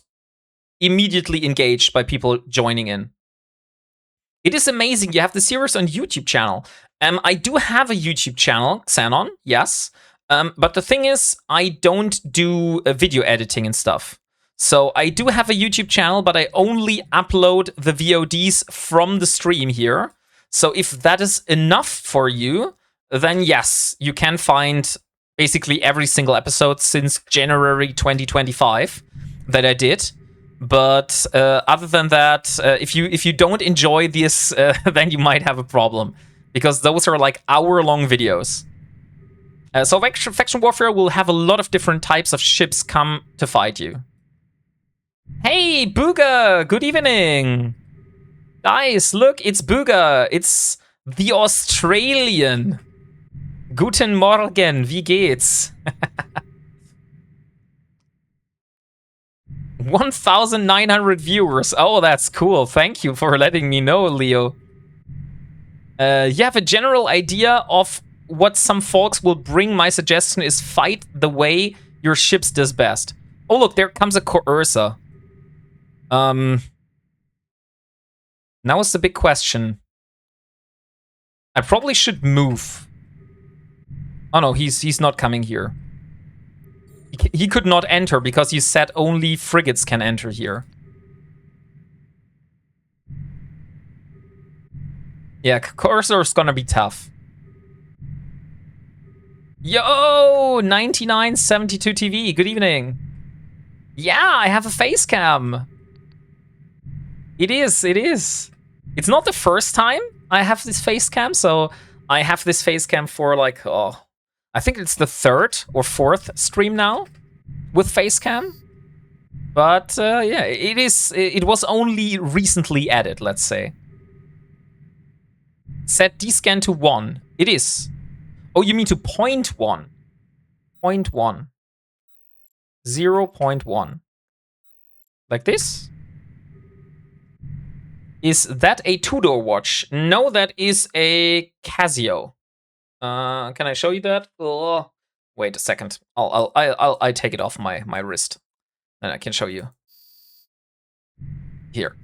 immediately engaged by people joining in. It is amazing. You have the series on YouTube channel. I do have a YouTube channel, Xenon, yes. But the thing is, I don't do video editing and stuff. So I do have a YouTube channel, but I only upload the VODs from the stream here. So if that is enough for you, then yes, you can find basically every single episode since January 2025 that I did. But other than that, if you don't enjoy this, then you might have a problem. Because those are like hour-long videos. So Faction Warfare will have a lot of different types of ships come to fight you. Hey, Booga! Good evening! Guys, look, it's Booga. It's the Australian. Guten Morgen, wie geht's? 1,900 viewers. Oh, that's cool. Thank you for letting me know, Leo. You have a general idea of what some folks will bring. My suggestion is fight the way your ships does best. Oh, look, there comes a Coercer. Now is the big question. I probably should move. Oh no, he's not coming here. He could not enter because you said only frigates can enter here. Yeah, Coercer is gonna be tough. Yo, 9972 TV, good evening. Yeah, I have a face cam. It is. It's not the first time I have this face cam, so I have this face cam for like, I think it's the 3rd or 4th stream now with face cam. But yeah, it was only recently added, let's say. Set D-scan to 1. It is. Oh, you mean to 0.1. 0.1. 0.1. Like this? Is that a Tudor watch? No, that is a Casio. Can I show you that? Oh, wait a second. I'll take it off my wrist, and I can show you. Here.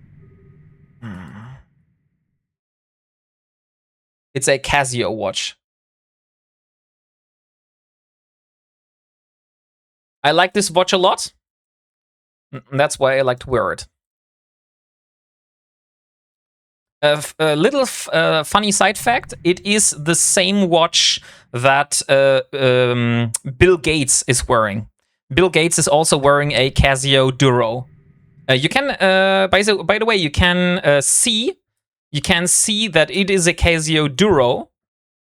It's a Casio watch. I like this watch a lot. That's why I like to wear it. A little funny side fact, it is the same watch that Bill Gates is wearing. Bill Gates is also wearing a Casio Duro. You can, by the way, you can see that it is a Casio Duro,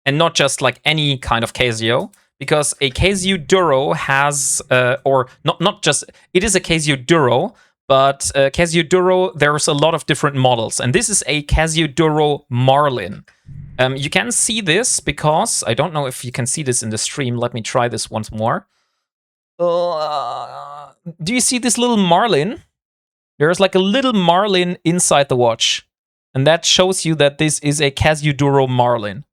and not just like any kind of Casio, because a Casio Duro has, or not just, it is a Casio Duro, but Casio Duro, there's a lot of different models. And this is a Casio Duro Marlin. You can see this because, I don't know if you can see this in the stream. Let me try this once more. Do you see this little Marlin? There's like a little Marlin inside the watch. And that shows you that this is a Casio Duro Marlin.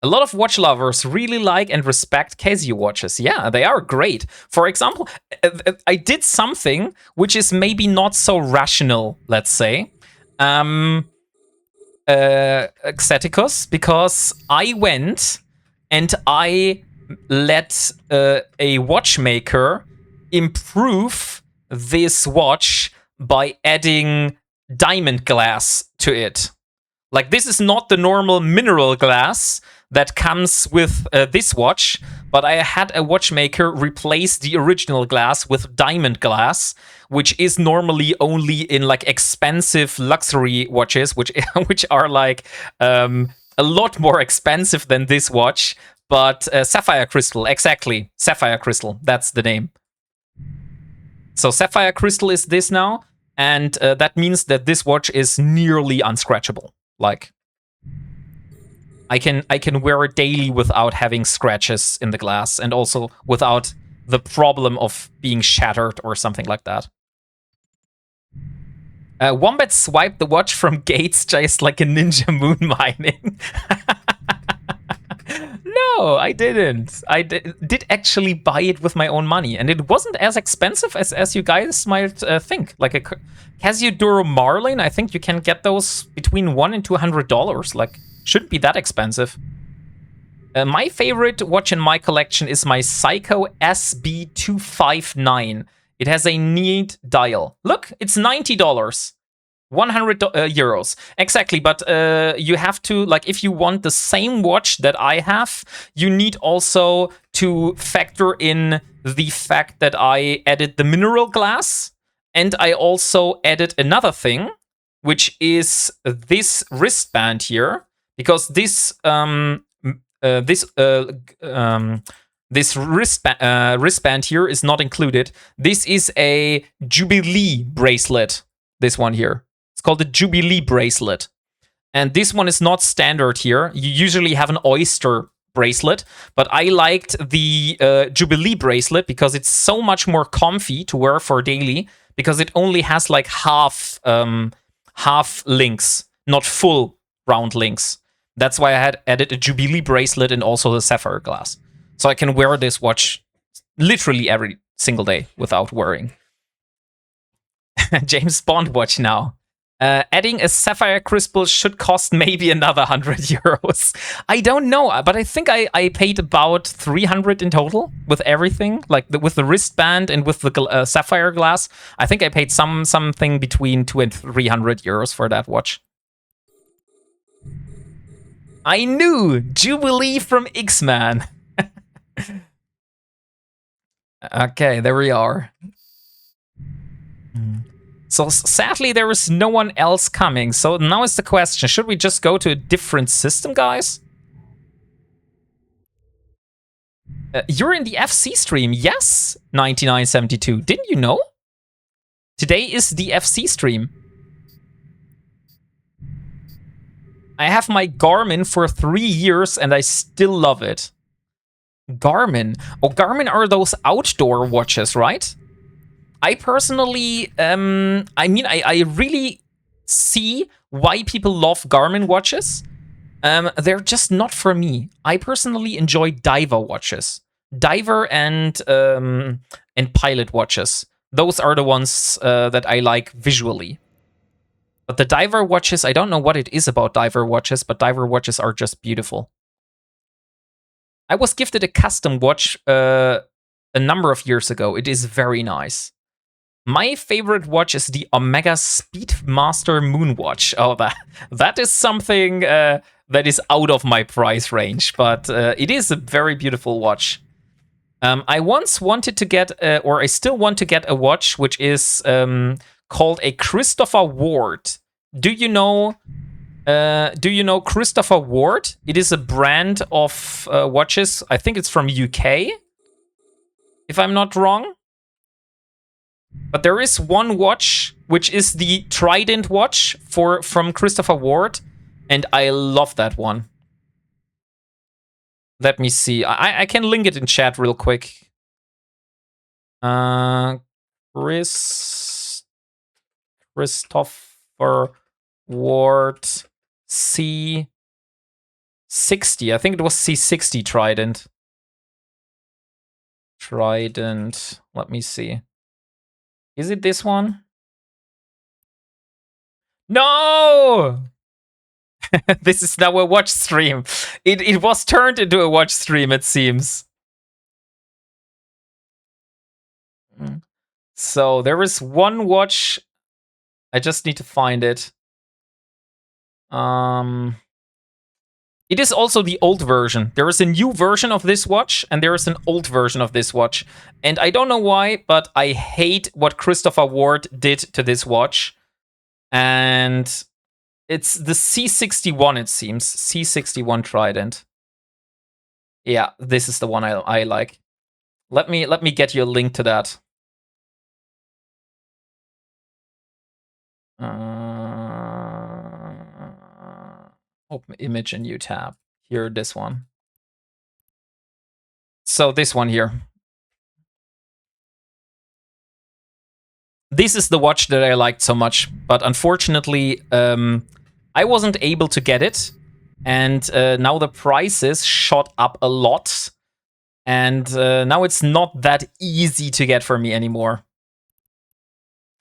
A lot of watch lovers really like and respect Casio watches. Yeah, they are great. For example, I did something which is maybe not so rational, let's say. Xeticus, because I went and I let a watchmaker improve this watch by adding diamond glass to it. Like, this is not the normal mineral glass that comes with this watch, but I had a watchmaker replace the original glass with diamond glass, which is normally only in like expensive luxury watches, which are like a lot more expensive than this watch. But sapphire crystal, exactly, sapphire crystal, that's the name. So sapphire crystal is this now, and that means that this watch is nearly unscratchable. Like, I can wear it daily without having scratches in the glass, and also without the problem of being shattered or something like that. Wombat swiped the watch from Gates just like a ninja moon mining. No, I didn't. I did actually buy it with my own money, and it wasn't as expensive as you guys might think. Like a Casio Duro Marlin, I think you can get those between $100 and $200. Like, shouldn't be that expensive. My favorite watch in my collection is my Seiko SB259. It has a neat dial. Look, it's $90. 100 euros. Exactly, but you have to, like, if you want the same watch that I have, you need also to factor in the fact that I added the mineral glass, and I also added another thing, which is this wristband here, because this wristband here is not included. This is a Jubilee bracelet, this one here. It's called the Jubilee bracelet. And this one is not standard here. You usually have an oyster bracelet, but I liked the Jubilee bracelet because it's so much more comfy to wear for daily, because it only has like half links, not full round links. That's why I had added a Jubilee bracelet and also the sapphire glass. So I can wear this watch literally every single day without worrying. James Bond watch now. Adding a sapphire crystal should cost maybe another 100 euros. I don't know, but I think I paid about 300 in total with everything, like with the wristband and with the sapphire glass. I think I paid something between 200 and 300 euros for that watch. I knew! Jubilee from X-Man. Okay, there we are. So sadly, there is no one else coming. So now is the question, should we just go to a different system, guys? You're in the FC stream. Yes, 9972. Didn't you know? Today is the FC stream. I have my Garmin for 3 years and I still love it. Garmin. Oh, Garmin are those outdoor watches, right? I personally, I really see why people love Garmin watches. They're just not for me. I personally enjoy diver watches. Diver and pilot watches. Those are the ones that I like visually. But the diver watches, I don't know what it is about diver watches, but diver watches are just beautiful. I was gifted a custom watch a number of years ago. It is very nice. My favorite watch is the Omega Speedmaster Moonwatch. Oh, that is something that is out of my price range, but it is a very beautiful watch. I once wanted to get, or I still want to get a watch which is called a Christopher Ward. Do you know Do you know Christopher Ward? It is a brand of watches. I think it's from UK, if I'm not wrong. But there is one watch, which is the Trident watch from Christopher Ward, and I love that one. Let me see. I can link it in chat real quick. Christopher Ward C60. I think it was C60 Trident. Trident. Let me see. Is it this one? No! This is now a watch stream. It was turned into a watch stream, it seems. So there is one watch. I just need to find it. It is also the old version. There is a new version of this watch, and there is an old version of this watch. And I don't know why, but I hate what Christopher Ward did to this watch. And it's the C61, it seems. C61 Trident. Yeah, this is the one I like. Let me get you a link to that. Open image in new tab. Here, this one. So this one here. This is the watch that I liked so much, but unfortunately, I wasn't able to get it. And now the prices shot up a lot. And now it's not that easy to get for me anymore.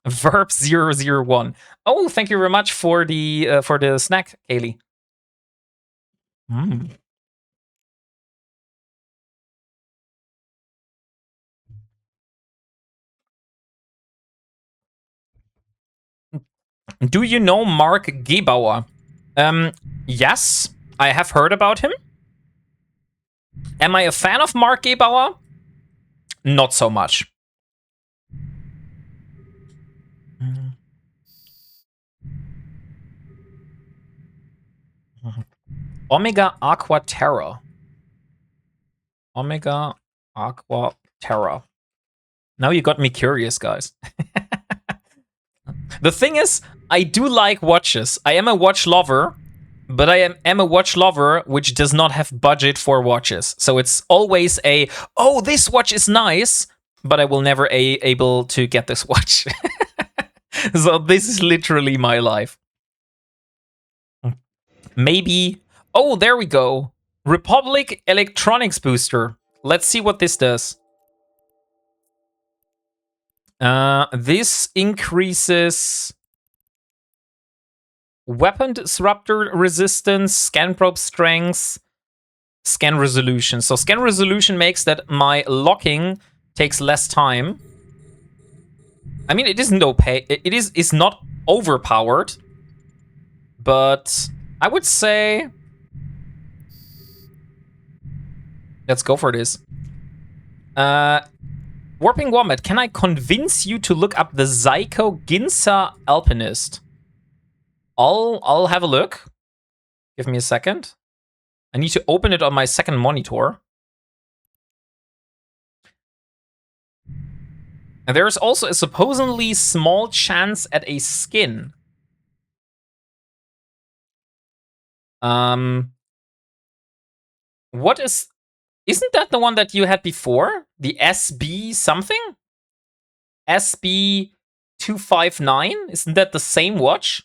Verb 001. Oh, thank you very much for the snack, Kaylee. Do you know Mark Gebauer? Yes, I have heard about him. Am I a fan of Mark Gebauer? Not so much. Omega Aqua Terra. Omega Aqua Terra. Now you got me curious, guys. The thing is, I do like watches. I am a watch lover, but I am a watch lover which does not have budget for watches. So it's always oh, this watch is nice, but I will never able to get this watch. So this is literally my life. Maybe... Oh, there we go. Republic Electronics Booster. Let's see what this does. This increases weapon disruptor resistance, scan probe strength, scan resolution. So scan resolution makes that my locking takes less time. I mean, it isn't it's not overpowered, but I would say let's go for this. WarpingWombat, can I convince you to look up the Zyko Ginza Alpinist? I'll have a look. Give me a second. I need to open it on my second monitor. And there's also a supposedly small chance at a skin. What is... Isn't that the one that you had before? The SB something? SB 259? Isn't that the same watch?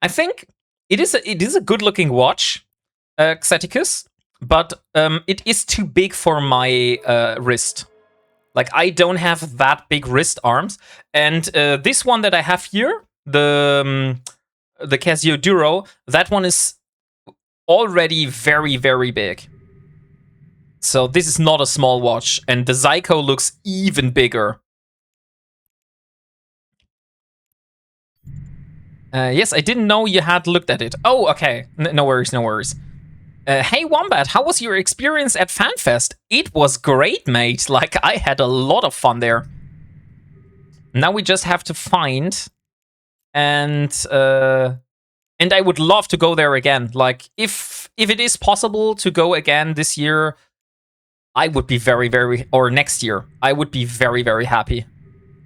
I think it is a good looking watch, Xeticus, but it is too big for my wrist. Like, I don't have that big wrist arms. And this one that I have here, the Casio Duro, that one is already very, very big. So this is not a small watch, and the Zyko looks even bigger. Yes, I didn't know you had looked at it. Oh, okay. No worries, no worries. Hey, Wombat, how was your experience at FanFest? It was great, mate. Like, I had a lot of fun there. Now we just have to find, and I would love to go there again. Like, if it is possible to go again this year, I would be or next year, I would be very, very happy.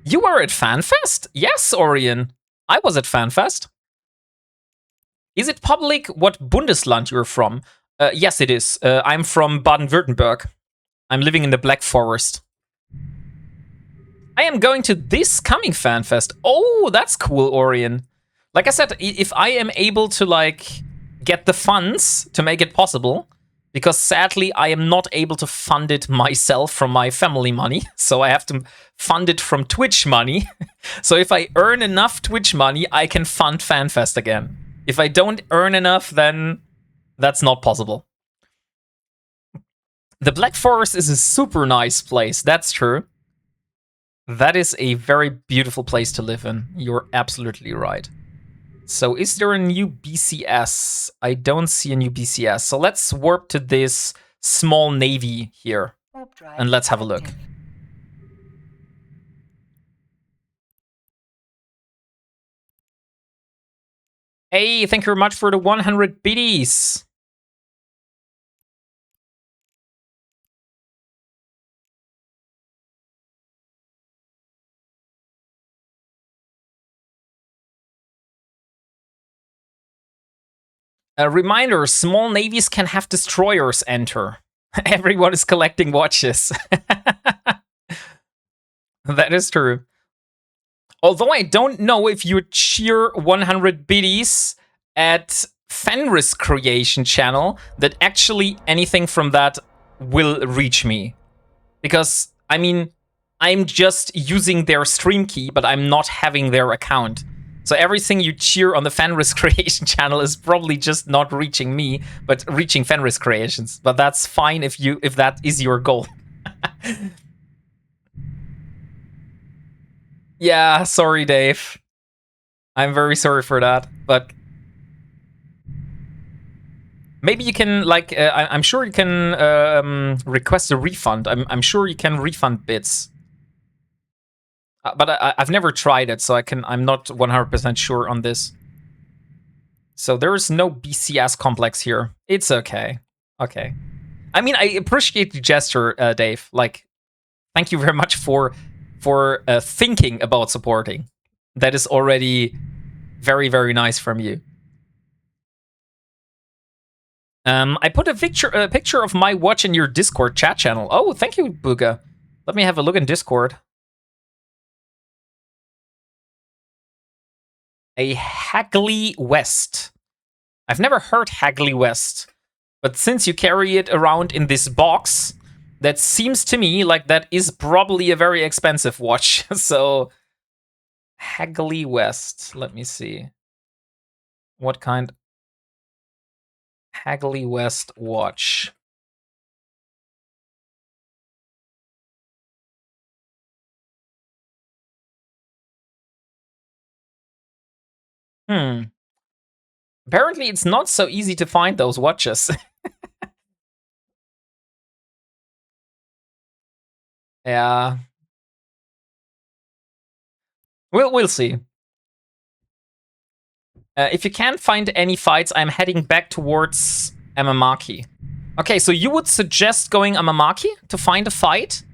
You were at FanFest? Yes, Orion. I was at FanFest. Is it public what Bundesland you're from? Yes, it is. I'm from Baden-Württemberg. I'm living in the Black Forest. I am going to this coming FanFest. Oh, that's cool, Orion. Like I said, if I am able to, like, get the funds to make it possible, because sadly I am not able to fund it myself from my family money, so I have to fund it from Twitch money. So if I earn enough Twitch money, I can fund FanFest again. If I don't earn enough, then that's not possible. The Black Forest is a super nice place, that's true. That is a very beautiful place to live in. You're absolutely right. So is there a new BCS? I don't see a new BCS. So let's warp to this small navy here. And let's have a look. Hey, thank you very much for the 100 biddies. A reminder, small navies can have destroyers enter. Everyone is collecting watches. That is true. Although I don't know if you cheer 100 biddies at Fenris Creation channel, that actually anything from that will reach me. Because, I mean, I'm just using their stream key, but I'm not having their account. So everything you cheer on the Fenris Creation channel is probably just not reaching me, but reaching Fenris Creations. But that's fine if that is your goal. Yeah, sorry, Dave. I'm very sorry for that, but maybe you can, like, I'm sure you can request a refund. I'm sure you can refund bits. But I've never tried it, so I'm not 100% sure on this. So there is no BCS complex here. It's okay. Okay. I mean, I appreciate the gesture, Dave. Like, thank you very much for thinking about supporting. That is already very, very nice from you. I put a picture of my watch in your Discord chat channel. Oh, thank you, Booga. Let me have a look in Discord. A Hagley West. I've never heard Hagley West, but since you carry it around in this box, that seems to me like that is probably a very expensive watch. So, Hagley West. Let me see. What kind? Hagley West watch. Apparently, it's not so easy to find those watches. Yeah. We'll see. If you can't find any fights, I'm heading back towards Amamaki. Okay, so you would suggest going Amamaki to find a fight?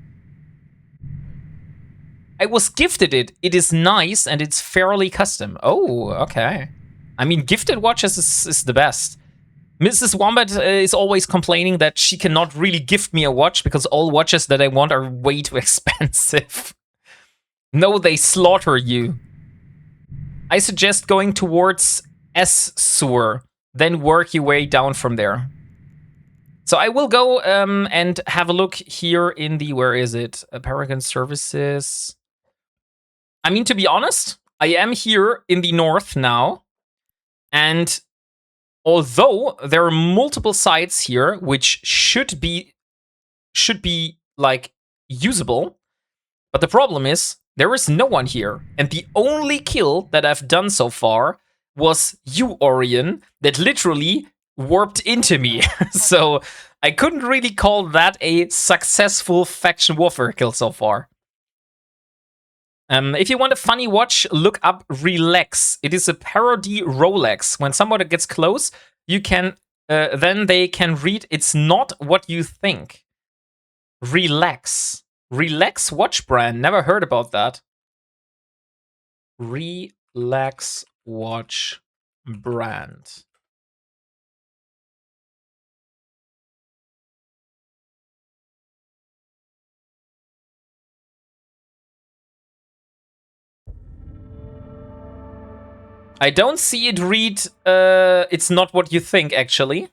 I was gifted it. It is nice and it's fairly custom. Oh, okay. I mean, gifted watches is the best. Mrs. Wombat is always complaining that she cannot really gift me a watch because all watches that I want are way too expensive. No, they slaughter you. I suggest going towards S-Sur, then work your way down from there. So I will go and have a look here in the, where is it? Paragon Services. I mean, to be honest, I am here in the north now. And although there are multiple sites here, which should be like usable, but the problem is there is no one here. And the only kill that I've done so far was you, Orion, that literally warped into me. So I couldn't really call that a successful faction warfare kill so far. If you want a funny watch, look up Relax. It is a parody Rolex. When somebody gets close, you can then they can read it's not what you think. Relax. Relax watch brand. Never heard about that. Relax watch brand. I don't see it read, it's not what you think, actually.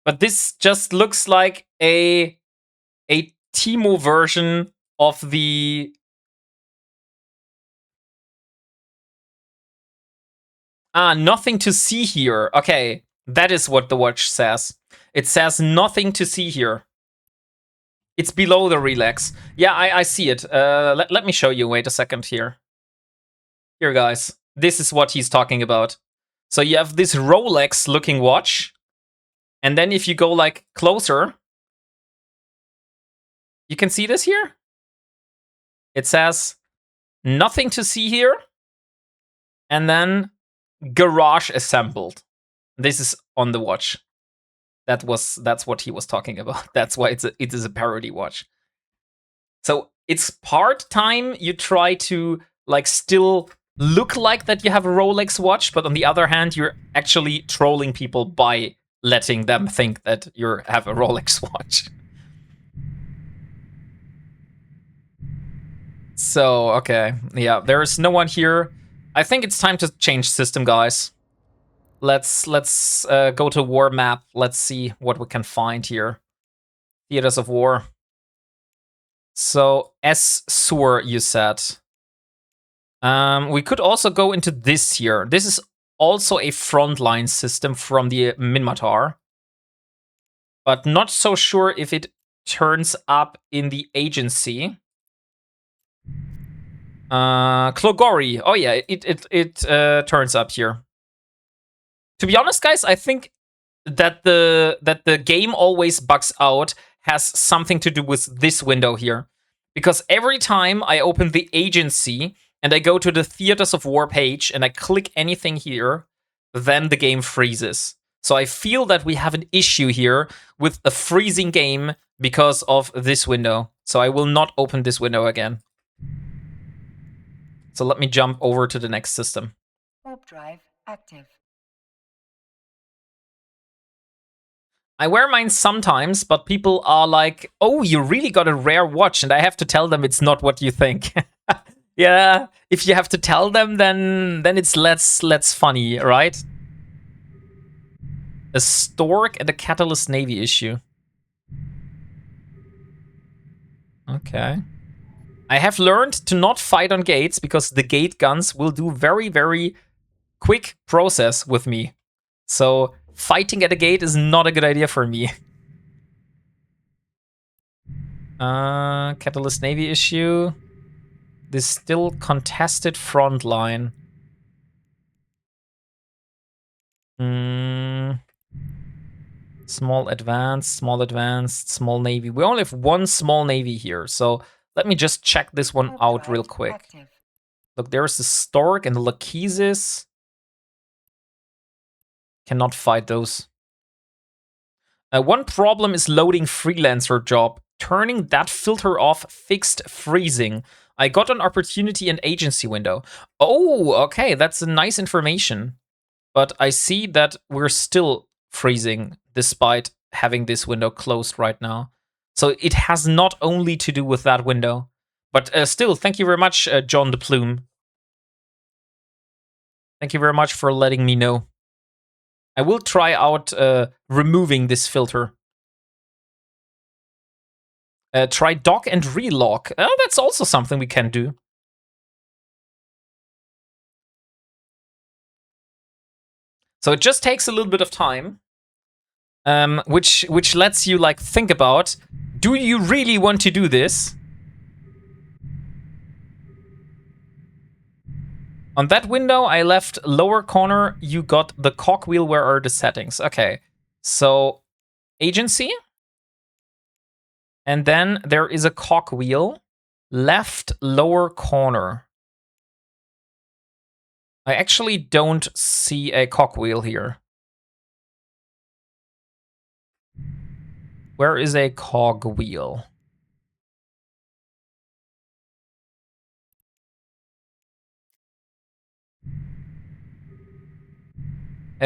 But this just looks like a Timo version of the... nothing to see here. Okay, that is what the watch says. It says nothing to see here. It's below the Relax. Yeah, I see it. Let me show you. Wait a second here. Here, guys. This is what he's talking about. So you have this Rolex-looking watch. And then if you go, like, closer... You can see this here? It says, nothing to see here. And then, garage assembled. This is on the watch. That's what he was talking about. That's why it is a parody watch. So it's part-time you try to, like, still look like that you have a Rolex watch, but on the other hand, you're actually trolling people by letting them think that you have a Rolex watch. So, okay. Yeah, there's no one here. I think it's time to change system, guys. Let's go to war map. Let's see what we can find here. Theaters of war. So, S-Sur, you said. We could also go into this here. This is also a frontline system from the Minmatar. But not so sure if it turns up in the agency. Clogori. Oh yeah, it turns up here. To be honest, guys, I think that the game always bugs out has something to do with this window here. Because every time I open the agency and I go to the Theaters of War page and I click anything here, then the game freezes. So I feel that we have an issue here with a freezing game because of this window. So I will not open this window again. So let me jump over to the next system. Warp drive active. I wear mine sometimes, but people are like, oh, you really got a rare watch, and I have to tell them it's not what you think. Yeah, if you have to tell them, then it's less funny, right? A Stork and a Catalyst Navy issue. Okay. I have learned to not fight on gates because the gate guns will do very, very quick process with me. So fighting at a gate is not a good idea for me. Catalyst Navy issue. This still contested front line. Small advanced, small navy. We only have one small navy here, so let me just check this one out real quick. Active. Look, there's the Stork and the Lachesis. Cannot fight those. One problem is loading freelancer job. Turning that filter off fixed freezing. I got an opportunity and agency window. Oh, okay, that's a nice information. But I see that we're still freezing despite having this window closed right now. So it has not only to do with that window. But still, thank you very much, John the Plume. Thank you very much for letting me know. I will try out removing this filter. Try dock and relock. Oh, that's also something we can do. So it just takes a little bit of time, which lets you like think about, do you really want to do this? On that window, I left lower corner, you got the cogwheel, where are the settings? Okay, so agency. And then there is a cogwheel. Left lower corner. I actually don't see a cogwheel here. Where is a cogwheel?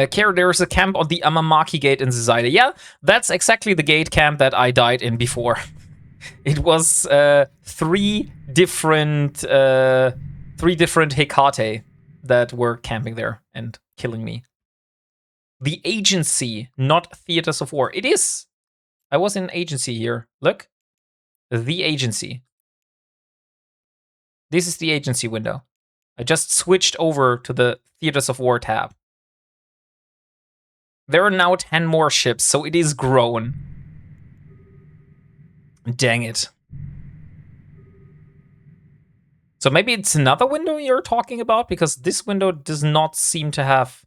Kara, there's a camp on the Amamaki gate in Zaida. Yeah, that's exactly the gate camp that I died in before. It was three different Hekate that were camping there and killing me. The agency, not theaters of war. It is. I was in agency here. Look. The agency. This is the agency window. I just switched over to the theaters of war tab. There are now 10 more ships, so it is grown. Dang it. So maybe it's another window you're talking about, because this window does not seem to have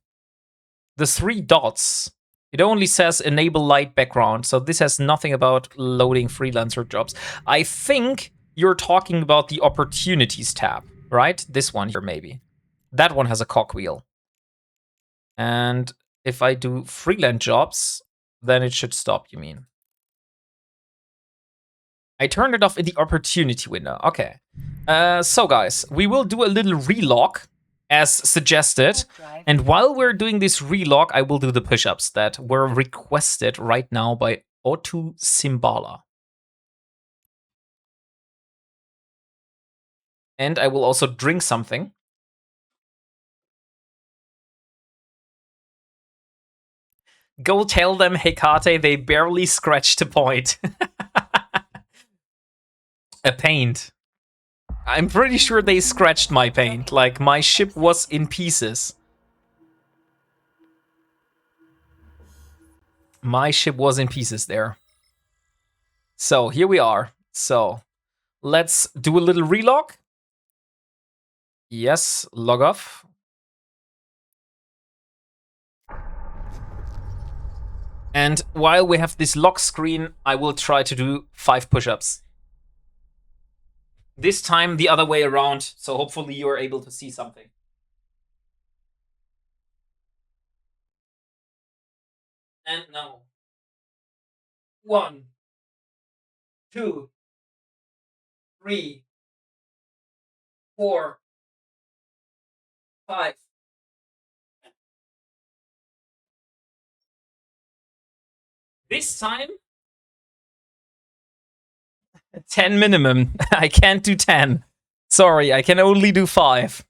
the 3 dots. It only says enable light background, so this has nothing about loading freelancer jobs. I think you're talking about the opportunities tab, right? This one here, maybe. That one has a cogwheel. And if I do freelance jobs, then it should stop, you mean? I turned it off in the opportunity window. Okay. So guys, we will do a little relog as suggested. And while we're doing this relog, I will do the push-ups that were requested right now by Otu Simbala. And I will also drink something. Go tell them, Hekate, they barely scratched a point. A paint. I'm pretty sure they scratched my paint. Like, my ship was in pieces. My ship was in pieces there. So, here we are. So, let's do a little relog. Yes, log off. And while we have this lock screen, I will try to do 5 push-ups. This time the other way around, so hopefully you are able to see something. And now. 1, 2, 3, 4, 5. This time, 10 minimum. I can't do 10. Sorry, I can only do 5.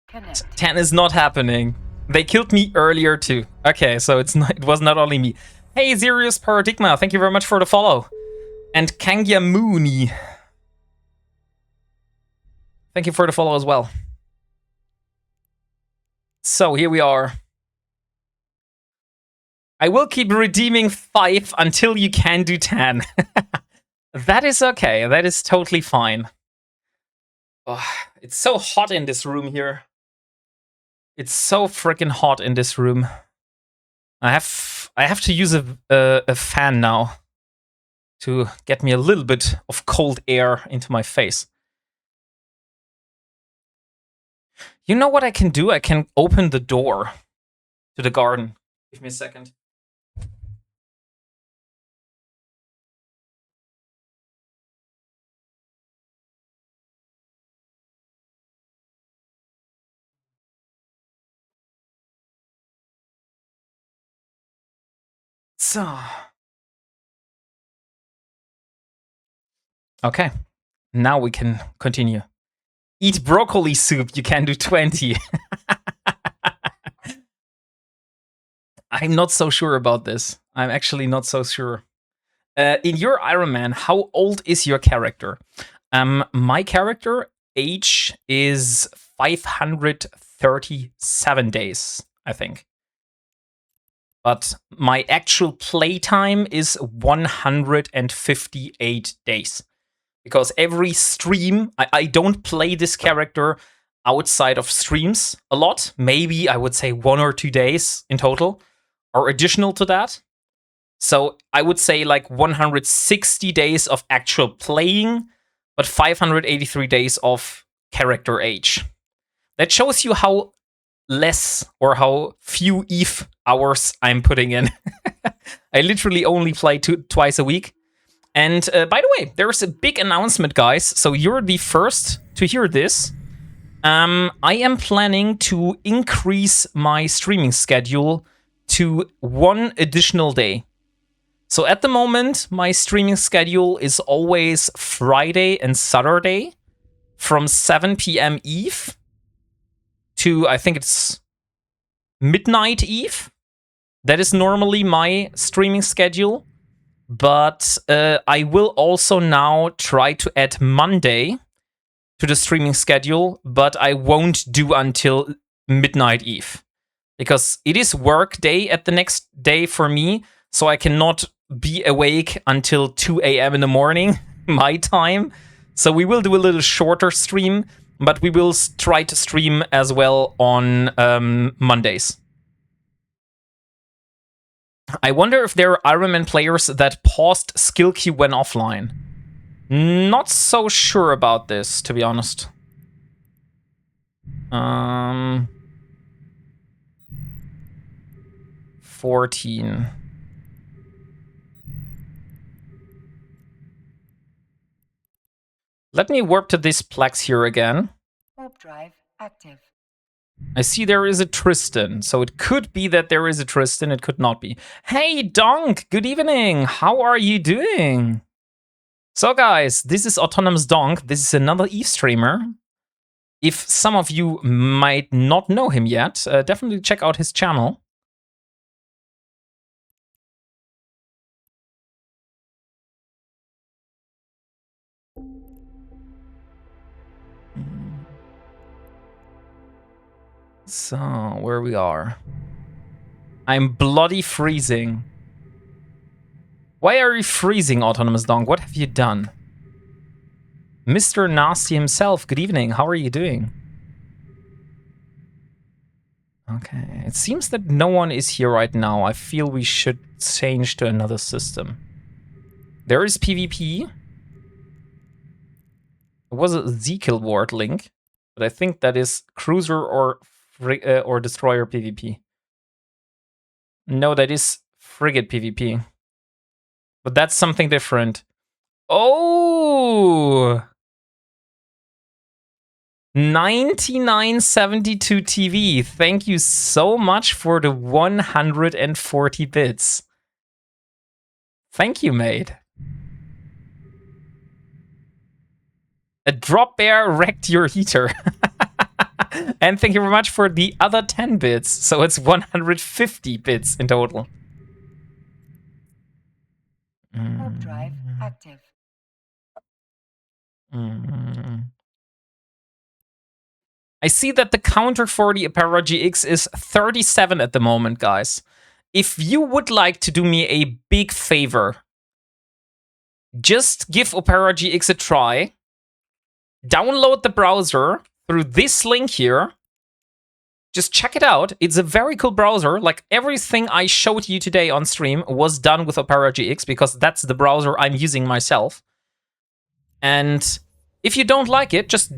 Connect. 10 is not happening. They killed me earlier too. Okay, so it was not only me. Hey, Zerius Paradigma, thank you very much for the follow. And Kangya Mooney, thank you for the follow as well. So here we are. I will keep redeeming 5 until you can do 10. That is okay. That is totally fine. Oh, it's so hot in this room here. It's so freaking hot in this room. I have to use a fan now to get me a little bit of cold air into my face. You know what I can do? I can open the door to the garden. Give me a second. So. Okay. Now we can continue. Eat broccoli soup, you can do 20. I'm not so sure about this. I'm actually not so sure. In your Ironman, how old is your character? My character age is 537 days, I think. But my actual playtime is 158 days. Because every stream, I don't play this character outside of streams a lot. Maybe I would say 1 or 2 days in total, or additional to that. So I would say like 160 days of actual playing, but 583 days of character age. That shows you how less or how few EVE hours I'm putting in. I literally only play twice a week. And by the way, there's a big announcement, guys. So you're the first to hear this. I am planning to increase my streaming schedule to 1 additional day. So at the moment, my streaming schedule is always Friday and Saturday from 7 p.m. EVE to, I think it's midnight EVE. That is normally my streaming schedule. But I will also now try to add Monday to the streaming schedule, but I won't do until midnight EVE. Because it is work day at the next day for me, so I cannot be awake until 2 a.m. in the morning, my time. So we will do a little shorter stream, but we will try to stream as well on Mondays. I wonder if there are Ironman players that paused skill queue when offline. Not so sure about this, to be honest. 14. Let me warp to this Plex here again. Warp drive active. I see there is a Tristan, so it could be that there is a Tristan, it could not be. Hey, Donk, good evening, how are you doing? So guys, this is Autonomous Donk, this is another EVE streamer. If some of you might not know him yet, definitely check out his channel. So, where we are. I'm bloody freezing. Why are you freezing, Autonomous Donk? What have you done? Mr. Nasty himself, good evening. How are you doing? Okay, it seems that no one is here right now. I feel we should change to another system. There is PvP. It was a Z-Kill Ward link, but I think that is Cruiser or Destroyer PvP. No, that is Frigate PvP. But that's something different. Oh! 9972 TV. Thank you so much for the 140 bits. Thank you, mate. A drop bear wrecked your heater. And thank you very much for the other 10 bits. So it's 150 bits in total. Warp drive active. I see that the counter for the Opera GX is 37 at the moment, guys. If you would like to do me a big favor, just give Opera GX a try. Download the browser through this link here. Just check it out. It's a very cool browser. Like everything I showed you today on stream was done with Opera GX because that's the browser I'm using myself. And if you don't like it, just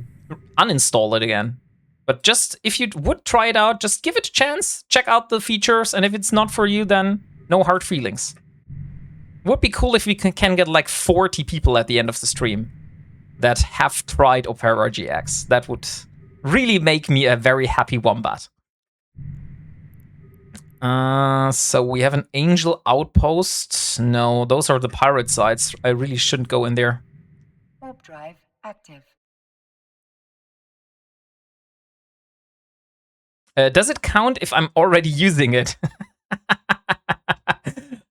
uninstall it again. But just, if you would try it out, just give it a chance. Check out the features. And if it's not for you, then no hard feelings. Would be cool if we can get like 40 people at the end of the stream that have tried Opera GX. That would really make me a very happy wombat. So we have an Angel Outpost. No, those are the pirate sites. I really shouldn't go in there. Warp drive active. Does it count if I'm already using it?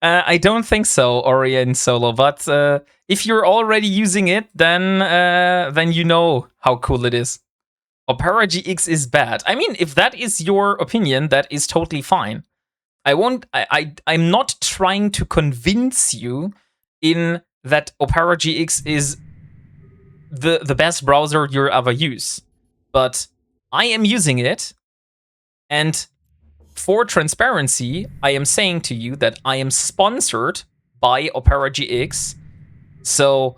I don't think so, Ori and Solo, but if you're already using it, then you know how cool it is. Opera GX is bad. I mean, if that is your opinion, that is totally fine. I'm not trying to convince you in that Opera GX is the best browser you'll ever use. But I am using it, and for transparency, I am saying to you that I am sponsored by Opera GX. So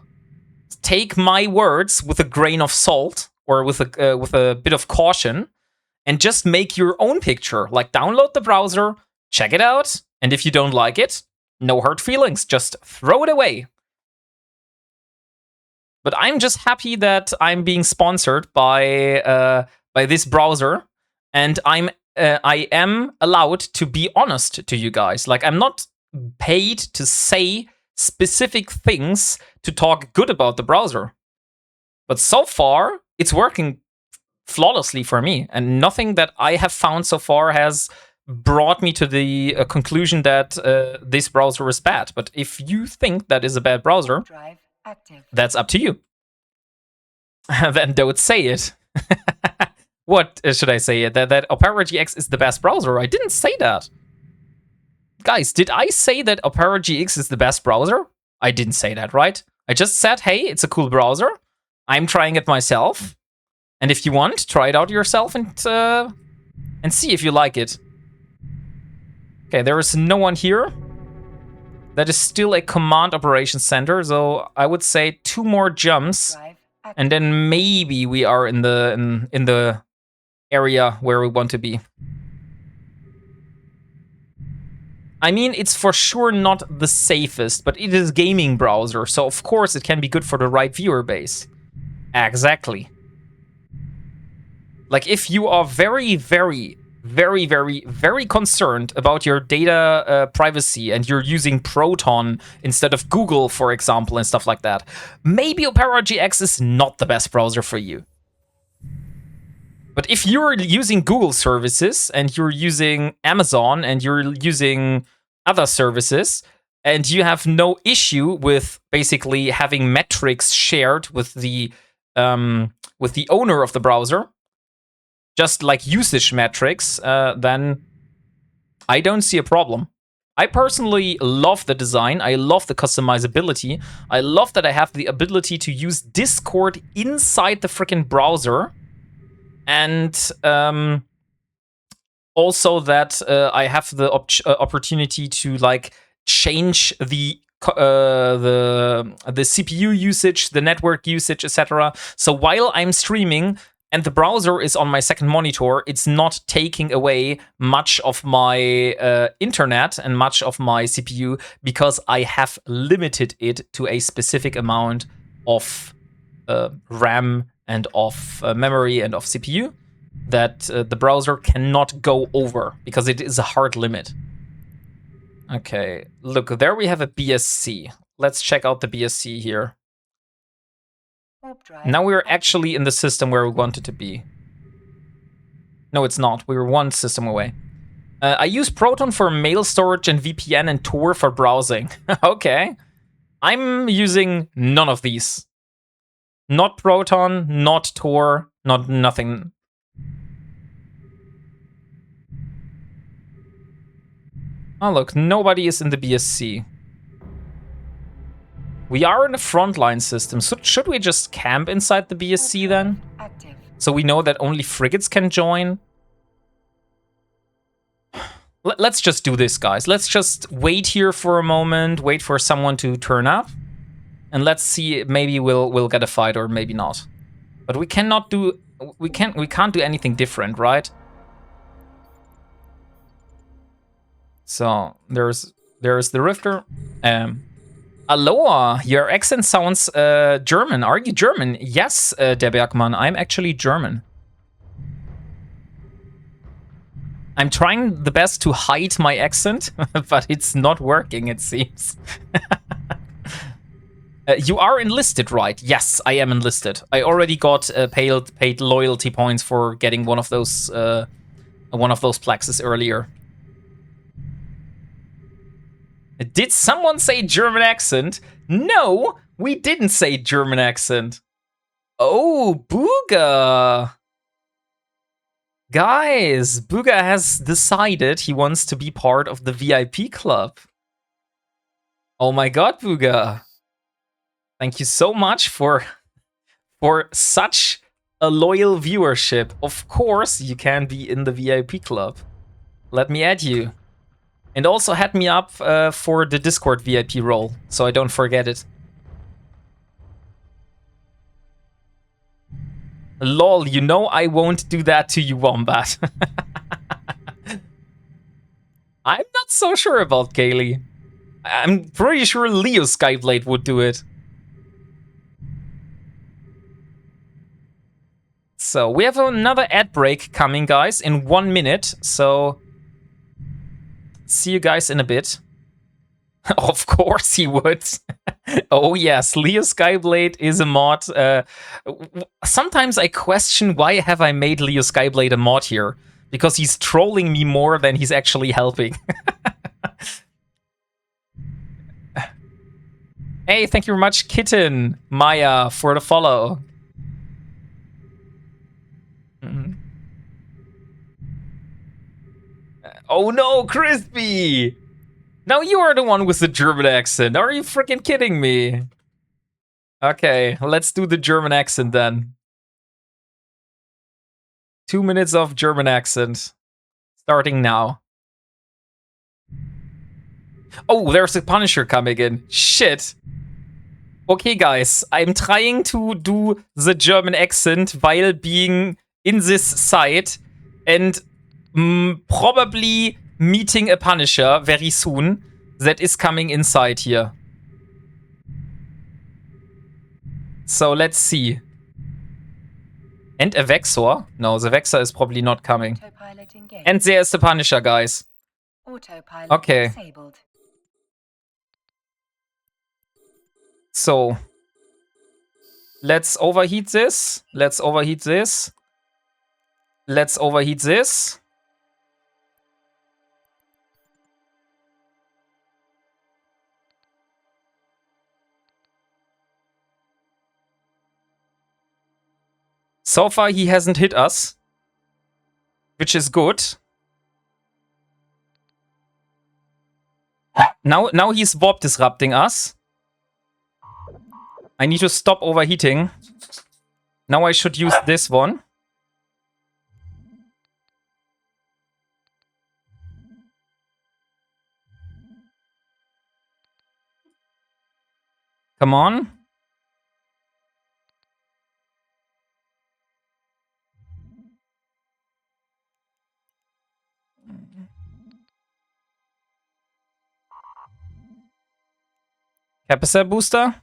just take my words with a grain of salt or with a bit of caution, and just make your own picture. Like, download the browser, check it out, and if you don't like it, no hurt feelings, just throw it away. But I'm just happy that I'm being sponsored by this browser, and I am allowed to be honest to you guys. Like, I'm not paid to say specific things to talk good about the browser. But so far, it's working flawlessly for me, and nothing that I have found so far has brought me to the conclusion that this browser is bad. But if you think that is a bad browser, Drive active. that's up to you. Then don't say it. What should I say? That Opera GX is the best browser? I didn't say that. Guys, did I say that Opera GX is the best browser? I didn't say that, right? I just said, hey, it's a cool browser. I'm trying it myself. And if you want, try it out yourself and see if you like it. Okay, there is no one here. That is still a command operations center, so I would say 2 more jumps, and then maybe we are in the area where we want to be. I mean, it's for sure not the safest, but it is a gaming browser, so of course it can be good for the right viewer base. Exactly. Like, if you are very, very, very, very, very concerned about your data privacy and you're using Proton instead of Google, for example, and stuff like that, maybe Opera GX is not the best browser for you. But if you're using Google services and you're using Amazon and you're using other services and you have no issue with basically having metrics shared with the owner of the browser, just like usage metrics, then I don't see a problem. I personally love the design. I love the customizability. I love that I have the ability to use Discord inside the freaking browser. And also that I have the opportunity to like change the CPU usage, the network usage, etc. So while I'm streaming, and the browser is on my second monitor, it's not taking away much of my internet and much of my CPU because I have limited it to a specific amount of RAM and of memory and of CPU that the browser cannot go over because it is a hard limit. Okay, look, there we have a BSC. Let's check out the BSC here. Now we're actually in the system where we wanted to be. No, it's not. We were one system away. I use Proton for mail storage and VPN and Tor for browsing. Okay. I'm using none of these. Not Proton, not Tor, not nothing. Oh, look, nobody is in the BSC. We are in a frontline system, so should we just camp inside the BSC then? Active. So we know that only frigates can join? Let's just do this, guys. Let's just wait here for a moment, wait for someone to turn up, and let's see, maybe we'll get a fight or maybe not. But we cannot do, we can't do anything different, right? So there's the Rifter. Aloha, your accent sounds German. Are you German? Yes, der Bergmann, I'm actually German. I'm trying the best to hide my accent, but it's not working, it seems. You are enlisted, right? Yes, I am enlisted. I already got paid loyalty points for getting one of those plexes earlier. Did someone say German accent? No, we didn't say German accent. Oh, Booga. Guys, Booga has decided he wants to be part of the VIP club. Oh my god, Booga. Thank you so much for such a loyal viewership. Of course you can be in the VIP club. Let me add you. And also add me up for the Discord VIP role, so I don't forget it. Lol, you know I won't do that to you, Wombat. I'm not so sure about Kaylee. I'm pretty sure Leo Skyblade would do it. So, we have another ad break coming, guys, in 1 minute. So, see you guys in a bit. Of course he would. Oh yes, Leo Skyblade is a mod. Sometimes I question why have I made Leo Skyblade a mod here? Because he's trolling me more than he's actually helping. Hey, thank you very much, Kitten Maya, for the follow. Oh no, Crispy! Now you are the one with the German accent. Are you freaking kidding me? Okay, let's do the German accent then. 2 minutes of German accent. Starting now. Oh, there's a Punisher coming in. Shit. Okay, guys, I'm trying to do the German accent while being in this site and probably meeting a Punisher very soon that is coming inside here. So let's see. And a Vexor? No, the Vexor is probably not coming. Autopilot engaged. And there's the Punisher, guys. Autopilot Okay. disabled. So, let's overheat this. Let's overheat this. Let's overheat this. So far, he hasn't hit us, which is good. Now he's warp disrupting us. I need to stop overheating. Now I should use this one. Come on. Capacitor booster.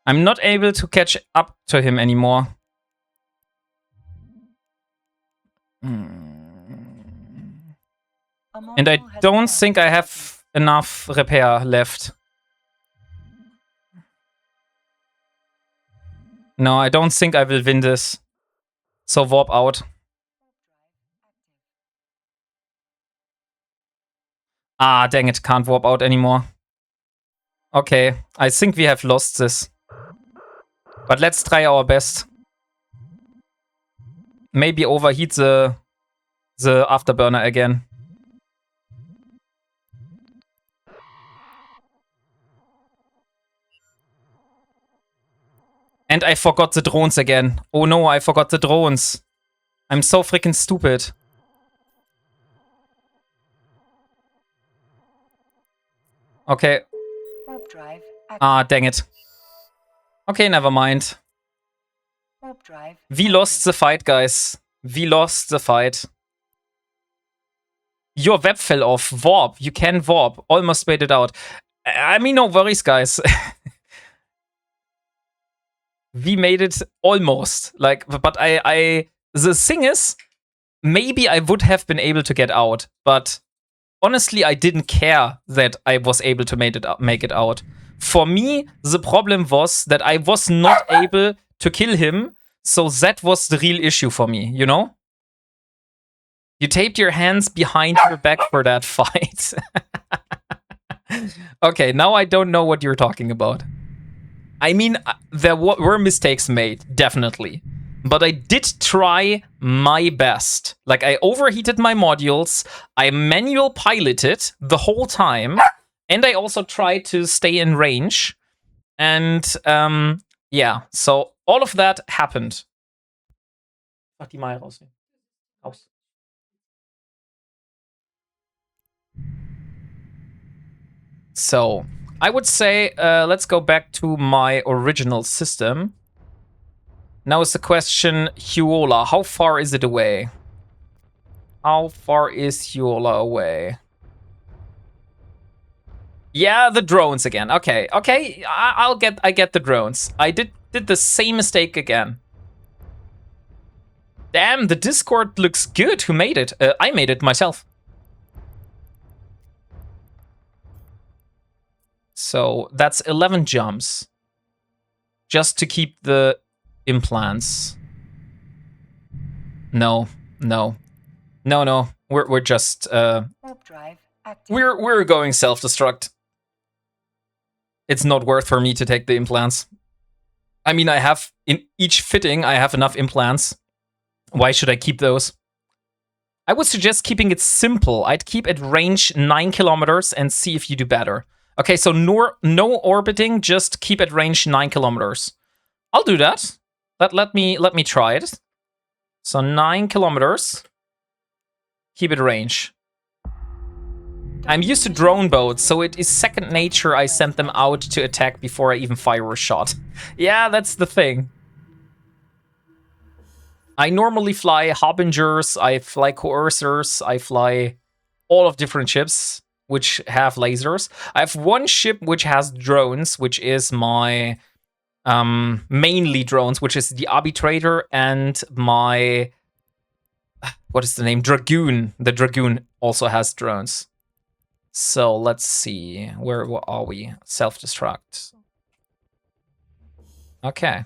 I'm not able to catch up to him anymore. And I don't think I have enough repair left. No, I don't think I will win this. So warp out. Ah, dang it, can't warp out anymore. Okay, I think we have lost this. But let's try our best. Maybe overheat the afterburner again. And I forgot the drones again. Oh no, I forgot the drones. I'm so freaking stupid. Okay. Warp drive active. Ah, dang it. Okay, never mind. Warp drive. We lost the fight, guys. We lost the fight. Your web fell off. Warp. You can warp. Almost made it out. I mean, no worries, guys. We made it almost. Like, but the thing is, maybe I would have been able to get out, but honestly, I didn't care that I was able to make it out. For me, the problem was that I was not able to kill him, so that was the real issue for me, you know? You taped your hands behind your back for that fight. Okay, now I don't know what you're talking about. I mean, there were mistakes made, definitely. But I did try my best. Like, I overheated my modules, I manual piloted the whole time, and I also tried to stay in range. And, yeah, so all of that happened. Mach die mal raus. Raus. So, I would say let's go back to my original system. Now is the question, Huola, how far is it away? How far is Huola away? Yeah, the drones again. Okay, okay, I get the drones. I did the same mistake again. Damn, the Discord looks good. Who made it? I made it myself. So that's 11 jumps. Just to keep the implants. No, no. No, no. We're just Warp drive active. we're going self-destruct. It's not worth for me to take the implants. I mean, I have in each fitting I have enough implants. Why should I keep those? I would suggest keeping it simple. I'd keep at range 9 kilometers and see if you do better. Okay, so no orbiting, just keep at range 9 kilometers. I'll do that. Let me try it. So 9 kilometers. Keep it range. I'm used to drone boats, so it is second nature. I sent them out to attack before I even fire a shot. Yeah, that's the thing. I normally fly Harbingers, I fly Coercers, I fly all of different ships which have lasers. I have one ship which has drones, which is my mainly drones, which is the Arbitrator, and my what is the name? Dragoon. The Dragoon also has drones. So let's see. Where are we? Self-destruct. Okay.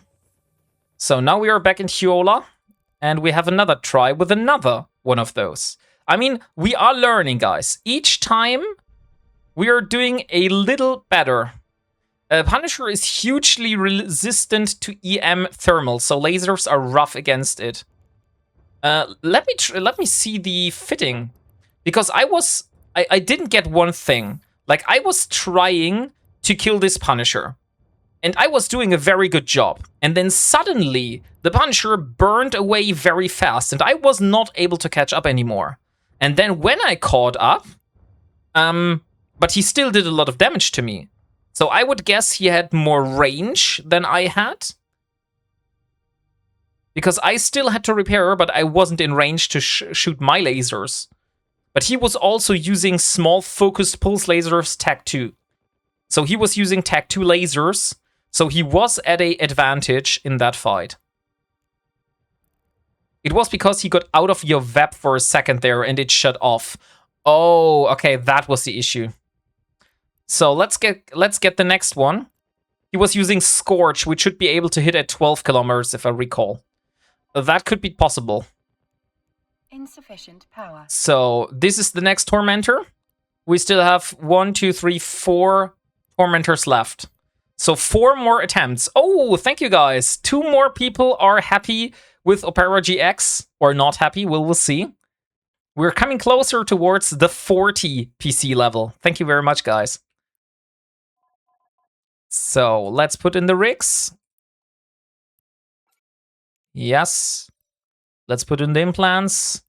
So now we are back in Huola, and we have another try with another one of those. I mean, we are learning, guys. Each time we are doing a little better. Punisher is hugely resistant to EM thermal, so lasers are rough against it. Let me see the fitting, because I didn't get one thing. Like, I was trying to kill this Punisher, and I was doing a very good job. And then suddenly, the Punisher burned away very fast, and I was not able to catch up anymore. And then when I caught up, but he still did a lot of damage to me. So I would guess he had more range than I had. Because I still had to repair, but I wasn't in range to shoot my lasers. But he was also using small focused pulse lasers TAC-2. So he was using TAC-2 lasers, so he was at an advantage in that fight. It was because he got out of your VEP for a second there and it shut off. Oh, okay, that was the issue. So let's get the next one. He was using Scorch, which should be able to hit at 12 kilometers, if I recall. That could be possible. Insufficient power. So this is the next Tormentor. We still have 1, 2, 3, 4 Tormentors left. So 4 more attempts. Oh, thank you guys. 2 more people are happy with Opera GX, or not happy. We'll see. We're coming closer towards the 40 PC level. Thank you very much, guys. So let's put in the rigs. Yes. Let's put in the implants.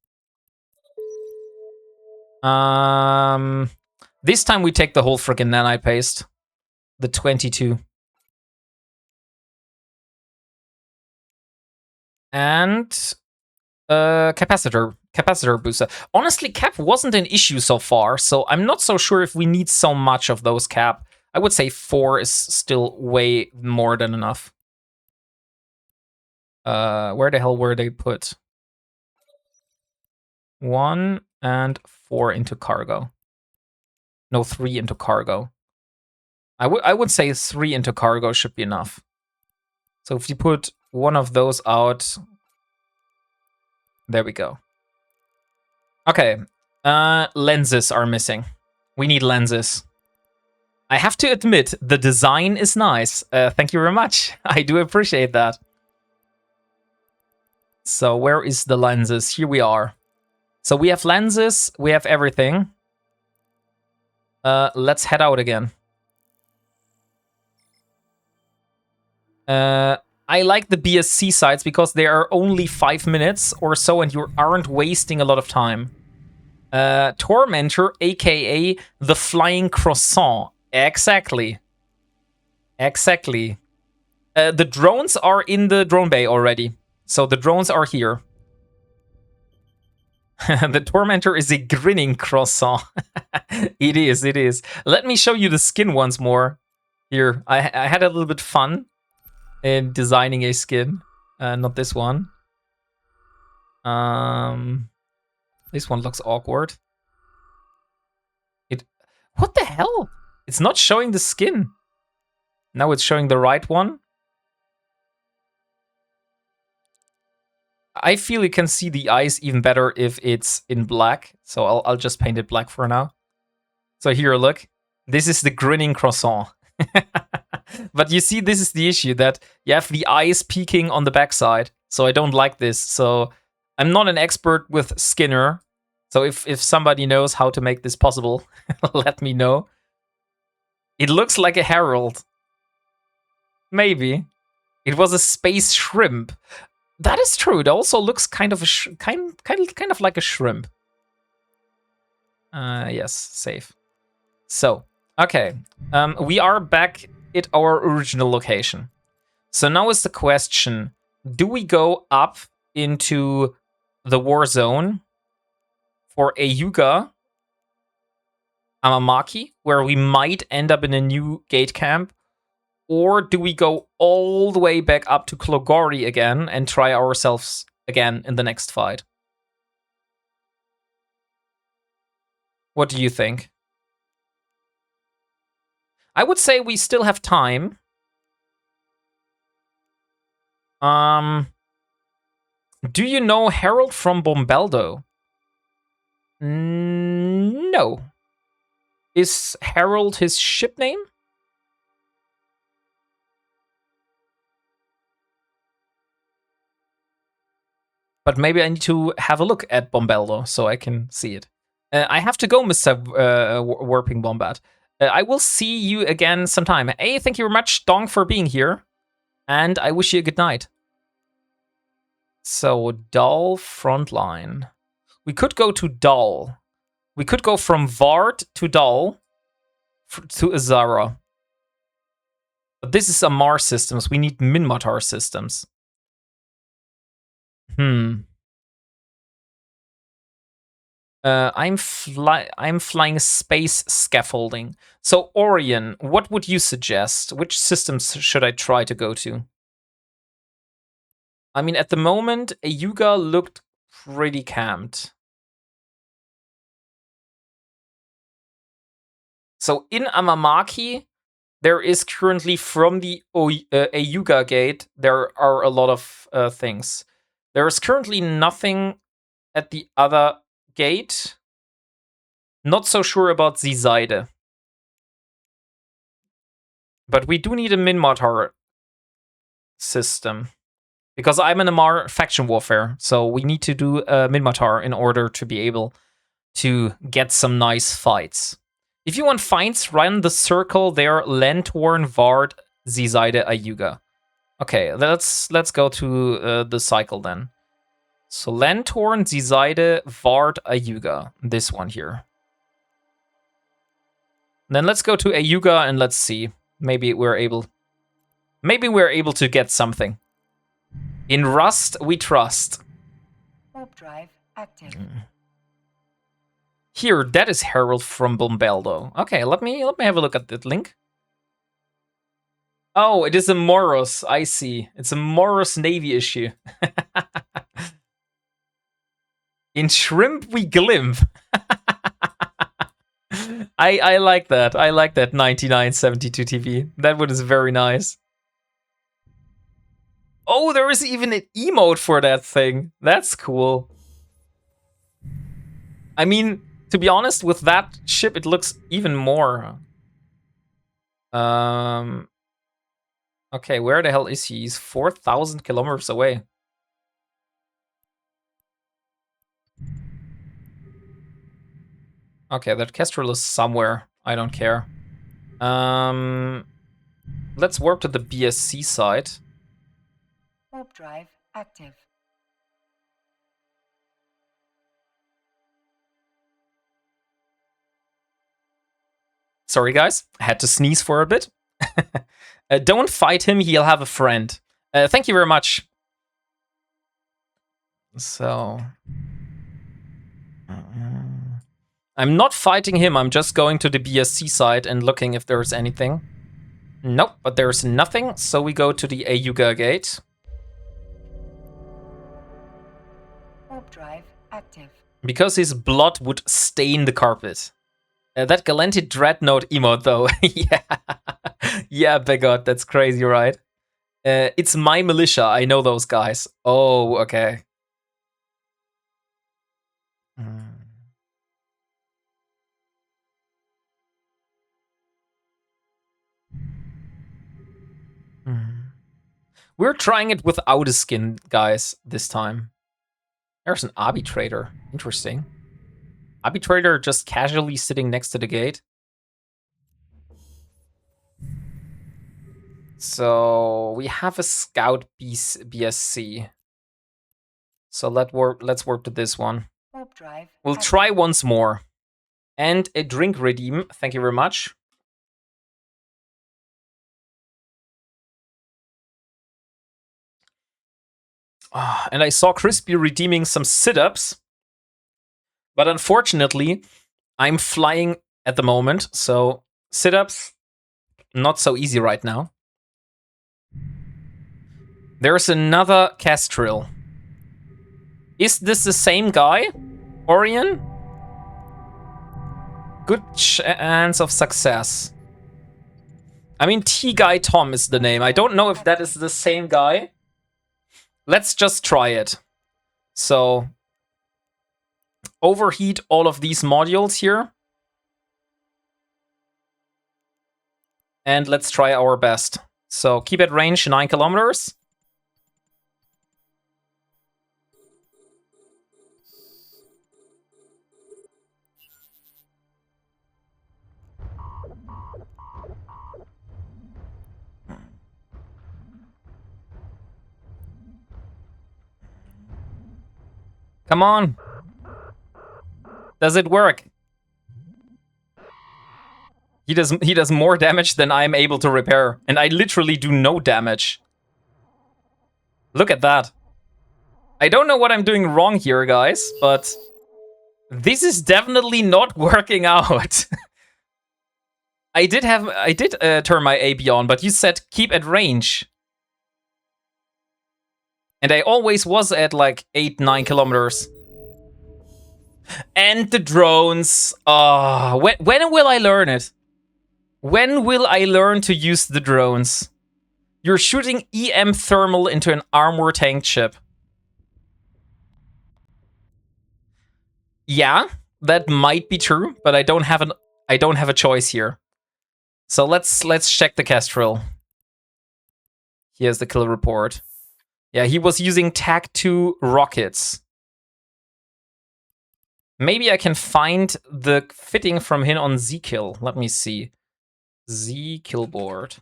This time we take the whole freaking nanite paste. The 22. And capacitor booster. Honestly, cap wasn't an issue so far, so I'm not so sure if we need so much of those cap. I would say 4 is still way more than enough. Where the hell were they put? 1 and 4 into cargo. No, 3 into cargo. I would say 3 into cargo should be enough. So if you put one of those out, there we go. Okay, lenses are missing. We need lenses. I have to admit, the design is nice. Thank you very much. I do appreciate that. So where is the lenses? Here we are. So we have lenses, we have everything. Let's head out again. I like the BSC sites because they are only 5 minutes or so and you aren't wasting a lot of time. Tormentor, aka the Flying Croissant. Exactly. Exactly. The drones are in the drone bay already. So the drones are here. The Tormentor is a grinning croissant. It is, it is. Let me show you the skin once more. Here, I had a little bit fun in designing a skin. Not this one. This one looks awkward. What the hell? It's not showing the skin. Now it's showing the right one. I feel you can see the eyes even better if it's in black. So I'll just paint it black for now. So here, look. This is the grinning croissant. But you see, this is the issue, that you have the eyes peeking on the backside. So I don't like this. So I'm not an expert with Skinner. So if somebody knows how to make this possible, let me know. It looks like a herald. Maybe. It was a space shrimp. That is true. It also looks kind of like a shrimp. Yes, safe. So, okay. We are back at our original location. So now is the question, do we go up into the war zone for a Yuga Amamaki, where we might end up in a new gate camp? Or do we go all the way back up to Klogori again and try ourselves again in the next fight? What do you think? I would say we still have time. Do you know Harold from Bombeldo? No. Is Harold his ship name? But maybe I need to have a look at Bombeldo so I can see it. I have to go, Mr. WarpingWombat. I will see you again sometime. Hey, thank you very much, Dong, for being here. And I wish you a good night. So, Dal frontline. We could go to Dal. We could go from Vard to Dal to Azara. But this is Amar systems. We need Minmatar systems. I'm flying space scaffolding. So Orion, what would you suggest? Which systems should I try to go to? I mean, at the moment, Ayuga looked pretty camped. So in Amamaki, there is currently from the Ayuga gate, there are a lot of things. There is currently nothing at the other gate. Not so sure about the Seide. But we do need a Minmatar system. Because I'm in Amar faction warfare, so we need to do Minmatar in order to be able to get some nice fights. If you want fights, run the circle there, Lantorn, Vard, Seide, Ayuga. Okay, let's go to the cycle then. So Lantorn, Seide, Vard, Ayuga. This one here. Then let's go to Ayuga and let's see. Maybe we're able to get something. In Rust, we trust. Warp drive active. Here, that is Harold from Bombeldo. Okay, let me have a look at that link. Oh, it is a Moros. I see. It's a Moros Navy issue. In Shrimp, we glimp. I like that. I like that 9972 TV. That one is very nice. Oh, there is even an emote for that thing. That's cool. I mean, to be honest, with that ship, it looks even more. Okay, where the hell is he? He's 4,000 kilometers away. Okay, that Kestrel is somewhere. I don't care. Let's warp to the BSC side. Warp drive active. Sorry, guys. I had to sneeze for a bit. Don't fight him. He'll have a friend. Thank you very much. So... I'm not fighting him. I'm just going to the BSC side and looking if there's anything. Nope, but there's nothing. So we go to the Ayuga gate. Warp drive active. Because his blood would stain the carpet. That Galanted Dreadnought emote, though. Yeah. Yeah, Begod, that's crazy, right? It's my militia. I know those guys. Oh, okay. We're trying it without a skin, guys, this time. There's an arbitrator. Interesting. Arbitrator just casually sitting next to the gate. So we have a scout BSC. So let's warp to this one. Warp drive. We'll active. try once more. And a drink redeem. Thank you very much. And I saw Crispy redeeming some sit-ups. But unfortunately, I'm flying at the moment. So sit-ups, not so easy right now. There's another Castril. Is this the same guy, Orion? Good chance of success. I mean, T-Guy Tom is the name. I don't know if that is the same guy. Let's just try it. So, overheat all of these modules here. And let's try our best. So, keep at range 9 kilometers. Come on. Does it work? He does more damage than I'm able to repair. And I literally do no damage. Look at that. I don't know what I'm doing wrong here, guys, but this is definitely not working out. I did turn my AB on, but you said keep at range. And I always was at like 8-9 kilometers. And the drones. When will I learn it? When will I learn to use the drones? You're shooting EM thermal into an armor tank chip. Yeah, that might be true, but I don't have a choice here. So let's check the Castril. Here's the kill report. Yeah, he was using TAC-2 rockets. Maybe I can find the fitting from him on Z-Kill. Let me see. Z-Kill board.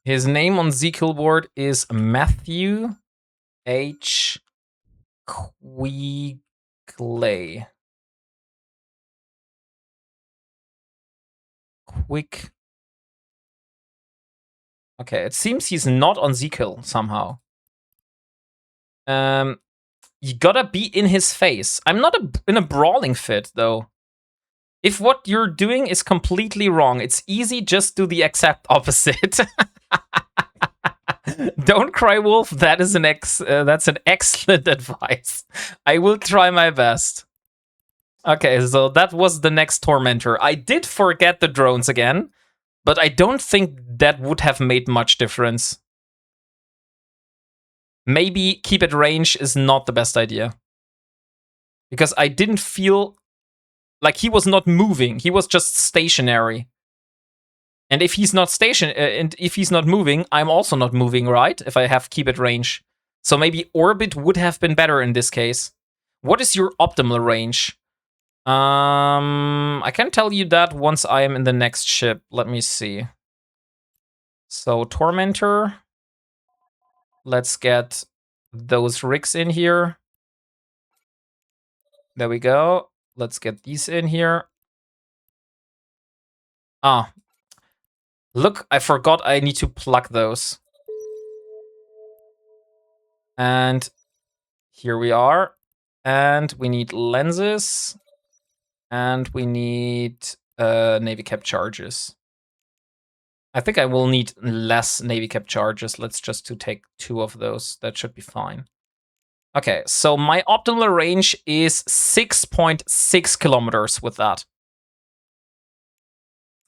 His name on Z-Kill board is Matthew H. Quigley. Quick. Okay, it seems he's not on Z-Kill somehow. You gotta be in his face. I'm not in a brawling fit, though. If what you're doing is completely wrong, it's easy, just do the exact opposite. Don't cry wolf, that's an excellent advice. I will try my best. Okay, so that was the next Tormentor. I did forget the drones again, but I don't think that would have made much difference. Maybe keep at range is not the best idea. Because I didn't feel like he was not moving. He was just stationary. And if he's not if he's not moving, I'm also not moving, right? If I have keep at range. So maybe orbit would have been better in this case. What is your optimal range? I can tell you that once I am in the next ship. Let me see. So Tormentor. Let's get those rigs in here. There we go. Let's get these in here. Ah, look, I forgot I need to plug those. And here we are. And we need lenses. And we need Navy Cap charges. I think I will need less Navy Cap charges. Let's just take 2 of those. That should be fine. Okay, so my optimal range is 6.6 kilometers with that.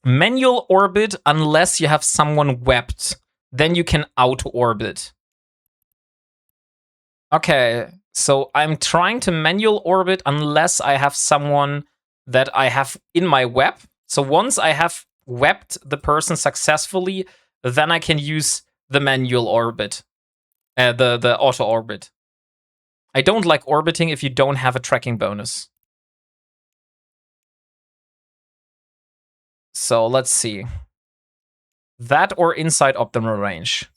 Manual orbit, unless you have someone webbed. Then you can auto-orbit. Okay, so I'm trying to manual orbit unless I have someone that I have in my web. So once I have webbed the person successfully, then I can use the manual orbit, the auto orbit. I don't like orbiting if you don't have a tracking bonus. So let's see. That or inside optimal range.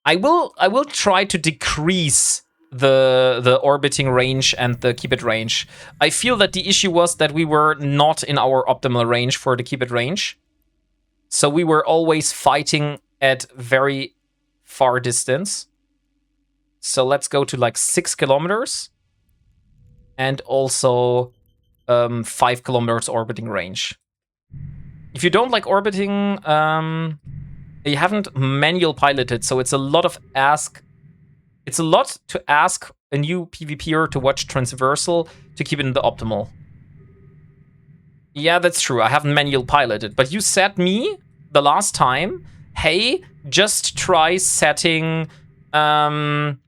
I will try to decrease the orbiting range and the keep it range. I feel that the issue was that we were not in our optimal range for the keep it range. So we were always fighting at very far distance. So let's go to like 6 kilometers. And also 5 kilometers orbiting range. If you don't like orbiting, you haven't manual piloted, so it's a lot of ask. It's a lot to ask a new PvPer to watch transversal to keep it in the optimal. Yeah, that's true. I haven't manual piloted, but you said me the last time, hey, just try setting, keep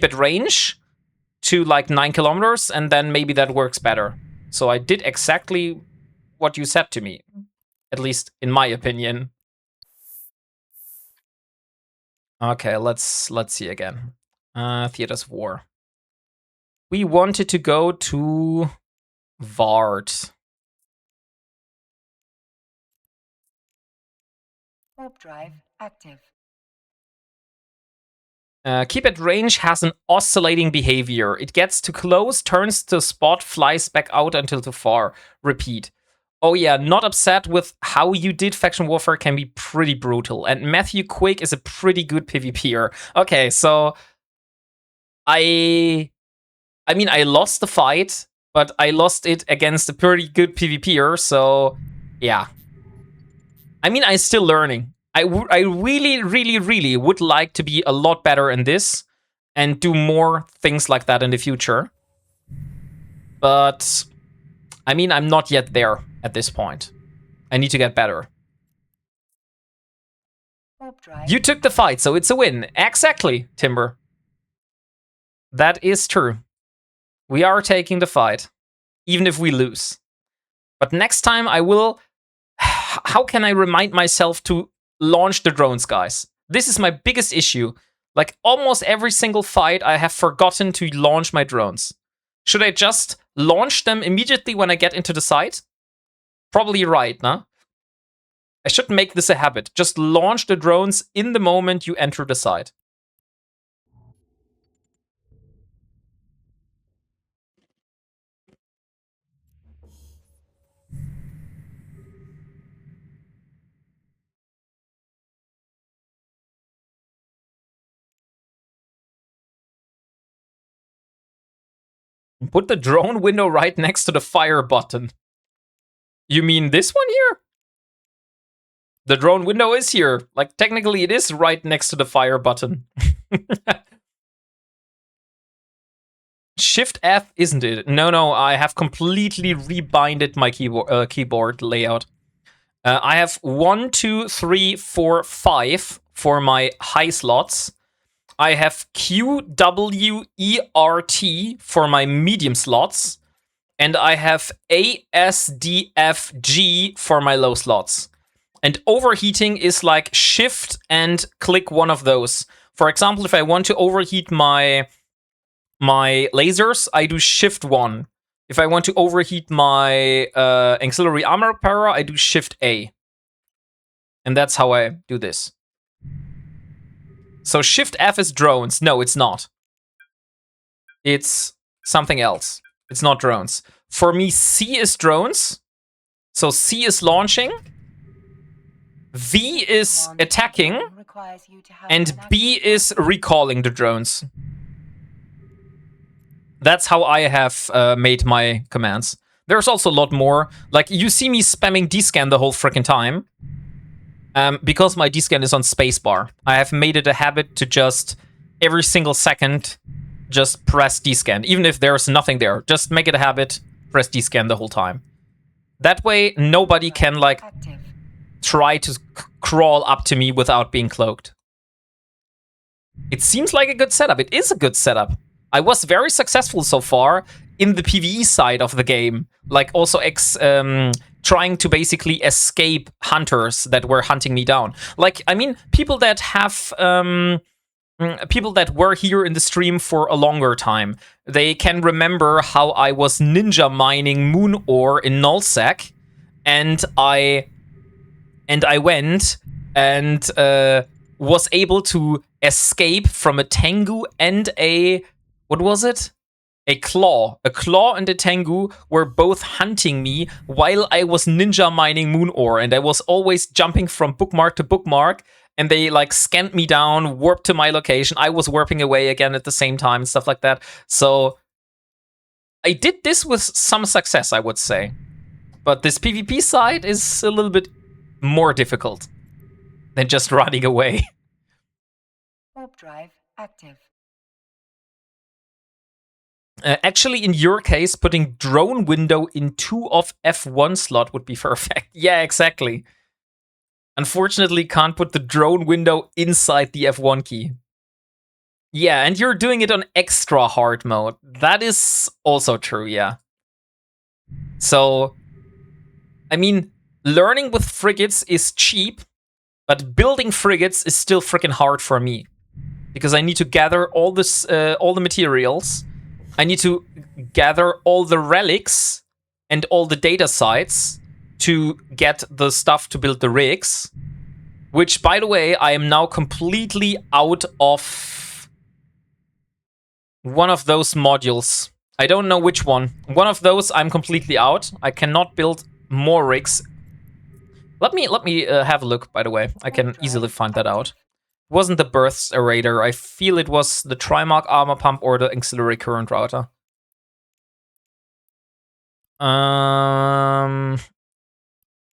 it range to like 9 kilometers, and then maybe that works better. So I did exactly what you said to me, at least in my opinion. Okay, let's see again. Theaters of War. We wanted to go to Vart. Warp drive active. Keep at range has an oscillating behavior. It gets too close, turns to spot, flies back out until too far. Repeat. Oh yeah, not upset with how you did faction warfare can be pretty brutal. And Matthew Quake is a pretty good PvPer. Okay, so I mean, I lost the fight, but I lost it against a pretty good PvPer, so yeah. I mean, I'm still learning. I really, really, really would like to be a lot better in this and do more things like that in the future. But, I mean, I'm not yet there at this point. I need to get better. You took the fight, so it's a win. Exactly, Timber. That is true. We are taking the fight, even if we lose. But next time I will... How can I remind myself to launch the drones, guys? This is my biggest issue. Like, almost every single fight, I have forgotten to launch my drones. Should I just launch them immediately when I get into the site? Probably right, no? I should make this a habit. Just launch the drones in the moment you enter the site. Put the drone window right next to the fire button. You mean this one here? The drone window is here. Like, technically it is right next to the fire button. Shift F, isn't it? No, I have completely rebinded my keyboard layout. I have 1, 2, 3, 4, 5 for my high slots. I have Q, W, E, R, T for my medium slots. And I have A, S, D, F, G for my low slots. And overheating is like shift and click one of those. For example, if I want to overheat my lasers, I do shift 1. If I want to overheat my auxiliary armor para, I do shift A. And that's how I do this. So shift F is drones. No, it's not. It's something else. It's not drones. For me, C is drones. So C is launching, V is Command attacking, requires you to have and an B active is recalling the drones. That's how I have made my commands. There's also a lot more. Like, you see me spamming dscan the whole freaking time. Because my dscan is on spacebar. I have made it a habit to just, every single second, just press dscan. Even if there's nothing there. Just make it a habit, press dscan the whole time. That way, nobody can, like, active. try to crawl up to me without being cloaked. It seems like a good setup. It is a good setup. I was very successful so far in the PvE side of the game. Like, also trying to basically escape hunters that were hunting me down. Like, I mean, people that have... people that were here in the stream for a longer time, they can remember how I was ninja mining moon ore in Nullsec, and I went and was able to escape from a Tengu and a... what was it? A claw. A claw and a Tengu were both hunting me while I was ninja mining moon ore, and I was always jumping from bookmark to bookmark, and they, like, scanned me down, warped to my location. I was warping away again at the same time and stuff like that. So I did this with some success, I would say. But this PvP side is a little bit more difficult than just running away. Warp drive active. Actually, in your case, putting drone window in 2 of F1 slot would be perfect. Yeah, exactly. Unfortunately, can't put the drone window inside the F1 key. Yeah, and you're doing it on extra hard mode. That is also true, yeah. So, I mean, learning with frigates is cheap, but building frigates is still freaking hard for me. Because I need to gather all the materials. I need to gather all the relics and all the data sites to get the stuff to build the rigs. Which, by the way, I am now completely out of one of those modules. I don't know which one. One of those I'm completely out. I cannot build more rigs. Let me have a look, by the way. I can easily find that out. It wasn't the Births Erader. I feel it was the Trimark Armor Pump or the Auxiliary Current Router.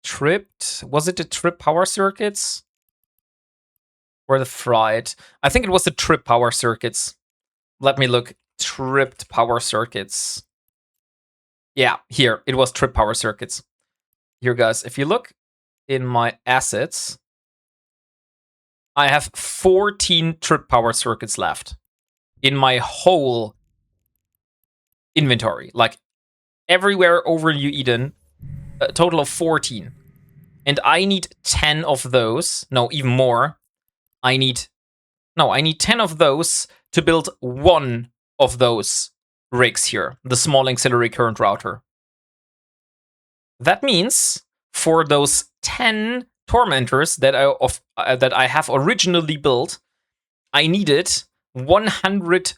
Tripped? Was it the trip power circuits? Or the fried? I think it was the trip power circuits. Let me look. Tripped power circuits. Yeah, here. It was trip power circuits. Here, guys. If you look in my assets, I have 14 trip power circuits left in my whole inventory. Like, everywhere over New Eden, a total of 14. And I need 10 of those. No, even more. I need 10 of those to build one of those rigs here. The small auxiliary current router. That means for those 10 tormentors that I have originally built, I needed 100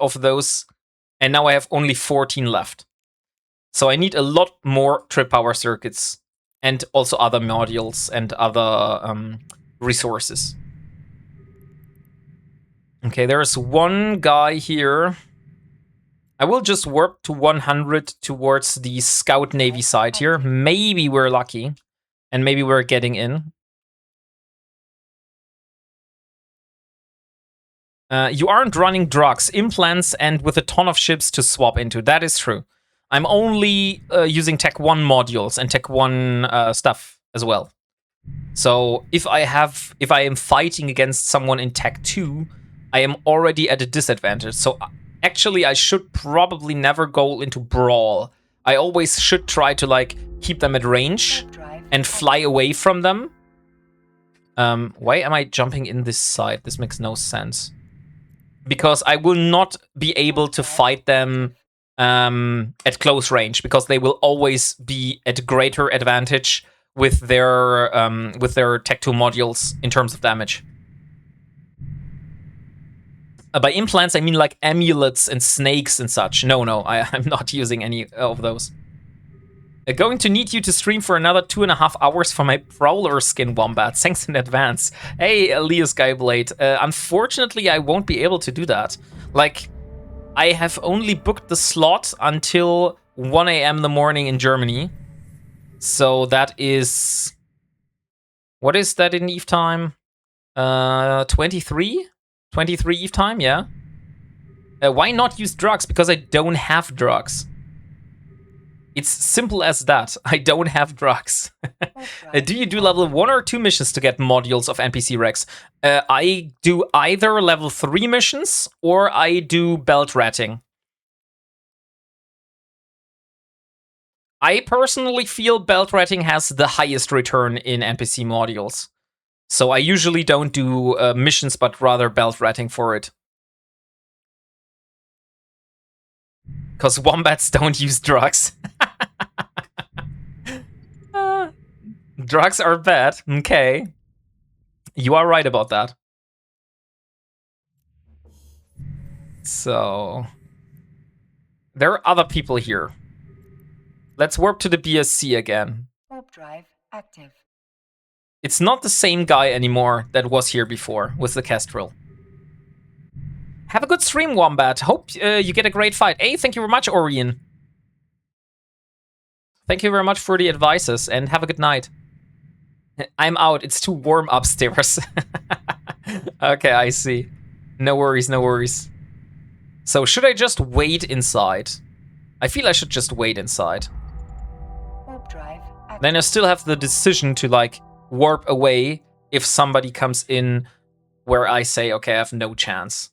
of those, and now I have only 14 left. So I need a lot more trip power circuits and also other modules and other resources. Okay, there's one guy here. I will just warp to 100 towards the Scout Navy side here. Maybe we're lucky, and maybe we're getting in. You aren't running drugs, implants, and with a ton of ships to swap into. That is true. I'm only using Tech 1 modules and Tech 1 stuff as well. So if I am fighting against someone in Tech 2, I am already at a disadvantage. So actually, I should probably never go into Brawl. I always should try to, like, keep them at range and fly away from them. Why am I jumping in this side? This makes no sense. Because I will not be able to fight them at close range, because they will always be at greater advantage with their Tech 2 modules in terms of damage. By implants, I mean like amulets and snakes and such. No, I'm not using any of those. Going to need you to stream for another 2.5 hours for my Prowler skin wombat. Thanks in advance. Hey, Elias Skyblade. Unfortunately, I won't be able to do that. Like, I have only booked the slot until 1 a.m. in the morning in Germany. So that is... What is that in Eve time? 23? 23 Eve time, yeah. Why not use drugs? Because I don't have drugs. It's simple as that. I don't have drugs. Do you do level 1 or 2 missions to get modules of NPC Rex? I do either level 3 missions or I do belt ratting. I personally feel belt ratting has the highest return in NPC modules. So I usually don't do missions, but rather belt ratting for it. Because wombats don't use drugs. Drugs are bad. Okay. You are right about that. So... there are other people here. Let's warp to the BSC again. Warp drive active. It's not the same guy anymore that was here before with the Kestrel. Have a good stream, Wombat. Hope you get a great fight. Hey, thank you very much, Orion. Thank you very much for the advices, and have a good night. I'm out. It's too warm upstairs. Okay, I see. No worries, no worries. So, should I just wait inside? I feel I should just wait inside. Warp drive active. Then I still have the decision to, like, warp away if somebody comes in where I say, okay, I have no chance.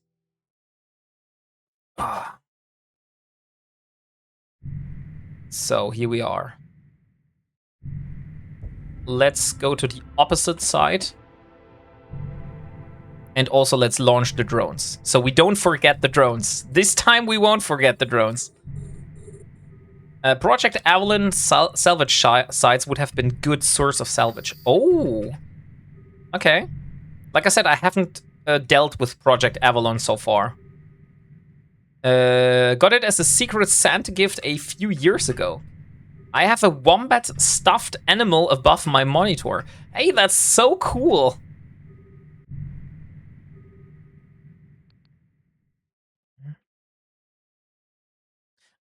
So, here we are. Let's go to the opposite side. And also let's launch the drones. So we don't forget the drones. This time we won't forget the drones. Project Avalon salvage sites would have been good source of salvage. Oh. Okay. Like I said, I haven't dealt with Project Avalon so far. Got it as a secret Santa gift a few years ago. I have a wombat stuffed animal above my monitor. Hey, that's so cool.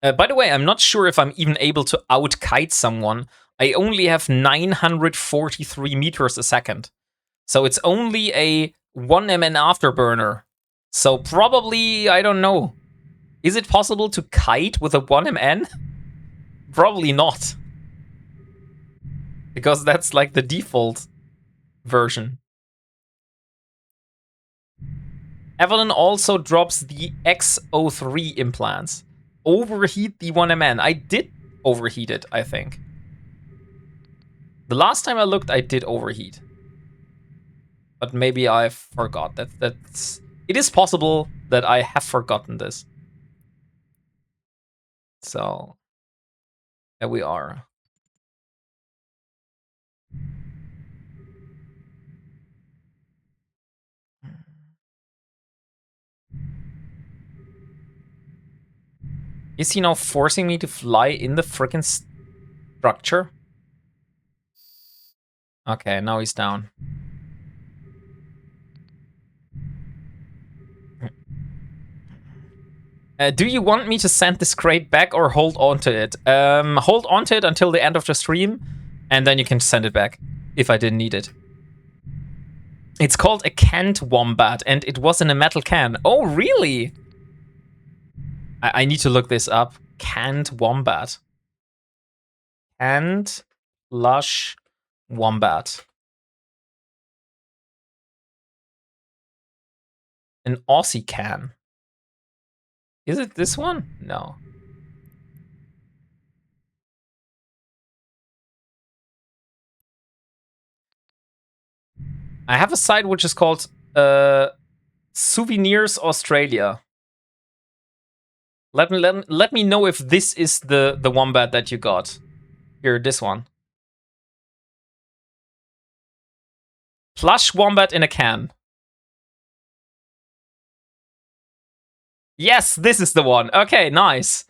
By the way, I'm not sure if I'm even able to out-kite someone. I only have 943 meters a second. So it's only a 1mn afterburner. So probably, I don't know. Is it possible to kite with a 1mn? Probably not. Because that's like the default version. Avalon also drops the X03 implants. Overheat the 1mn. I did overheat it, I think. The last time I looked, I did overheat. But maybe I forgot. That's it is possible that I have forgotten this. So, there we are. Is he now forcing me to fly in the frickin' structure? Okay, now he's down. Do you want me to send this crate back or hold on to it? Hold on to it until the end of the stream, and then you can send it back, if I didn't need it. It's called a canned wombat, and it was in a metal can. Oh, really? I need to look this up. Canned wombat. Canned lush wombat. An Aussie can. Is it this one? No. I have a site which is called Souvenirs Australia. Let me know if this is the wombat that you got. Here, this one. Plush wombat in a can. Yes, this is the one. Okay, nice.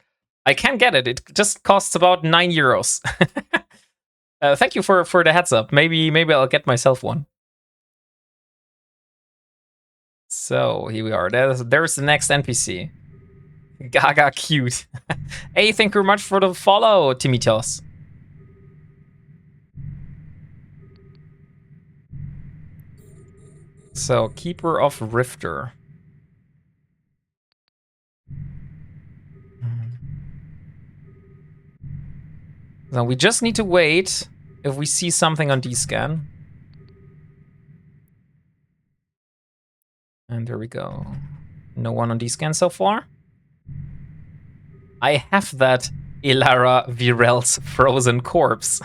I can get it. It just costs about 9 euros. Thank you for the heads up. Maybe I'll get myself one. So here we are. There's the next NPC. Gaga cute. Hey, thank you very much for the follow, Timitos. So, Keeper of Rifter. Now we just need to wait if we see something on D-scan. And there we go. No one on D-scan so far. I have that Ilara Virel's frozen corpse.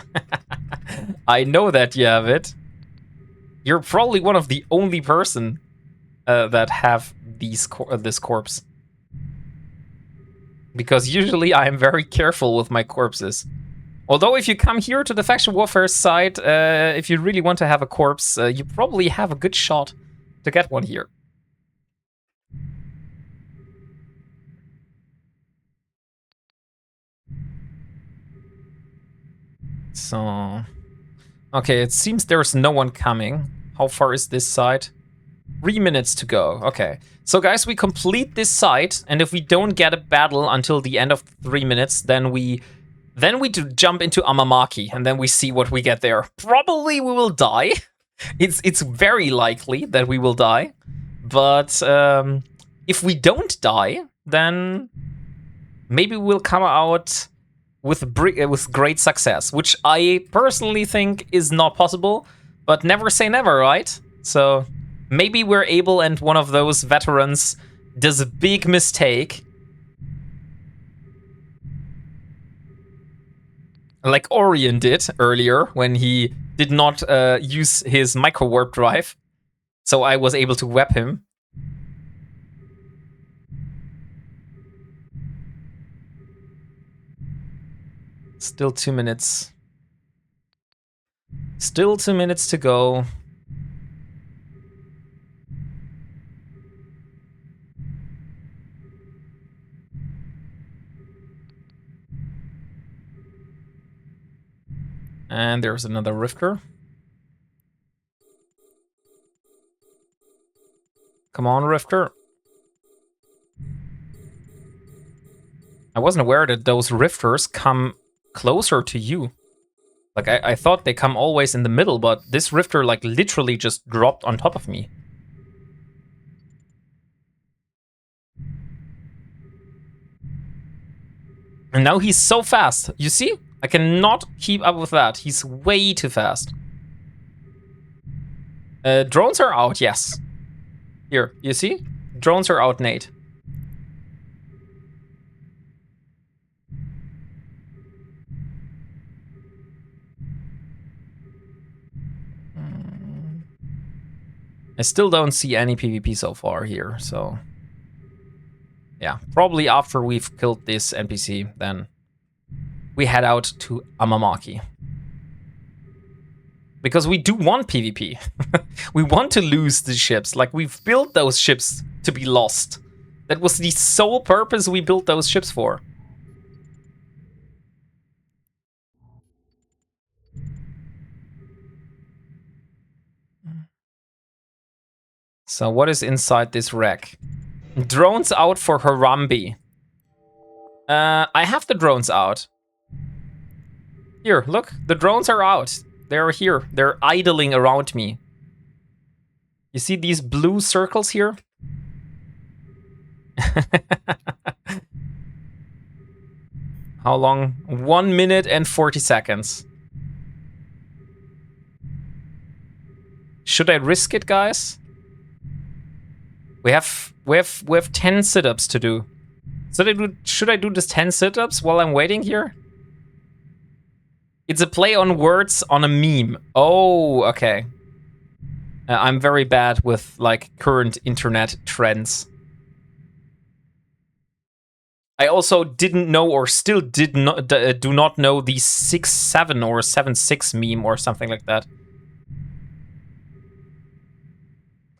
I know that you have it. You're probably one of the only person that have this corpse. Because usually I am very careful with my corpses. Although if you come here to the Faction Warfare side, if you really want to have a corpse, you probably have a good shot to get one here. So... Okay, it seems there's no one coming. How far is this side? 3 minutes to go. Okay. So guys, we complete this side, and if we don't get a battle until the end of 3 minutes, then we jump into Amamaki, and then we see what we get there. Probably we will die. It's very likely that we will die. But if we don't die, then maybe we'll come out with great success, which I personally think is not possible, but never say never, right? So maybe we're able and one of those veterans does a big mistake. Like Orion did earlier when he did not use his micro warp drive. So I was able to web him. Still 2 minutes. Still 2 minutes to go. And there's another Rifter. Come on, Rifter. I wasn't aware that those Rifters come closer to you. Like, I thought they come always in the middle, but this Rifter, like, literally just dropped on top of me. And now he's so fast. You see? I cannot keep up with that. He's way too fast. Drones are out, yes. Here, you see? Drones are out, Nate. I still don't see any PvP so far here, so... Yeah, probably after we've killed this NPC, then we head out to Amamaki. Because we do want PvP. We want to lose the ships. Like, we've built those ships to be lost. That was the sole purpose we built those ships for. So what is inside this wreck? Drones out for Harambe. I have the drones out. Here, look, the drones are out. They're here. They're idling around me. You see these blue circles here? How long? 1 minute and 40 seconds. Should I risk it, guys? We have 10 sit-ups to do. Should I do this 10 sit-ups while I'm waiting here? It's a play on words on a meme. Oh, okay. I'm very bad with, like, current internet trends. I also didn't know, or still do not know, the 6-7 or 7-6 meme or something like that.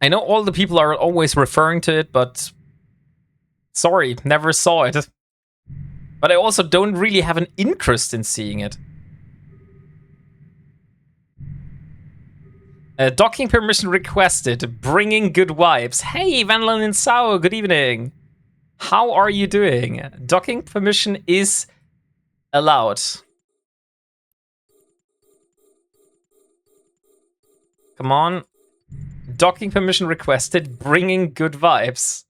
I know all the people are always referring to it, but sorry, never saw it. But I also don't really have an interest in seeing it. Docking permission requested. Bringing good vibes. Hey, Vanlin and Sao, good evening. How are you doing? Docking permission is allowed. Come on. Docking permission requested. Bringing good vibes.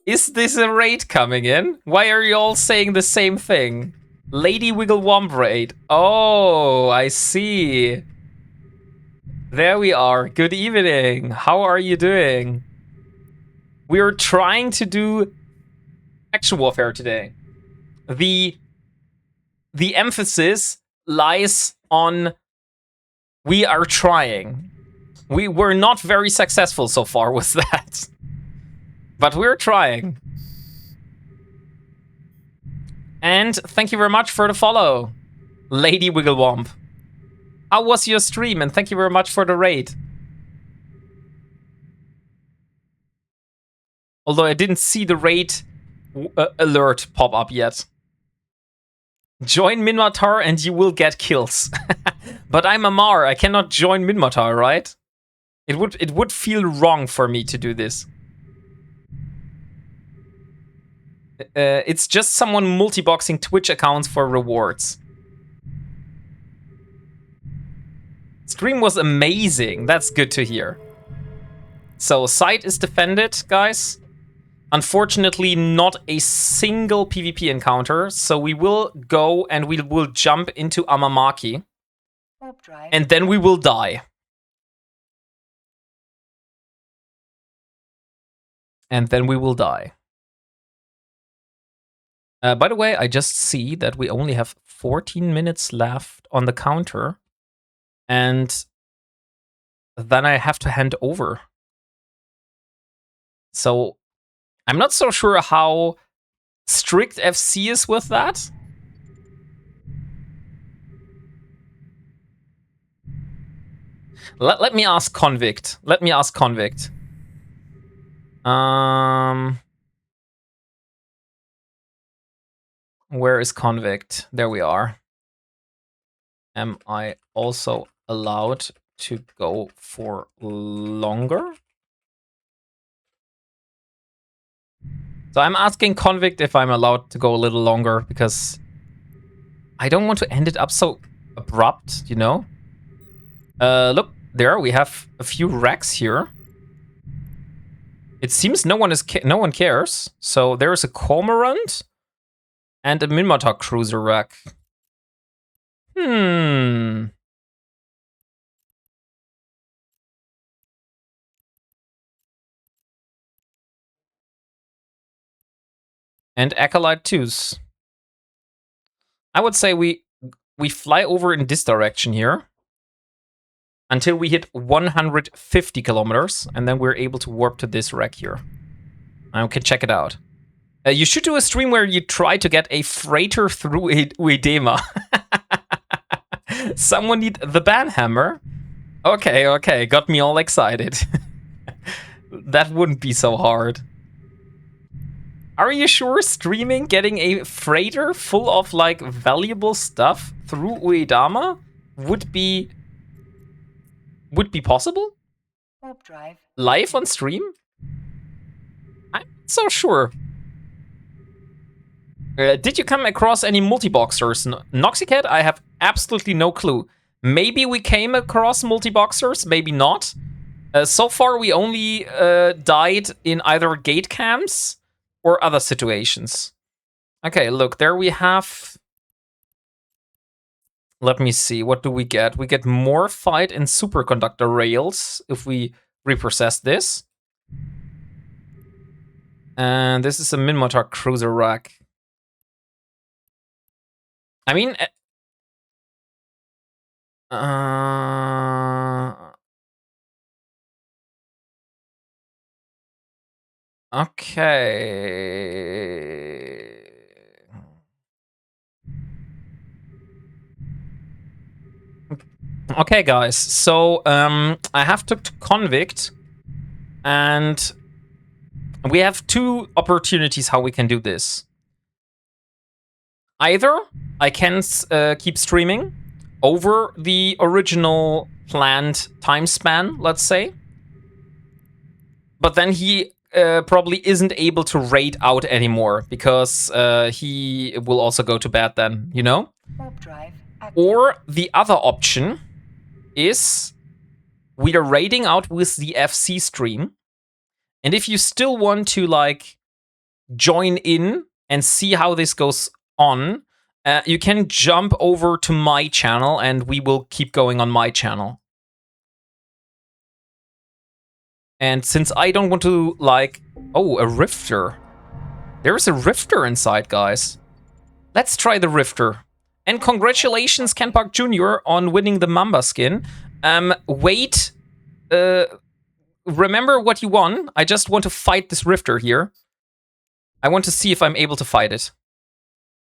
Is this a raid coming in? Why are you all saying the same thing? Lady Wigglewomp raid. Oh, I see. There we are. Good evening. How are you doing? We are trying to do action warfare today. The emphasis lies on we are trying. We were not very successful so far with that. But we're trying. And thank you very much for the follow, Lady Wigglewomp. How was your stream? And thank you very much for the raid. Although I didn't see the raid alert pop up yet. Join Minmatar and you will get kills. But I'm a Mar. I cannot join Minmatar, right? It would feel wrong for me to do this. It's just someone multi-boxing Twitch accounts for rewards. Stream was amazing. That's good to hear. So, site is defended, guys. Unfortunately, not a single PvP encounter. So we will go and we will jump into Amamaki. Warp drive. And then we will die. And then we will die. By the way, I just see that we only have 14 minutes left on the counter. And then I have to hand over. So I'm not so sure how strict FC is with that. Let me ask Convict. Let me ask Convict. Where is Convict? There we are. Am I also allowed to go for longer? So I'm asking Convict if I'm allowed to go a little longer because I don't want to end it up so abrupt, you know? Look, there we have a few wrecks here. It seems no one cares. So there's a Cormorant and a Minmatar cruiser wreck. And Acolyte 2s. I would say we fly over in this direction here until we hit 150 kilometers, and then we're able to warp to this wreck here. And we can check it out. You should do a stream where you try to get a freighter through Uedema. Someone need the banhammer? Okay, got me all excited. That wouldn't be so hard. Are you sure streaming getting a freighter full of like valuable stuff through Uedama would be possible? Warp drive. Live on stream? I'm not so sure. Did you come across any multi-boxers? Noxicat? I have absolutely no clue. Maybe we came across multi-boxers, maybe not. So far we only died in either gate camps or other situations. Okay, look, there we have... Let me see, what do we get? We get more fight and superconductor rails if we reprocess this. And this is a Minmatar cruiser rack. I mean... Okay. Okay, guys. So I have to Convict, and we have two opportunities how we can do this. Either I can keep streaming over the original planned time span, let's say. But then he probably isn't able to raid out anymore because he will also go to bed then, you know? Warp drive active. Or the other option is we are raiding out with the FC stream. And if you still want to like join in and see how this goes on, you can jump over to my channel and we will keep going on my channel. And since I don't want to like... Oh, a Rifter. There's a Rifter inside, guys. Let's try the Rifter. And congratulations, Ken Park Jr. on winning the Mamba skin. Wait. Remember what you won. I just want to fight this Rifter here. I want to see if I'm able to fight it.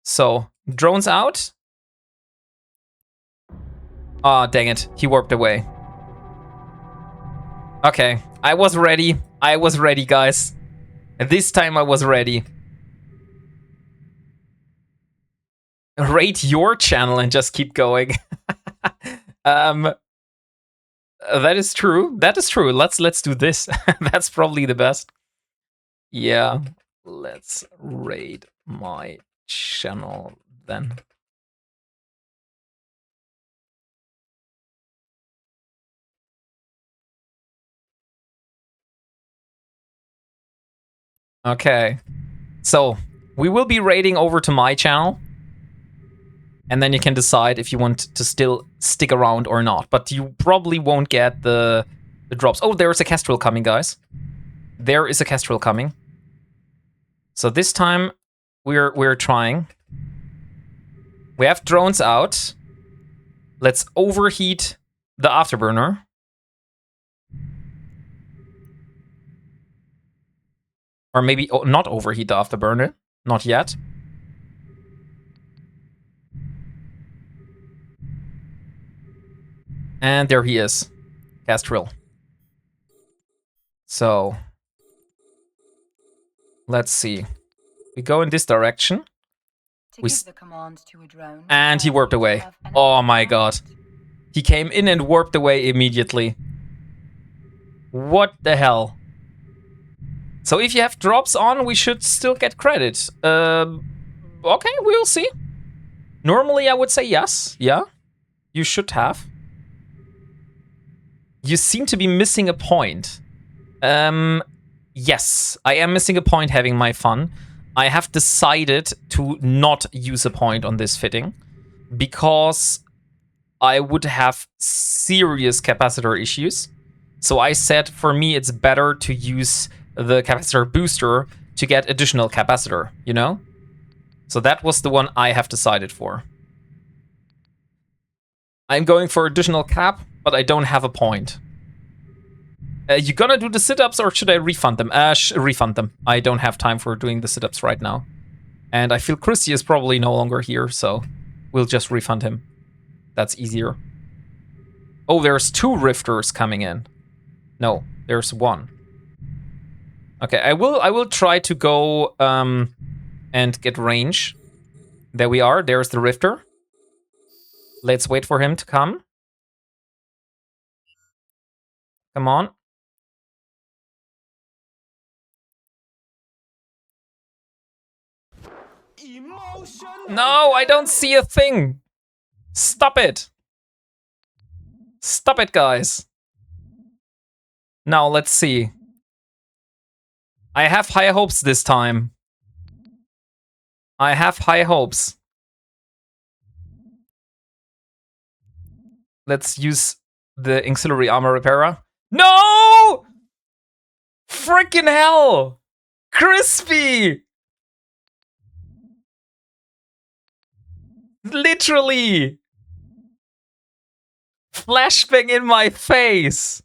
So, drones out. Ah, dang it. He warped away. Okay, I was ready. I was ready, guys. This time I was ready. Rate your channel and just keep going. That is true. That is true. Let's do this. That's probably the best. Yeah. Let's raid my channel then. Okay. So, we will be raiding over to my channel. And then you can decide if you want to still stick around or not. But you probably won't get the drops. Oh, there's a Kestrel coming, guys. There is a Kestrel coming. So this time, we're trying. We have drones out. Let's overheat the afterburner. Or maybe not overheat the afterburner. Not yet. And there he is. Kestrel. So, let's see. We go in this direction. To We give the command to a drone, And he warped away. have an Oh my active god. command. He came in and warped away immediately. What the hell? So if you have drops on, we should still get credit. Okay, we'll see. Normally I would say yes. Yeah, you should have. You seem to be missing a point. Yes, I am missing a point having my fun. I have decided to not use a point on this fitting because I would have serious capacitor issues. So I said for me it's better to use the capacitor booster to get additional capacitor, you know? So that was the one I have decided for. I'm going for additional cap, but I don't have a point. You gonna do the sit-ups or should I refund them? Refund them. I don't have time for doing the sit-ups right now. And I feel Chrissy is probably no longer here, so we'll just refund him. That's easier. Oh, there's 2 Rifters coming in. No, there's 1. Okay, I will try to go and get range. There we are. There's the Rifter. Let's wait for him to come. Come on. No, I don't see a thing. Stop it. Stop it, guys. Now, let's see. I have high hopes this time. I have high hopes. Let's use the auxiliary armor repairer. No! Freaking hell! Crispy! Literally! Flashbang in my face!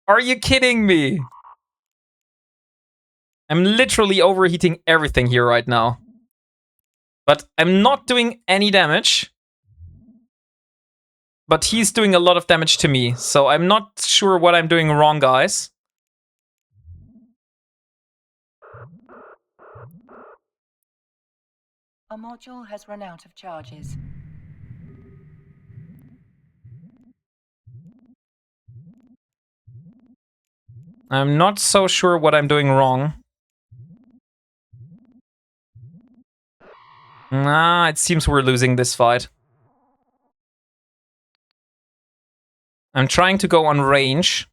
Are you kidding me? I'm literally overheating everything here right now. But I'm not doing any damage. But he's doing a lot of damage to me, so I'm not sure what I'm doing wrong, guys. A module has run out of charges. I'm not so sure what I'm doing wrong. Nah, it seems we're losing this fight. I'm trying to go on range.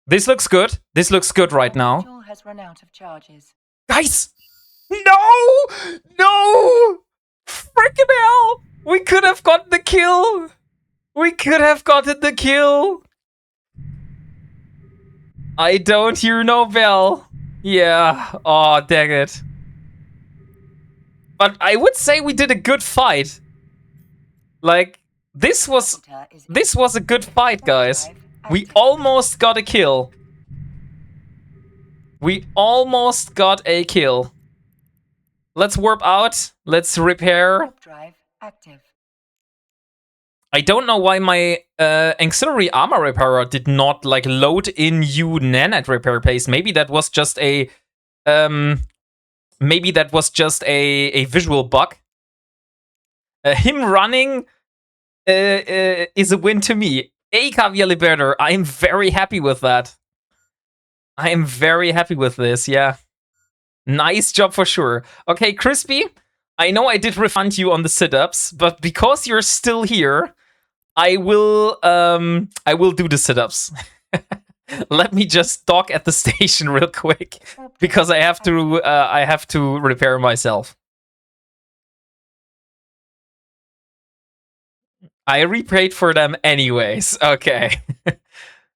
This looks good. This looks good right now. Module has run out of charges. Guys! No! No! Freaking hell! We could have gotten the kill! We could have gotten the kill! I don't hear no bell. Yeah. Oh, dang it. But I would say we did a good fight. Like, this was a good fight, guys. We almost got a kill. We almost got a kill. Let's warp out. Let's repair. Warp drive active. I don't know why my auxiliary armor repairer did not like load in new nanite repair paste. Maybe that was just a visual bug. Him running is a win to me. A Caviar Liberator. I am very happy with that. I am very happy with this, yeah. Nice job for sure. Okay, Crispy, I know I did refund you on the sit-ups, but because you're still here, I will do the sit-ups. Let me just dock at the station real quick because I have to repair myself. I repaid for them anyways. Okay.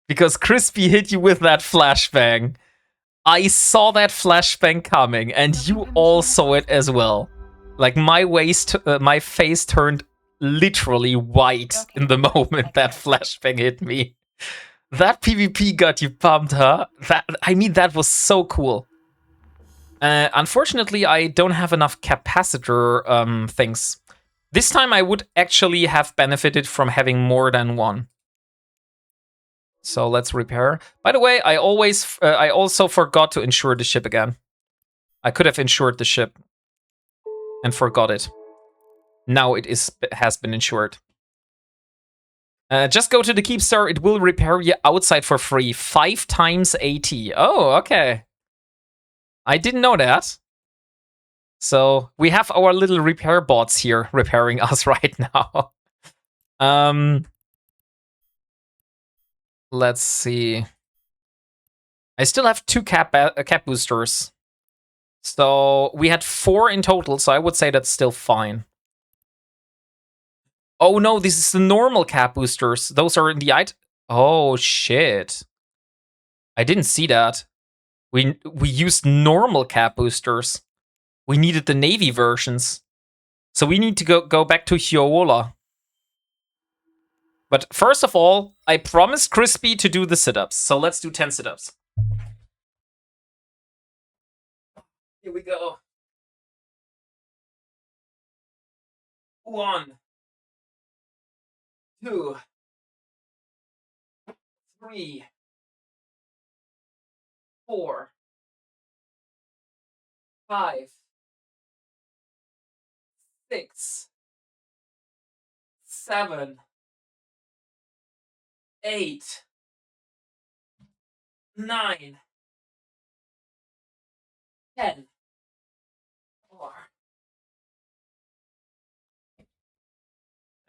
Because Crispy hit you with that flashbang. I saw that flashbang coming, and you all saw it as well. Like, my face turned literally white in the moment that flashbang hit me. That PvP got you pumped, huh? That was so cool. Unfortunately, I don't have enough capacitor things. This time I would actually have benefited from having more than one. So let's repair. By the way, I also forgot to insure the ship again. I could have insured the ship and forgot it. Now it has been insured. Just go to the Keepstar. It will repair you outside for free. 5 times AT. Oh, okay. I didn't know that. So we have our little repair bots here repairing us right now. Let's see. I still have 2 cap boosters. So we had 4 in total, so I would say that's still fine. Oh no, this is the normal cap boosters. Those are in the item. Oh shit. I didn't see that. We used normal cap boosters. We needed the Navy versions. So we need to go back to Hyowola. But first of all, I promised Crispy to do the sit-ups. So let's do 10 sit-ups. Here we go. 1, 2, 3, 4, 5, 6, 7, 8, 9, 10.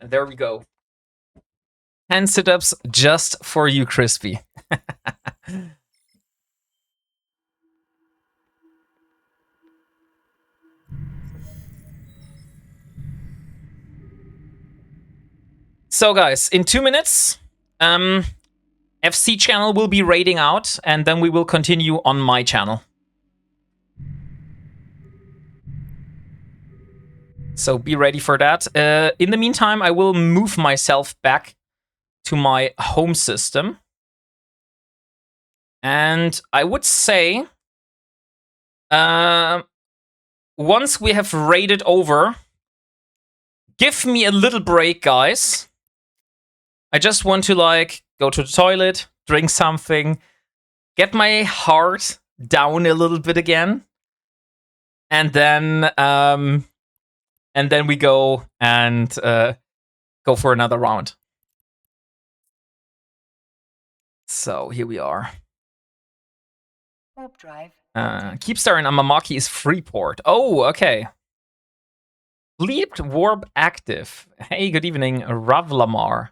And there we go. 10 sit-ups just for you, Crispy. So guys, in 2 minutes, FC channel will be raiding out, and then we will continue on my channel. So be ready for that. In the meantime, I will move myself back to my home system. And I would say, once we have raided over, give me a little break, guys. I just want to, like, go to the toilet, drink something, get my heart down a little bit again, and then we go and go for another round. So here we are. Warp drive. Keepstar in Amamaki is Freeport. Oh, okay. Bleeped warp active. Hey, good evening, Ravlamar.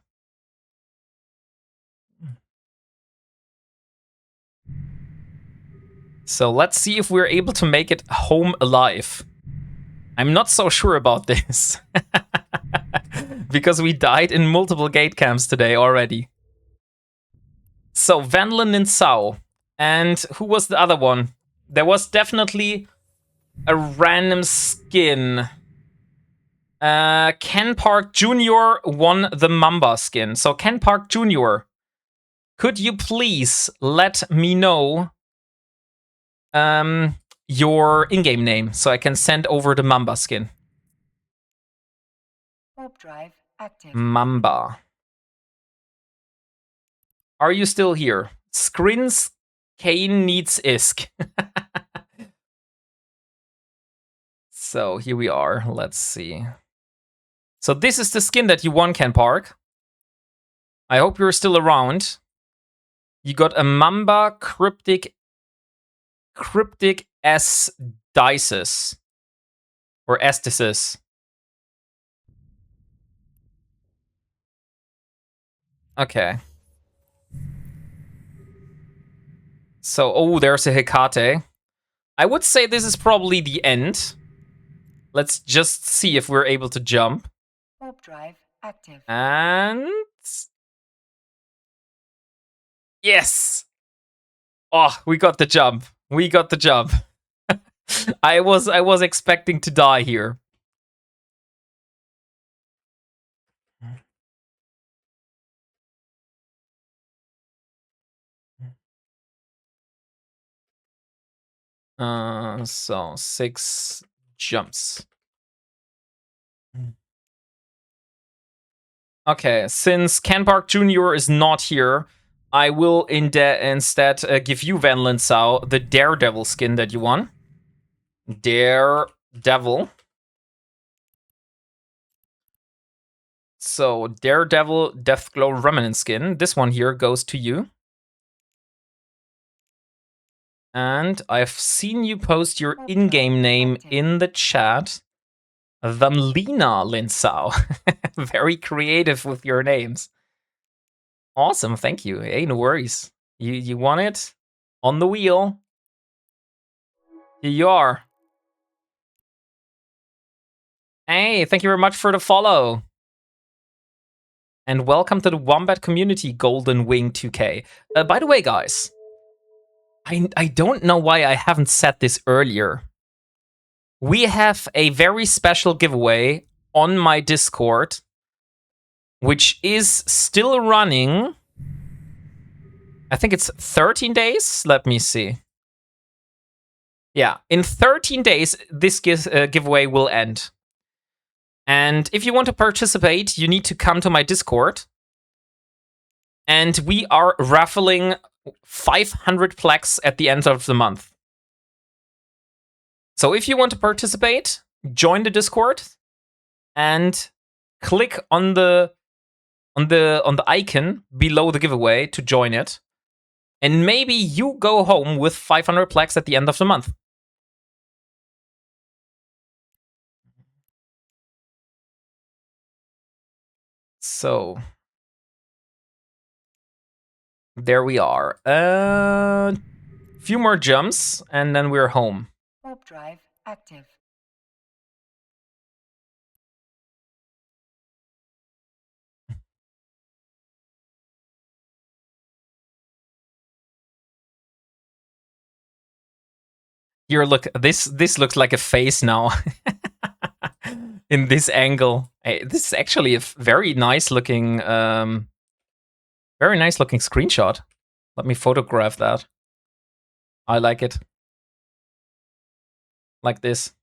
So let's see if we're able to make it home alive. I'm not so sure about this. Because we died in multiple gate camps today already. So, Vanlin and Sao. And who was the other one? There was definitely a random skin. Ken Park Jr. won the Mamba skin. So, Ken Park Jr., could you please let me know your in-game name so I can send over the Mamba skin? Warp drive active. Mamba. Are you still here? Skrins Kane needs Isk. So here we are. Let's see. So this is the skin that you won, Ken Park. I hope you're still around. You got a Mamba Cryptic S Dices. Or Estices. Okay. So, oh, there's a Hecate. I would say this is probably the end. Let's just see if we're able to jump. Warp drive active. And... yes! Oh, we got the jump. We got the jump. I was expecting to die here. So 6 jumps. Okay, since Ken Park Jr. is not here, I will instead give you, Van Linsau, the Daredevil skin that you won. Daredevil. So, Daredevil Deathglow Remnant skin. This one here goes to you. And I've seen you post your in-game name in the chat. Vamlina Linsau. Very creative with your names. Awesome, thank you. Hey, no worries. You won it on the wheel. Here you are. Hey, thank you very much for the follow. And welcome to the Wombat community, Golden Wing 2K. By the way, guys, I don't know why I haven't said this earlier. We have a very special giveaway on my Discord, which is still running. I think it's 13 days. Let me see. Yeah, in 13 days, this giveaway will end. And if you want to participate, you need to come to my Discord. And we are raffling 500 plaques at the end of the month. So if you want to participate, join the Discord and click on the icon below the giveaway to join it. And maybe you go home with 500 plaques at the end of the month. So there we are. Few more jumps and then we're home. Warp drive active. Here, look. This looks like a face now. In this angle. Hey, this is actually a very nice looking screenshot. Let me photograph that. I like it. Like this.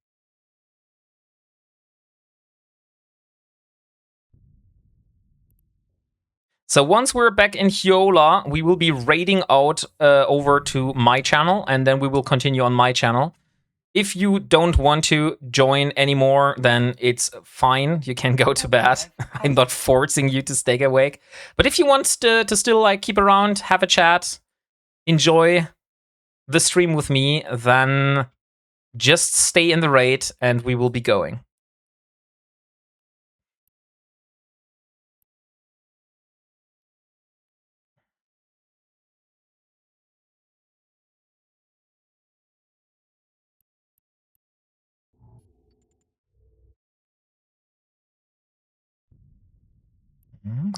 So once we're back in Hyola, we will be raiding out over to my channel, and then we will continue on my channel. If you don't want to join anymore, then it's fine. You can go to bed. I'm not forcing you to stay awake. But if you want to still like keep around, have a chat, enjoy the stream with me, then just stay in the raid and we will be going.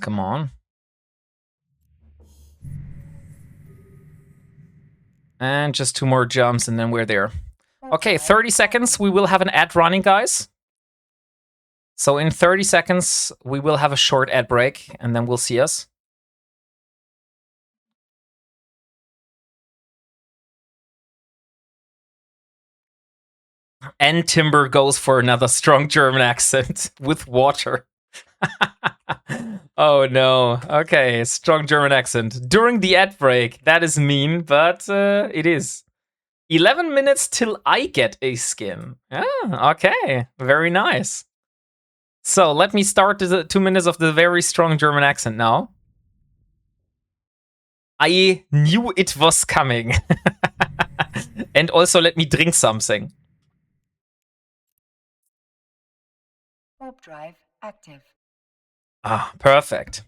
Come on. And just 2 more jumps and then we're there. Okay, 30 seconds. We will have an ad running, guys. So in 30 seconds, we will have a short ad break and then we'll see us. And Timber goes for another strong German accent with water. Oh no. Okay, strong German accent. During the ad break. That is mean, but it is. 11 minutes till I get a skin. Ah, okay. Very nice. So let me start the 2 minutes of the very strong German accent now. I knew it was coming. And also let me drink something. Warp drive active. Ah, perfect.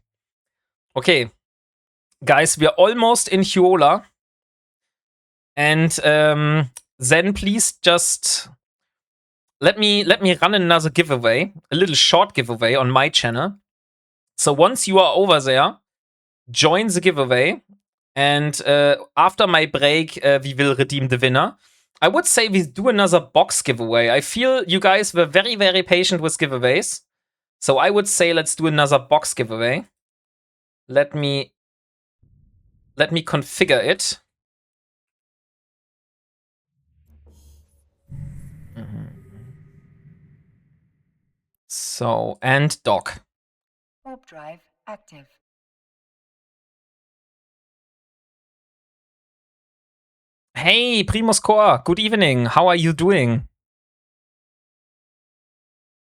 Okay. Guys, we are almost in Hyola. And then please just let me run another giveaway, a little short giveaway on my channel. So once you are over there, join the giveaway. And after my break, we will redeem the winner. I would say we do another box giveaway. I feel you guys were very, very patient with giveaways. So I would say let's do another box giveaway. Let me configure it. So, and dock. Warp drive active. Hey, Primus Core, good evening. How are you doing?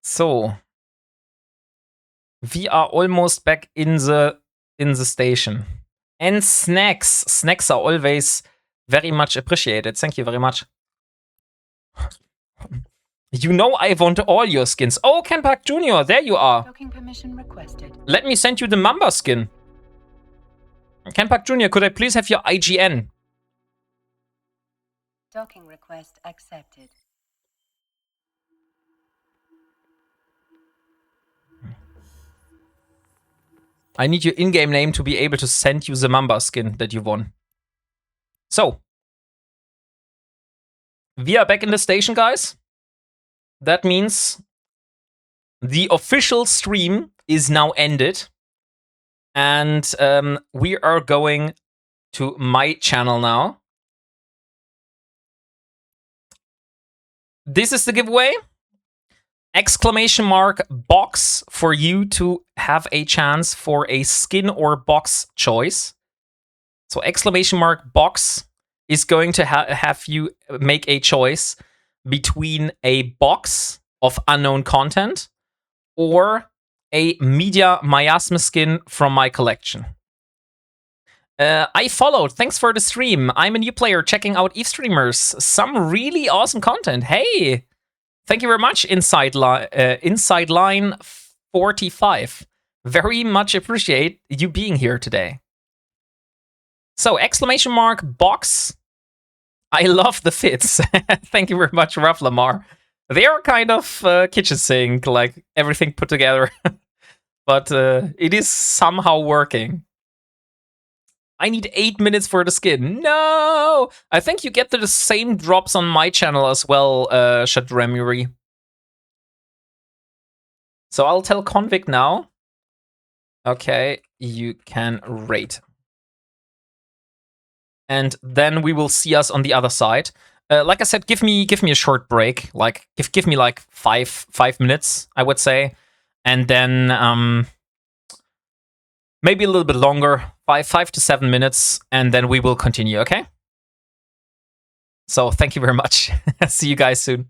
So, we are almost back in the station. And snacks. Snacks are always very much appreciated. Thank you very much. You know I want all your skins. Oh, Ken Park Jr., there you are. Docking permission requested. Let me send you the Mamba skin. Ken Park Jr., could I please have your IGN? Docking request accepted. I need your in-game name to be able to send you the Mamba skin that you won. So, we are back in the station, guys. That means the official stream is now ended. And we are going to my channel now. This is the giveaway. Exclamation mark box for you to have a chance for a skin or box choice. So exclamation mark box is going to have you make a choice between a box of unknown content or a media miasma skin from my collection. I followed. Thanks for the stream. I'm a new player checking out Eve streamers. Some really awesome content. Hey, thank you very much, Inside Line 45. Very much appreciate you being here today. So, exclamation mark box. I love the fits. Thank you very much, Ralph Lamar. They are kind of kitchen sink, like everything put together. But it is somehow working. I need 8 minutes for the skin. No! I think you get the same drops on my channel as well, Shadramiri. So I'll tell Convict now. Okay, you can rate. And then we will see us on the other side. Like I said, give me a short break. Like give me like five minutes, I would say. And then Maybe a little bit longer, 5 to 7 minutes, and then we will continue, okay? So thank you very much. See you guys soon.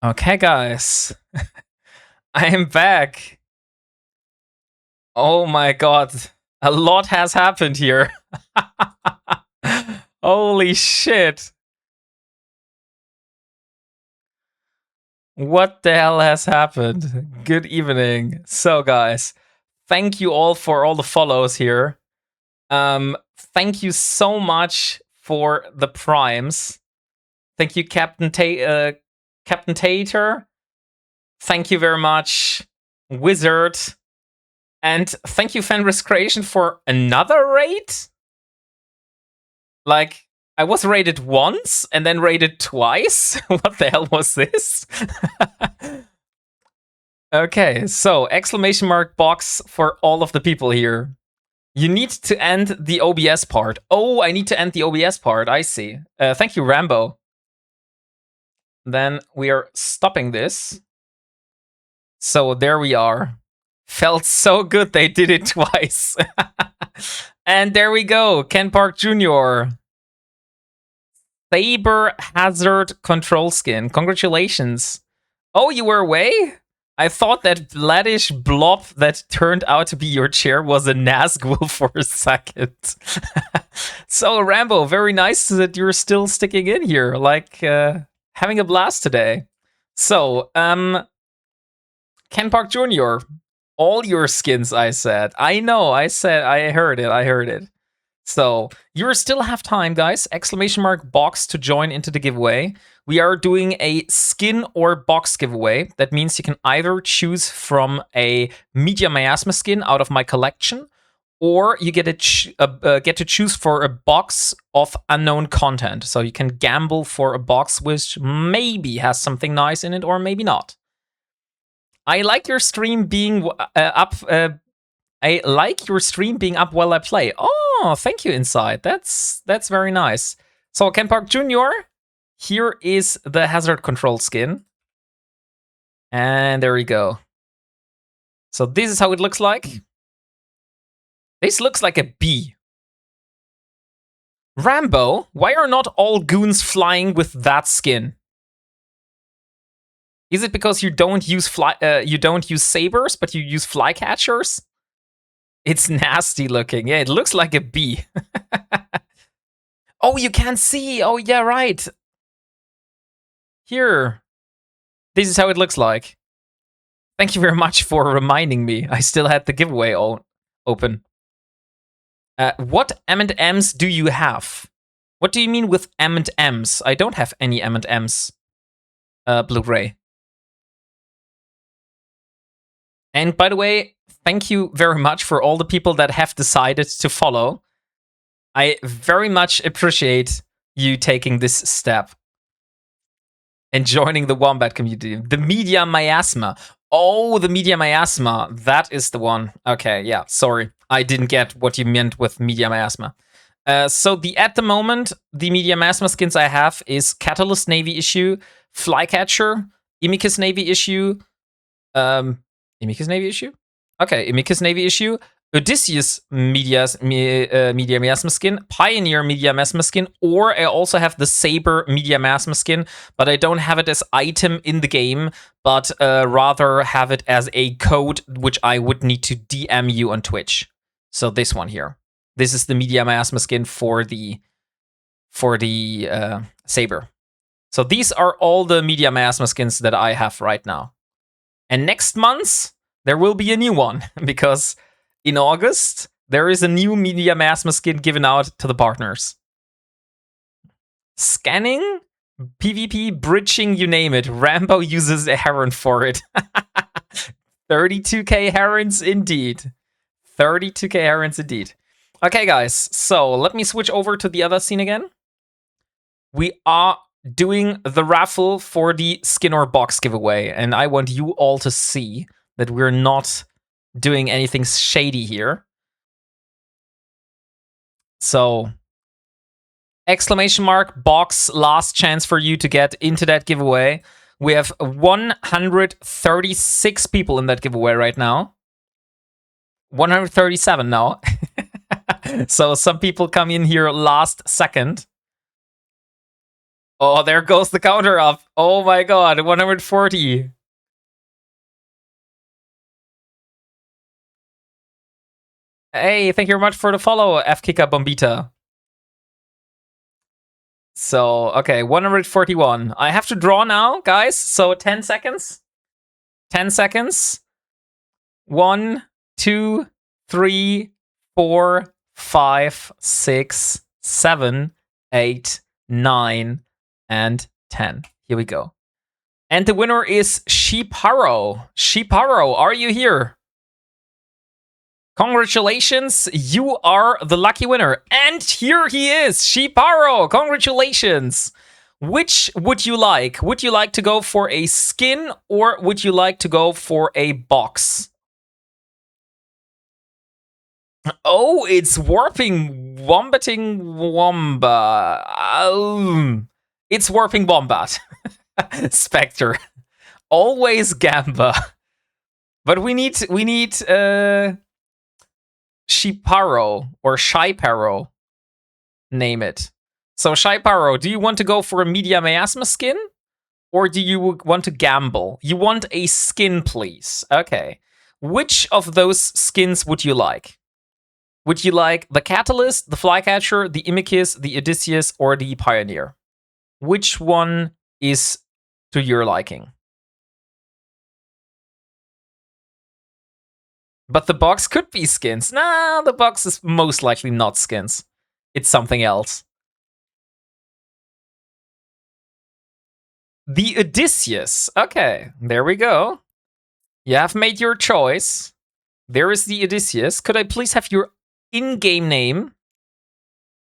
Okay, guys. I am back. Oh my god. A lot has happened here. Holy shit. What the hell has happened? Good evening. So, guys, thank you all for all the follows here. Thank you so much for the primes. Thank you, Captain Tater. Thank you very much, Wizard. And thank you, Fenris Creation, for another raid. Like, I was raided once and then raided twice. What the hell was this? Okay, so exclamation mark box for all of the people here. You need to end the OBS part. Oh, I need to end the OBS part. I see. Thank you, Rambo. Then we are stopping this. So there we are. Felt so good they did it twice. And there we go. Ken Park Jr. Saber Hazard Control Skin. Congratulations. Oh, you were away? I thought that laddish blob that turned out to be your chair was a Nazgul for a second. So, Rambo, very nice that you're still sticking in here. Like, having a blast today. So, Ken Park Jr., all your skins, I said. I know, I heard it. So, you still have time, guys. Exclamation mark box to join into the giveaway. We are doing a skin or box giveaway. That means you can either choose from a Media Miasma skin out of my collection, or you get to choose for a box of unknown content. So you can gamble for a box which maybe has something nice in it, or maybe not. I like your stream being up. I like your stream being up while I play. Oh, thank you, Inside. That's very nice. So, Ken Park Jr., here is the hazard control skin. And there we go. So this is how it looks like. This looks like a bee. Rambo, why are not all goons flying with that skin? Is it because you don't use sabers, but you use flycatchers? It's nasty looking. Yeah, it looks like a bee. Oh, you can't see. Oh, yeah, right. Here. This is how it looks like. Thank you very much for reminding me. I still had the giveaway open. What M&Ms do you have? What do you mean with M&Ms? I don't have any M&Ms. Blu-ray. And by the way, thank you very much for all the people that have decided to follow. I very much appreciate you taking this step and joining the Wombat community. The Media Miasma. Oh, the Media Miasma. That is the one. Okay, yeah, sorry. I didn't get what you meant with Media Miasma. So at the moment, the Media Miasma skins I have is Catalyst Navy issue, Flycatcher, Imicus Navy issue, Imicus Navy issue? Okay, Imicus Navy issue, Odysseus Media Miasma skin, Pioneer Media Miasma skin, or I also have the Saber Media Miasma skin, but I don't have it as item in the game, but rather have it as a code which I would need to DM you on Twitch. So this one here. This is the Media Miasma skin for the Saber. So these are all the Media Miasma skins that I have right now. And next month, there will be a new one, because in August, there is a new Media Miasma skin given out to the partners. Scanning, PvP, bridging, you name it. Rambo uses a heron for it. 32k herons indeed. 32k herons indeed. Okay, guys, so let me switch over to the other scene again. We are doing the raffle for the skin or box giveaway, and I want you all to see that we're not doing anything shady here. So, exclamation mark box, last chance for you to get into that giveaway. We have 136 people in that giveaway right now. 137 now. So some people come in here last second. Oh, there goes the counter up. Oh my god, 140. Hey, thank you very much for the follow, F-Kika Bombita. So, okay, 141. I have to draw now, guys. So 10 seconds. 10 seconds. 1, 2, 3, 4, 5, 6, 7, 8, 9, and 10. Here we go. And the winner is Sheepharo. Sheepharo, are you here? Congratulations, you are the lucky winner. And here he is, Sheepharo. Congratulations. Which would you like? Would you like to go for a skin or would you like to go for a box? Oh, it's warping wombating womba. It's WarpingWombat. Spectre. Always Gamba. But we need Sheeparo or Shyparo. Name it. So Shyparo, do you want to go for a media miasma skin? Or do you want to gamble? You want a skin, please. Okay. Which of those skins would you like? Would you like the Catalyst, the Flycatcher, the Imicus, the Odysseus, or the Pioneer? Which one is to your liking? But the box could be skins. Nah, the box is most likely not skins. It's something else. The Odysseus. Okay, there we go. You have made your choice. There is the Odysseus. Could I please have your in-game name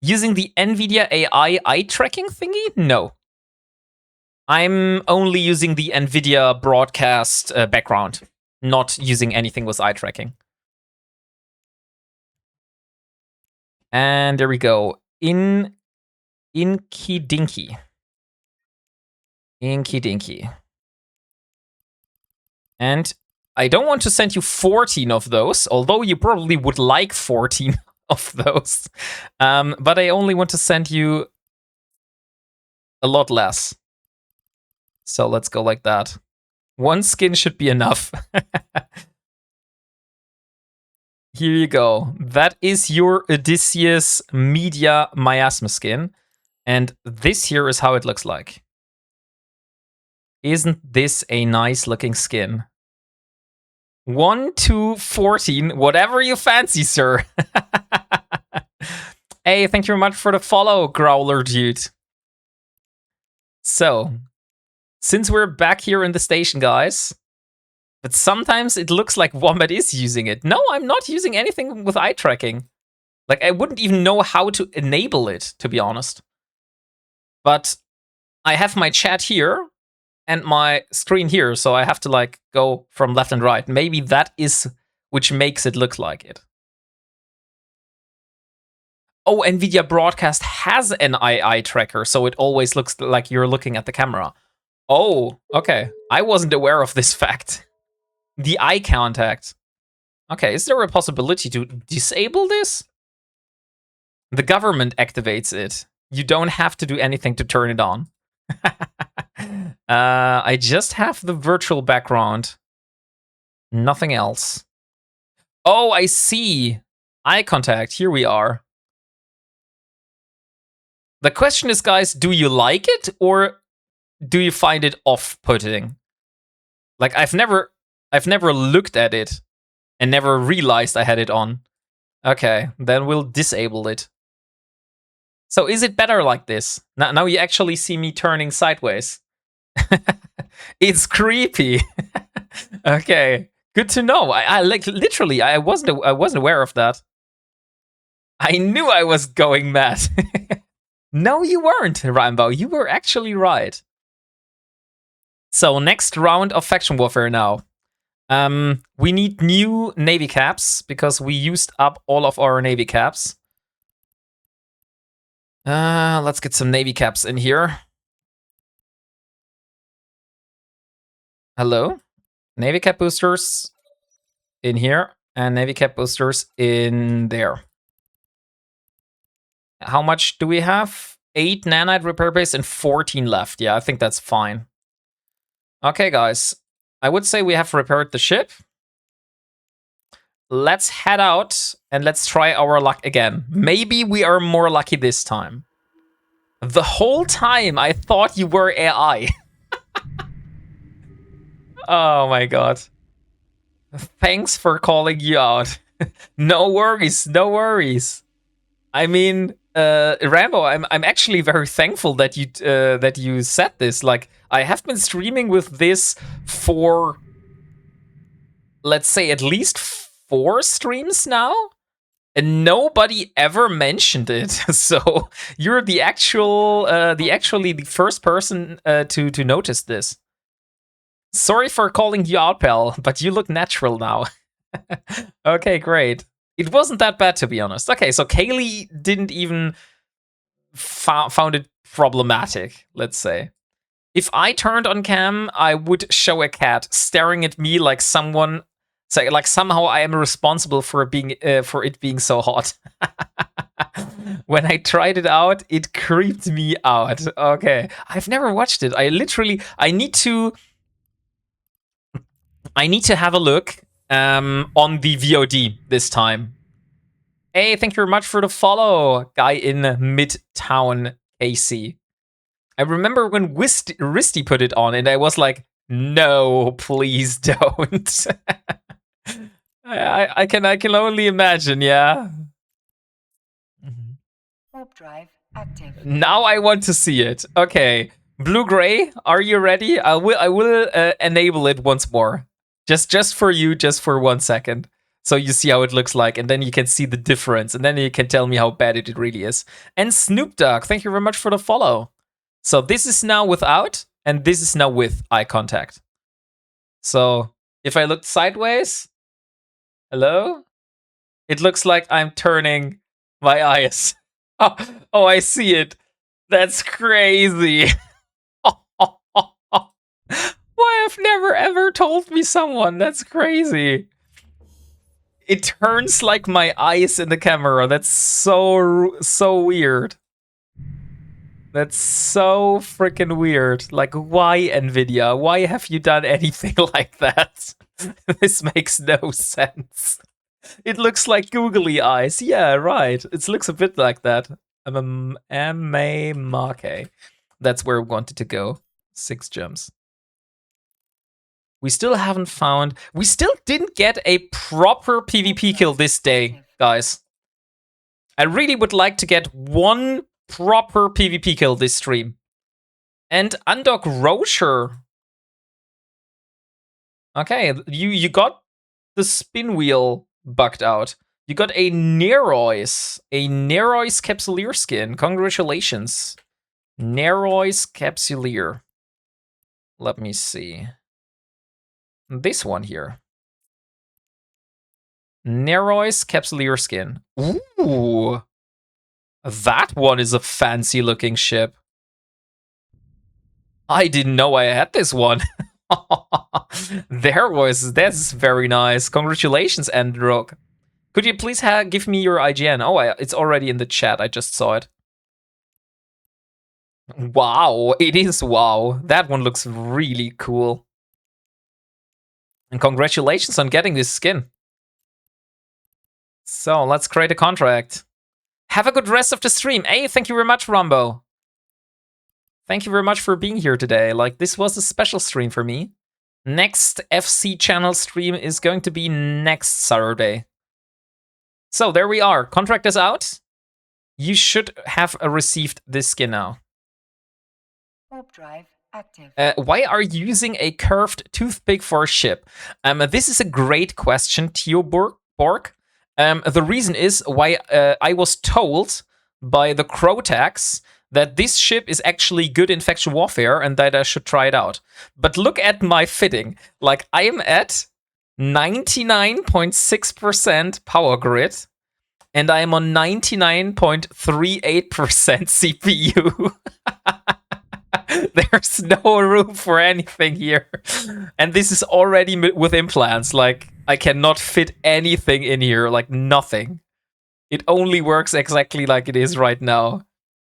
using the NVIDIA AI eye tracking thingy? No. I'm only using the NVIDIA broadcast background, not using anything with eye tracking. And there we go. Inky Dinky. Inky Dinky. And I don't want to send you 14 of those, although you probably would like 14 of those. But I only want to send you a lot less. So let's go like that. One skin should be enough. Here you go. That is your Odysseus Media Miasma skin. And this here is how it looks like. Isn't this a nice looking skin? 1 to 14, whatever you fancy, sir. Hey, thank you very much for the follow, Growler dude. So, since we're back here in the station, guys, but sometimes it looks like Wombat is using it. No, I'm not using anything with eye tracking. Like, I wouldn't even know how to enable it, to be honest. But I have my chat here and my screen here, so I have to, like, go from left and right. Maybe that is which makes it look like it. Oh, NVIDIA Broadcast has an eye tracker, so it always looks like you're looking at the camera. Oh, okay. I wasn't aware of this fact. The eye contact. Okay, is there a possibility to disable this? The government activates it. You don't have to do anything to turn it on. I just have the virtual background. Nothing else. Oh, I see. Eye contact. Here we are. The question is, guys, do you like it or do you find it off-putting? Like, I've never looked at it and never realized I had it on. Okay, then we'll disable it. So is it better like this? Now you actually see me turning sideways. It's creepy. Okay, good to know. I like literally I wasn't aware of that. I knew I was going mad. No, you weren't, Rambo. You were actually right. So next round of faction warfare now. We need new navy caps because we used up all of our navy caps. Let's get some navy caps in here. Hello? Navy cap boosters in here and navy cap boosters in there. How much do we have? 8 nanite repair base and 14 left. Yeah, I think that's fine. Okay, guys. I would say we have repaired the ship. Let's head out and let's try our luck again. Maybe we are more lucky this time. The whole time I thought you were AI. Oh my god. Thanks for calling you out. No worries, no worries. I mean, Rambo, I'm actually very thankful that you said this. Like, I have been streaming with this for, let's say, at least 4 streams now, and nobody ever mentioned it. So you're the first person to notice this. Sorry for calling you out, pal, but you look natural now. Okay, great. It wasn't that bad, to be honest. Okay, so Kaylee didn't even found it problematic, let's say. If I turned on cam, I would show a cat staring at me like someone, say, like somehow I am responsible for it being so hot. When I tried it out, it creeped me out. Okay, I've never watched it. I need to have a look on the VOD this time. Hey, thank you very much for the follow, guy in Midtown AC. I remember when Risty put it on, and I was like, no, please don't. I can only imagine, yeah. Warp drive active. Now I want to see it. Okay, Blue Gray, are you ready? I will enable it once more. Just for you, just for 1 second. So you see how it looks like, and then you can see the difference, and then you can tell me how bad it really is. And Snoop Dogg, thank you very much for the follow. So this is now without, and this is now with eye contact. So if I look sideways, hello? It looks like I'm turning my eyes. Oh, I see it. That's crazy. Why have never ever told me someone? That's crazy. It turns like my eyes in the camera. That's so weird. That's so freaking weird. Like, why, Nvidia? Why have you done anything like that? This makes no sense. It looks like googly eyes. Yeah, right. It looks a bit like that. Amake. That's where we wanted to go. 6 gems. We still haven't found... We still didn't get a proper PvP kill this day, guys. I really would like to get one proper PvP kill this stream. And Undog Rocher. Okay, you got the spin wheel bugged out. You got a Nerois Capsuleer skin. Congratulations. Nerois Capsuleer. Let me see. This one here. Nerois Capsuleer skin. Ooh. That one is a fancy looking ship. I didn't know I had this one. That's very nice. Congratulations, Androg. Could you please give me your IGN? Oh, it's already in the chat. I just saw it. Wow, it is wow. That one looks really cool. And congratulations on getting this skin. So let's create a contract. Have a good rest of the stream. Hey, thank you very much, Rumbo. Thank you very much for being here today. Like, this was a special stream for me. Next FC channel stream is going to be next Saturday. So there we are. Contract is out. You should have received this skin now. Warp drive active. Why are you using a curved toothpick for a ship? This is a great question, Theo Borg. The reason is why I was told by the Crotax that this ship is actually good in faction warfare and that I should try it out. But look at my fitting. Like, I am at 99.6% power grid, and I am on 99.38% CPU. There's no room for anything here. And this is already with implants. Like, I cannot fit anything in here. Like, nothing. It only works exactly like it is right now.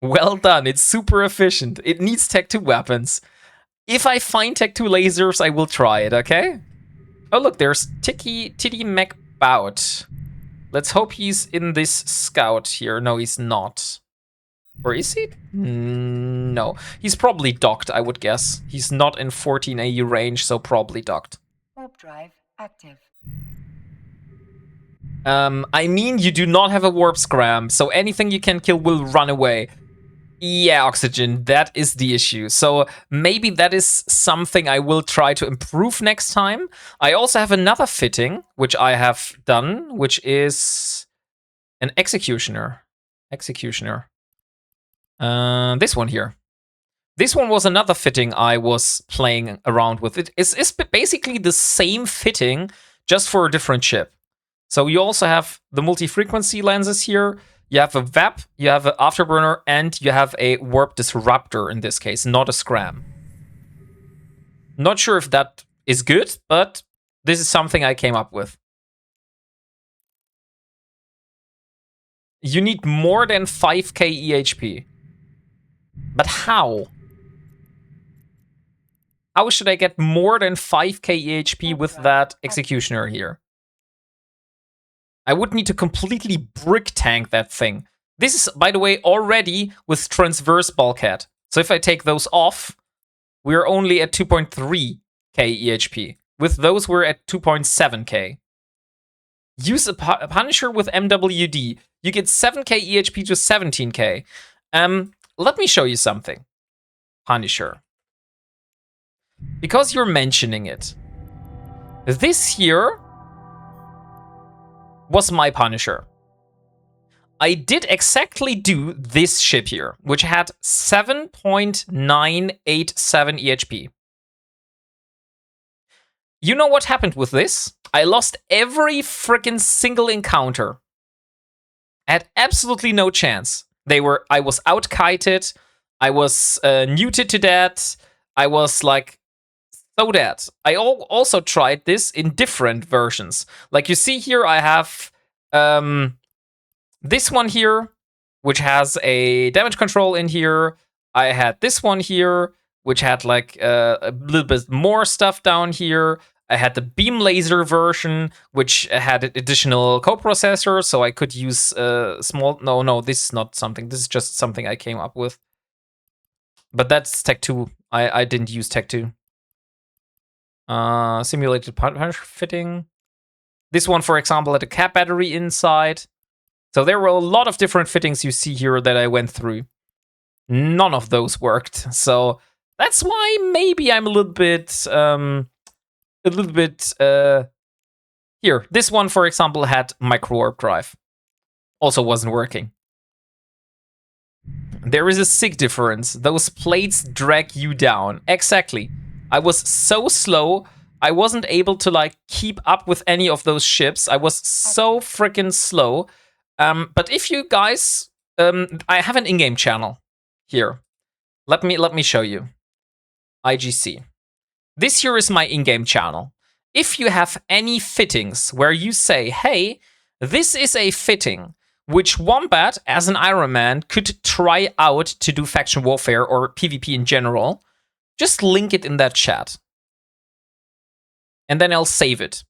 Well done. It's super efficient. It needs Tech 2 weapons. If I find Tech 2 lasers, I will try it, okay? Oh, look, there's Titty McBout. Let's hope he's in this scout here. No, he's not. Or is he? No. He's probably docked, I would guess. He's not in 14 AU range, so probably docked. Warp drive active. I mean, you do not have a warp scram, so anything you can kill will run away. Yeah, Oxygen, that is the issue. So maybe that is something I will try to improve next time. I also have another fitting, which I have done, which is an Executioner. This one here. This one was another fitting I was playing around with. It's basically the same fitting, just for a different chip. So you also have the multi-frequency lenses here. You have a VAP, you have an Afterburner, and you have a Warp Disruptor in this case, not a Scram. Not sure if that is good, but this is something I came up with. You need more than 5k EHP. But how? How should I get more than 5k EHP with that Executioner here? I would need to completely brick tank that thing. This is, by the way, already with transverse bulkhead. So if I take those off, we're only at 2.3k EHP. With those, we're at 2.7k. Use a Punisher with MWD. You get 7k EHP to 17k. Let me show you something. Punisher. Because you're mentioning it. This here was my Punisher. I did exactly do this ship here, which had 7.987 EHP. You know what happened with this? I lost every freaking single encounter. I had absolutely no chance. I was out-kited, I was neuted to death, I was like so dead. I also tried this in different versions. Like you see here, I have this one here, which has a damage control in here. I had this one here, which had like a little bit more stuff down here. I had the beam laser version, which had additional coprocessor, so I could use small... No, this is not something. This is just something I came up with. But that's Tech 2. I didn't use Tech 2. Simulated Punisher fitting. This one, for example, had a cap battery inside. So there were a lot of different fittings you see here that I went through. None of those worked. So that's why maybe I'm a little bit... Here, this one, for example, had micro warp drive. Also wasn't working. There is a sig difference. Those plates drag you down. Exactly. I was so slow, I wasn't able to like keep up with any of those ships. I was so freaking slow. But if you guys, I have an in-game channel here. Let me show you. IGC. This here is my in-game channel. If you have any fittings where you say, hey, this is a fitting which Wombat, as an Ironman, could try out to do faction warfare or PvP in general, just link it in that chat. And then I'll save it.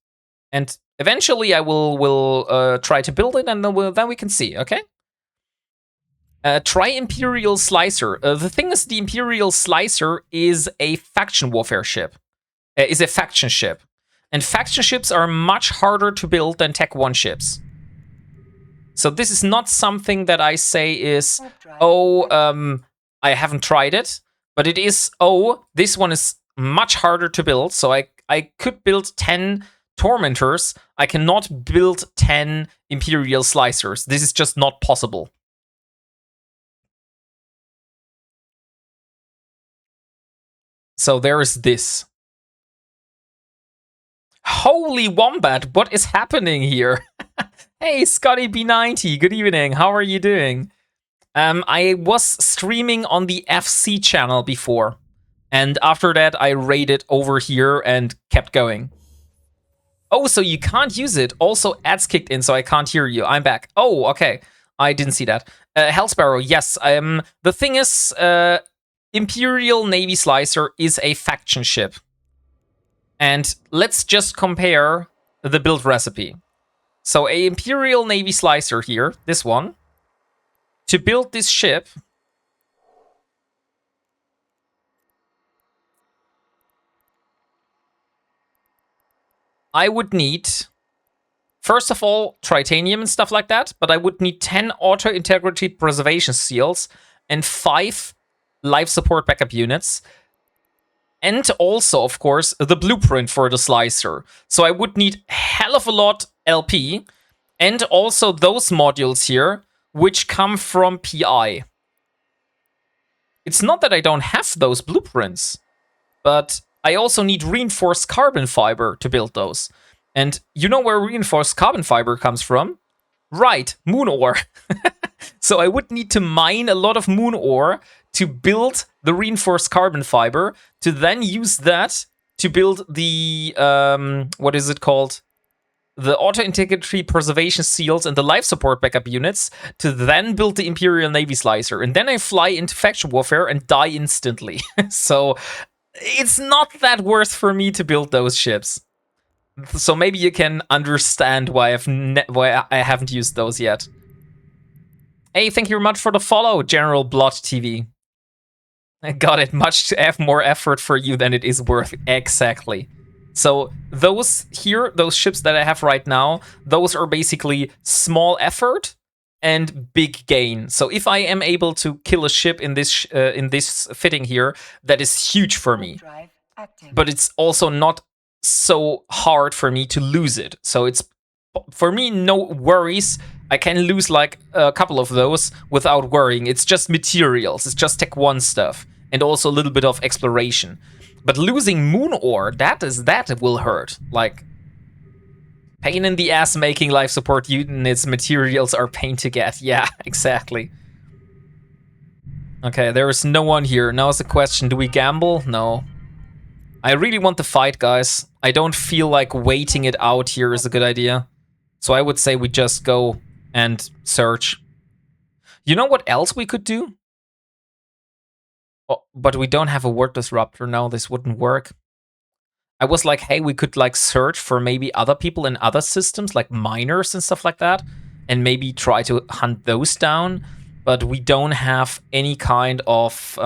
And eventually I will try to build it, and then we can see, okay? Try Imperial Slicer. The thing is, the Imperial Slicer is a faction warfare ship. Is a faction ship. And faction ships are much harder to build than Tech 1 ships. So this is not something that I say is, oh, I haven't tried it. But it is, oh, this one is much harder to build. So I could build 10 Tormentors. I cannot build 10 Imperial Slicers. This is just not possible. So there is this. Holy Wombat, what is happening here? Hey, Scotty B90, good evening. How are you doing? I was streaming on the FC channel before. And after that, I raided over here and kept going. Oh, so you can't use it. Also, ads kicked in, so I can't hear you. I'm back. Oh, okay. I didn't see that. Hellsparrow, yes. The thing is, Imperial Navy Slicer is a faction ship. And let's just compare the build recipe. So a Imperial Navy Slicer here, this one. To build this ship, I would need, first of all, titanium and stuff like that, but I would need 10 auto integrity preservation seals and 5 life support backup units. And also, of course, the blueprint for the slicer. So I would need hell of a lot LP, and also those modules here, which come from PI. It's not that I don't have those blueprints, but I also need reinforced carbon fiber to build those. And you know where reinforced carbon fiber comes from? Right, moon ore. So I would need to mine a lot of moon ore to build the reinforced carbon fiber, to then use that to build the, what is it called? The auto integrity preservation seals and the life support backup units, to then build the Imperial Navy Slicer. And then I fly into faction warfare and die instantly. So it's not that worth for me to build those ships. So maybe you can understand why I haven't used those yet. Hey, thank you very much for the follow, General Blood TV. I got it. Much more effort for you than it is worth. Exactly. So those here, those ships that I have right now, those are basically small effort and big gain. So if I am able to kill a ship in this fitting here, that is huge for me. Drive active. But it's also not so hard for me to lose it. So it's, for me, no worries. I can lose like a couple of those without worrying. It's just materials. It's just Tech 1 stuff. And also a little bit of exploration. But losing moon ore, that will hurt. Like, pain in the ass making life support units materials are pain to get. Yeah, exactly. Okay, there is no one here. Now is the question, do we gamble? No. I really want the fight, guys. I don't feel like waiting it out here is a good idea. So I would say we just go and search. You know what else we could do? Oh, but we don't have a word disruptor. No, this wouldn't work. I was like, hey, we could like search for maybe other people in other systems, like miners and stuff like that, and maybe try to hunt those down. But we don't have any kind of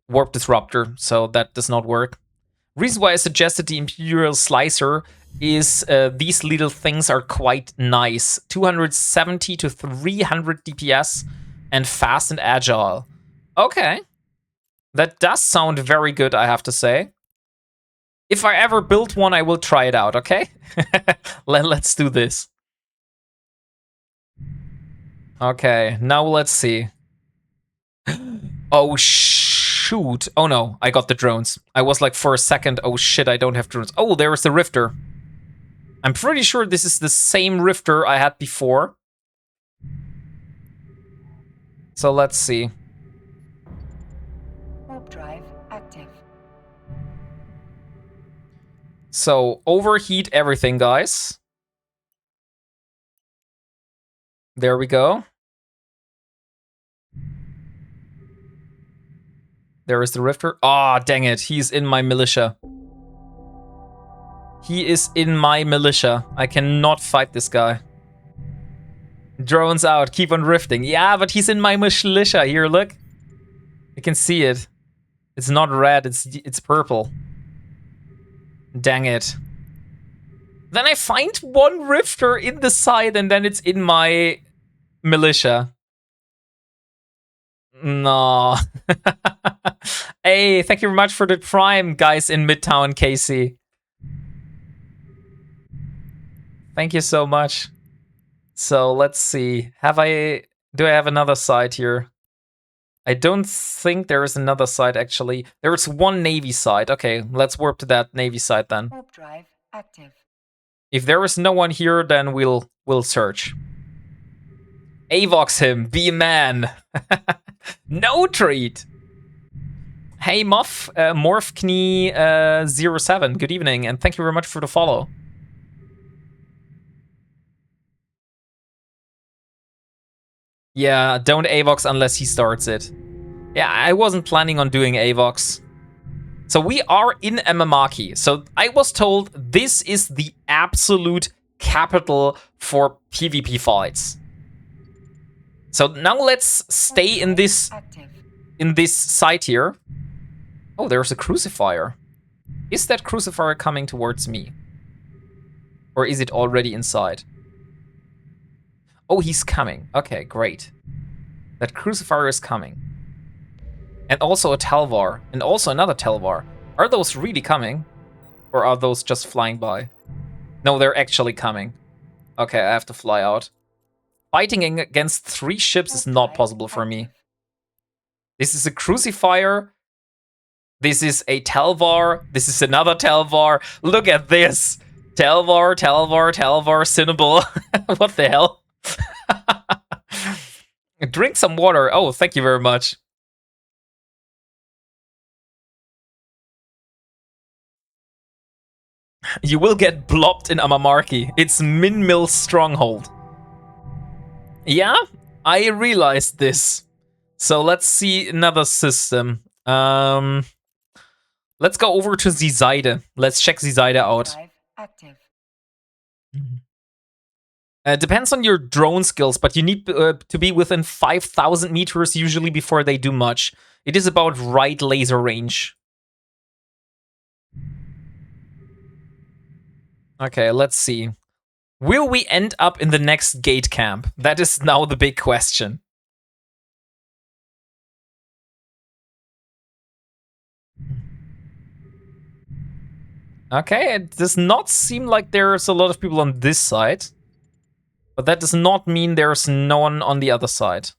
warp disruptor, so that does not work. Reason why I suggested the Imperial Slicer is these little things are quite nice. 270 to 300 DPS and fast and agile. Okay. That does sound very good, I have to say. If I ever build one, I will try it out, okay? Let's do this. Okay, now let's see. Oh, shoot. Oh no, I got the drones. I was like for a second, oh shit, I don't have drones. Oh, there's the Rifter. I'm pretty sure this is the same Rifter I had before. So let's see. Warp drive active. So overheat everything, guys. There we go. There is the Rifter. Ah, oh, dang it. He's in my militia. He is in my militia. I cannot fight this guy. Drones out. Keep on rifting. Yeah, but he's in my militia. Here, look. You can see it. It's not red. It's purple. Dang it. Then I find one Rifter in the side and then it's in my militia. No. Hey, thank you very much for the prime, guys in Midtown, KC. Thank you so much. So let's see. Do I have another side here? I don't think there is another side, actually. There is one Navy side. Okay, let's warp to that Navy side then. Warp drive active. If there is no one here, then we'll search. Avox him, be a man. No treat. Hey, Morphknee07, good evening, and thank you very much for the follow. Yeah, don't AVOX unless he starts it. Yeah, I wasn't planning on doing AVOX. So we are in Yamagani. So I was told this is the absolute capital for PvP fights. So now let's stay in this site here. Oh, there's a crucifier. Is that crucifier coming towards me? Or is it already inside? Oh, he's coming. Okay, great. That crucifier is coming. And also a Talvar. And also another Talvar. Are those really coming? Or are those just flying by? No, they're actually coming. Okay, I have to fly out. Fighting against 3 ships is not possible for me. This is a crucifier. This is a Talvar. This is another Talvar. Look at this. Talvar, Talvar, Talvar, Cinnable. What the hell? Drink some water. Oh, thank you very much. You will get blobbed in Yamagani. It's Min Mill's stronghold. Yeah, I realized this. So let's see another system. Let's go over to the Seite. Let's check the Seite out. Depends on your drone skills, but you need to be within 5,000 meters usually before they do much. It is about right laser range. Okay, let's see. Will we end up in the next gate camp? That is now the big question. Okay, it does not seem like there's a lot of people on this side. But that does not mean there's no one on the other side.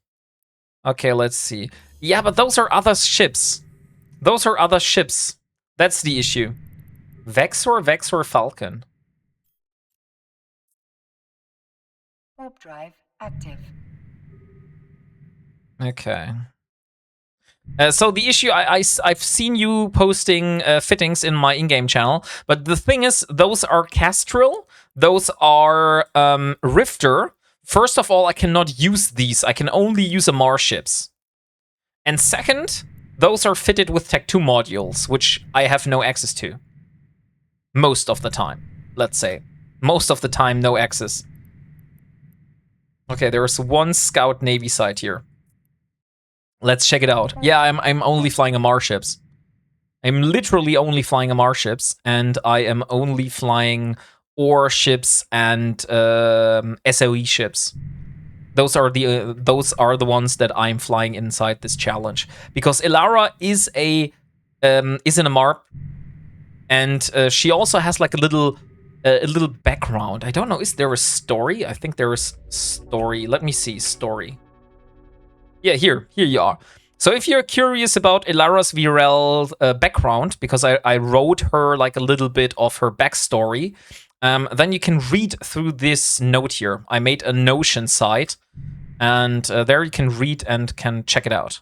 Okay, let's see. Yeah, but those are other ships. Those are other ships. That's the issue. Vexor, Falcon. Warp drive active. Okay. So the issue, I've seen you posting fittings in my in-game channel, but the thing is, those are Castrol, those are Rifter. First of all, I cannot use these. I can only use Amar ships. And second, those are fitted with Tech 2 modules, which I have no access to. Most of the time, let's say. Most of the time, no access. Okay, there's one Scout Navy site here. Let's check it out. Yeah, I'm only flying Amar ships. I'm literally only flying Amar ships, and I am only flying ore ships and SOE ships. Those are the ones that I'm flying inside this challenge, because Ilara is an Amar, and she also has like a little background. I don't know. Is there a story? I think there is story. Let me see story. Yeah, here you are. So if you're curious about Ilara's VRL background, because I wrote her like a little bit of her backstory, then you can read through this note here. I made a Notion site, and there you can read and can check it out.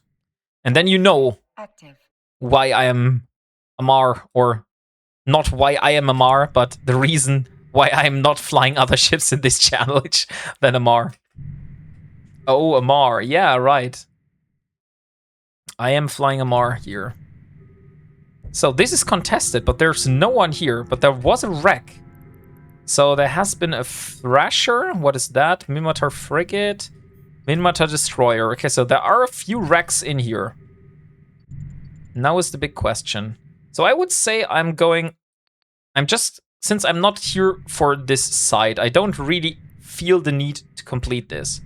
And then you know why I am Amar, or not why I am Amar, but the reason why I am not flying other ships in this challenge than Amar. Oh, Amar. Yeah, right. I am flying Amar here. So this is contested, but there's no one here. But there was a wreck. So there has been a Thrasher. What is that? Minmatar Frigate. Minmatar Destroyer. Okay, so there are a few wrecks in here. Now is the big question. So I would say since I'm not here for this side, I don't really feel the need to complete this.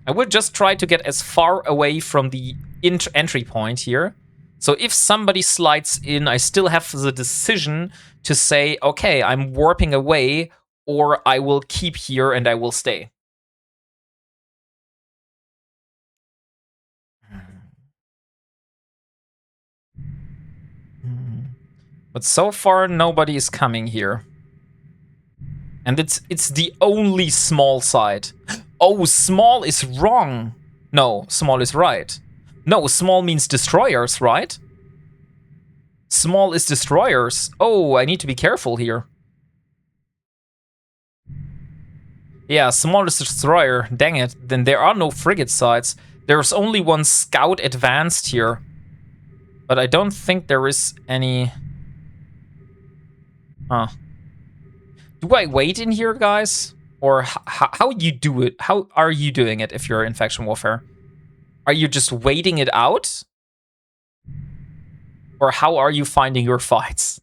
I would just try to get as far away from the entry point here. So if somebody slides in, I still have the decision to say, okay, I'm warping away, or I will keep here and I will stay. But so far, nobody is coming here. And it's the only small side. Oh, small is wrong. No, small is right. No, small means destroyers, right? Small is destroyers. Oh, I need to be careful here. Yeah, smallest destroyer. Dang it. Then there are no frigate sites. There's only one scout advanced here. But I don't think there is any... Huh. Do I wait in here, guys? Or how you do it? How are you doing it if you're in faction warfare? Are you just waiting it out? Or how are you finding your fights?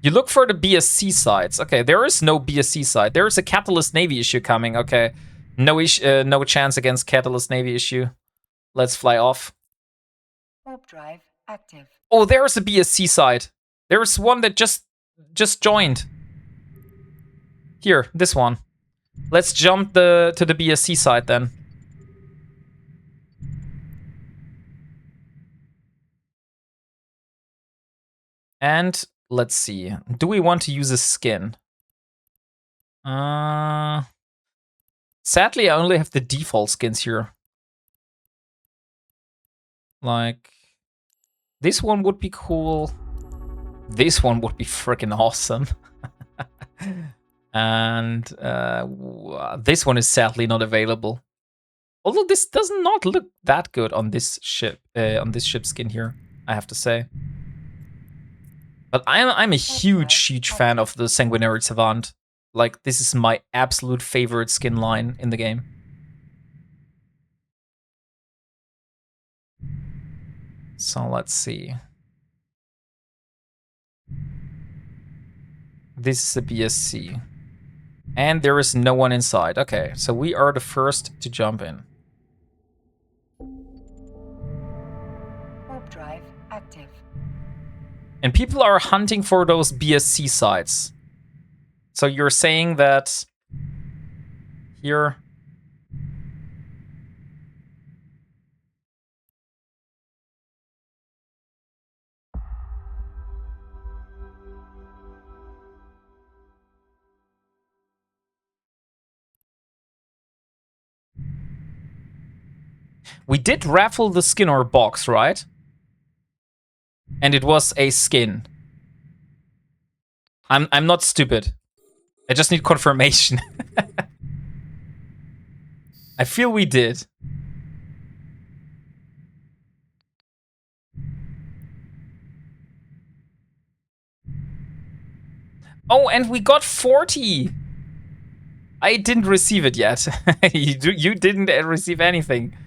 You look for the BSC sites. Okay, there is no BSC site. There is a Catalyst Navy issue coming. Okay, no chance against Catalyst Navy issue. Let's fly off. Warp drive active. Oh, there's a BSC site. There's one that just joined. Here, this one. Let's jump to the BSC site then. And let's see. Do we want to use a skin? Sadly, I only have the default skins here. Like, this one would be cool. This one would be freaking awesome. And this one is sadly not available. Although this does not look that good on this ship skin here, I have to say. But I'm a huge fan of the Sanguinary Savant. Like, this is my absolute favorite skin line in the game. So let's see. This is the BSC. And there is no one inside. Okay, so we are the first to jump in. Warp drive active. And people are hunting for those BSC sites. So you're saying that here... We did raffle the skin or box, right? And it was a skin. I'm not stupid. I just need confirmation. I feel we did. Oh, and we got 40. I didn't receive it yet. You didn't receive anything.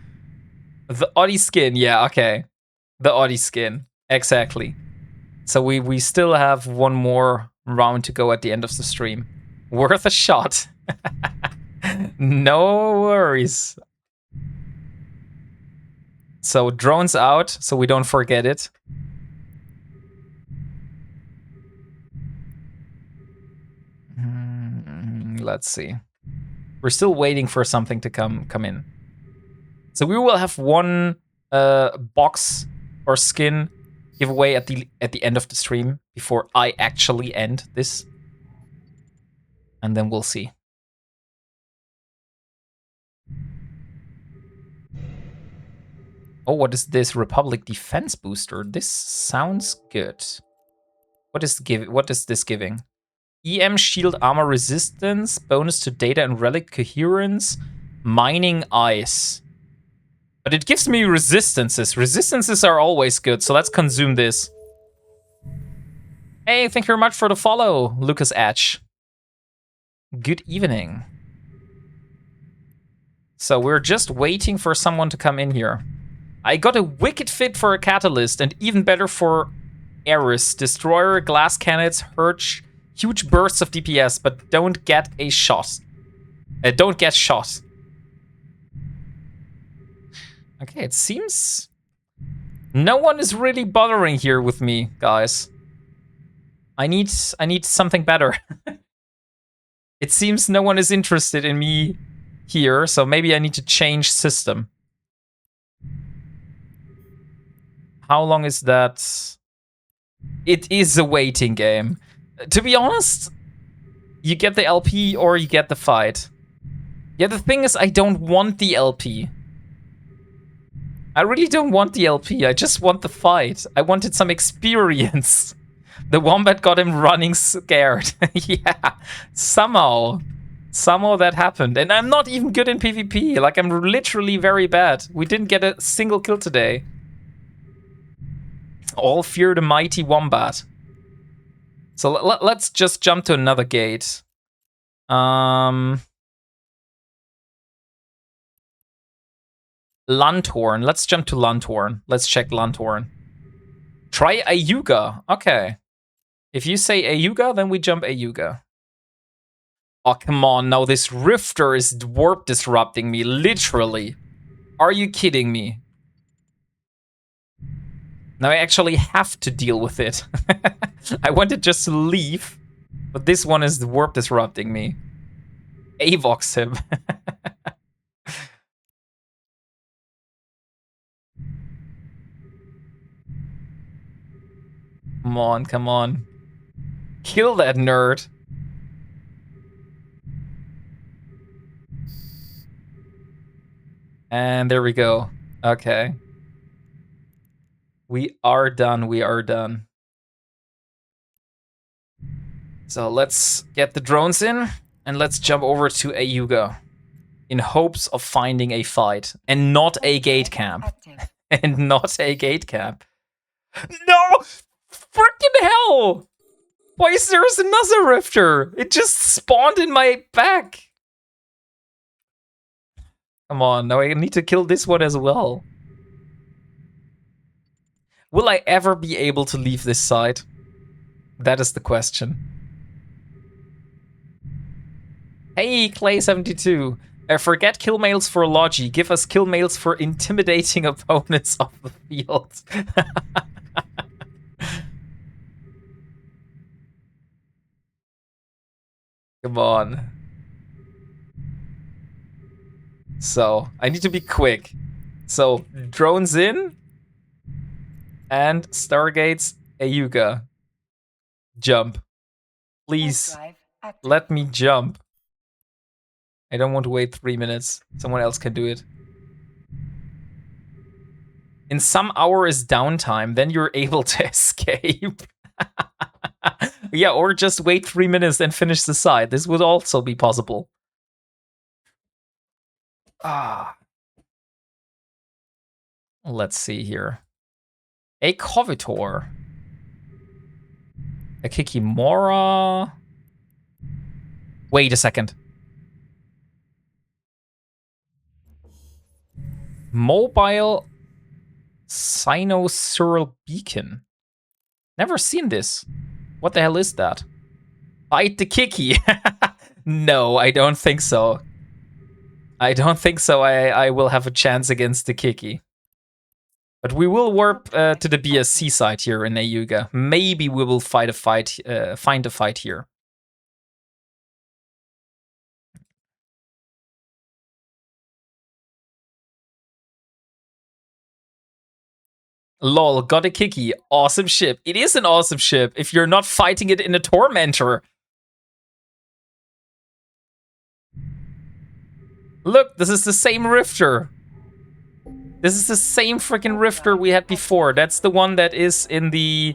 The Audi skin, yeah, okay. The Audi skin, exactly. So we still have one more round to go at the end of the stream. Worth a shot. No worries. So drones out, so we don't forget it. Let's see. We're still waiting for something to come in. So we will have one box or skin giveaway at the end of the stream before I actually end this. And then we'll see. Oh, what is this? Republic Defense Booster. This sounds good. What is this giving? EM Shield Armor Resistance, bonus to data and relic coherence, mining ice. But it gives me resistances. Resistances are always good, so let's consume this. Hey, thank you very much for the follow, Lucas Atch. Good evening. So we're just waiting for someone to come in here. I got a wicked fit for a catalyst and even better for Eris. Destroyer, glass cannons, hurt huge bursts of DPS, but don't get a shot. Don't get shot. Okay, it seems no one is really bothering here with me, guys. I need something better. It seems no one is interested in me here, so maybe I need to change system. How long is that? It is a waiting game. To be honest, you get the LP or you get the fight. Yeah, the thing is, I don't want the LP. I really don't want the LP. I just want the fight. I wanted some experience. The wombat got him running scared. Yeah, somehow that happened. And I'm not even good in PvP. Like, I'm literally very bad. We didn't get a single kill today. All fear the mighty wombat. So let's just jump to another gate. Lanthorn. Let's jump to Lanthorn. Let's check Lanthorn. Try Ayuga. Okay. If you say Ayuga, then we jump Ayuga. Oh, come on. Now this Rifter is warp disrupting me. Literally. Are you kidding me? Now I actually have to deal with it. I wanted just to leave, but this one is warp disrupting me. Avox him. Come on, come on. Kill that nerd. And there we go. Okay. We are done, we are done. So let's get the drones in, and let's jump over to Ayuga in hopes of finding a fight, and not a gate camp. Active. And not a gate camp. No! Freaking hell! Why is there another Rifter? It just spawned in my back. Come on, now I need to kill this one as well. Will I ever be able to leave this side? That is the question. Hey, Clay72. Forget kill mails for Logi. Give us kill mails for intimidating opponents off the field. Come on. So, I need to be quick. So, drones in. And Stargates Ayuga. Jump. Please, Drive active. let me jump. I don't want to wait 3 minutes. Someone else can do it. In some hours downtime, then you're able to escape. Yeah, or just wait 3 minutes and finish the side. This would also be possible. Let's see here. A Covitor. A Kikimora. Wait a second. Mobile Sinosaural Beacon. Never seen this. What the hell is that? Fight the Kiki. No, I don't think so. I don't think so. I will have a chance against the Kiki. But we will warp to the BSC side here in Ayuga. Maybe we will find a fight here. Lol, got a Kiki. Awesome ship. It is an awesome ship if you're not fighting it in a Tormentor. Look, this is the same Rifter. This is the same freaking Rifter we had before. That's the one that is in the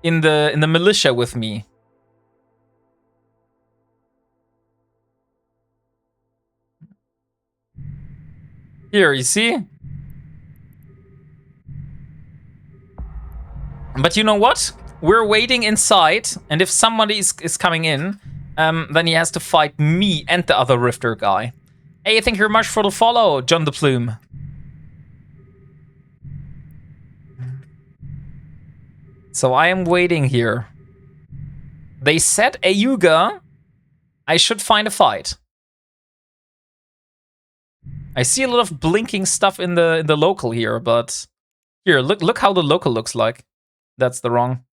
militia with me. Here, you see? But you know what? We're waiting inside, and if somebody is coming in, then he has to fight me and the other Rifter guy. Hey, thank you very much for the follow, John the Plume. So I am waiting here. They said Ayuga. I should find a fight. I see a lot of blinking stuff in the local here, but here, look how the local looks like. That's the wrong.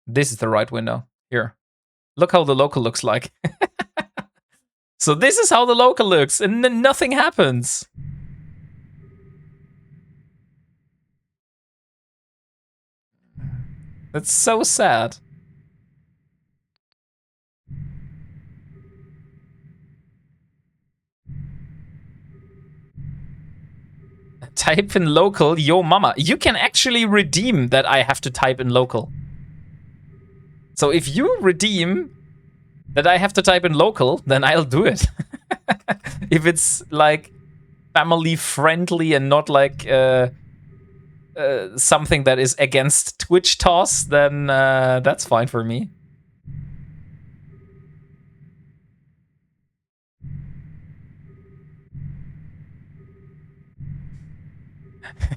This is the right window. Here. Look how the local looks like. So this is how the local looks, and then nothing happens. That's so sad. Type in local, yo mama. You can actually redeem that I have to type in local. So if you redeem that I have to type in local, then I'll do it. If it's like family friendly and not like something that is against Twitch toss, then that's fine for me.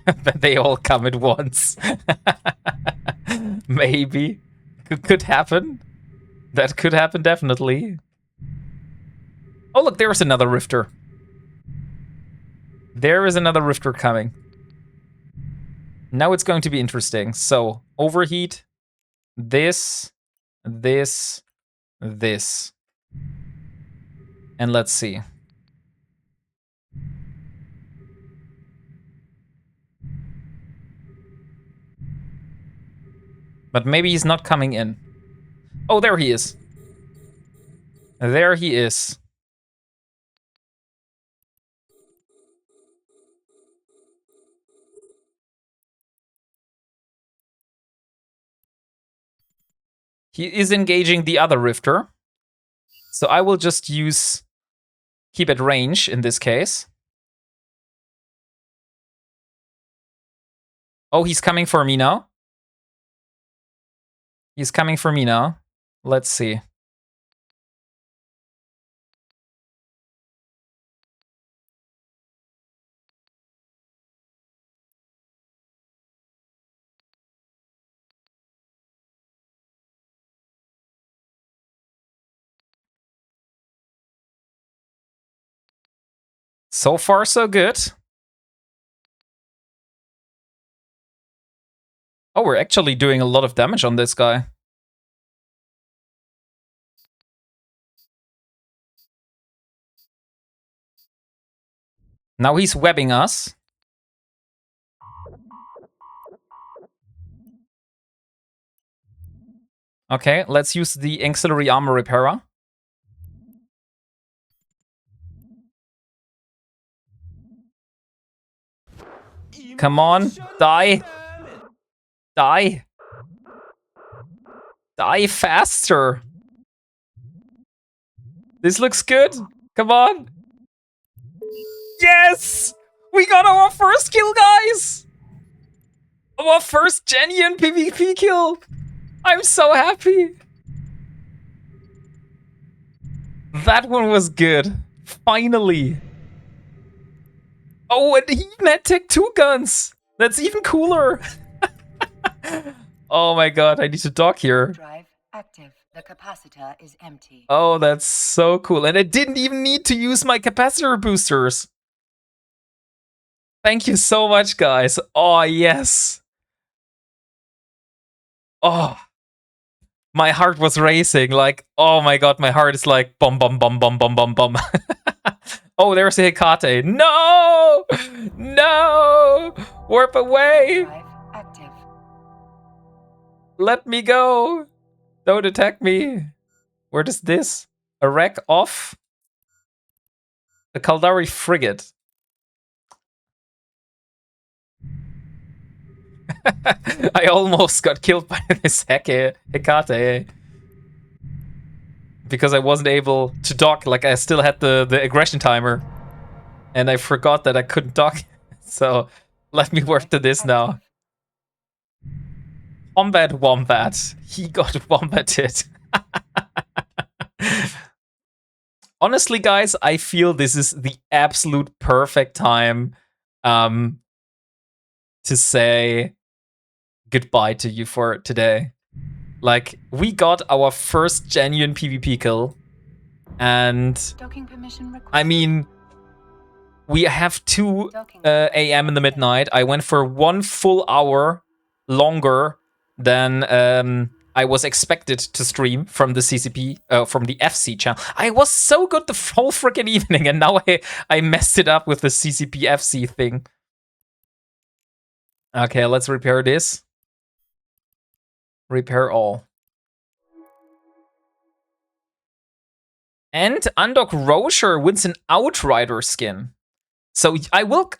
Then they all come at once. Maybe. Could happen. That could happen, definitely. Oh, look, there's another rifter. There is another rifter coming. Now it's going to be interesting. So, overheat. This. This. This. And let's see. But maybe he's not coming in. Oh, there he is. There he is. He is engaging the other rifter. So I will just keep at range in this case. Oh, he's coming for me now. He's coming for me now. Let's see. So far, so good. Oh, we're actually doing a lot of damage on this guy. Now he's webbing us. Okay, let's use the auxiliary armor repairer. Come on, die. Die. Die faster. This looks good. Come on. Yes! We got our first kill, guys! Our first genuine PvP kill! I'm so happy! That one was good. Finally. Oh, and he even had Tech 2 guns! That's even cooler! Oh my god, I need to dock here. Drive active. The capacitor is empty. Oh, that's so cool. And I didn't even need to use my capacitor boosters. Thank you so much, guys. Oh, yes. Oh. My heart was racing. Like, oh my god, my heart is like bum bum bum bum bum bum bum. Oh, there's a Hecate. No! No! Warp away! Drive active. Let me go! Don't attack me. Where does this? A wreck off? A Kaldari frigate. I almost got killed by this Hecate. Because I wasn't able to dock. Like, I still had the aggression timer. And I forgot that I couldn't dock. So, let me work to this now. WarpingWombat. He got wombated. Honestly, guys, I feel this is the absolute perfect time to say goodbye to you for today. Like, we got our first genuine PvP kill. And, Docking permission requested. I mean, we have 2 a.m. in the midnight. I went for 1 full hour longer than I was expected to stream from the CCP, from the FC channel. I was so good the whole freaking evening, and now I messed it up with the CCP FC thing. Okay, let's repair this. Repair all. And Undock Rocher wins an Outrider skin. So I will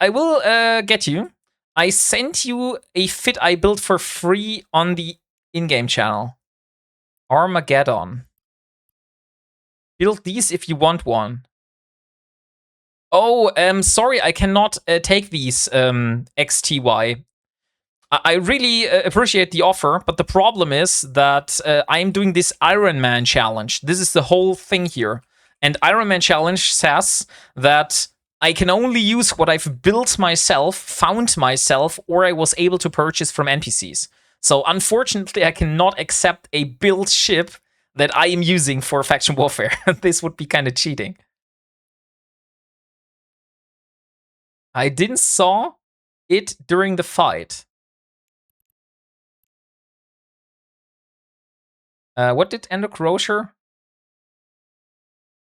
get you. I sent you a fit I built for free on the in-game channel. Armageddon. Build these if you want one. Oh, sorry, I cannot take these XTY. I really appreciate the offer, but the problem is that I'm doing this Ironman challenge. This is the whole thing here. And Ironman challenge says that I can only use what I've built myself, found myself, or I was able to purchase from NPCs. So unfortunately, I cannot accept a built ship that I am using for faction warfare. This would be kind of cheating. I didn't saw it during the fight. What did Endo Crosier?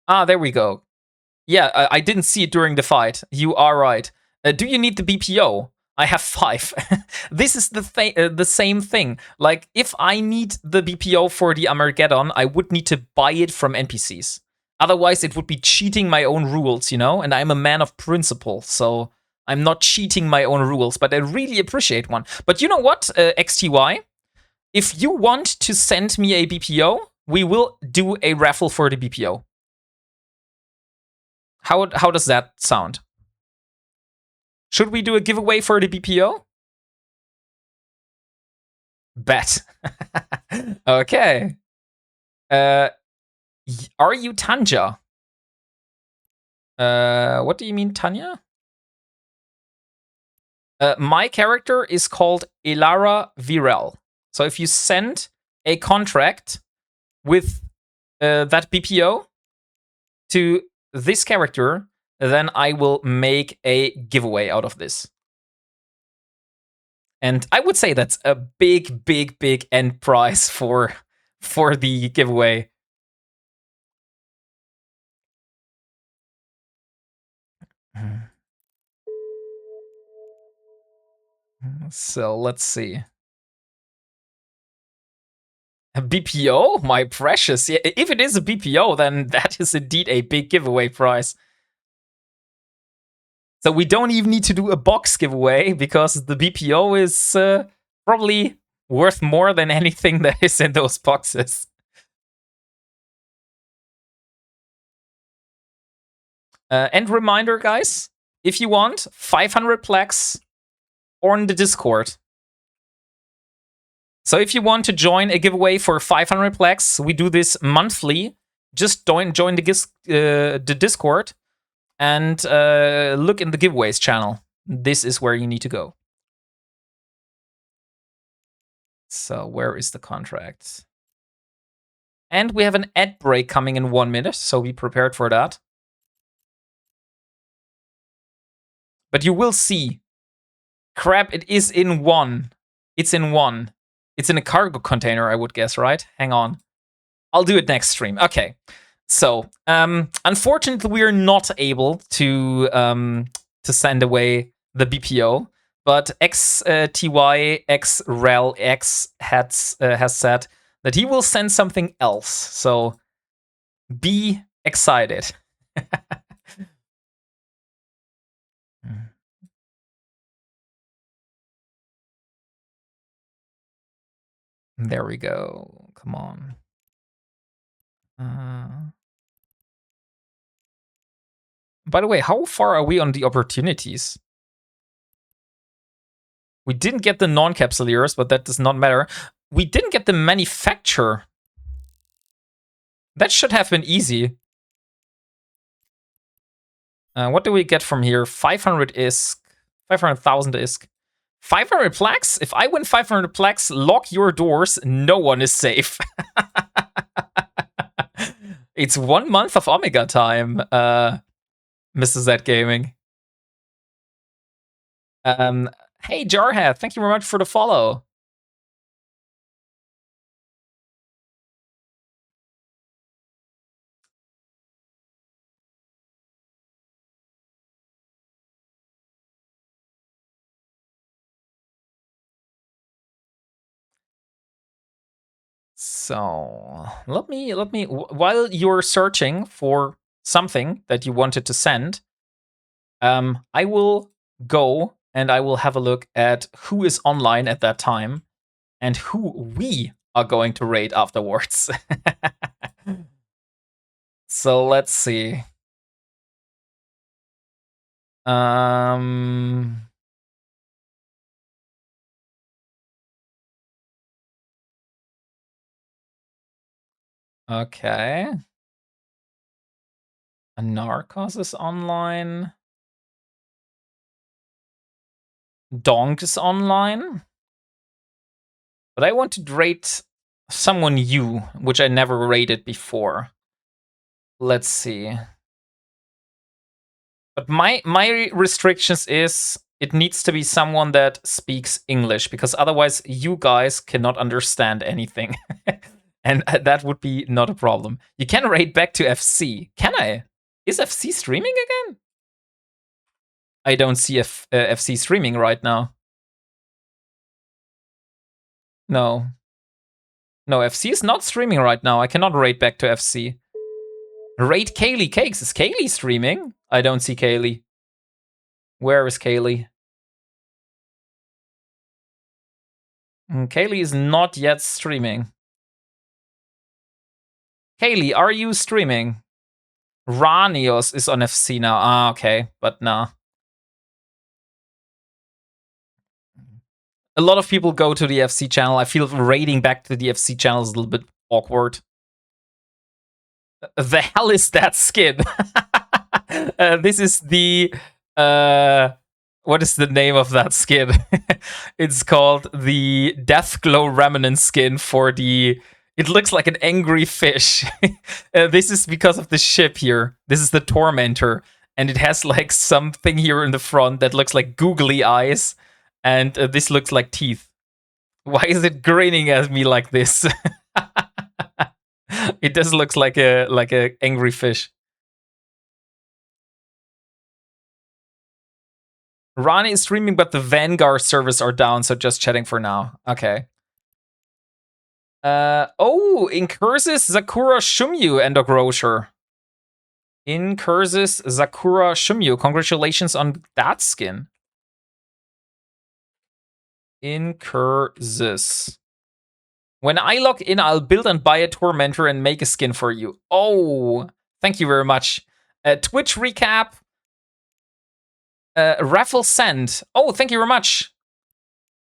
Ah, there we go. Yeah, I didn't see it during the fight. You are right. Do you need the BPO? I have 5. This is the same thing. Like, if I need the BPO for the Armageddon, I would need to buy it from NPCs. Otherwise, it would be cheating my own rules, you know? And I'm a man of principle, so I'm not cheating my own rules, but I really appreciate one. But you know what, XTY? If you want to send me a BPO, we will do a raffle for the BPO. How does that sound? Should we do a giveaway for the BPO? Bet. Okay. Are you Tanja? What do you mean, Tanya? My character is called Elara Virel. So if you send a contract with that BPO to this character, then I will make a giveaway out of this. And I would say that's a big, big, big end prize for the giveaway. So let's see. A BPO? My precious. Yeah, if it is a BPO, then that is indeed a big giveaway prize. So we don't even need to do a box giveaway because the BPO is probably worth more than anything that is in those boxes. And reminder, guys, if you want, 500 plaques on the Discord. So if you want to join a giveaway for 500 plaques, we do this monthly. Just join the Discord and look in the giveaways channel. This is where you need to go. So where is the contract? And we have an ad break coming in 1 minute, so be prepared for that. But you will see. Crap, it is in 1. It's in 1. It's in a cargo container, I would guess, right? Hang on. I'll do it next stream. Okay. So, unfortunately, we are not able to send away the BPO, but XTY X Rel X has said that he will send something else. So, be excited. There we go. Come on. By the way, how far are we on the opportunities? We didn't get the non-capsuleers, but that does not matter. We didn't get the manufacturer. That should have been easy. What do we get from here? 500 ISK. 500,000 ISK. 500 plaques? If I win 500 plaques, lock your doors. No one is safe. It's 1 month of Omega time, Mr. Z Gaming. Hey, Jarhead, thank you very much for the follow. So let me while you're searching for something that you wanted to send, I will go and I will have a look at who is online at that time and who we are going to raid afterwards. So let's see. Okay. A Narcos is online. Donk is online. But I want to raid someone new, which I never raided before. Let's see. But my restrictions is it needs to be someone that speaks English, because otherwise you guys cannot understand anything. And that would be not a problem. You can raid back to FC. Can I? Is FC streaming again? I don't see FC streaming right now. No. No, FC is not streaming right now. I cannot raid back to FC. Raid Kaylee Cakes. Is Kaylee streaming? I don't see Kaylee. Where is Kaylee? Kaylee is not yet streaming. Kaylee, are you streaming? Ranios is on FC now. Ah, okay, but nah. A lot of people go to the FC channel. I feel raiding back to the FC channel is a little bit awkward. The hell is that skin? This is the what is the name of that skin? It's called the Deathglow Remnant skin for the... It looks like an angry fish. This is because of the ship here. This is the Tormentor. And it has like something here in the front that looks like googly eyes. And this looks like teeth. Why is it grinning at me like this? It does look like a angry fish. Ronnie is streaming, but the Vanguard servers are down, so just chatting for now. Okay. Incursus Sakura Shumyu Endogrosher. Incursus Sakura Shumyu. Congratulations on that skin. Incursus. When I log in, I'll build and buy a Tormentor and make a skin for you. Oh, thank you very much. Twitch recap. Raffle send. Oh, thank you very much.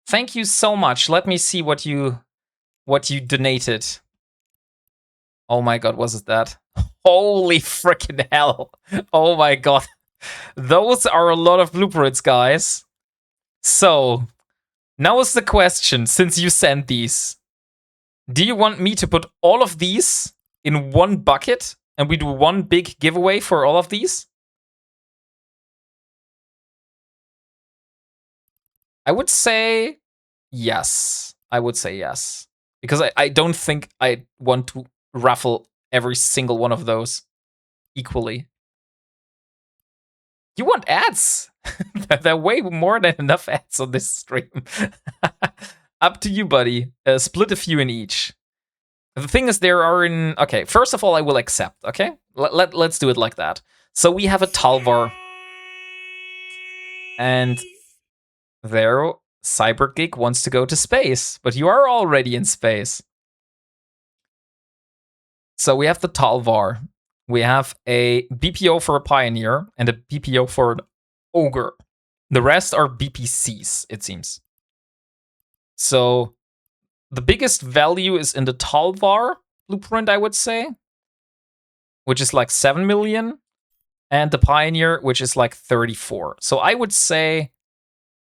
Thank you so much. Let me see what you donated. Oh my god, was it that? Holy freaking hell. Oh my god. Those are a lot of blueprints, guys. So, now is the question, since you sent these. Do you want me to put all of these in one bucket and we do one big giveaway for all of these? I would say yes. I would say yes. Because I don't think I want to raffle every single one of those equally. You want ads? There are way more than enough ads on this stream. Up to you, buddy. Split a few in each. The thing is, there are in... Okay, first of all, I will accept, okay? Let's do it like that. So we have a Talvar. And there, CyberGeek wants to go to space. But you are already in space. So we have the Talvar. We have a BPO for a Pioneer and a BPO for an Ogre. The rest are BPCs, it seems. So the biggest value is in the Talvar blueprint, I would say, which is like 7 million, and the Pioneer, which is like 34. So I would say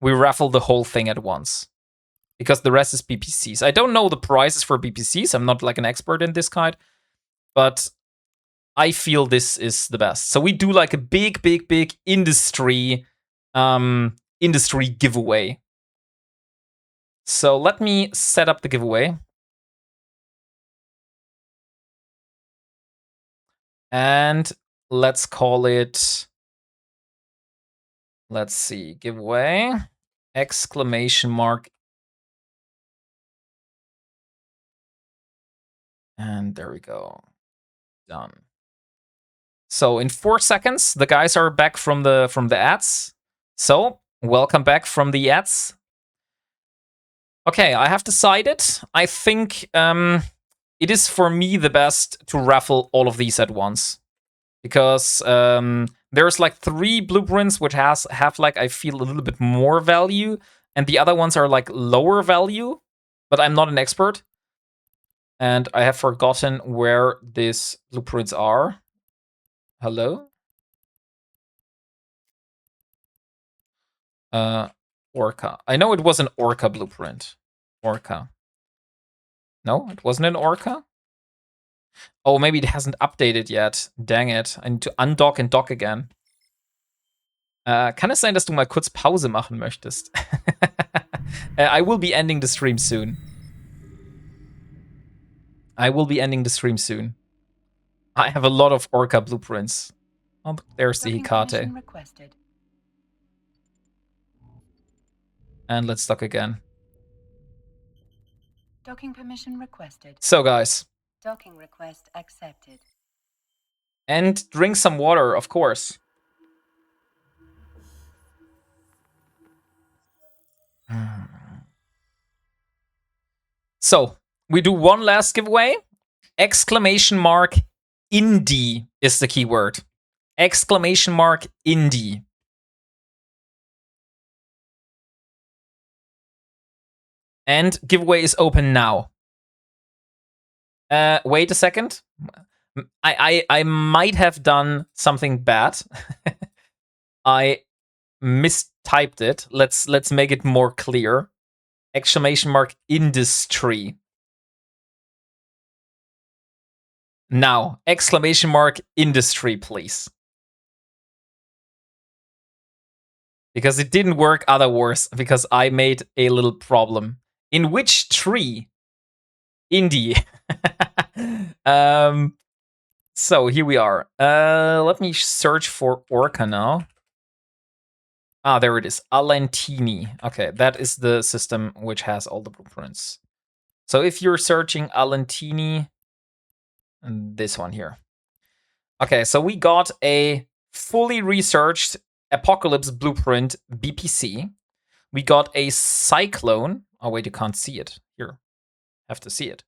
we raffle the whole thing at once, because the rest is BPCs. I don't know the prices for BPCs. I'm not like an expert in this kind, but I feel this is the best. So we do like a big industry giveaway. So let me set up the giveaway. And let's call it, let's see, giveaway, exclamation mark. And there we go. Done. So in 4 seconds, the guys are back from the ads. So welcome back from the ads. Okay, I have decided. I think it is for me the best to raffle all of these at once, because there's like 3 blueprints which have like, I feel, a little bit more value, and the other ones are like lower value. But I'm not an expert, and I have forgotten where these blueprints are. Hello? Orca. I know it was an Orca blueprint. Orca. No, it wasn't an Orca? Oh, maybe it hasn't updated yet. Dang it. I need to undock and dock again. Kann es sein, dass du mal kurz Pause machen möchtest? I will be ending the stream soon. I have a lot of Orca blueprints. Oh, there's the Hikate. And let's dock again. Docking permission requested. So, guys. Docking request accepted. And drink some water, of course. So, we do one last giveaway. Exclamation mark indie is the keyword. Exclamation mark indie. And giveaway is open now. Wait a second. I might have done something bad. I mistyped it. Let's make it more clear. Exclamation mark industry. Now, exclamation mark industry, please. Because it didn't work otherwise, because I made a little problem. In which tree? Indie. So here we are. Let me search for Orca now. Ah, there it is. Alentini. Okay, that is the system which has all the blueprints. So if you're searching Alentini, and this one here. Okay, so we got a fully researched Apocalypse blueprint BPC. We got a Cyclone. Oh wait, you can't see it. Here, have to see it.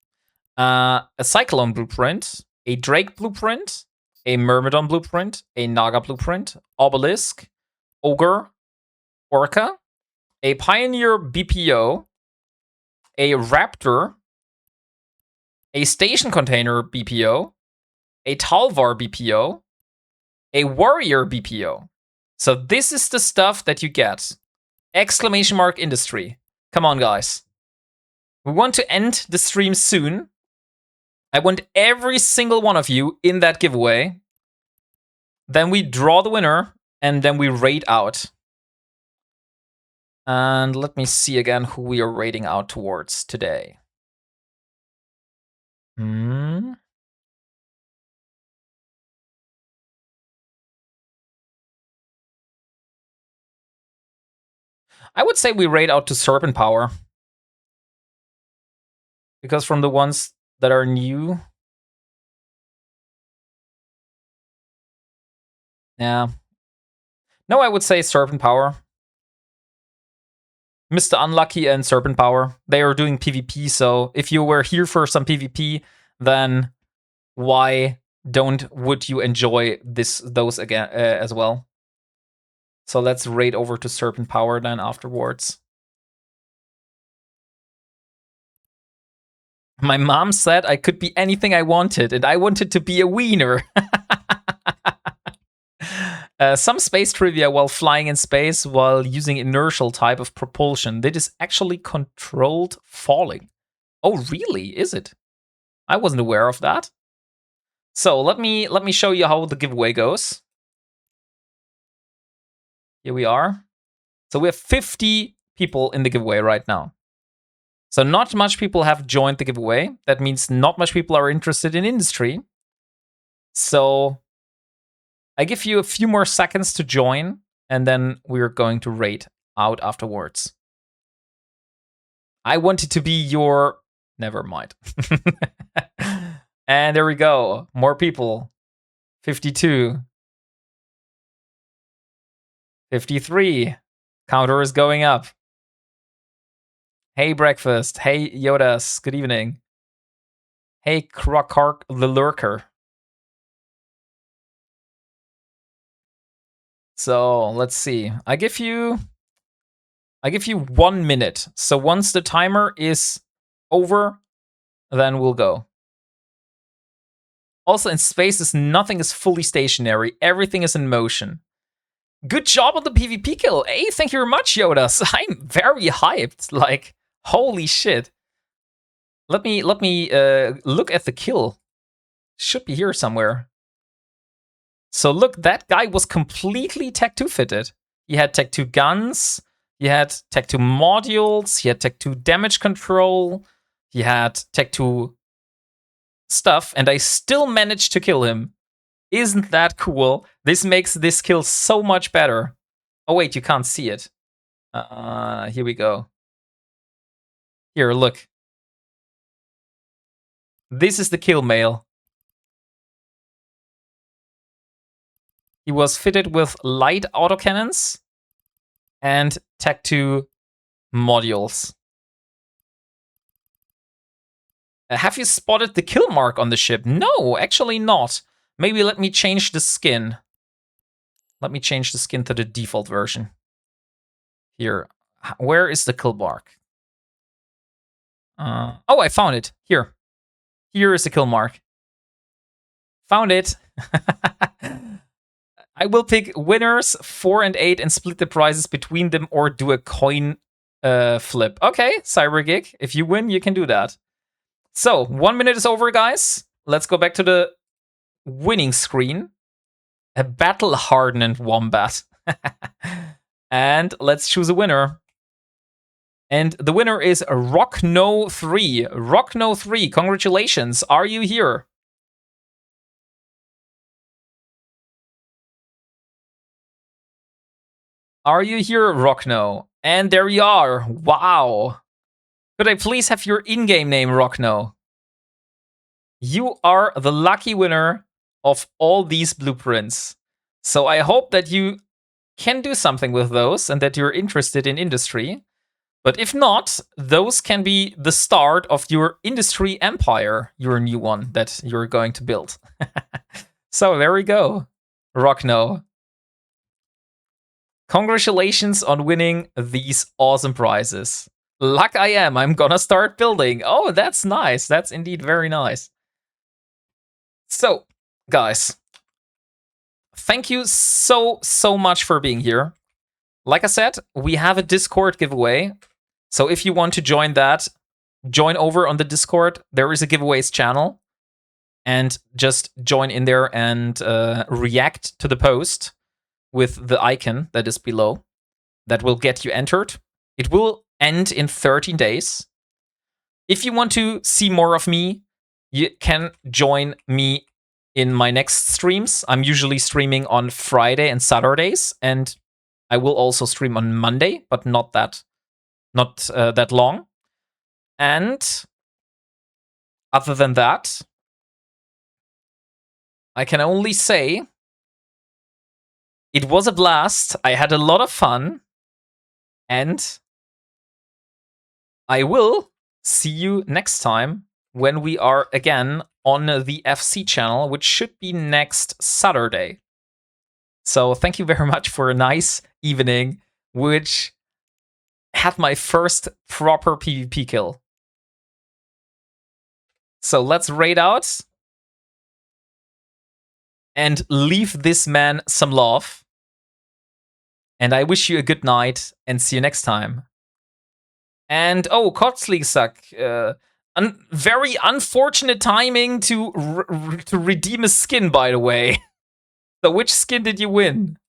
A Cyclone blueprint, a Drake blueprint, a Myrmidon blueprint, a Naga blueprint, Obelisk, Ogre, Orca, a Pioneer BPO, a Raptor, a Station Container BPO, a Talvar BPO, a Warrior BPO. So this is the stuff that you get. Exclamation mark industry. Come on, guys. We want to end the stream soon. I want every single one of you in that giveaway. Then we draw the winner, and then we rate out. And let me see again who we are rating out towards today. I would say we rate out to Serpent Power. Because from the ones that are new... Yeah. No, I would say Serpent Power. Mr. Unlucky and Serpent Power. They are doing PvP, so if you were here for some PvP, then why would you enjoy those again as well? So let's raid over to Serpent Power then afterwards. My mom said I could be anything I wanted, and I wanted to be a wiener. Some space trivia while flying in space while using inertial type of propulsion. That is actually controlled falling. Oh, really? Is it? I wasn't aware of that. So let me show you how the giveaway goes. Here we are. So we have 50 people in the giveaway right now. So not much people have joined the giveaway. That means not much people are interested in industry. So I give you a few more seconds to join, and then we're going to rate out afterwards. I wanted to be your... Never mind. And there we go. More people. 52. 53. Counter is going up. Hey, breakfast. Hey, Yodas. Good evening. Hey, Krokark the Lurker. So let's see. I give you 1 minute. So once the timer is over, then we'll go. Also, in spaces, nothing is fully stationary. Everything is in motion. Good job on the PvP kill. Hey, thank you very much, Yodas. I'm very hyped. Like, holy shit. Let me look at the kill. Should be here somewhere. So look, that guy was completely Tech 2 fitted. He had Tech 2 guns, he had Tech 2 modules, he had Tech 2 damage control, he had Tech 2 stuff, and I still managed to kill him. Isn't that cool? This makes this kill so much better. Oh wait, you can't see it. Here we go. Here, look. This is the kill mail. He was fitted with light autocannons and Tech 2 modules. Have you spotted the kill mark on the ship? No, actually not. Maybe let me change the skin. Let me change the skin to the default version. Here. Where is the kill mark? Oh, I found it. Here. Here is the kill mark. Found it. I will pick winners 4 and 8 and split the prizes between them or do a coin flip. Okay, CyberGig. If you win, you can do that. So, 1 minute is over, guys. Let's go back to the winning screen. A battle-hardened wombat. And let's choose a winner. And the winner is Rockno3. Rockno3, congratulations. Are you here? Are you here, Rockno? And there you are. Wow. Could I please have your in-game name, Rockno? You are the lucky winner of all these blueprints. So I hope that you can do something with those and that you're interested in industry. But if not, those can be the start of your industry empire, your new one that you're going to build. So there we go, Rockno. Congratulations on winning these awesome prizes. Luck I am, I'm gonna start building. Oh, that's nice. That's indeed very nice. So, guys, thank you so much for being here. Like I said, we have a Discord giveaway. So if you want to join that, join over on the Discord. There is a giveaways channel. And just join in there and react to the post with the icon that is below. That will get you entered. It will end in 13 days. If you want to see more of me, you can join me in my next streams. I'm usually streaming on Friday and Saturdays, and I will also stream on Monday, but not that long. And other than that, I can only say it was a blast. I had a lot of fun. And I will see you next time when we are again on the FC channel, which should be next Saturday. So thank you very much for a nice evening, which had my first proper PvP kill. So let's raid out and leave this man some love. And I wish you a good night and see you next time. And oh, Kotzligsack, very unfortunate timing to redeem a skin, by the way. So which skin did you win?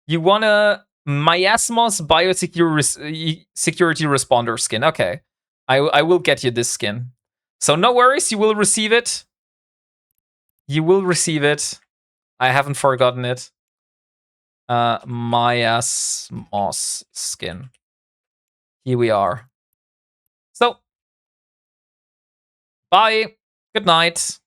You won a Miasmos Biosecurity Responder skin. Okay, I will get you this skin. So no worries, you will receive it. You will receive it. I haven't forgotten it. Miasmos skin. Here we are. So, bye. Good night.